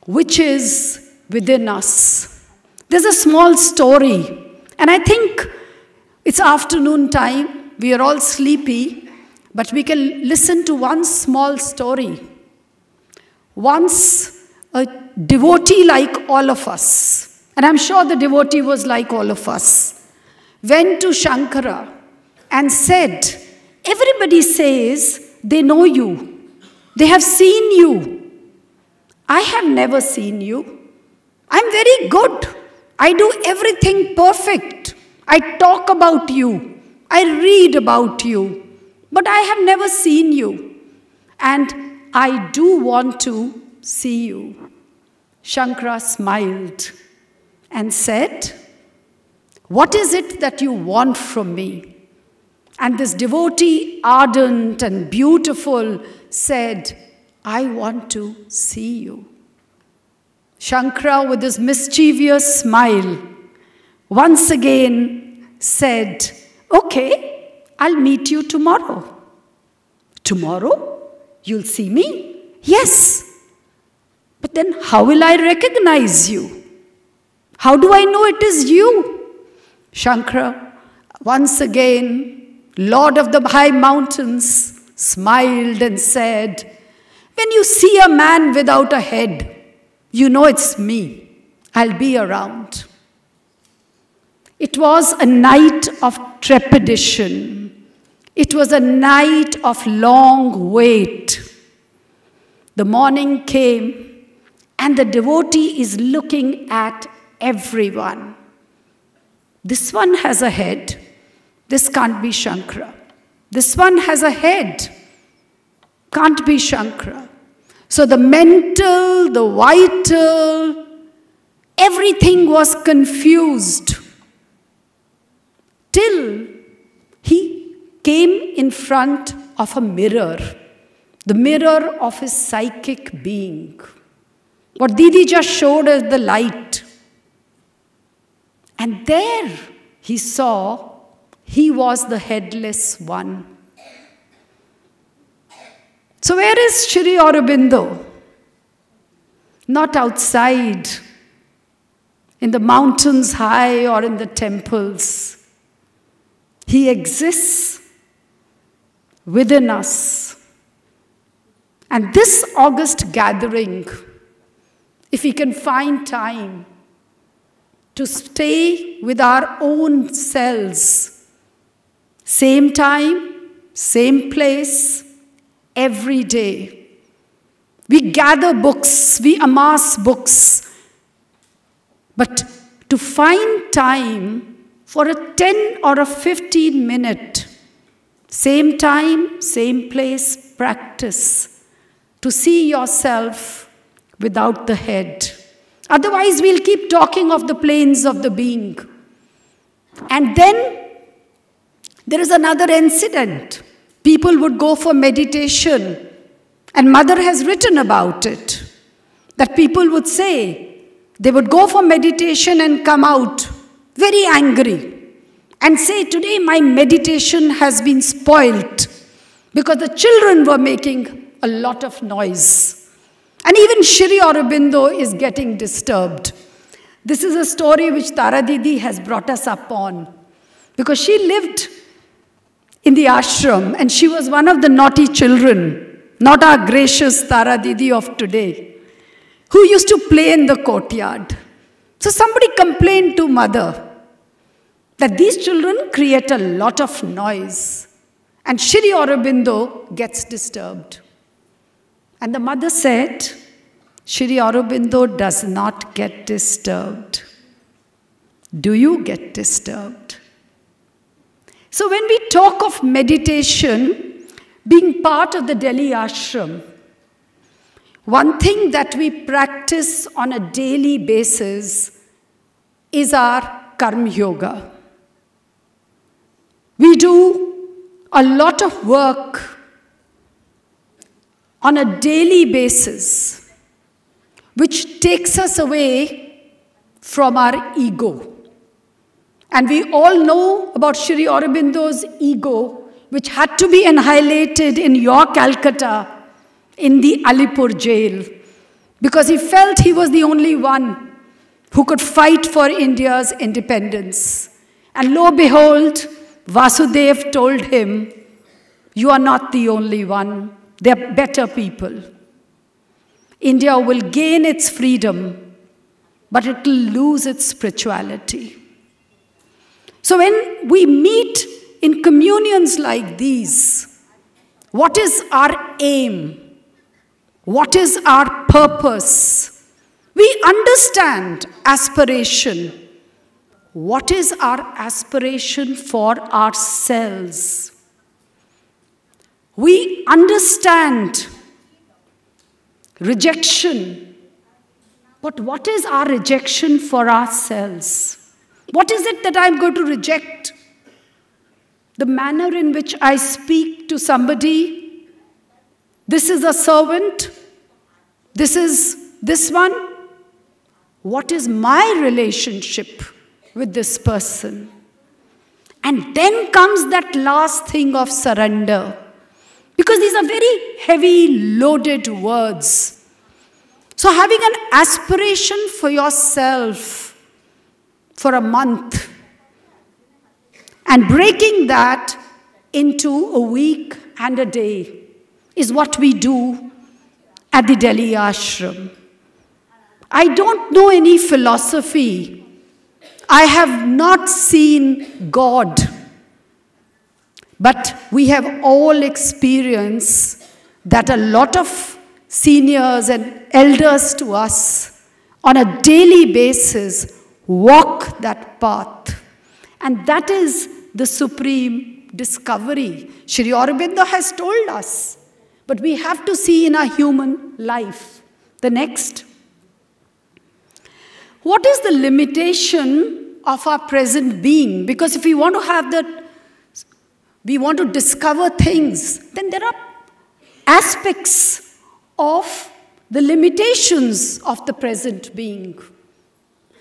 which is within us. There's a small story, and I think it's afternoon time, we are all sleepy, But we can listen to one small story. Once a devotee like all of us, and I'm sure the devotee was like all of us, went to Shankara and said, everybody says they know you. They have seen you. I have never seen you. I'm very good. I do everything perfect. I talk about you. I read about you. But I have never seen you. And I do want to see you. Shankara smiled and said, what is it that you want from me? And this devotee, ardent and beautiful, said, I want to see you. Shankara, with his mischievous smile, once again said, okay, I'll meet you tomorrow. Tomorrow? You'll see me? Yes. But then how will I recognize you? How do I know it is you? Shankara, once again, Lord of the high mountains, smiled and said, when you see a man without a head, you know it's me. I'll be around. It was a night of trepidation. It was a night of long wait. The morning came, and the devotee is looking at everyone. This one has a head. This can't be Shankara. This one has a head. Can't be Shankara. So the mental, the vital, everything was confused. Till he came in front of a mirror, the mirror of his psychic being. What Didi just showed us, the light. And there he saw he was the headless one. So where is Shri Aurobindo? Not outside, in the mountains high or in the temples. He exists within us. And this August gathering, if we can find time to stay with our own selves, same time, same place, every day. We gather books, we amass books, but to find time for a 10 or a 15 minute, same time, same place, practice, to see yourself without the head. Otherwise, we'll keep talking of the planes of the being. And then there is another incident. People would go for meditation, and Mother has written about it, that people would say, they would go for meditation and come out very angry and say, today my meditation has been spoilt because the children were making a lot of noise. And even Shri Aurobindo is getting disturbed. This is a story which Tara Didi has brought us up on, because she lived in the ashram, and she was one of the naughty children, not our gracious Tara Didi of today, who used to play in the courtyard. So somebody complained to Mother that these children create a lot of noise, and Shri Aurobindo gets disturbed. And the mother said, Shri Aurobindo does not get disturbed. Do you get disturbed? So when we talk of meditation being part of the Delhi ashram, one thing that we practice on a daily basis is our karma yoga. We do a lot of work on a daily basis, which takes us away from our ego. And we all know about Shri Aurobindo's ego, which had to be annihilated in your Calcutta, in the Alipur jail, because he felt he was the only one who could fight for India's independence. And lo and behold, Vasudev told him, You are not the only one. There are better people. India will gain its freedom, but it will lose its spirituality. So when we meet in communions like these, what is our aim? What is our purpose? We understand aspiration. What is our aspiration for ourselves? We understand rejection. But what is our rejection for ourselves? What is it that I'm going to reject? The manner in which I speak to somebody. This is a servant. This is this one. What is my relationship with this person? And then comes that last thing of surrender. Because these are very heavy, loaded words. So having an aspiration for yourself for a month and breaking that into a week and a day is what we do at the Delhi ashram. I don't know any philosophy. I have not seen God. But we have all experienced that a lot of seniors and elders to us on a daily basis walk that path. And that is the supreme discovery. Shri Aurobindo has told us. But we have to see in our human life. The next. What is the limitation of our present being? Because if we want to have we want to discover things, then there are aspects of the limitations of the present being.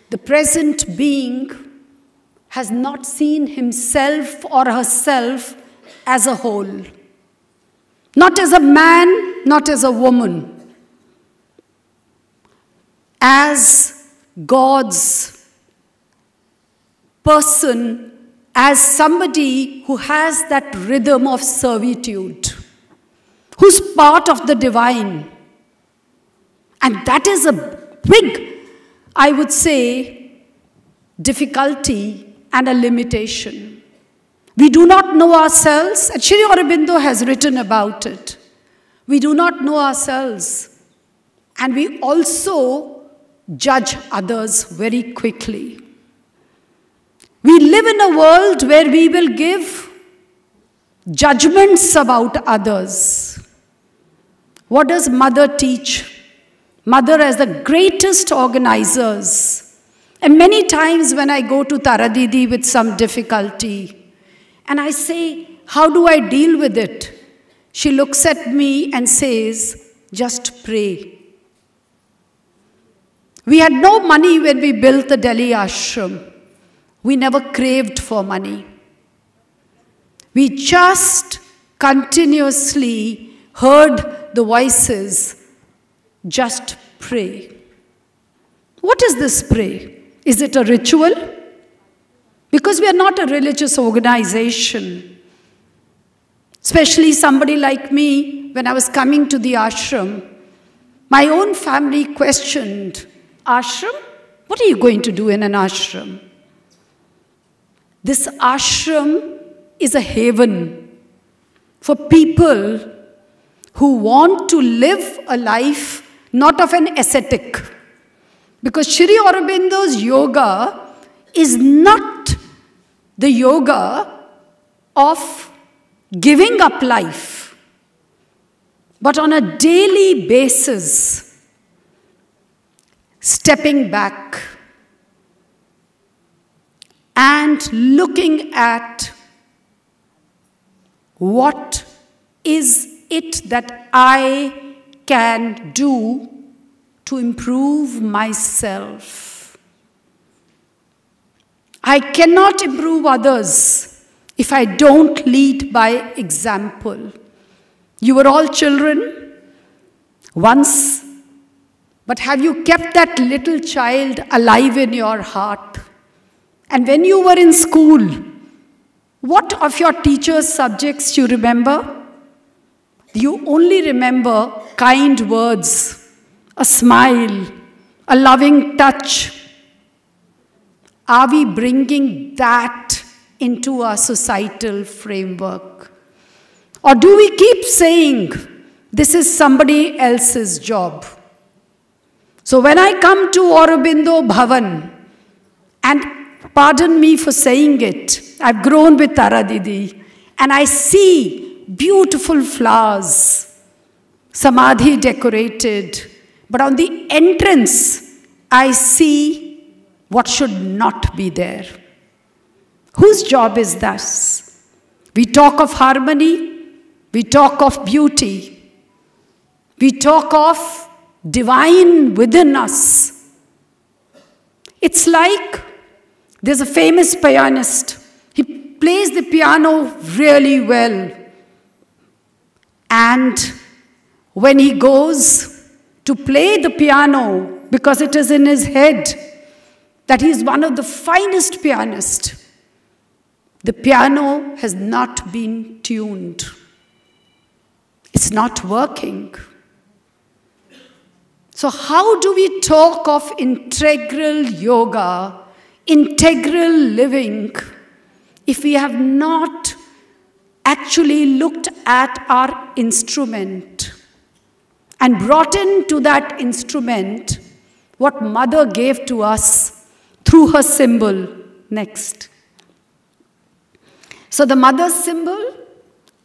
The present being has not seen himself or herself as a whole. Not as a man, not as a woman. As God's person, as somebody who has that rhythm of servitude, who's part of the divine. And that is a big, I would say, difficulty and a limitation. We do not know ourselves, and Shri Aurobindo has written about it. We do not know ourselves, and we also judge others very quickly. We live in a world where we will give judgments about others. What does Mother teach? Mother as the greatest organizers. And many times when I go to Tara Didi with some difficulty, and I say, how do I deal with it? She looks at me and says, just pray. We had no money when we built the Delhi ashram. We never craved for money. We just continuously heard the voices, just pray. What is this pray? Is it a ritual? Because we are not a religious organization. Especially somebody like me, when I was coming to the ashram, my own family questioned, ashram? What are you going to do in an ashram? This ashram is a haven for people who want to live a life not of an ascetic. Because Shri Aurobindo's yoga is not the yoga of giving up life, but on a daily basis, stepping back and looking at what is it that I can do to improve myself. I cannot improve others if I don't lead by example. You were all children once, but have you kept that little child alive in your heart? And when you were in school, what of your teacher's subjects you remember? you only remember kind words, a smile, a loving touch. Are we bringing that into our societal framework? Or do we keep saying, this is somebody else's job? So when I come to Aurobindo Bhavan, and pardon me for saying it, I've grown with Tara Didi, and I see beautiful flowers, samadhi decorated, but on the entrance, I see what should not be there. Whose job is this? We talk of harmony, we talk of beauty, we talk of divine within us. It's like there's a famous pianist. He plays the piano really well. And when he goes to play the piano, because it is in his head that he is one of the finest pianists, the piano has not been tuned. It's not working. So how do we talk of integral yoga, integral living, if we have not actually looked at our instrument and brought into that instrument what Mother gave to us through her symbol? Next. So the Mother's symbol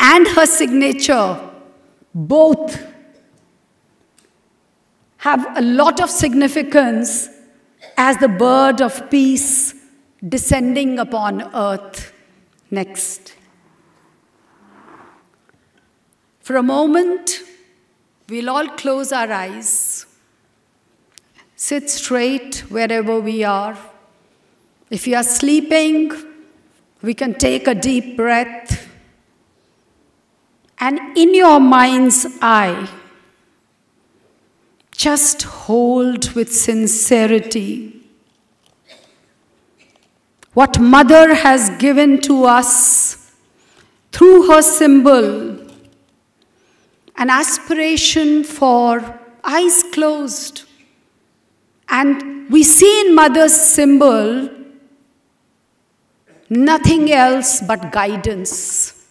and her signature both have a lot of significance as the bird of peace descending upon earth. Next. For a moment, we'll all close our eyes, sit straight wherever we are. If you are sleeping, we can take a deep breath. And in your mind's eye, just hold with sincerity what Mother has given to us through her symbol, an aspiration for eyes closed. And we see in Mother's symbol nothing else but guidance.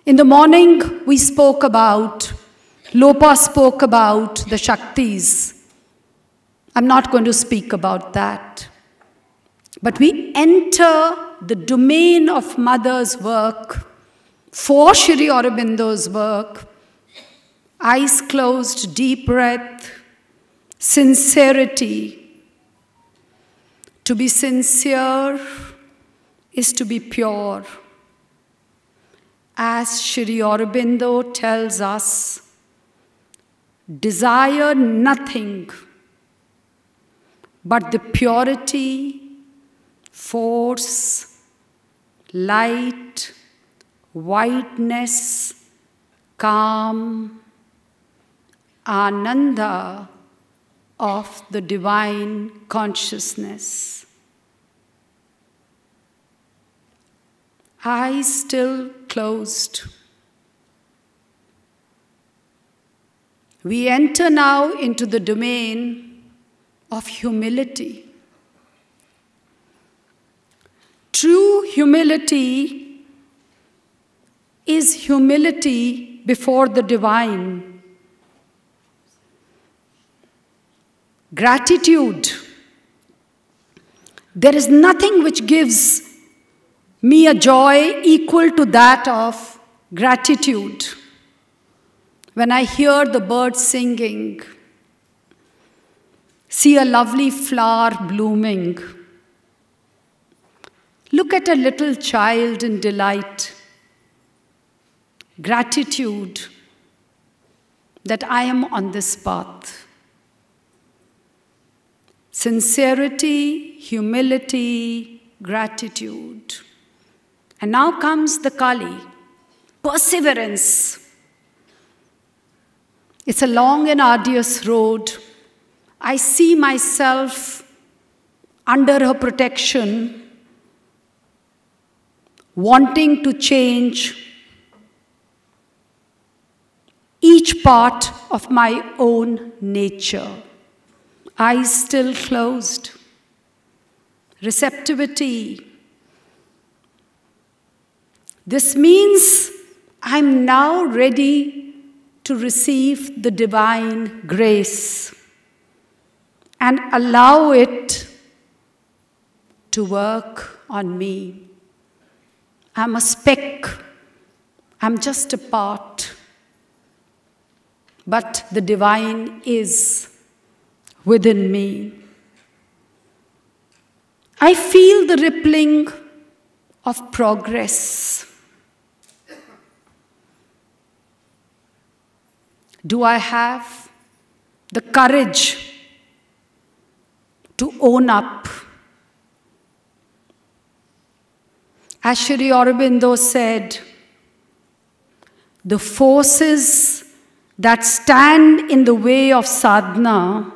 In the morning, we spoke about, Lopa spoke about the Shaktis. I'm not going to speak about that. But we enter the domain of Mother's work, for Shri Aurobindo's work, eyes closed, deep breath, sincerity. To be sincere is to be pure. As Shri Aurobindo tells us, desire nothing but the purity, force, light, whiteness, calm, ananda of the divine consciousness. Eyes still closed. We enter now into the domain of humility. True humility is humility before the divine. Gratitude. There is nothing which gives me a joy equal to that of gratitude. When I hear the birds singing, see a lovely flower blooming, look at a little child in delight, gratitude that I am on this path. Sincerity, humility, gratitude. And now comes the Kali, perseverance. It's a long and arduous road. I see myself under her protection, wanting to change, each part of my own nature. Eyes still closed. Receptivity. This means I'm now ready to receive the divine grace and allow it to work on me. I'm a speck. I'm just a part. But the divine is within me. I feel the rippling of progress. Do I have the courage to own up? As Shri Aurobindo said, the forces that stand in the way of sadhana,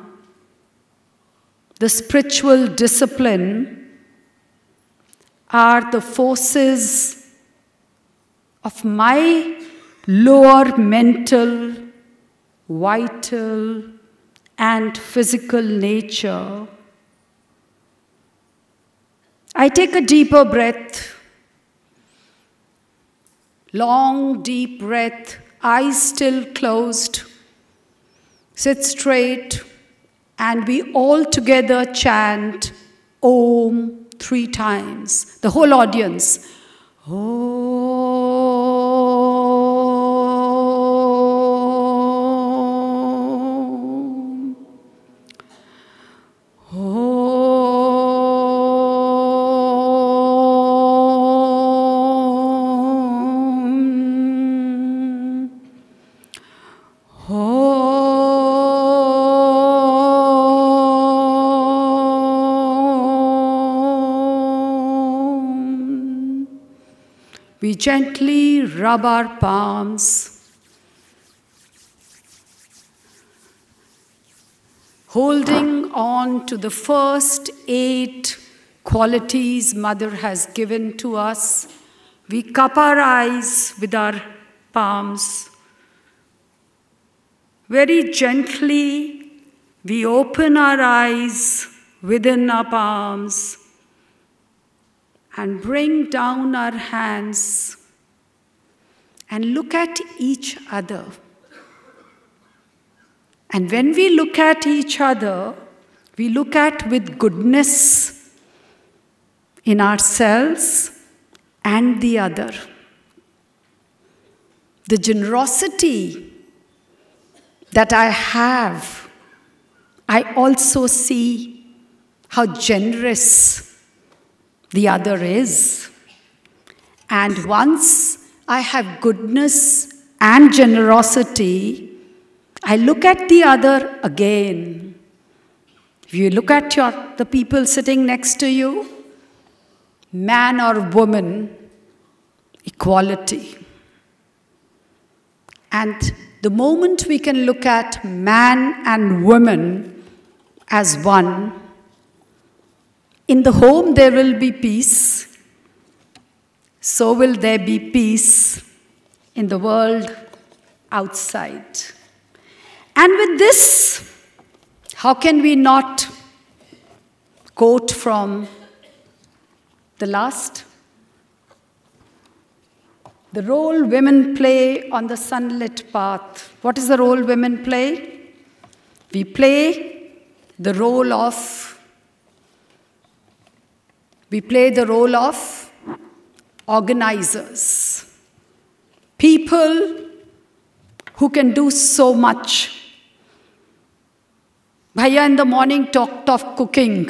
the spiritual discipline, are the forces of my lower mental, vital, and physical nature. I take a deeper breath, long, deep breath, eyes still closed, sit straight, and we all together chant Om 3 times. The whole audience. Om. We gently rub our palms, holding on to the first 8 qualities Mother has given to us. We cup our eyes with our palms. Very gently, we open our eyes within our palms and bring down our hands and look at each other. And when we look at each other, we look at with goodness in ourselves and the other. The generosity that I have, I also see how generous the other is. And once I have goodness and generosity, I look at the other again. If you look at the people sitting next to you, man or woman, equality. And the moment we can look at man and woman as one, in the home there will be peace, so will there be peace in the world outside. And with this, how can we not quote from the last? The role women play on the sunlit path. What is the role women play? We play the role of organizers, people who can do so much. Bhaiya in the morning talked of cooking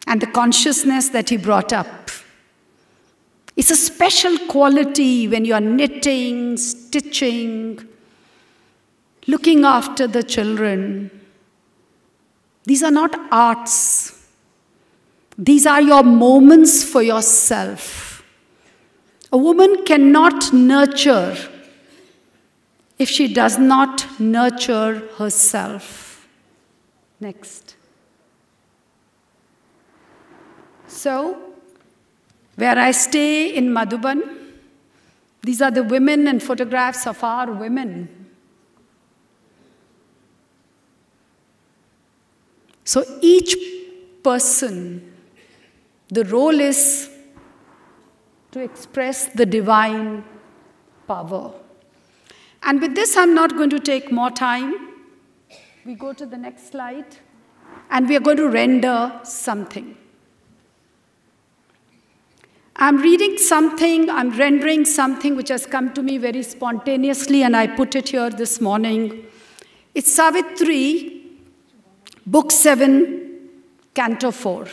and the consciousness that he brought up. It's a special quality when you are knitting, stitching, looking after the children. These are not arts. These are your moments for yourself. A woman cannot nurture if she does not nurture herself. Next. So, where I stay in Madhuban, These are the women and photographs of our women. So each person, the role is to express the divine power. And with this, I'm not going to take more time. We go to the next slide, and we are going to render something. I'm reading something, I'm rendering something which has come to me very spontaneously, and I put it here this morning. It's Savitri, Book 7, Canto 4.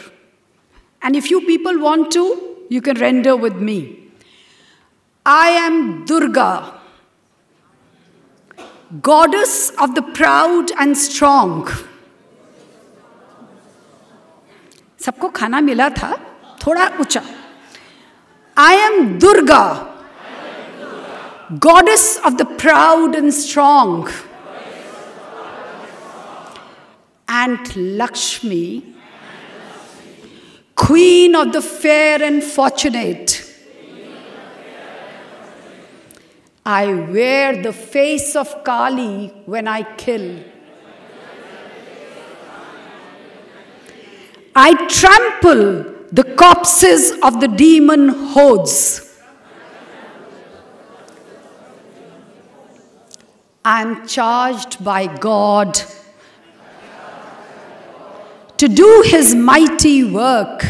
And if you people want to, you can render with me. I am Durga, goddess of the proud and strong. सबको खाना मिला था, थोड़ा ऊंचा. I am Durga, goddess of the proud and strong, and Lakshmi, queen of the fair and fortunate. I wear the face of Kali when I kill. I trample the corpses of the demon hordes. I am charged by God to do His mighty work.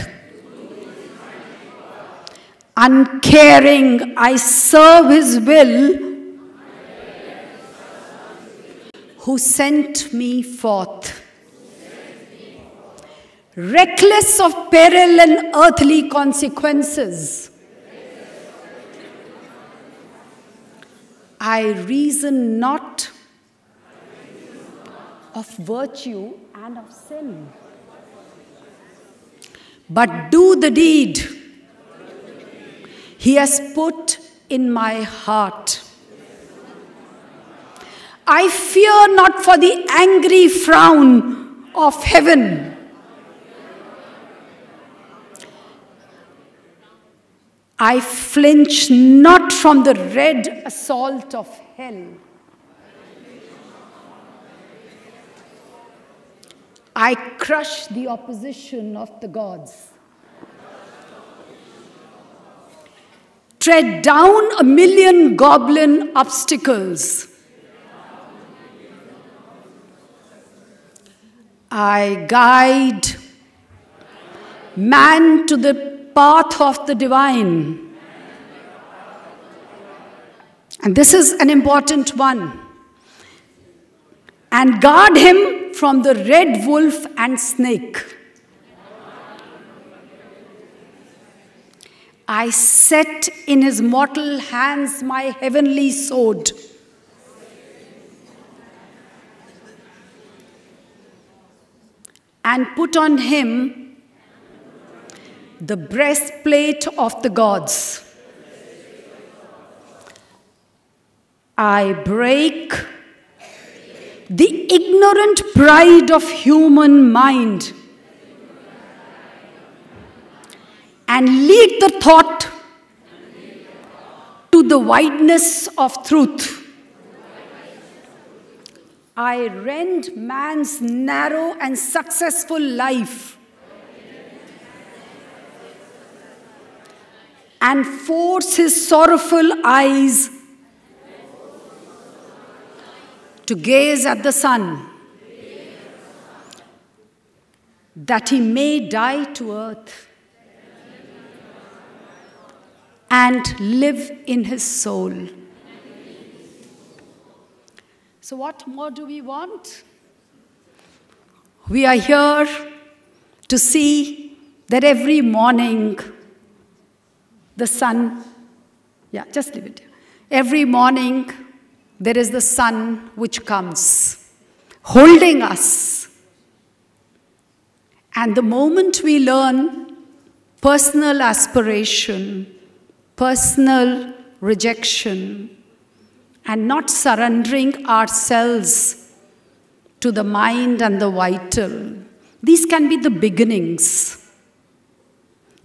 Uncaring, I serve His will, who sent me forth. Reckless of peril and earthly consequences, I reason not of virtue and of sin, but do the deed He has put in my heart. I fear not for the angry frown of heaven. I flinch not from the red assault of hell. I crush the opposition of the gods. Tread down 1,000,000 goblin obstacles. I guide man to the path of the divine. And this is an important one. And guard him from the red wolf and snake. I set in his mortal hands my heavenly sword. And put on him the breastplate of the gods. I break the ignorant pride of human mind and lead the thought to the wideness of truth. I rend man's narrow and successful life and force his sorrowful eyes to gaze at the sun, that he may die to earth and live in his soul. So what more do we want? We are here to see that every morning the sun, just leave it. Every morning there is the sun which comes, holding us. And the moment we learn personal aspiration, personal rejection, and not surrendering ourselves to the mind and the vital, these can be the beginnings.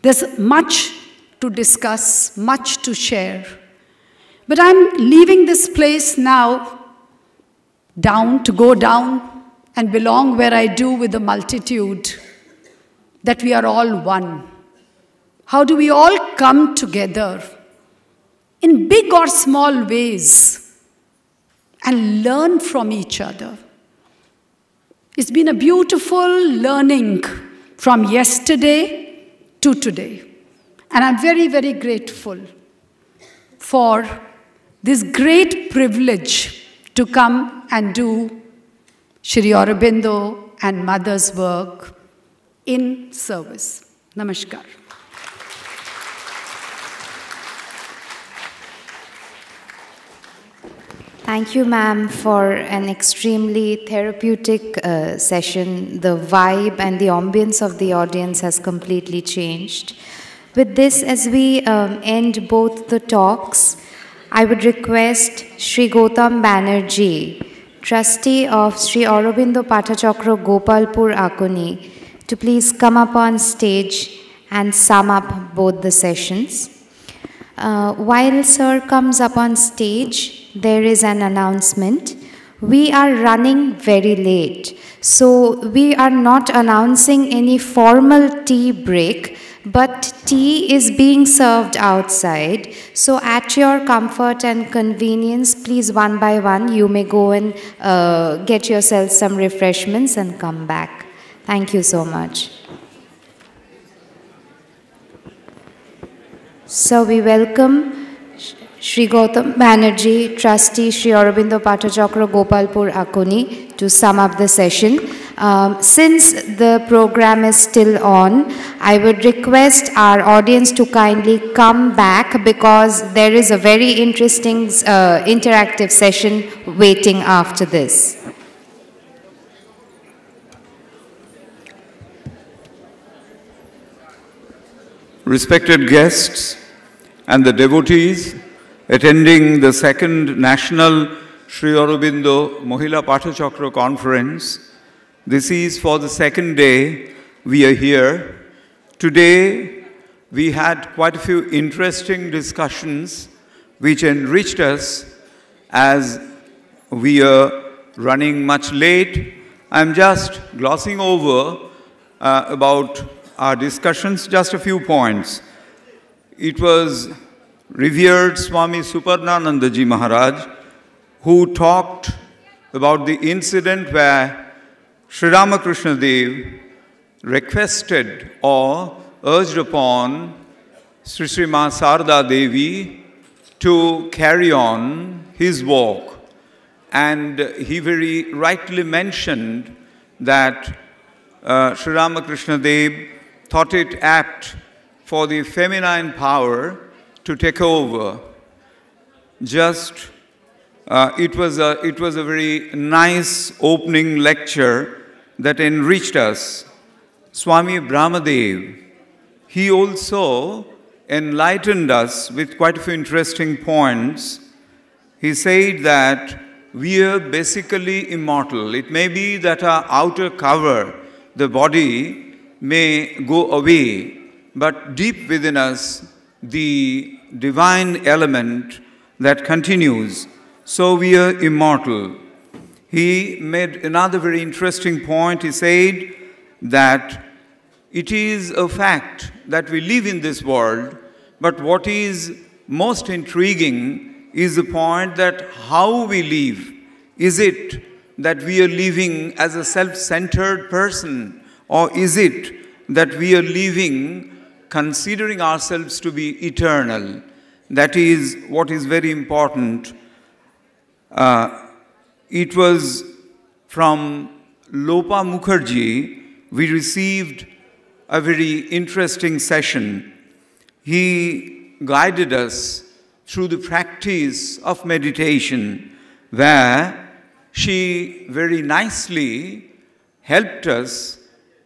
There's much to discuss, much to share. But I'm leaving this place now down to go down and belong where I do with the multitude, that we are all one. How do we all come together in big or small ways and learn from each other? It's been a beautiful learning from yesterday to today. And I'm very, very grateful for this great privilege to come and do Shri Aurobindo and Mother's work in service. Namaskar. Thank you, ma'am, for an extremely therapeutic session. The vibe and the ambience of the audience has completely changed. With this, as we end both the talks, I would request Sri Gautam Banerjee, trustee of Sri Aurobindo Pathachakra Gopalpur Akoni, to please come up on stage and sum up both the sessions. While sir comes up on stage, there is an announcement. We are running very late, so we are not announcing any formal tea break, but tea is being served outside. So at your comfort and convenience, please one by one, you may go and get yourself some refreshments and come back. Thank you so much. So we welcome Sri Gautam Banerjee, trustee Sri Aurobindo Pathachakra Gopalpur Akoni, to sum up the session. Since the program is still on, I would request our audience to kindly come back, because there is a very interesting interactive session waiting after this. Respected guests and the devotees attending the second National Sri Aurobindo Mahila Pathachakra Conference, this is for the second day we are here. Today we had quite a few interesting discussions which enriched us. As we are running much late, I'm just glossing over about our discussions, just a few points. It was revered Swami Suparnanandaji Maharaj who talked about the incident where Sri Ramakrishna Dev requested or urged upon Sri Sri Ma Sarda Devi to carry on his walk. And he very rightly mentioned that Sri Ramakrishna Dev thought it apt for the feminine power to take over. It was a very nice opening lecture that enriched us. Swami Brahmadev, he also enlightened us with quite a few interesting points. He said that we are basically immortal. It may be that our outer cover, the body, may go away, but deep within us, the divine element that continues. So we are immortal. He made another very interesting point. He said that it is a fact that we live in this world, but what is most intriguing is the point that how we live. Is it that we are living as a self-centered person, or is it that we are living considering ourselves to be eternal? That is what is very important. It was from Lopa Mukherjee we received a very interesting session. He guided us through the practice of meditation, where she very nicely helped us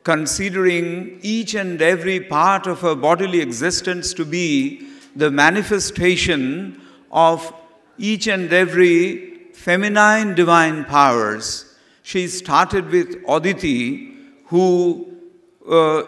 considering each and every part of her bodily existence to be the manifestation of each and every feminine divine powers. She started with Aditi, who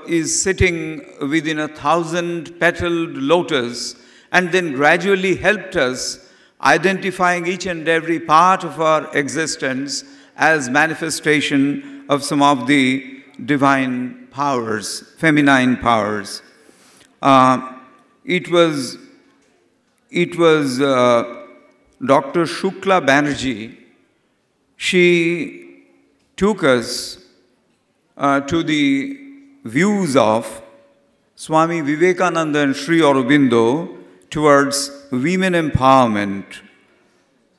is sitting within 1,000-petaled lotus, and then gradually helped us identifying each and every part of our existence as manifestation of some of the divine powers, feminine powers. It was Dr. Shukla Banerjee. She took us to the views of Swami Vivekananda and Sri Aurobindo towards women empowerment.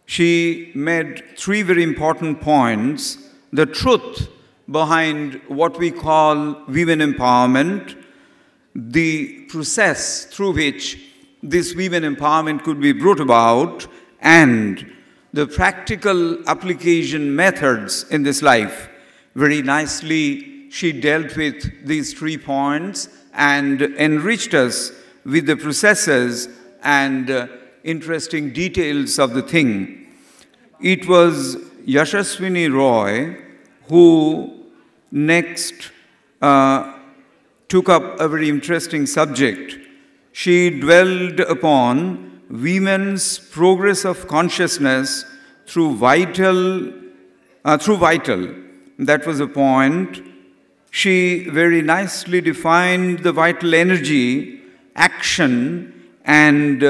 She made three very important points: the truth behind what we call women empowerment, the process through which this women empowerment could be brought about, and the practical application methods in this life. Very nicely, she dealt with these 3 points and enriched us with the processes and interesting details of the thing. It was Yashaswini Roy who next took up a very interesting subject. She dwelled upon women's progress of consciousness through vital. That was a point. She very nicely defined the vital energy, action, and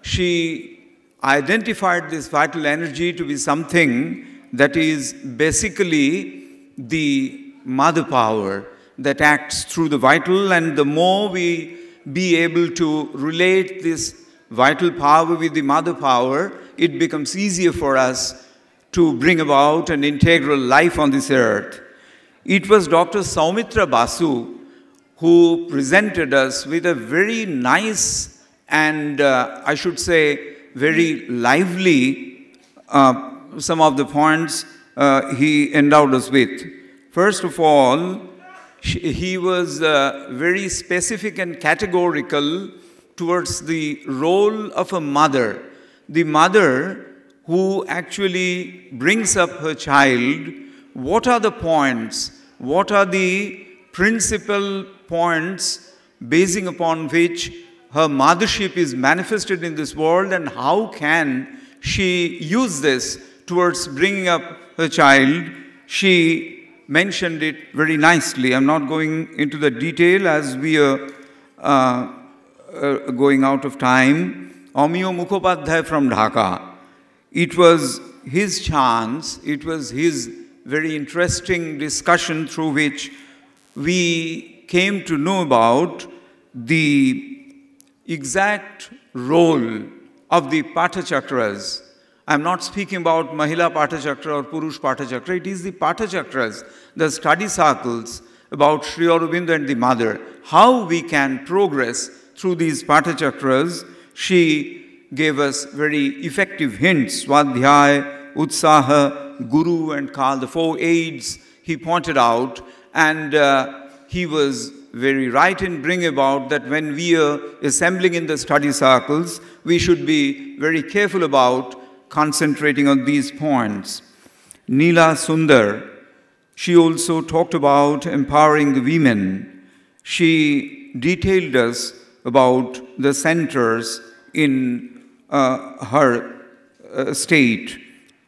she identified this vital energy to be something that is basically the mother power that acts through the vital, and the more we be able to relate this vital power with the mother power, it becomes easier for us to bring about an integral life on this earth. It was Dr. Saumitra Basu who presented us with a very nice and I should say very lively some of the points he endowed us with. First of all, he was very specific and categorical towards the role of a mother. The mother who actually brings up her child. What are the points? What are the principal points basing upon which her mothership is manifested in this world, and how can she use this towards bringing up her child? She mentioned it very nicely. I'm not going into the detail as we are going out of time. Amiyo Mukhopadhyay from Dhaka. It was his chance, it was his very interesting discussion through which we came to know about the exact role of the Pathachakras. I'm not speaking about Mahila Pathachakra or Purush Pathachakra. It is the Pathachakras, the study circles about Sri Aurobindo and the mother. How we can progress through these Pathachakras. She gave us very effective hints. Swadhyay, Utsaha, Guru and Kal, the 4 aids he pointed out. And he was very right in bringing about that when we are assembling in the study circles, we should be very careful about concentrating on these points. Neela Sundar, she also talked about empowering the women. She detailed us about the centers in her state.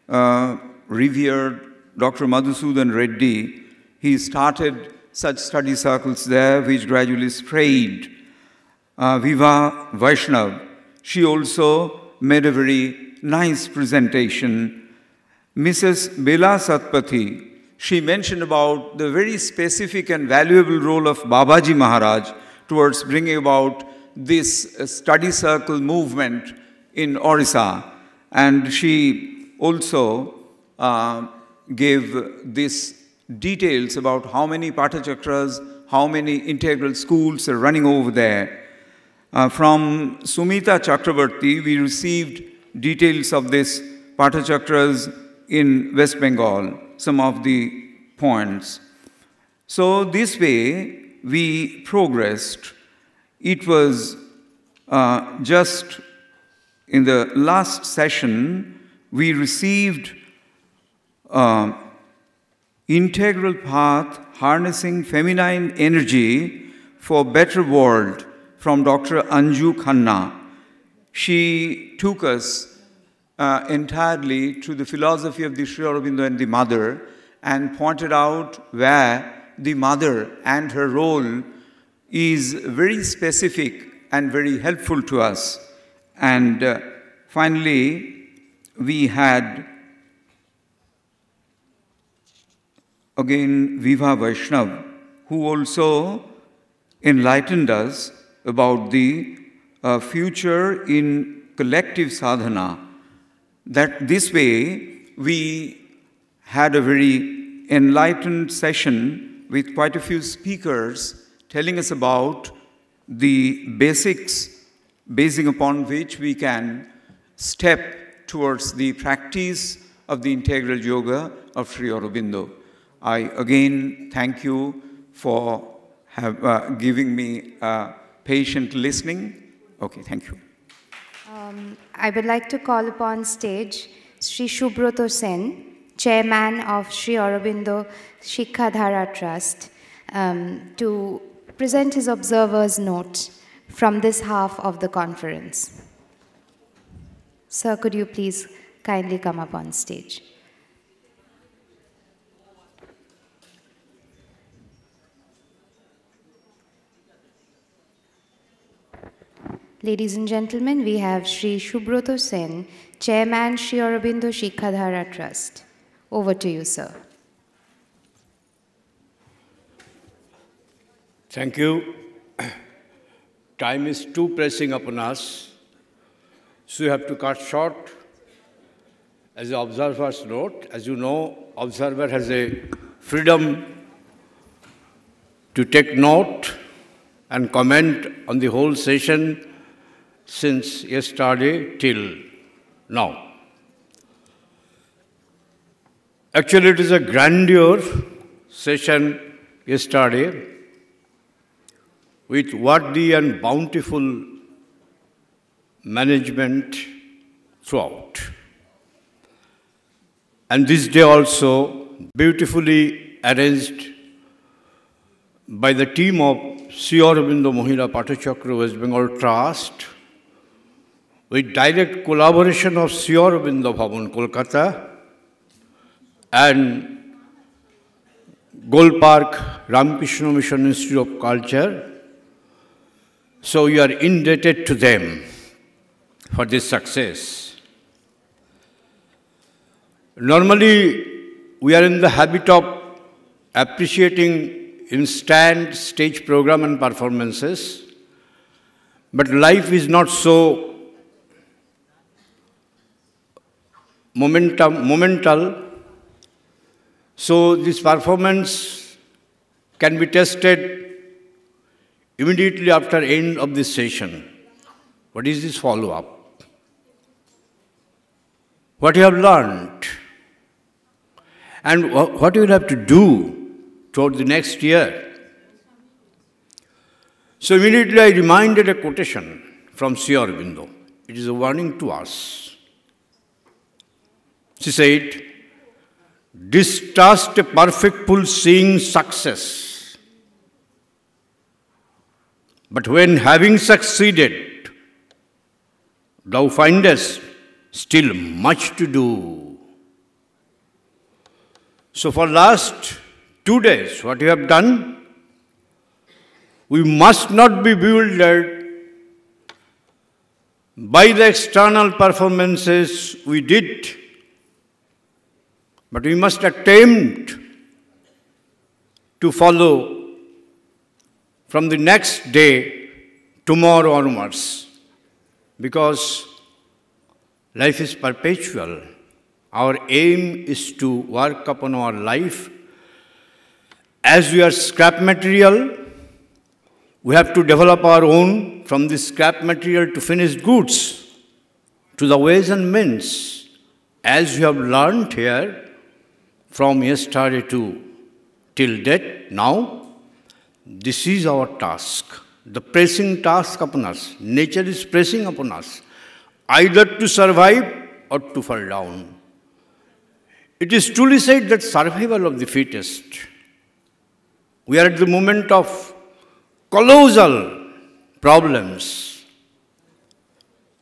Revered Dr. Madhusudan Reddy, he started such study circles there, which gradually spread. Viva Vaishnav, she also made a very nice presentation. Mrs. Bela Satpathy, she mentioned about the very specific and valuable role of Babaji Maharaj towards bringing about this study circle movement in Orissa. And she also gave these details about how many Pathachakras, how many integral schools are running over there. From Sumita Chakravarti, we received details of this Pathachakras in West Bengal, some of the points. So this way we progressed. It was just in the last session we received Integral Path Harnessing Feminine Energy for Better World from Dr. Anju Khanna. She took us entirely to the philosophy of the Sri Aurobindo and the mother, and pointed out where the mother and her role is very specific and very helpful to us. And finally, we had again Viva Vaishnav, who also enlightened us about the future in collective sadhana. That this way we had a very enlightened session with quite a few speakers telling us about the basics, basing upon which we can step towards the practice of the integral yoga of Sri Aurobindo. I again thank you for giving me patient listening. Okay, thank you. I would like to call upon stage Sri Subroto Sen, Chairman of Sri Aurobindo Shikhadhara Trust, to present his observer's note from this half of the conference. Sir, could you please kindly come up on stage? Ladies and gentlemen, we have Sri Subroto Sen, Chairman Sri Aurobindo Shikhadhara Trust. Over to you, sir. Thank you. Time is too pressing upon us, so you have to cut short. As the observer's note, as you know, observer has a freedom to take note and comment on the whole session since yesterday till now. Actually, it is a grandeur session yesterday with worthy and bountiful management throughout. And this day also beautifully arranged by the team of Sri Aurobindo Mahila Pathachakra West Bengal Trust, with direct collaboration of Sri Aurobindo Bhavan, Kolkata, and GOLPARK Ramakrishna Mission Institute of Culture. So we are indebted to them for this success. Normally, we are in the habit of appreciating instant stage program and performances, but life is not so momental, so this performance can be tested immediately after end of this session. What is this follow-up? What you have learned? And what you will have to do toward the next year? So immediately I reminded a quotation from Sri Aurobindo. It is a warning to us. She said, "Distrust a perfect fool seeing success. But when having succeeded, thou findest still much to do." So for last 2 days, what we have done, we must not be bewildered by the external performances we did, but we must attempt to follow from the next day, tomorrow onwards, because life is perpetual. Our aim is to work upon our life. As we are scrap material, we have to develop our own from the scrap material to finished goods, to the ways and means. As we have learned here, from yesterday to till date, now, this is our task, the pressing task upon us. Nature is pressing upon us, either to survive or to fall down. It is truly said that survival of the fittest. We are at the moment of colossal problems.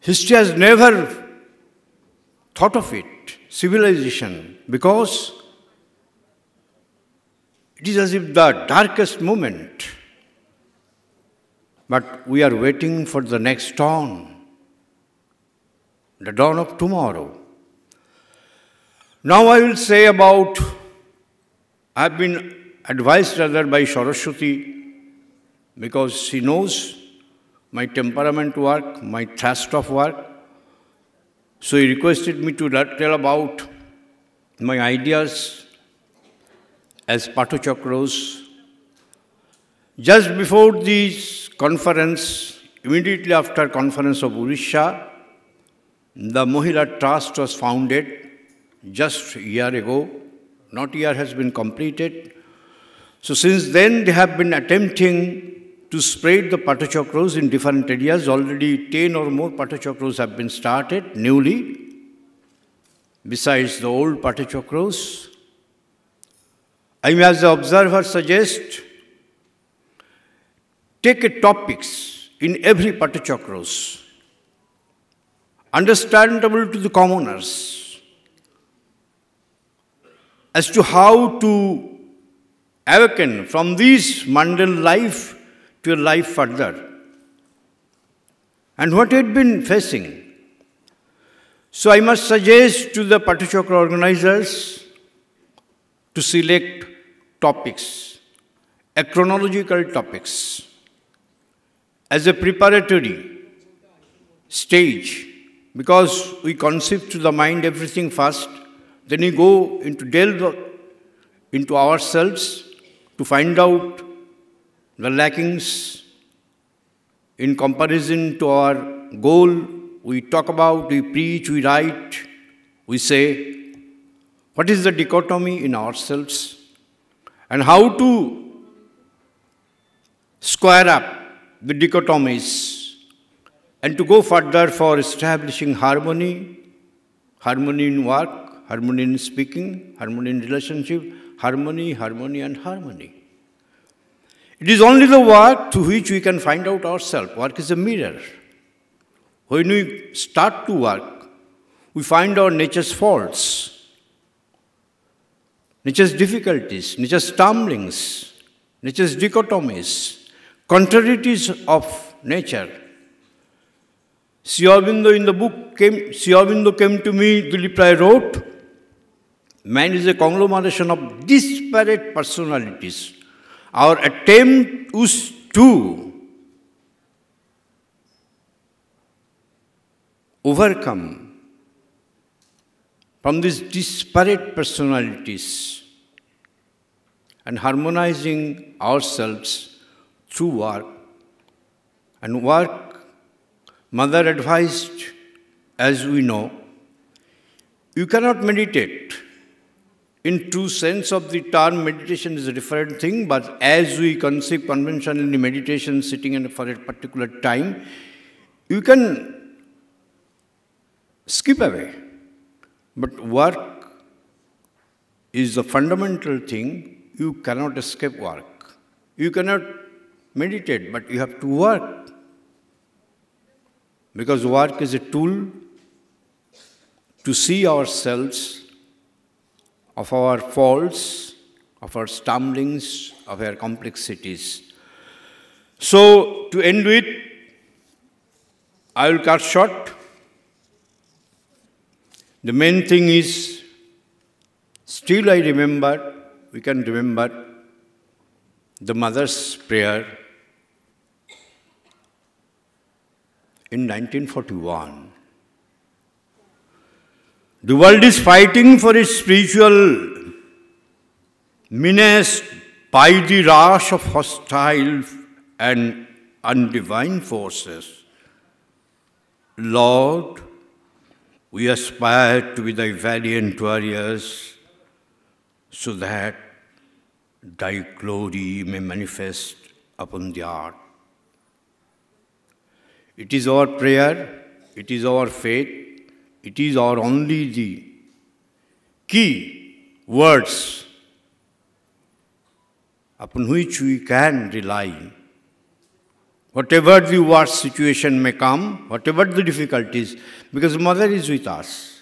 History has never thought of it, civilization, because it is as if the darkest moment. But we are waiting for the next dawn, the dawn of tomorrow. Now I will say about, I have been advised rather by Saraswati, because she knows my temperament work, my thrust of work. So he requested me to tell about my ideas as Pathachakras. Just before this conference, immediately after conference of Urisha, the Mahila Trust was founded just a year ago. Not a year has been completed. So since then, they have been attempting to spread the Pathachakras in different areas. Already 10 or more Pathachakras have been started newly, besides the old Pathachakras. I may, as the observer, suggest, take a topics in every Pathachakras, understandable to the commoners, as to how to awaken from this mundane life to a life further, and what he had been facing. So I must suggest to the Pathachakra organizers to select topics, a chronological topics, as a preparatory stage, because we conceive to the mind everything first, then we go into delve into ourselves to find out the lackings in comparison to our goal. We talk about, we preach, we write, we say, what is the dichotomy in ourselves and how to square up the dichotomies and to go further for establishing harmony, harmony in work, harmony in speaking, harmony in relationship, harmony, harmony and harmony. It is only the work through which we can find out ourselves. Work is a mirror. When we start to work, we find our nature's faults, nature's difficulties, nature's stumblings, nature's dichotomies, contrarieties of nature. Sri Aurobindo in the book Sri Aurobindo came to me, the reply wrote, man is a conglomeration of disparate personalities. Our attempt is to overcome from these disparate personalities and harmonizing ourselves through work. And work, Mother advised, as we know, you cannot meditate. In true sense of the term, meditation is a different thing, but as we conceive conventionally meditation sitting in for a particular time, you can skip away. But work is the fundamental thing. You cannot escape work. You cannot meditate, but you have to work. Because work is a tool to see ourselves, of our faults, of our stumblings, of our complexities. So, to end with, I will cut short. The main thing is, still I remember, we can remember the mother's prayer in 1941. The world is fighting for its spiritual menace by the rush of hostile and undivine forces. Lord, we aspire to be thy valiant warriors so that thy glory may manifest upon the earth. It is our prayer, it is our faith, it is our only the key words upon which we can rely. Whatever the worst situation may come, whatever the difficulties, because Mother is with us.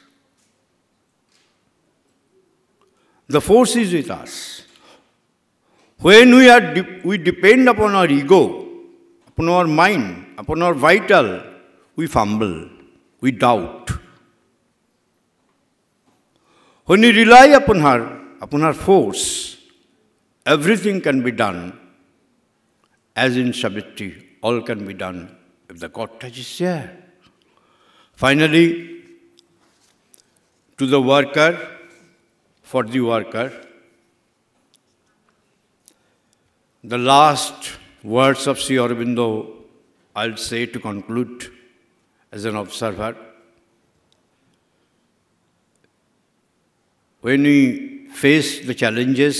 The force is with us. When we depend upon our ego, upon our mind, upon our vital, we fumble, we doubt. When we rely upon her force, everything can be done. As in Savitri, all can be done if the God touch is there. Finally, to the worker, for the worker, the last words of Sri Aurobindo I'll say to conclude as an observer. When we face the challenges,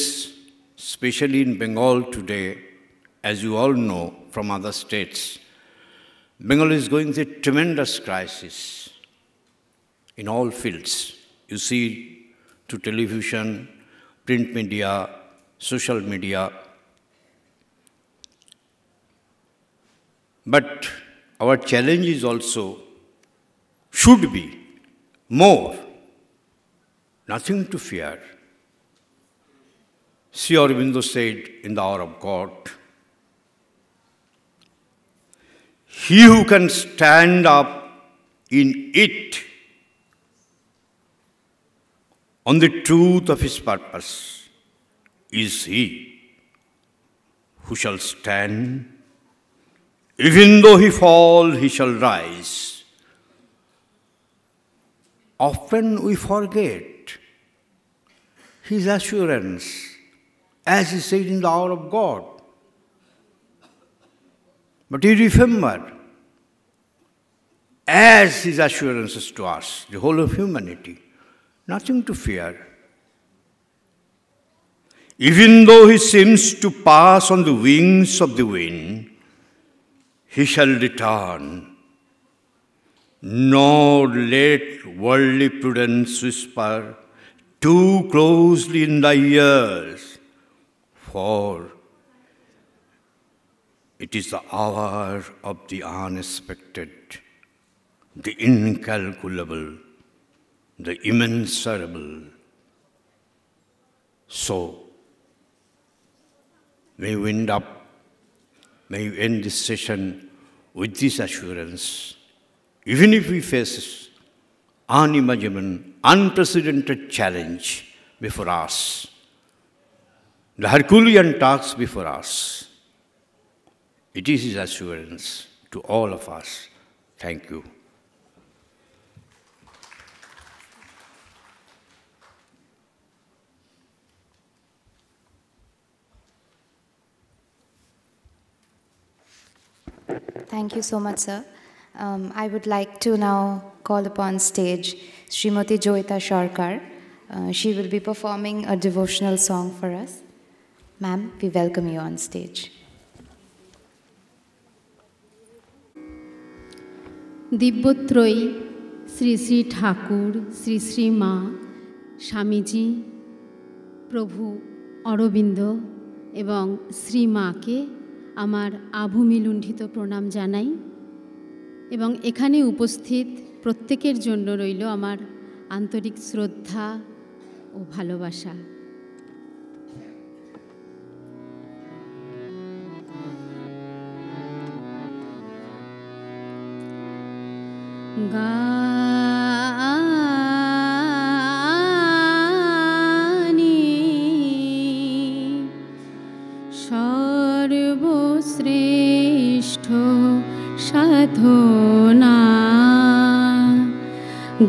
especially in Bengal today, as you all know from other states, Bengal is going through a tremendous crisis in all fields. You see to television, print media, social media. But our challenge is also, should be, more. Nothing to fear. Sri Aurobindo said in the Hour of God, he who can stand up in it on the truth of his purpose is he who shall stand. Even though he fall, he shall rise. Often we forget his assurance, as he said in the Hour of God. But you remember, as his assurances to us, the whole of humanity, nothing to fear. Even though he seems to pass on the wings of the wind, he shall return, nor let worldly prudence whisper too closely in thy ears, for it is the hour of the unexpected, the incalculable, the immeasurable. So, may we end this session with this assurance. Even if we face unimaginable, unprecedented challenge before us, the Herculean task before us, it is his assurance to all of us. Thank you. Thank you so much, sir. I would like to now call upon stage Srimati Joita Sharkar. She will be performing a devotional song for us. Ma'am, we welcome you on stage. দিব্যত্রয়ী Shri Shri Thakur Shri Shri মা স্বামীজি প্রভু অরবিন্দ এবং শ্রী মাকে আমার আভূমিলুণ্ঠিত প্রণাম জানাই এবং এখানে উপস্থিত প্রত্যেকের জন্য রইল আমার আন্তরিক শ্রদ্ধা ও ভালোবাসা। গানি সর্বশ্রেষ্ঠ সাধনা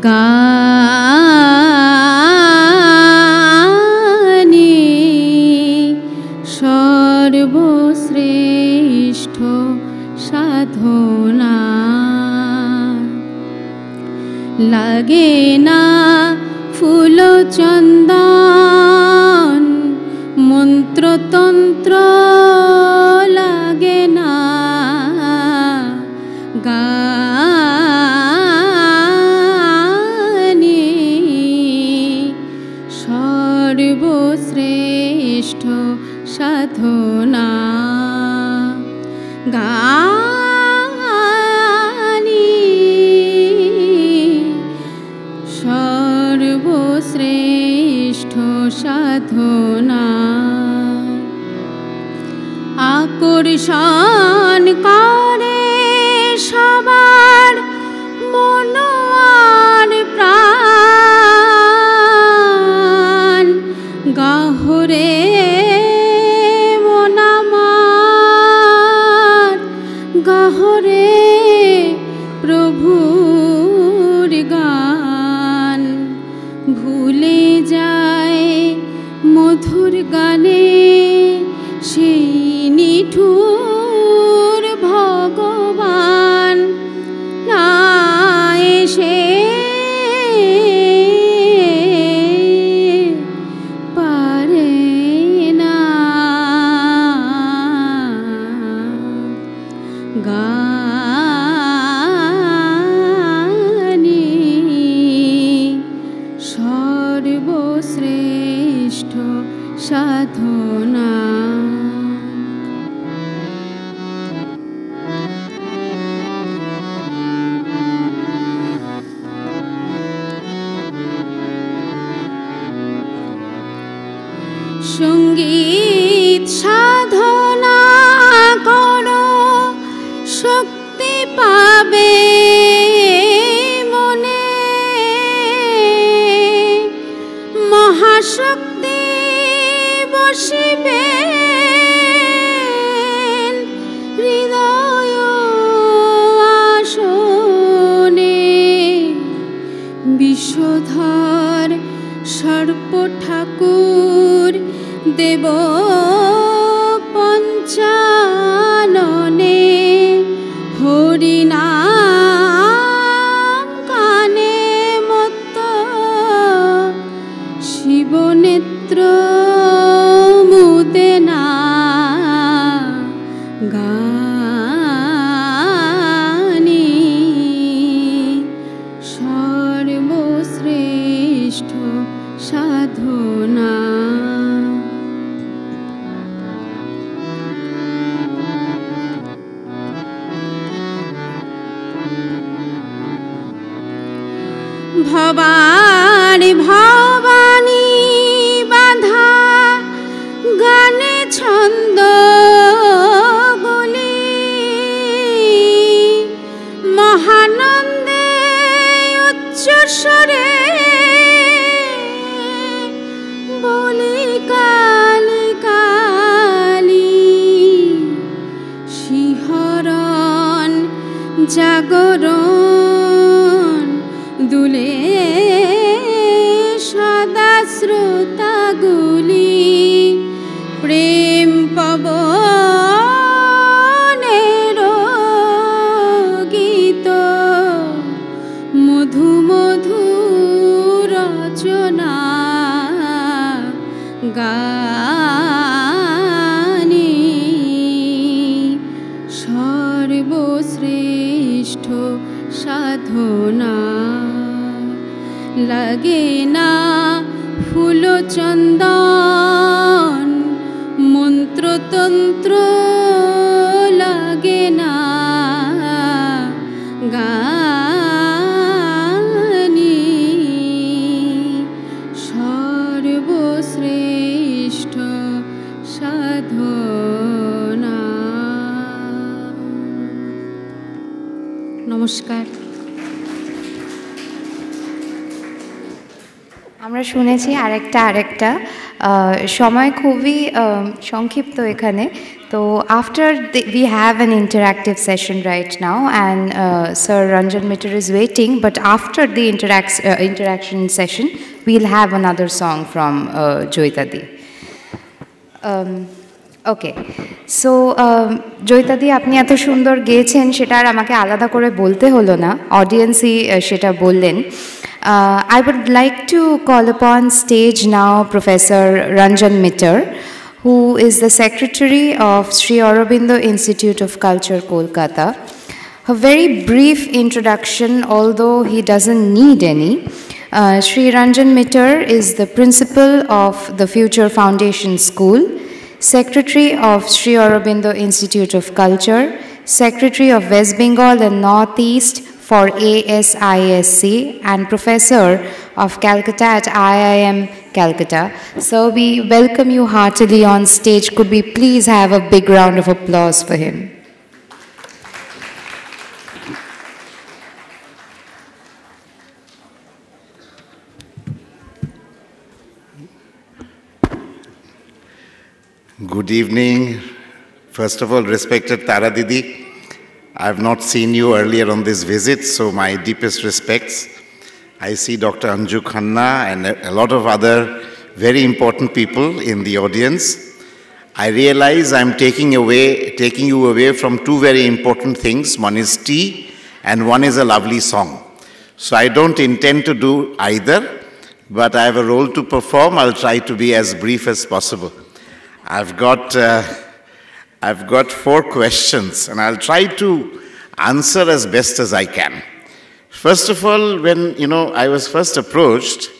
গানি সর্বশ্রেষ্ঠ সাধনা লাগে না ফুল চন্দন মন্ত্রতন্ত্র লাগে না গানি সর্বশ্রেষ্ঠ সাধনা সর্বশ্রেষ্ঠ সাধনা আকর্ষণ করে সবার মন আর প্রাণ গাহরে মন আমার গাহরে প্রভুর গান ভুলে যায় মধুর গানে সেই নিঠুর ভগবান না এসে পারে না গানে সর্বশ্রেষ্ঠ সাধনা সঙ্গীত সাধনা করো শক্তি পাবে মনে মহাশক্তি বসিবে হৃদয় আসনে বিশ্বধর সর্প ঠাকুর দেব পঞ্চাননে হরিনাম কানে মত্ত শিবনেত্র মুদে না গানি সর্বশ্রেষ্ঠ সাধনা ভবানী ভবানী বাধা গানে ছন্দ গুলি মহানন্দে উচ্চস্বরে বলি কালী কালী শিহরণ জাগরণ দুলে সদা শ্রোতাগুলি প্রেম পবনের গীত মধু মধু রচনা গানি সর্বশ্রেষ্ঠ সাধনা লাগে না ফুল চন্দন মন্ত্রতন্ত্র লাগে না গানি সর্বশ্রেষ্ঠ সাধনা নমস্কার আমরা শুনেছি আরেকটা সময় খুবই সংক্ষিপ্ত এখানে তো after we have an interactive session right now and Sir Ranjan Mitter is waiting but after the interaction session we'll have another song from Joyitadi. Okay so জয়িতাদি আপনি এত সুন্দর গেয়েছেন সেটা আর আমাকে আলাদা করে বলতে হলো না অডিয়েন্সই সেটা বললেন I would like to call upon stage now Professor Ranjan Mitter who is the Secretary of Sri Aurobindo Institute of Culture, Kolkata. A very brief introduction although he doesn't need any. Sri Ranjan Mitter is the Principal of the Future Foundation School, Secretary of Sri Aurobindo Institute of Culture, Secretary of West Bengal and Northeast for ASISC and Professor of Calcutta at IIM Calcutta. So we welcome you heartily on stage. Could we please have a big round of applause for him? Good evening. First of all, respected Tara Didi, I have not seen you earlier on this visit, so my deepest respects. I see Dr. Anju Khanna and a lot of other very important people in the audience. I realize I'm taking you away from two very important things. One is tea and one is a lovely song. So I don't intend to do either, but I have a role to perform. I'll try to be as brief as possible. I've got 4 questions, and I'll try to answer as best as I can. First of all, when I was first approached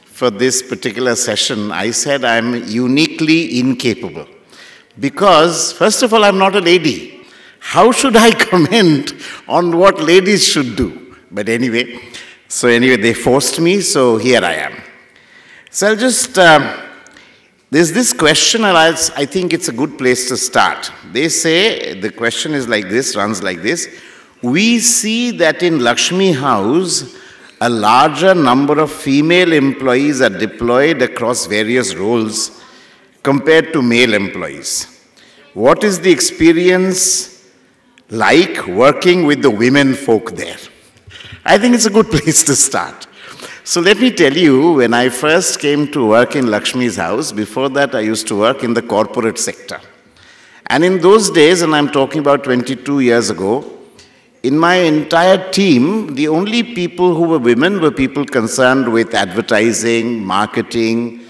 for this particular session, I said I'm uniquely incapable. Because, first of all, I'm not a lady. How should I comment on what ladies should do? But anyway, they forced me, so here I am. So I'll just... there's this question, and I think it's a good place to start. They say, the question is like this, runs like this. We see that in Lakshmi House, a larger number of female employees are deployed across various roles compared to male employees. What is the experience like working with the women folk there? I think it's a good place to start. So let me tell you, when I first came to work in Lakshmi's house, before that I used to work in the corporate sector. And in those days, and I'm talking about 22 years ago, in my entire team, the only people who were women were people concerned with advertising, marketing,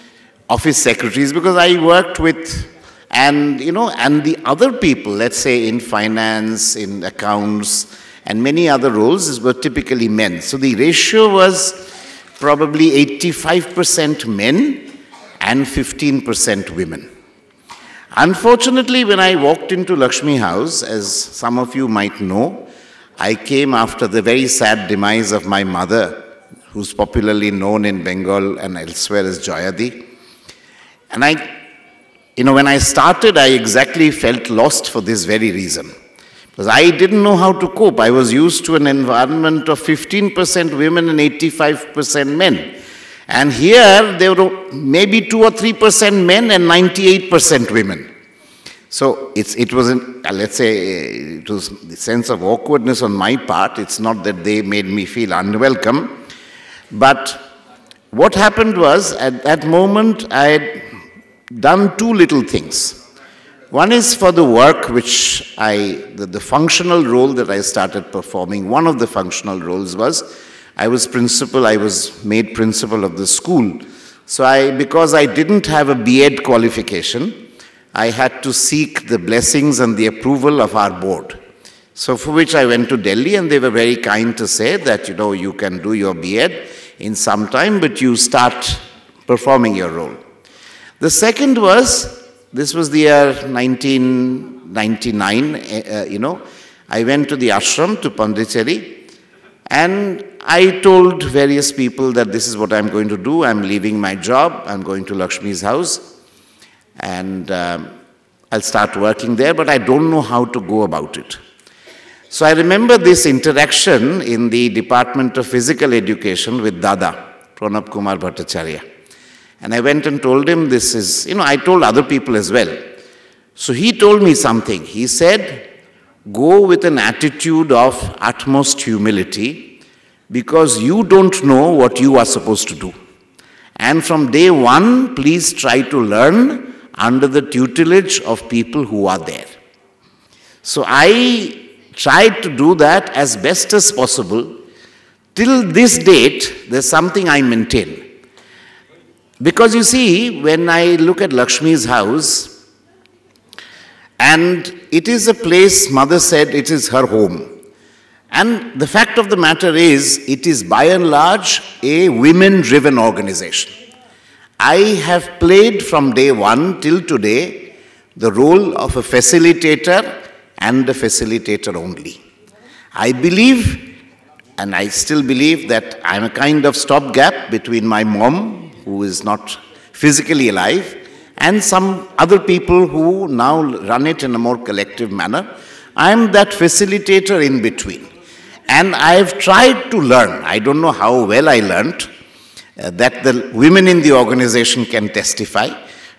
office secretaries, because I worked with, and the other people, let's say in finance, in accounts, and many other roles were typically men. So the ratio was probably 85% men and 15% women. Unfortunately, when I walked into Lakshmi House, as some of you might know, I came after the very sad demise of my mother, who's popularly known in Bengal and elsewhere as Joyadi. And when I started, I exactly felt lost for this very reason. Because I didn't know how to cope. I was used to an environment of 15% women and 85% men. And here, there were maybe 2 or 3% men and 98% women. So it was the sense of awkwardness on my part. It's not that they made me feel unwelcome. But what happened was, at that moment, I had done 2 little things. One is for the work which the functional role that I started performing. One of the functional roles was, I was made principal of the school. So because I didn't have a B.Ed qualification, I had to seek the blessings and the approval of our board. So for which I went to Delhi, and they were very kind to say that, you can do your B.Ed in some time, but you start performing your role. The second was, this was the year 1999, I went to the ashram, to Pondicherry, and I told various people that this is what I'm going to do. I'm leaving my job, I'm going to Lakshmi's house, and I'll start working there, but I don't know how to go about it. So I remember this interaction in the Department of Physical Education with Dada, Pranab Kumar Bhattacharya. And I went and told him this is, I told other people as well. So he told me something. He said, go with an attitude of utmost humility, because you don't know what you are supposed to do. And from day one, please try to learn under the tutelage of people who are there. So I tried to do that as best as possible. Till this date, there's something I maintain. Because you see, when I look at Lakshmi's house, and it is a place, Mother said, it is her home. And the fact of the matter is, it is by and large a women-driven organization. I have played from day one till today the role of a facilitator and a facilitator only. I believe, and I still believe, that I'm a kind of stopgap between my mom, who is not physically alive, and some other people who now run it in a more collective manner. I'm that facilitator in between. And I've tried to learn. I don't know how well I learned, that the women in the organization can testify,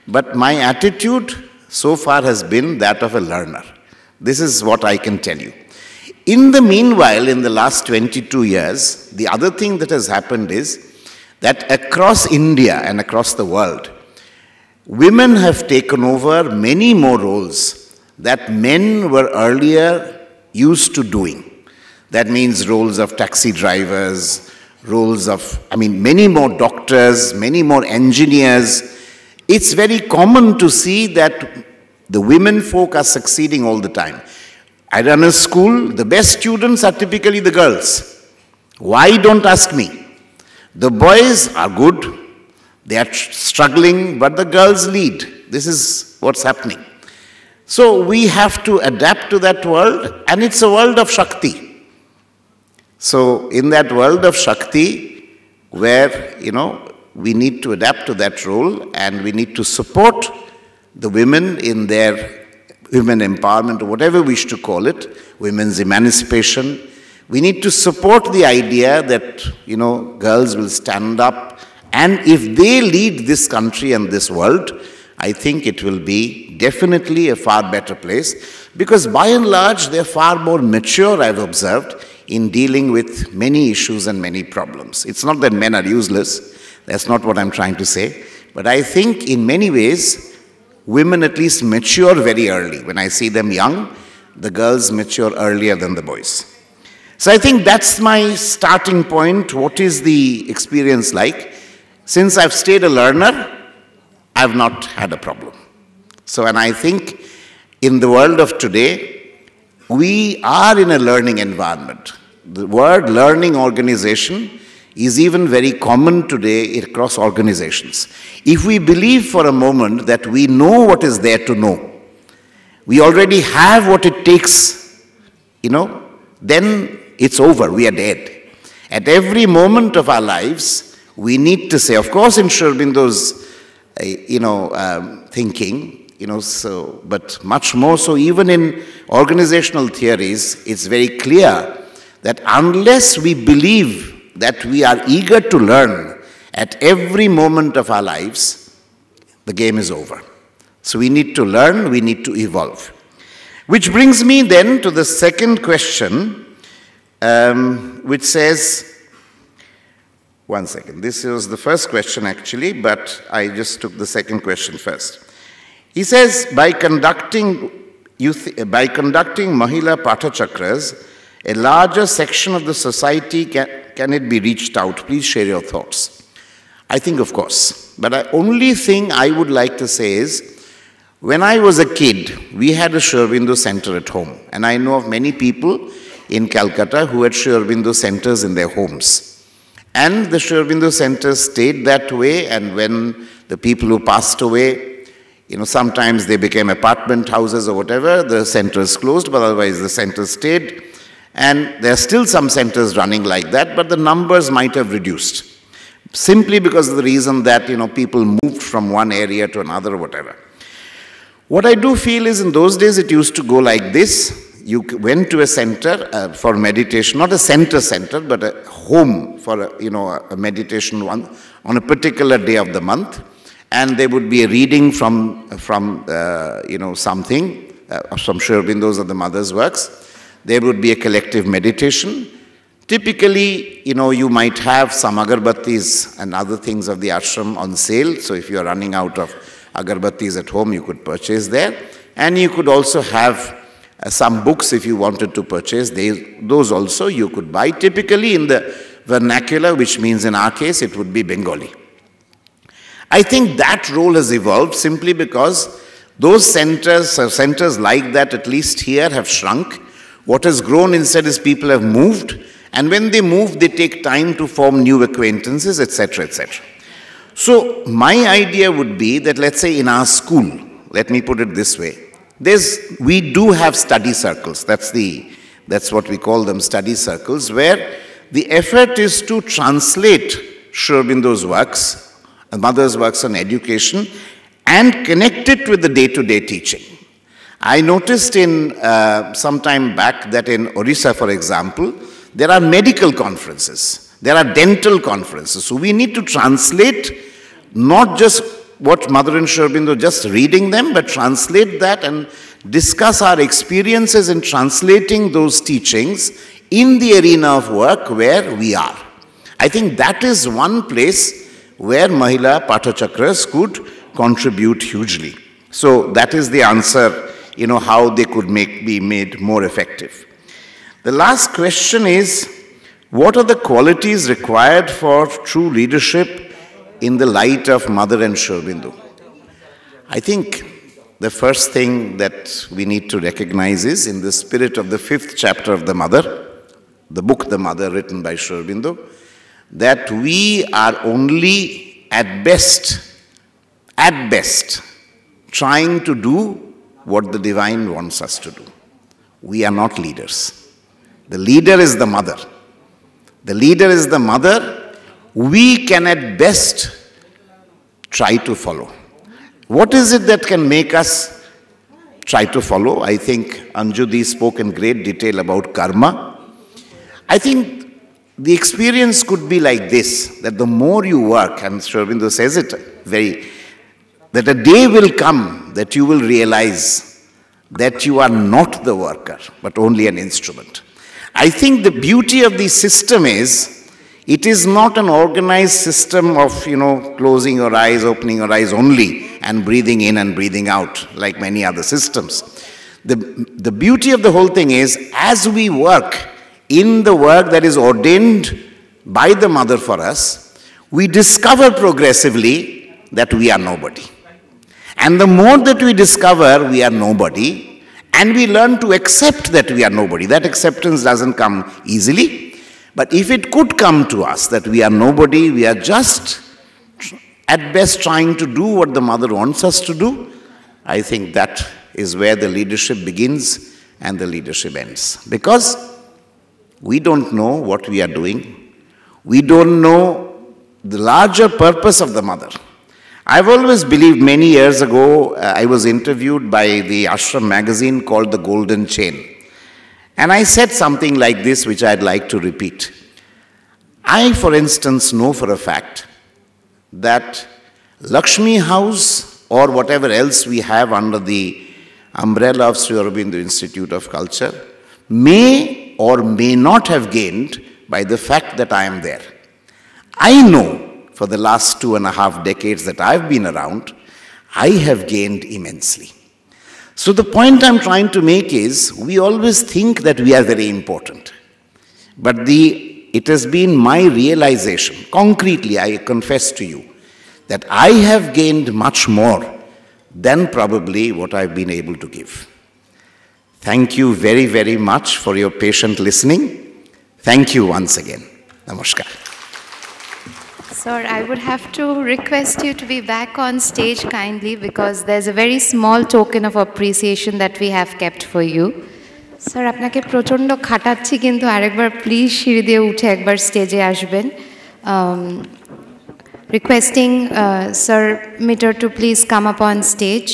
but my attitude so far has been that of a learner. This is what I can tell you. In the meanwhile, in the last 22 years, the other thing that has happened is that across India and across the world, women have taken over many more roles that men were earlier used to doing. That means roles of taxi drivers, roles of, many more doctors, many more engineers. It's very common to see that the women folk are succeeding all the time. I run a school, the best students are typically the girls. Why, don't ask me. The boys are good, they are struggling, but the girls lead. This is what's happening. So we have to adapt to that world, and it's a world of Shakti. So in that world of Shakti, where, we need to adapt to that role, and we need to support the women in their women empowerment, or whatever we wish to call it, women's emancipation. We need to support the idea that, girls will stand up, and if they lead this country and this world, I think it will be definitely a far better place, because by and large, they're far more mature, I've observed, in dealing with many issues and many problems. It's not that men are useless, that's not what I'm trying to say, but I think in many ways, women at least mature very early. When I see them young, the girls mature earlier than the boys. So I think that's my starting point. What is the experience like? Since I've stayed a learner, I've not had a problem. So, and I think in the world of today, we are in a learning environment. The word learning organization is even very common today across organizations. If we believe for a moment that we know what is there to know, we already have what it takes, then it's over, we are dead. At every moment of our lives, we need to say, of course in Sri Aurobindo's, thinking, but much more so even in organizational theories, it's very clear that unless we believe that we are eager to learn at every moment of our lives, the game is over. So we need to learn, we need to evolve. Which brings me then to the second question, which says, one second, this was the first question actually, but I just took the second question first. He says, by conducting Mahila Pathachakras, a larger section of the society, can it be reached out? Please share your thoughts. I think, of course. But the only thing I would like to say is, when I was a kid, we had a Sri Aurobindo center at home. And I know of many people in Kolkata who had Sri Aurobindo centers in their homes. And the Sri Aurobindo centers stayed that way, and when the people who passed away, sometimes they became apartment houses or whatever, the centers closed, but otherwise the centers stayed. And there are still some centers running like that, but the numbers might have reduced, simply because of the reason that, people moved from one area to another or whatever. What I do feel is in those days it used to go like this. You went to a center for meditation, not a center, but a home for a meditation on a particular day of the month, and there would be a reading from something, from Sri Aurobindo's or the mother's works. There would be a collective meditation. Typically, you might have some agarbattis and other things of the ashram on sale. So if you're running out of agarbattis at home, you could purchase there. And you could also have some books if you wanted to purchase. Those also you could buy, typically in the vernacular, which means in our case, it would be Bengali. I think that role has evolved simply because those centers like that, at least here, have shrunk. What has grown instead is people have moved, and when they move, they take time to form new acquaintances, etc., etc. So my idea would be that, let's say in our school, let me put it this way, we do have study circles. That's what we call them, study circles, where the effort is to translate Sri Aurobindo's works mother's works on education, and connect it with the day-to-day teaching. I noticed in some time back that in Orissa, for example, there are medical conferences, there are dental conferences. So we need to translate not just what Mother and Sri Aurobindo, just reading them, but translate that and discuss our experiences in translating those teachings in the arena of work where we are. I think that is one place where Mahila Pathachakras could contribute hugely. So that is the answer, how they could be made more effective. The last question is, what are the qualities required for true leadership in the light of Mother and Sri Aurobindo? I think the first thing that we need to recognize is, in the spirit of the 5th chapter of the Mother, the book The Mother written by Sri Aurobindo, that we are only at best, trying to do what the divine wants us to do. We are not leaders. The leader is the mother. The leader is the mother. We can at best try to follow. What is it that can make us try to follow? I think Anjudi spoke in great detail about karma. I think the experience could be like this, that the more you work, and Sri Aurobindo says it that a day will come that you will realize that you are not the worker, but only an instrument. I think the beauty of the system is, it is not an organized system of, closing your eyes, opening your eyes only, and breathing in and breathing out, like many other systems. The beauty of the whole thing is, as we work in the work that is ordained by the Mother for us, we discover progressively that we are nobody. And the more that we discover we are nobody, and we learn to accept that we are nobody, that acceptance doesn't come easily, but if it could come to us that we are nobody, we are just at best trying to do what the Mother wants us to do, I think that is where the leadership begins and the leadership ends. Because we don't know what we are doing. We don't know the larger purpose of the Mother. I've always believed, many years ago, I was interviewed by the ashram magazine called The Golden Chain. And I said something like this, which I'd like to repeat. I, for instance, know for a fact that Lakshmi House, or whatever else we have under the umbrella of Sri Aurobindo Institute of Culture, may or may not have gained by the fact that I am there. I know for the last 2.5 decades that I've been around, I have gained immensely. So the point I'm trying to make is, we always think that we are very important. But it has been my realization, concretely, I confess to you, that I have gained much more than probably what I've been able to give. Thank you very, very much for your patient listening. Thank you once again. Namaskar. Sir, I would have to request you to be back on stage kindly, because there's a very small token of appreciation that we have kept for you. Sir, আপনাকে প্রচন্ড খাটাচ্ছি, কিন্তু আরেকবার please সিঁড়ি দিয়ে উঠে একবার স্টেজে আসবেন। Requesting Sir Mitter to please come up on stage.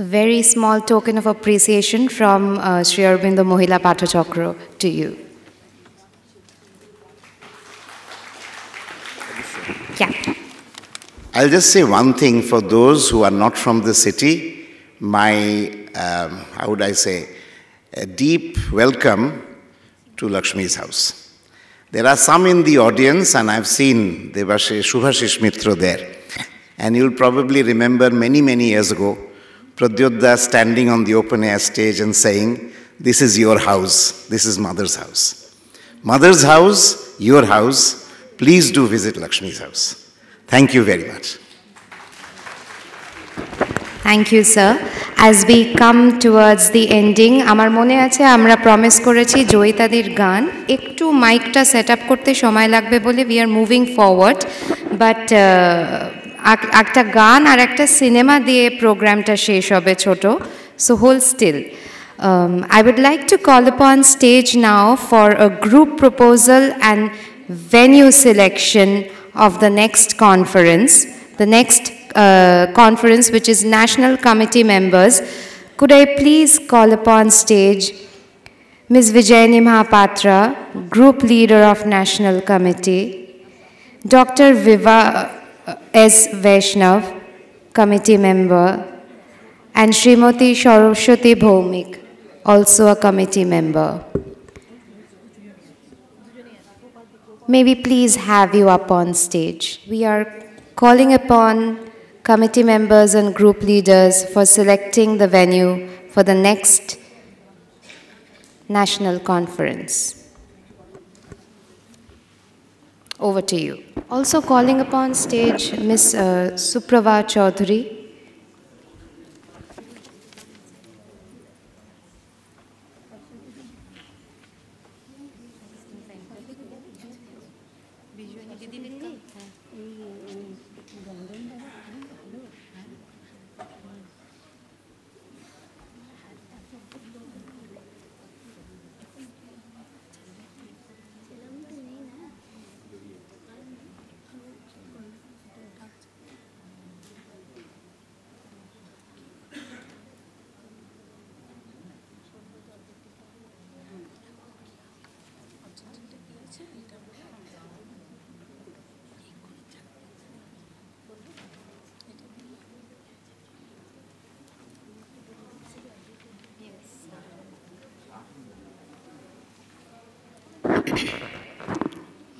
A very small token of appreciation from Sri Aurobindo Mahila Pathachakra to you. Yeah. I'll just say one thing for those who are not from the city. My, how would I say, a deep welcome to Lakshmi's house. There are some in the audience, and I've seen Shubhashish Mitra there. And you'll probably remember many, many years ago, Pradyodha standing on the open air stage and saying, "This is your house, this is Mother's house." Mother's house, your house, please do visit Lakshmi's house. Thank you very much. Thank you, sir. As we come towards the ending, আমার মনে আছে আমরা promise করেছি জয়িতাদির গান একটু মাইকটা set up করতে সময় লাগবে বলে we are moving forward, but একটা গান আর একটা সিনেমা দিয়ে প্রোগ্রামটা শেষ হবে ছোট, so hold still. I would like to call upon stage now for a group proposal and venue selection of the next conference. The next conference, which is National Committee members. Could I please call upon stage Ms. Vijayani Mahapatra, Group Leader of National Committee, Dr. Viva S. Vaishnav, Committee Member, and Srimati Saraswati Bhaumik, also a Committee Member. May we please have you up on stage. We are calling upon committee members and group leaders for selecting the venue for the next national conference. Over to you. Also calling upon stage Ms. Suprava Chaudhary.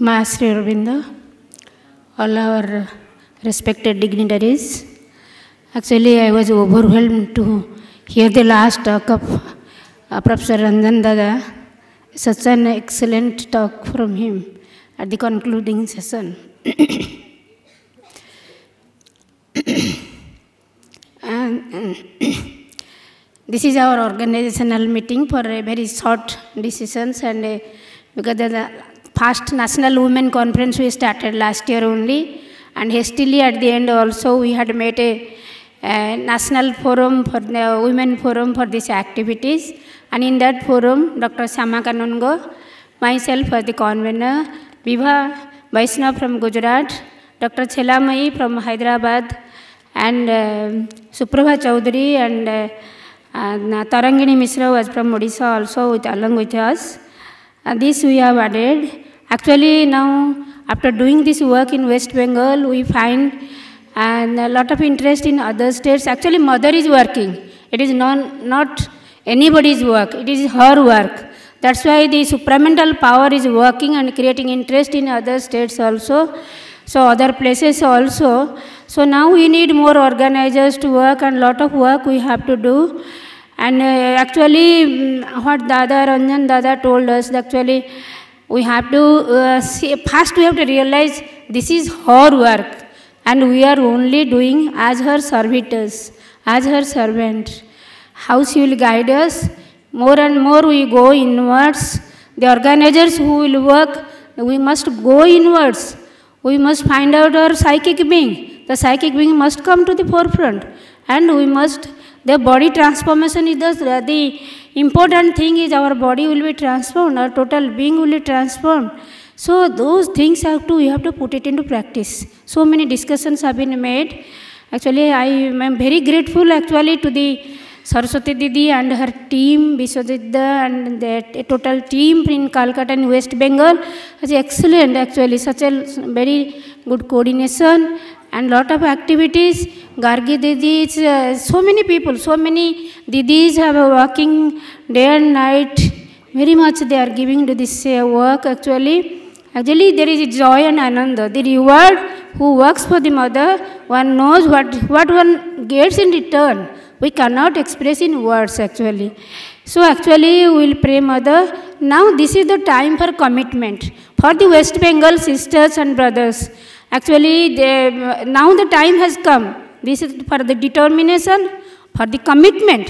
Master Aurobindo, all our respected dignitaries. Actually, I was overwhelmed to hear the last talk of Professor Ranjan Dada. Such an excellent talk from him at the concluding session. And this is our organizational meeting for a very short decisions, and because the first National Women Conference we started last year only, and hastily at the end also we had made a national forum for the women forum for these activities, and in that forum Dr. Sama Kanungo, myself as the convener, Viva Vaishnav from Gujarat, Dr. Chelamai from Hyderabad, and Suprabha Chaudhary and Tarangini Misra was from Odisha also along with us. This we have added. Actually now, after doing this work in West Bengal, we find a lot of interest in other states. Actually, mother is working. It is not anybody's work. It is her work. That's why the supramental power is working and creating interest in other states also, so other places also. So now we need more organizers to work, and lot of work we have to do. And actually, what Ranjan Dada told us, actually, we have to see, first we have to realize this is her work, and we are only doing as her servitors, as her servant. How she will guide us, more and more we go inwards. The organizers who will work, we must go inwards. We must find out our psychic being. The psychic being must come to the forefront, and we must, the body transformation is the important thing is our body will be transformed, our total being will be transformed. So those things we have to put it into practice. So many discussions have been made. Actually, I am very grateful actually to the Saraswati Didi and her team, Biswadidda and the total team in Kolkata and West Bengal. It's excellent actually, such a very good coordination and lot of activities. Gargi Didi, so many people, so many Didis have working day and night. Very much they are giving to this work actually. Actually, there is joy and ananda. The reward who works for the mother, one knows what one gets in return. We cannot express in words actually. So actually, we will pray mother. Now this is the time for commitment for the West Bengal sisters and brothers. Actually, now the time has come. This is for the determination, for the commitment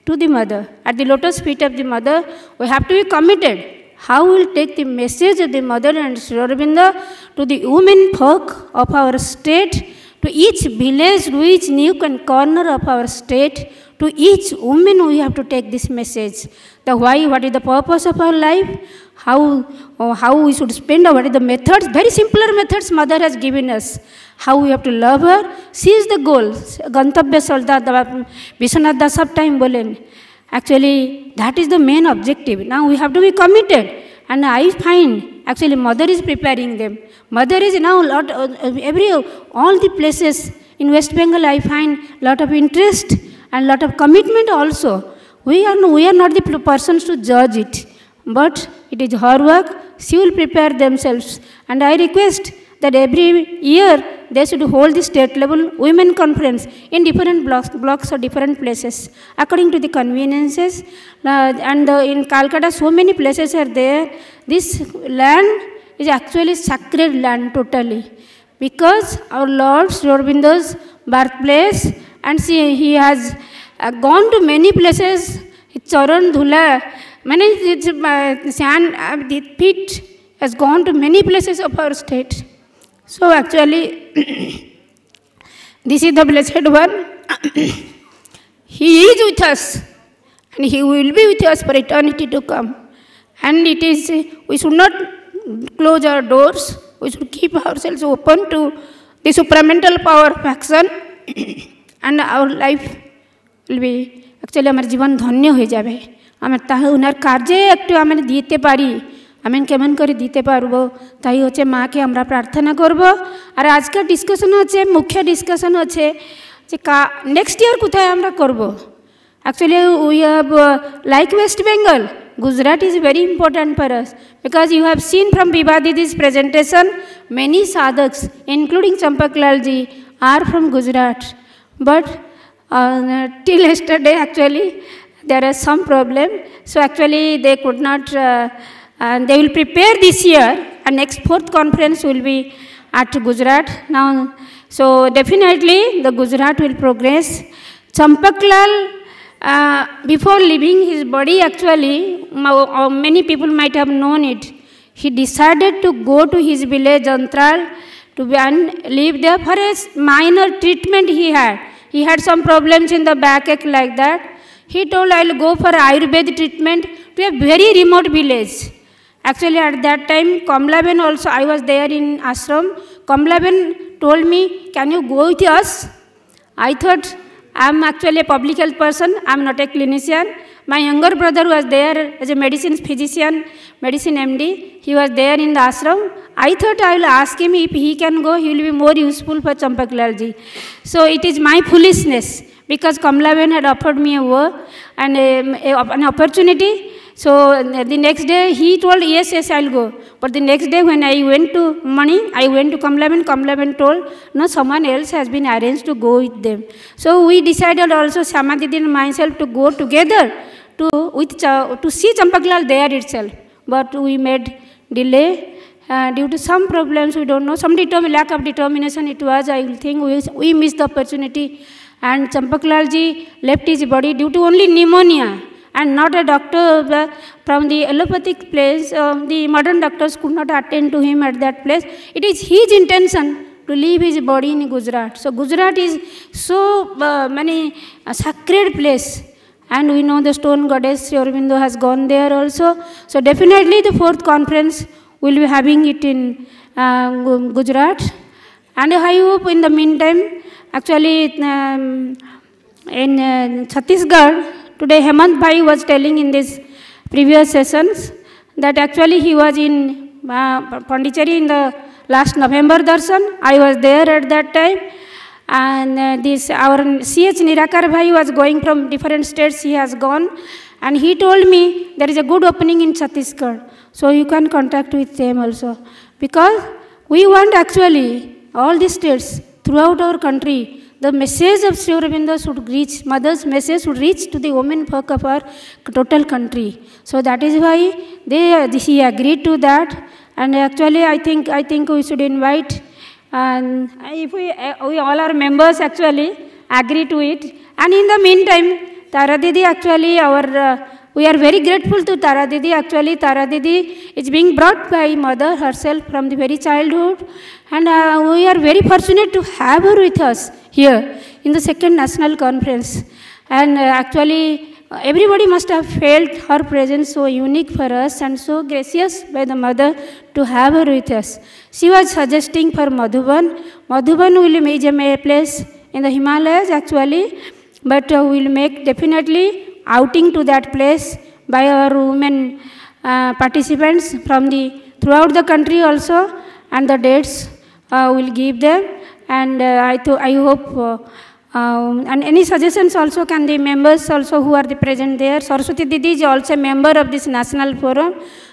to the mother. At the lotus feet of the mother, we have to be committed. How we will take the message of the mother and Sri Aurobindo to the women folk of our state, to each village, to each nook and corner of our state, to each woman we have to take this message. The why, what is the purpose of our life, how we should spend, what is the methods, very simpler methods mother has given us. How we have to love her. She is the goal. Gantavya Salda, Vishwanath Das सब time बोलें. Actually, that is the main objective. Now we have to be committed. And I find, actually, mother is preparing them. Mother is now all the places in West Bengal, I find lot of interest and lot of commitment also. We are not the persons to judge it. But it is her work. She will prepare themselves. And I request that every year they should hold the state level women conference in different blocks or different places according to the conveniences. In Kolkata, so many places are there. This land is actually sacred land totally, because our Lord Sri Aurobindo's birthplace, and he has gone to many places. Charan Dhula, many sand, the pit has gone to many places of our state. So actually, this is the blessed one. He is with us, and he will be with us for eternity to come. And it is, we should not close our doors. We should keep ourselves open to the supramental power of action, and our life will be, actually, our जीवन धन्य हो जाए. आम ताह उनार कार्य एक आम दीते पारी, आम केमन कर दीते पारबो, ताई होचे माँ के हमरा प्रार्थना करबो. और आज का डिस्कशन होचे, मुख्य डिस्कशन होचे जे का नेक्स्ट ईयर कुथाय हमरा करबो. Actually, we have like West Bengal, Gujarat is very important for us, because you have seen from Bibadi's presentation, many sadhaks, including Champaklalji, are from Gujarat. But till yesterday, actually, there is some problem. So actually, they could not, they will prepare this year, and next 4th conference will be at Gujarat. Now, so definitely, the Gujarat will progress. Champaklal, before leaving his body, actually, many people might have known it. He decided to go to his village, Antral, to live there for a minor treatment he had. He had some problems in the backache like that. He told, I will go for Ayurveda treatment to a very remote village. Actually, at that time, Kamlaben also, I was there in ashram. Kamlaben told me, can you go with us? I thought, I am actually a public health person, I am not a clinician. My younger brother was there as a medicine physician, medicine MD. He was there in the ashram. I thought I will ask him if he can go, he will be more useful for Champaklalji. So it is my foolishness, because Kamlaben had offered me a work and an opportunity. So the next day he told, yes, I will go. But the next day when I went to morning, I went to Kamlaben. Kamlaben told, no, someone else has been arranged to go with them. So we decided also, Samadhi and myself, to go together to see Champaklal there itself. But we made delay due to some problems, we don't know, some lack of determination it was, I think we missed the opportunity. And Champaklalji left his body due to only pneumonia. And not a doctor from the allopathic place, the modern doctors could not attend to him at that place. It is his intention to leave his body in Gujarat. So Gujarat is so a sacred place. And we know the stone goddess Sri Aurobindo has gone there also. So definitely the 4th conference will be having it in Gujarat. And I hope in the meantime, actually in Chhattisgarh, today Hemant Bhai was telling in this previous sessions that actually he was in Pondicherry in the last November darshan. I was there at that time. And our C.H. Nirakar Bhai was going from different states, he has gone. And he told me there is a good opening in Chhattisgarh. So you can contact with them also. Because we want actually all the states throughout our country, the message of Sri Aurobindo should reach, mother's message should reach to the women folk of our total country. So that is why he agreed to that. And actually I think we should invite, and if we all our members actually agree to it. And in the meantime, Tara Didi actually We are very grateful to Tara Didi. Actually, Tara Didi is being brought by mother herself from the very childhood. And we are very fortunate to have her with us here in the second national conference. And actually, everybody must have felt her presence so unique for us and so gracious by the mother to have her with us. She was suggesting for Madhuban. Madhuban will make a place in the Himalayas actually, but we will make definitely outing to that place by our women participants from throughout the country also, and the dates will give them. And I hope. And any suggestions also can the members also who are present there. Saraswati Didi is also a member of this national forum.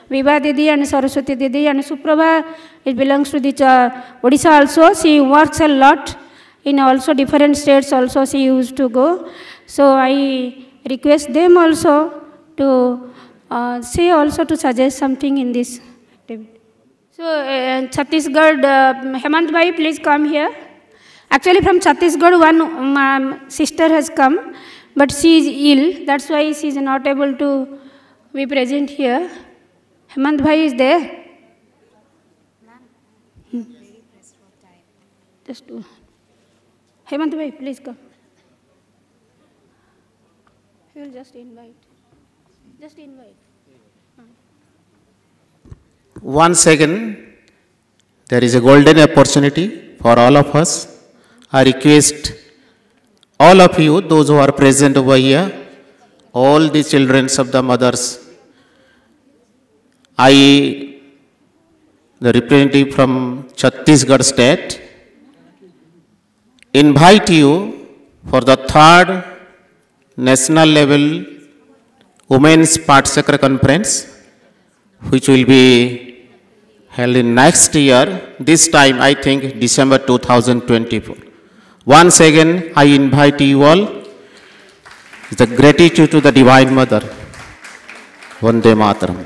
Viva Didi and Saraswati Didi and Suprabha, it belongs to the Odisha also. She works a lot in also different states also she used to go. So I request them also to say also to suggest something in this activity. So Chhattisgarh, Hemant Bhai, please come here. Actually, from Chhattisgarh, one sister has come, but she is ill. That's why she is not able to be present here. Hemant Bhai is there. Just do. Hemant Bhai, please come. He will just invite. Just invite. Once again, there is a golden opportunity for all of us. I request all of you, those who are present over here, all the children of the mothers, the representative from Chhattisgarh state, invite you for the third national level Women's Pathachakra conference, which will be held in next year, this time I think December 2024. Once again, I invite you all. It's a gratitude to the Divine Mother. Vande Mataram.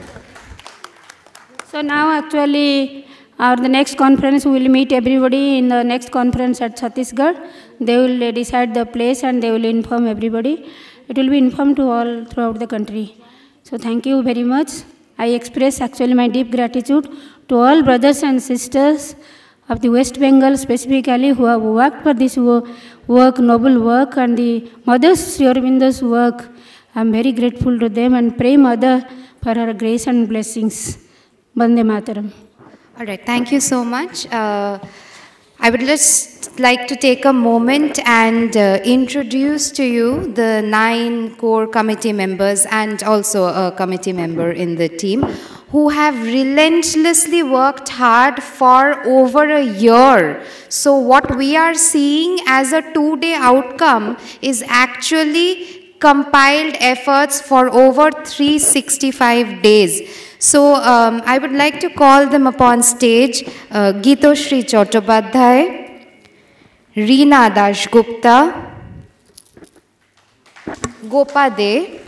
So now actually, the next conference, we will meet everybody in the next conference at Chhattisgarh. They will decide the place and they will inform everybody. It will be informed to all throughout the country. So thank you very much. I express actually my deep gratitude to all brothers and sisters of the West Bengal specifically who have worked for this work, noble work, and the Mothers Sri Aurobindo's work. I am very grateful to them and pray Mother for her grace and blessings. Vande Mataram. All right, thank you so much. I would just like to take a moment and introduce to you the 9 core committee members and also a committee member in the team who have relentlessly worked hard for over a year. So what we are seeing as a 2-day outcome is actually compiled efforts for over 365 days. So I would like to call them upon stage, Gitoshri Chattopadhyay, Reena Dashgupta, Gopa De,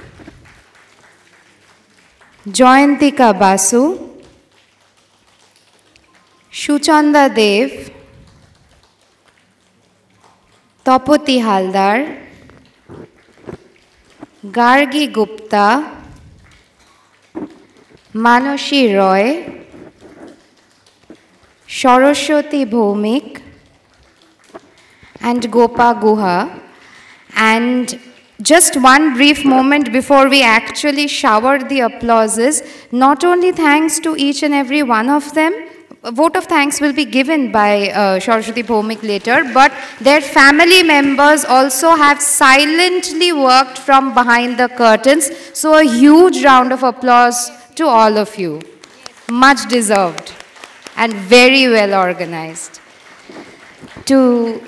Joyantika Basu, Shuchanda Dev, Tapoti Haldar, Gargi Gupta, Manashi Roy, Saraswati Bhomik, and Gopa Guha. And just one brief moment before we actually shower the applauses, not only thanks to each and every one of them, a vote of thanks will be given by Saraswati Bhomik later, but their family members also have silently worked from behind the curtains. So a huge round of applause to all of you. Much deserved and very well organized. To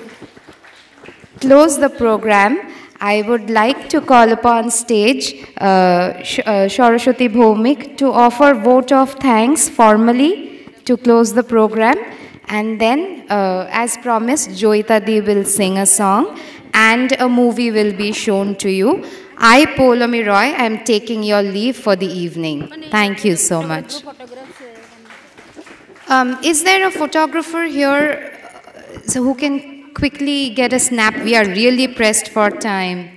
close the program, I would like to call upon stage Saraswati Bhomik to offer vote of thanks formally to close the program, and then as promised, Joyita Di will sing a song and a movie will be shown to you. I, Poulomi Roy, am taking your leave for the evening. Thank you so much. Is there a photographer here so who can quickly get a snap? We are really pressed for time.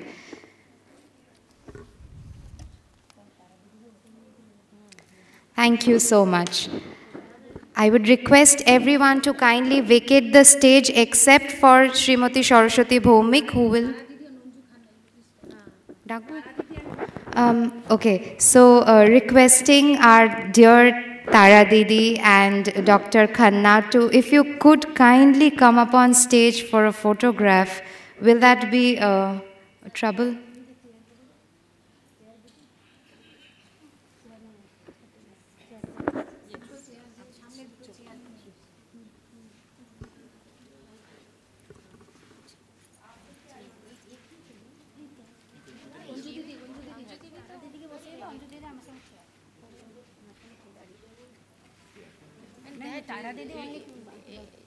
Thank you so much. I would request everyone to kindly vacate the stage except for Srimati Saraswati Bhaumik, who will... Okay, so requesting our dear Tara Didi and Dr. Khanna to, if you could kindly come up on stage for a photograph, will that be trouble?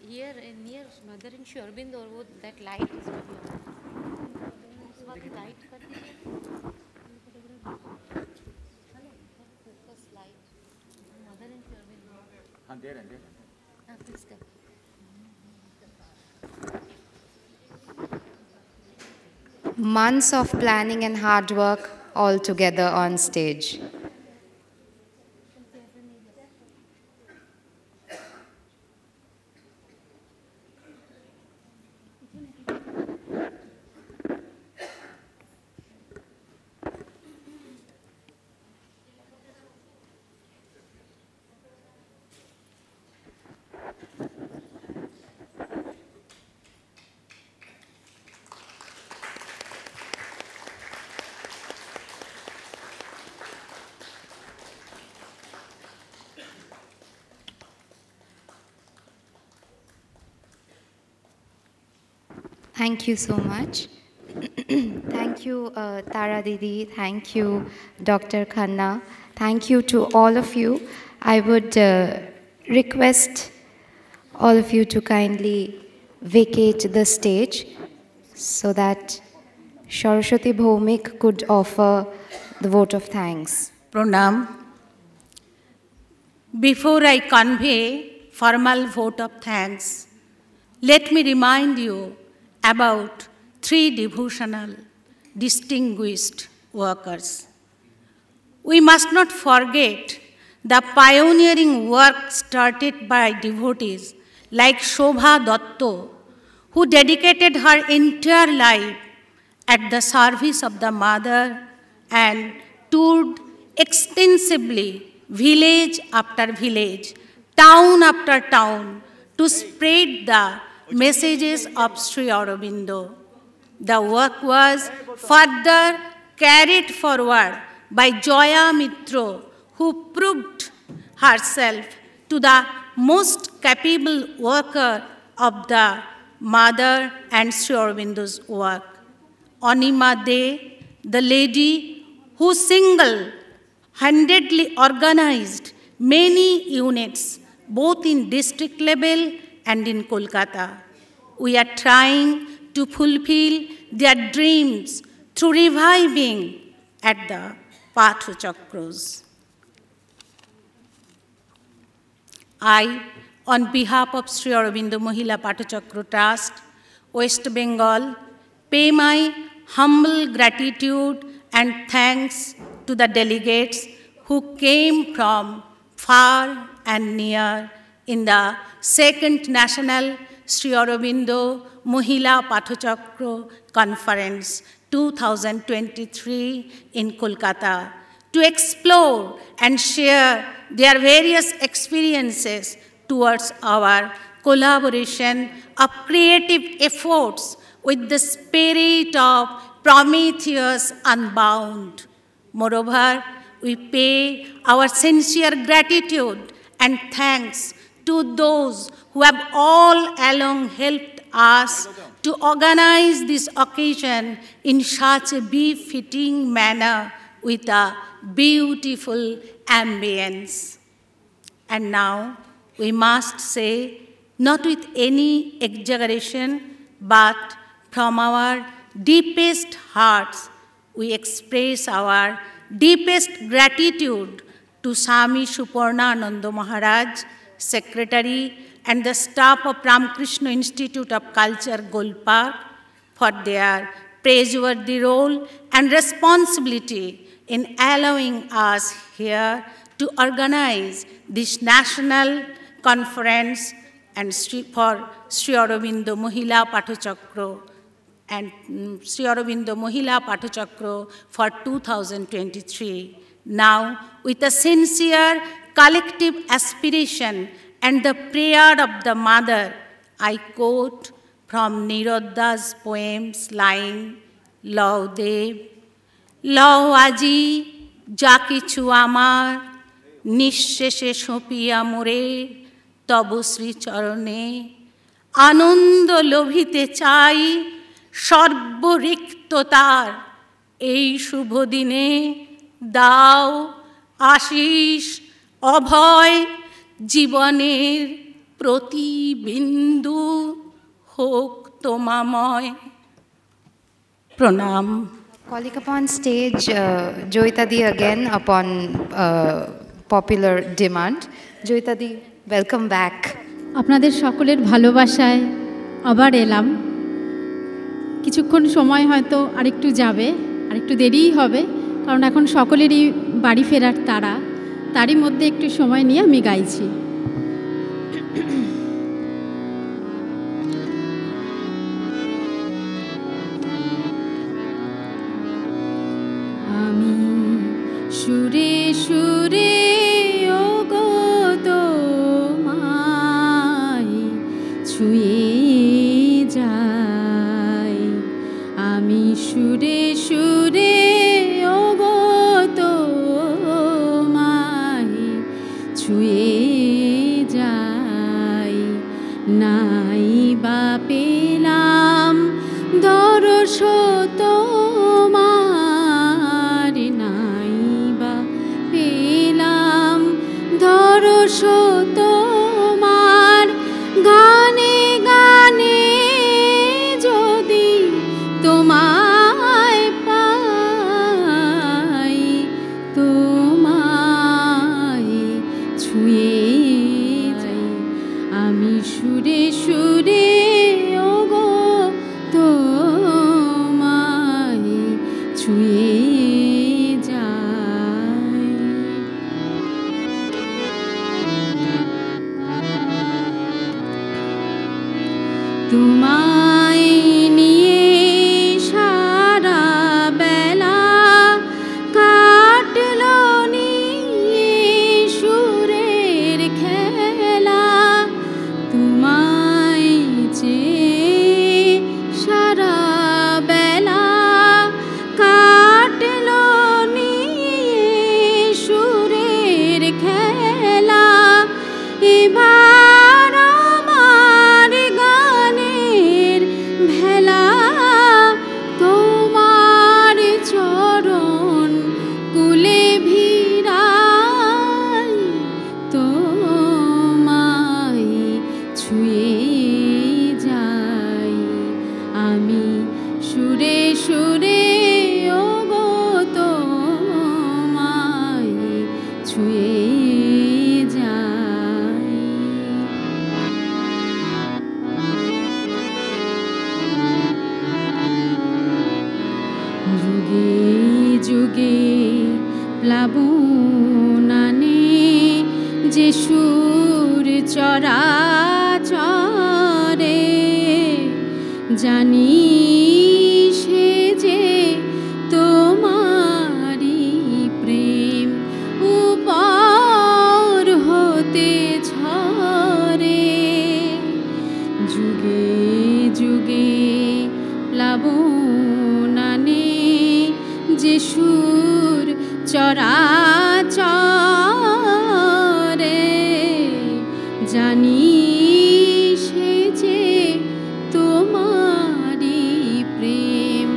Here near Mother in Sri Aurobindo, that light is very light. Focus light. Mother in Sri Aurobindo. Months of planning and hard work all together on stage. Thank you so much. Thank you, Tara Didi. Thank you, Dr. Khanna. Thank you to all of you. I would request all of you to kindly vacate the stage so that Saraswati Bhaumik could offer the vote of thanks. Pranam. Before I convey formal vote of thanks, let me remind you about three devotional, distinguished workers. We must not forget the pioneering work started by devotees like Shobha Datto, who dedicated her entire life at the service of the mother and toured extensively, village after village, town after town, to spread the messages of Sri Aurobindo. The work was further carried forward by Joya Mitro, who proved herself to the most capable worker of the mother and Sri Aurobindo's work. Anima De, the lady who single-handedly organized many units, both in district level and in Kolkata. We are trying to fulfill their dreams through reviving at the Pathachakras. I, on behalf of Sri Aurobindo Mahila Pathachakra Trust, West Bengal, pay my humble gratitude and thanks to the delegates who came from far and near in the second National Sri Aurobindo Mahila Pathachakra Conference 2023 in Kolkata to explore and share their various experiences towards our collaboration of creative efforts with the spirit of Prometheus Unbound. Moreover, we pay our sincere gratitude and thanks to those who have all along helped us to organize this occasion in such a befitting manner with a beautiful ambience. And now, we must say, not with any exaggeration, but from our deepest hearts, we express our deepest gratitude to Swami Suparnananda Maharaj, Secretary, and the staff of Ramakrishna Institute of Culture, GOLPARK, for their praiseworthy role and responsibility in allowing us here to organize this national conference and for Sri Aurobindo Mahila Pathachakra and Sri Aurobindo Mahila Pathachakra for 2023. Now, with a sincere collective aspiration and the prayer of the Mother, I quote from Nirodda's poems line, Love Dev, Love Aji, যা কিছু আমার নিঃশেষে সঁপিয়া মোরে তব শ্রীচরণে আনন্দ লোভিতে চাই সর্বরিক্ততার এই শুভ দিনে দাও আশিস অভয় জীবনের প্রতি বিন্দু হোক তোমাময় প্রণাম। Calling upon stage Joyita Di again upon popular demand. Joyita Di, welcome back. আপনাদের সকলের ভালোবাসায় আবার এলাম। কিছুক্ষণ সময় হয়তো আরেকটু যাবে, আরেকটু দেরিই হবে, কারণ এখন সকলেরই বাড়ি ফেরার তাড়া। তারই মধ্যে একটু সময় নিয়ে আমি গাইছি। আমি সুরে সুরে ওগো তোমায় ছুঁয়ে যাই, আমি সুরে সুরে ওগো তোমায় ছুঁয়ে যাই, নাই বা পেলাম দরস তোমার, নাই বা পেলাম দরস তোমার, গানে গানে যদি তোমায় পাই, তোমায় ছুঁয়ে যাই, আমি সুরে সুরে ওগো তোমায় ছুঁয়ে যাই। তোমায় নিয়ে সারা বেলা কাটলো নিয়ে সুরের খেলা, তোমায় চেয়ে সারা বেলা কাটলো নিয়ে সুরের খেলা, এবার আমার গানের ভেলা তোমার চরণ কুলে ভিড়াই, তোমায় ছুঁয়ে যাই, আমি সুরে সুরে ওগো তোমায় ছুঁয়ে যাই। যুগে যুগে প্লাবন আনে যে সুর চরাচরে, জানি সে যে তোমারি প্রেম উপর হতে ঝরে, যুগে যুগে প্লাবন আনে যে সুর চরাচরে, জানি সে যে তোমারি প্রেম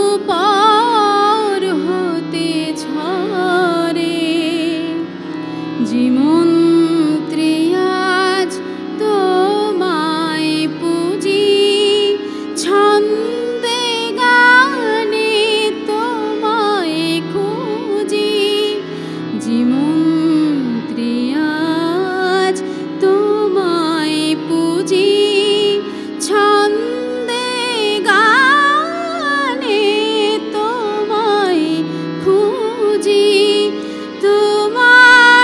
উপর হতে ঝরে, জীবন্ত্রে আজ তোমায় পুজি, ছন্দে গানে তোমায় খুঁজি, জীবন্ত্রে আজ তোমায় পুজি, ছন্দে গানে তোমায় খুঁজি, তোমার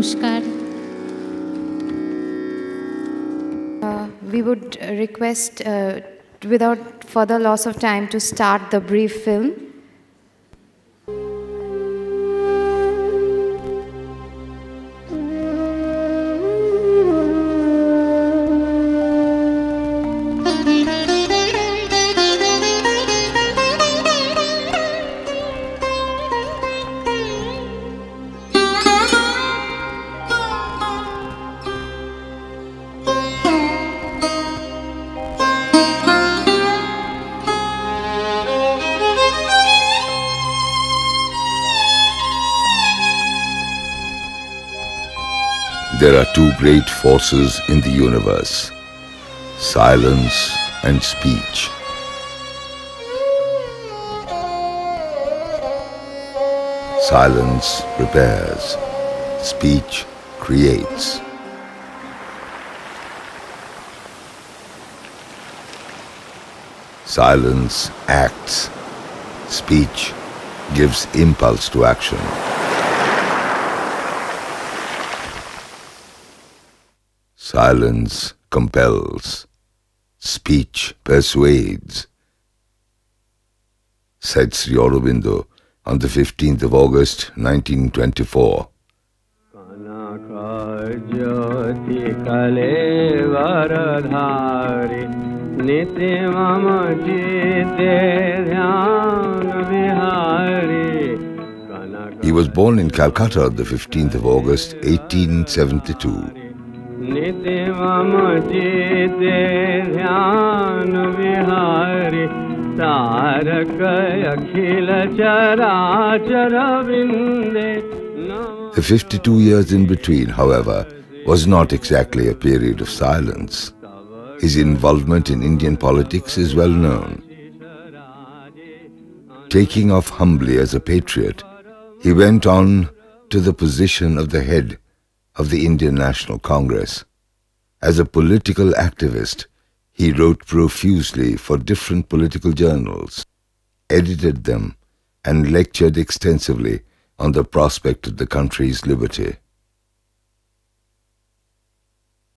নমস্কার। We would request, without further loss of time, to start the brief film. There are two great forces in the universe, silence and speech. Silence prepares, speech creates. Silence acts, speech gives impulse to action. Silence compels, speech persuades, said Sri Aurobindo on the 15th of August 1924. He was born in Calcutta on the 15th of August 1872. The 52 years in between, however, was not exactly a period of silence. His involvement in Indian politics is well known. Taking off humbly as a patriot, he went on to the position of the head of the Indian National Congress. As a political activist, he wrote profusely for different political journals, edited them, and lectured extensively on the prospect of the country's liberty.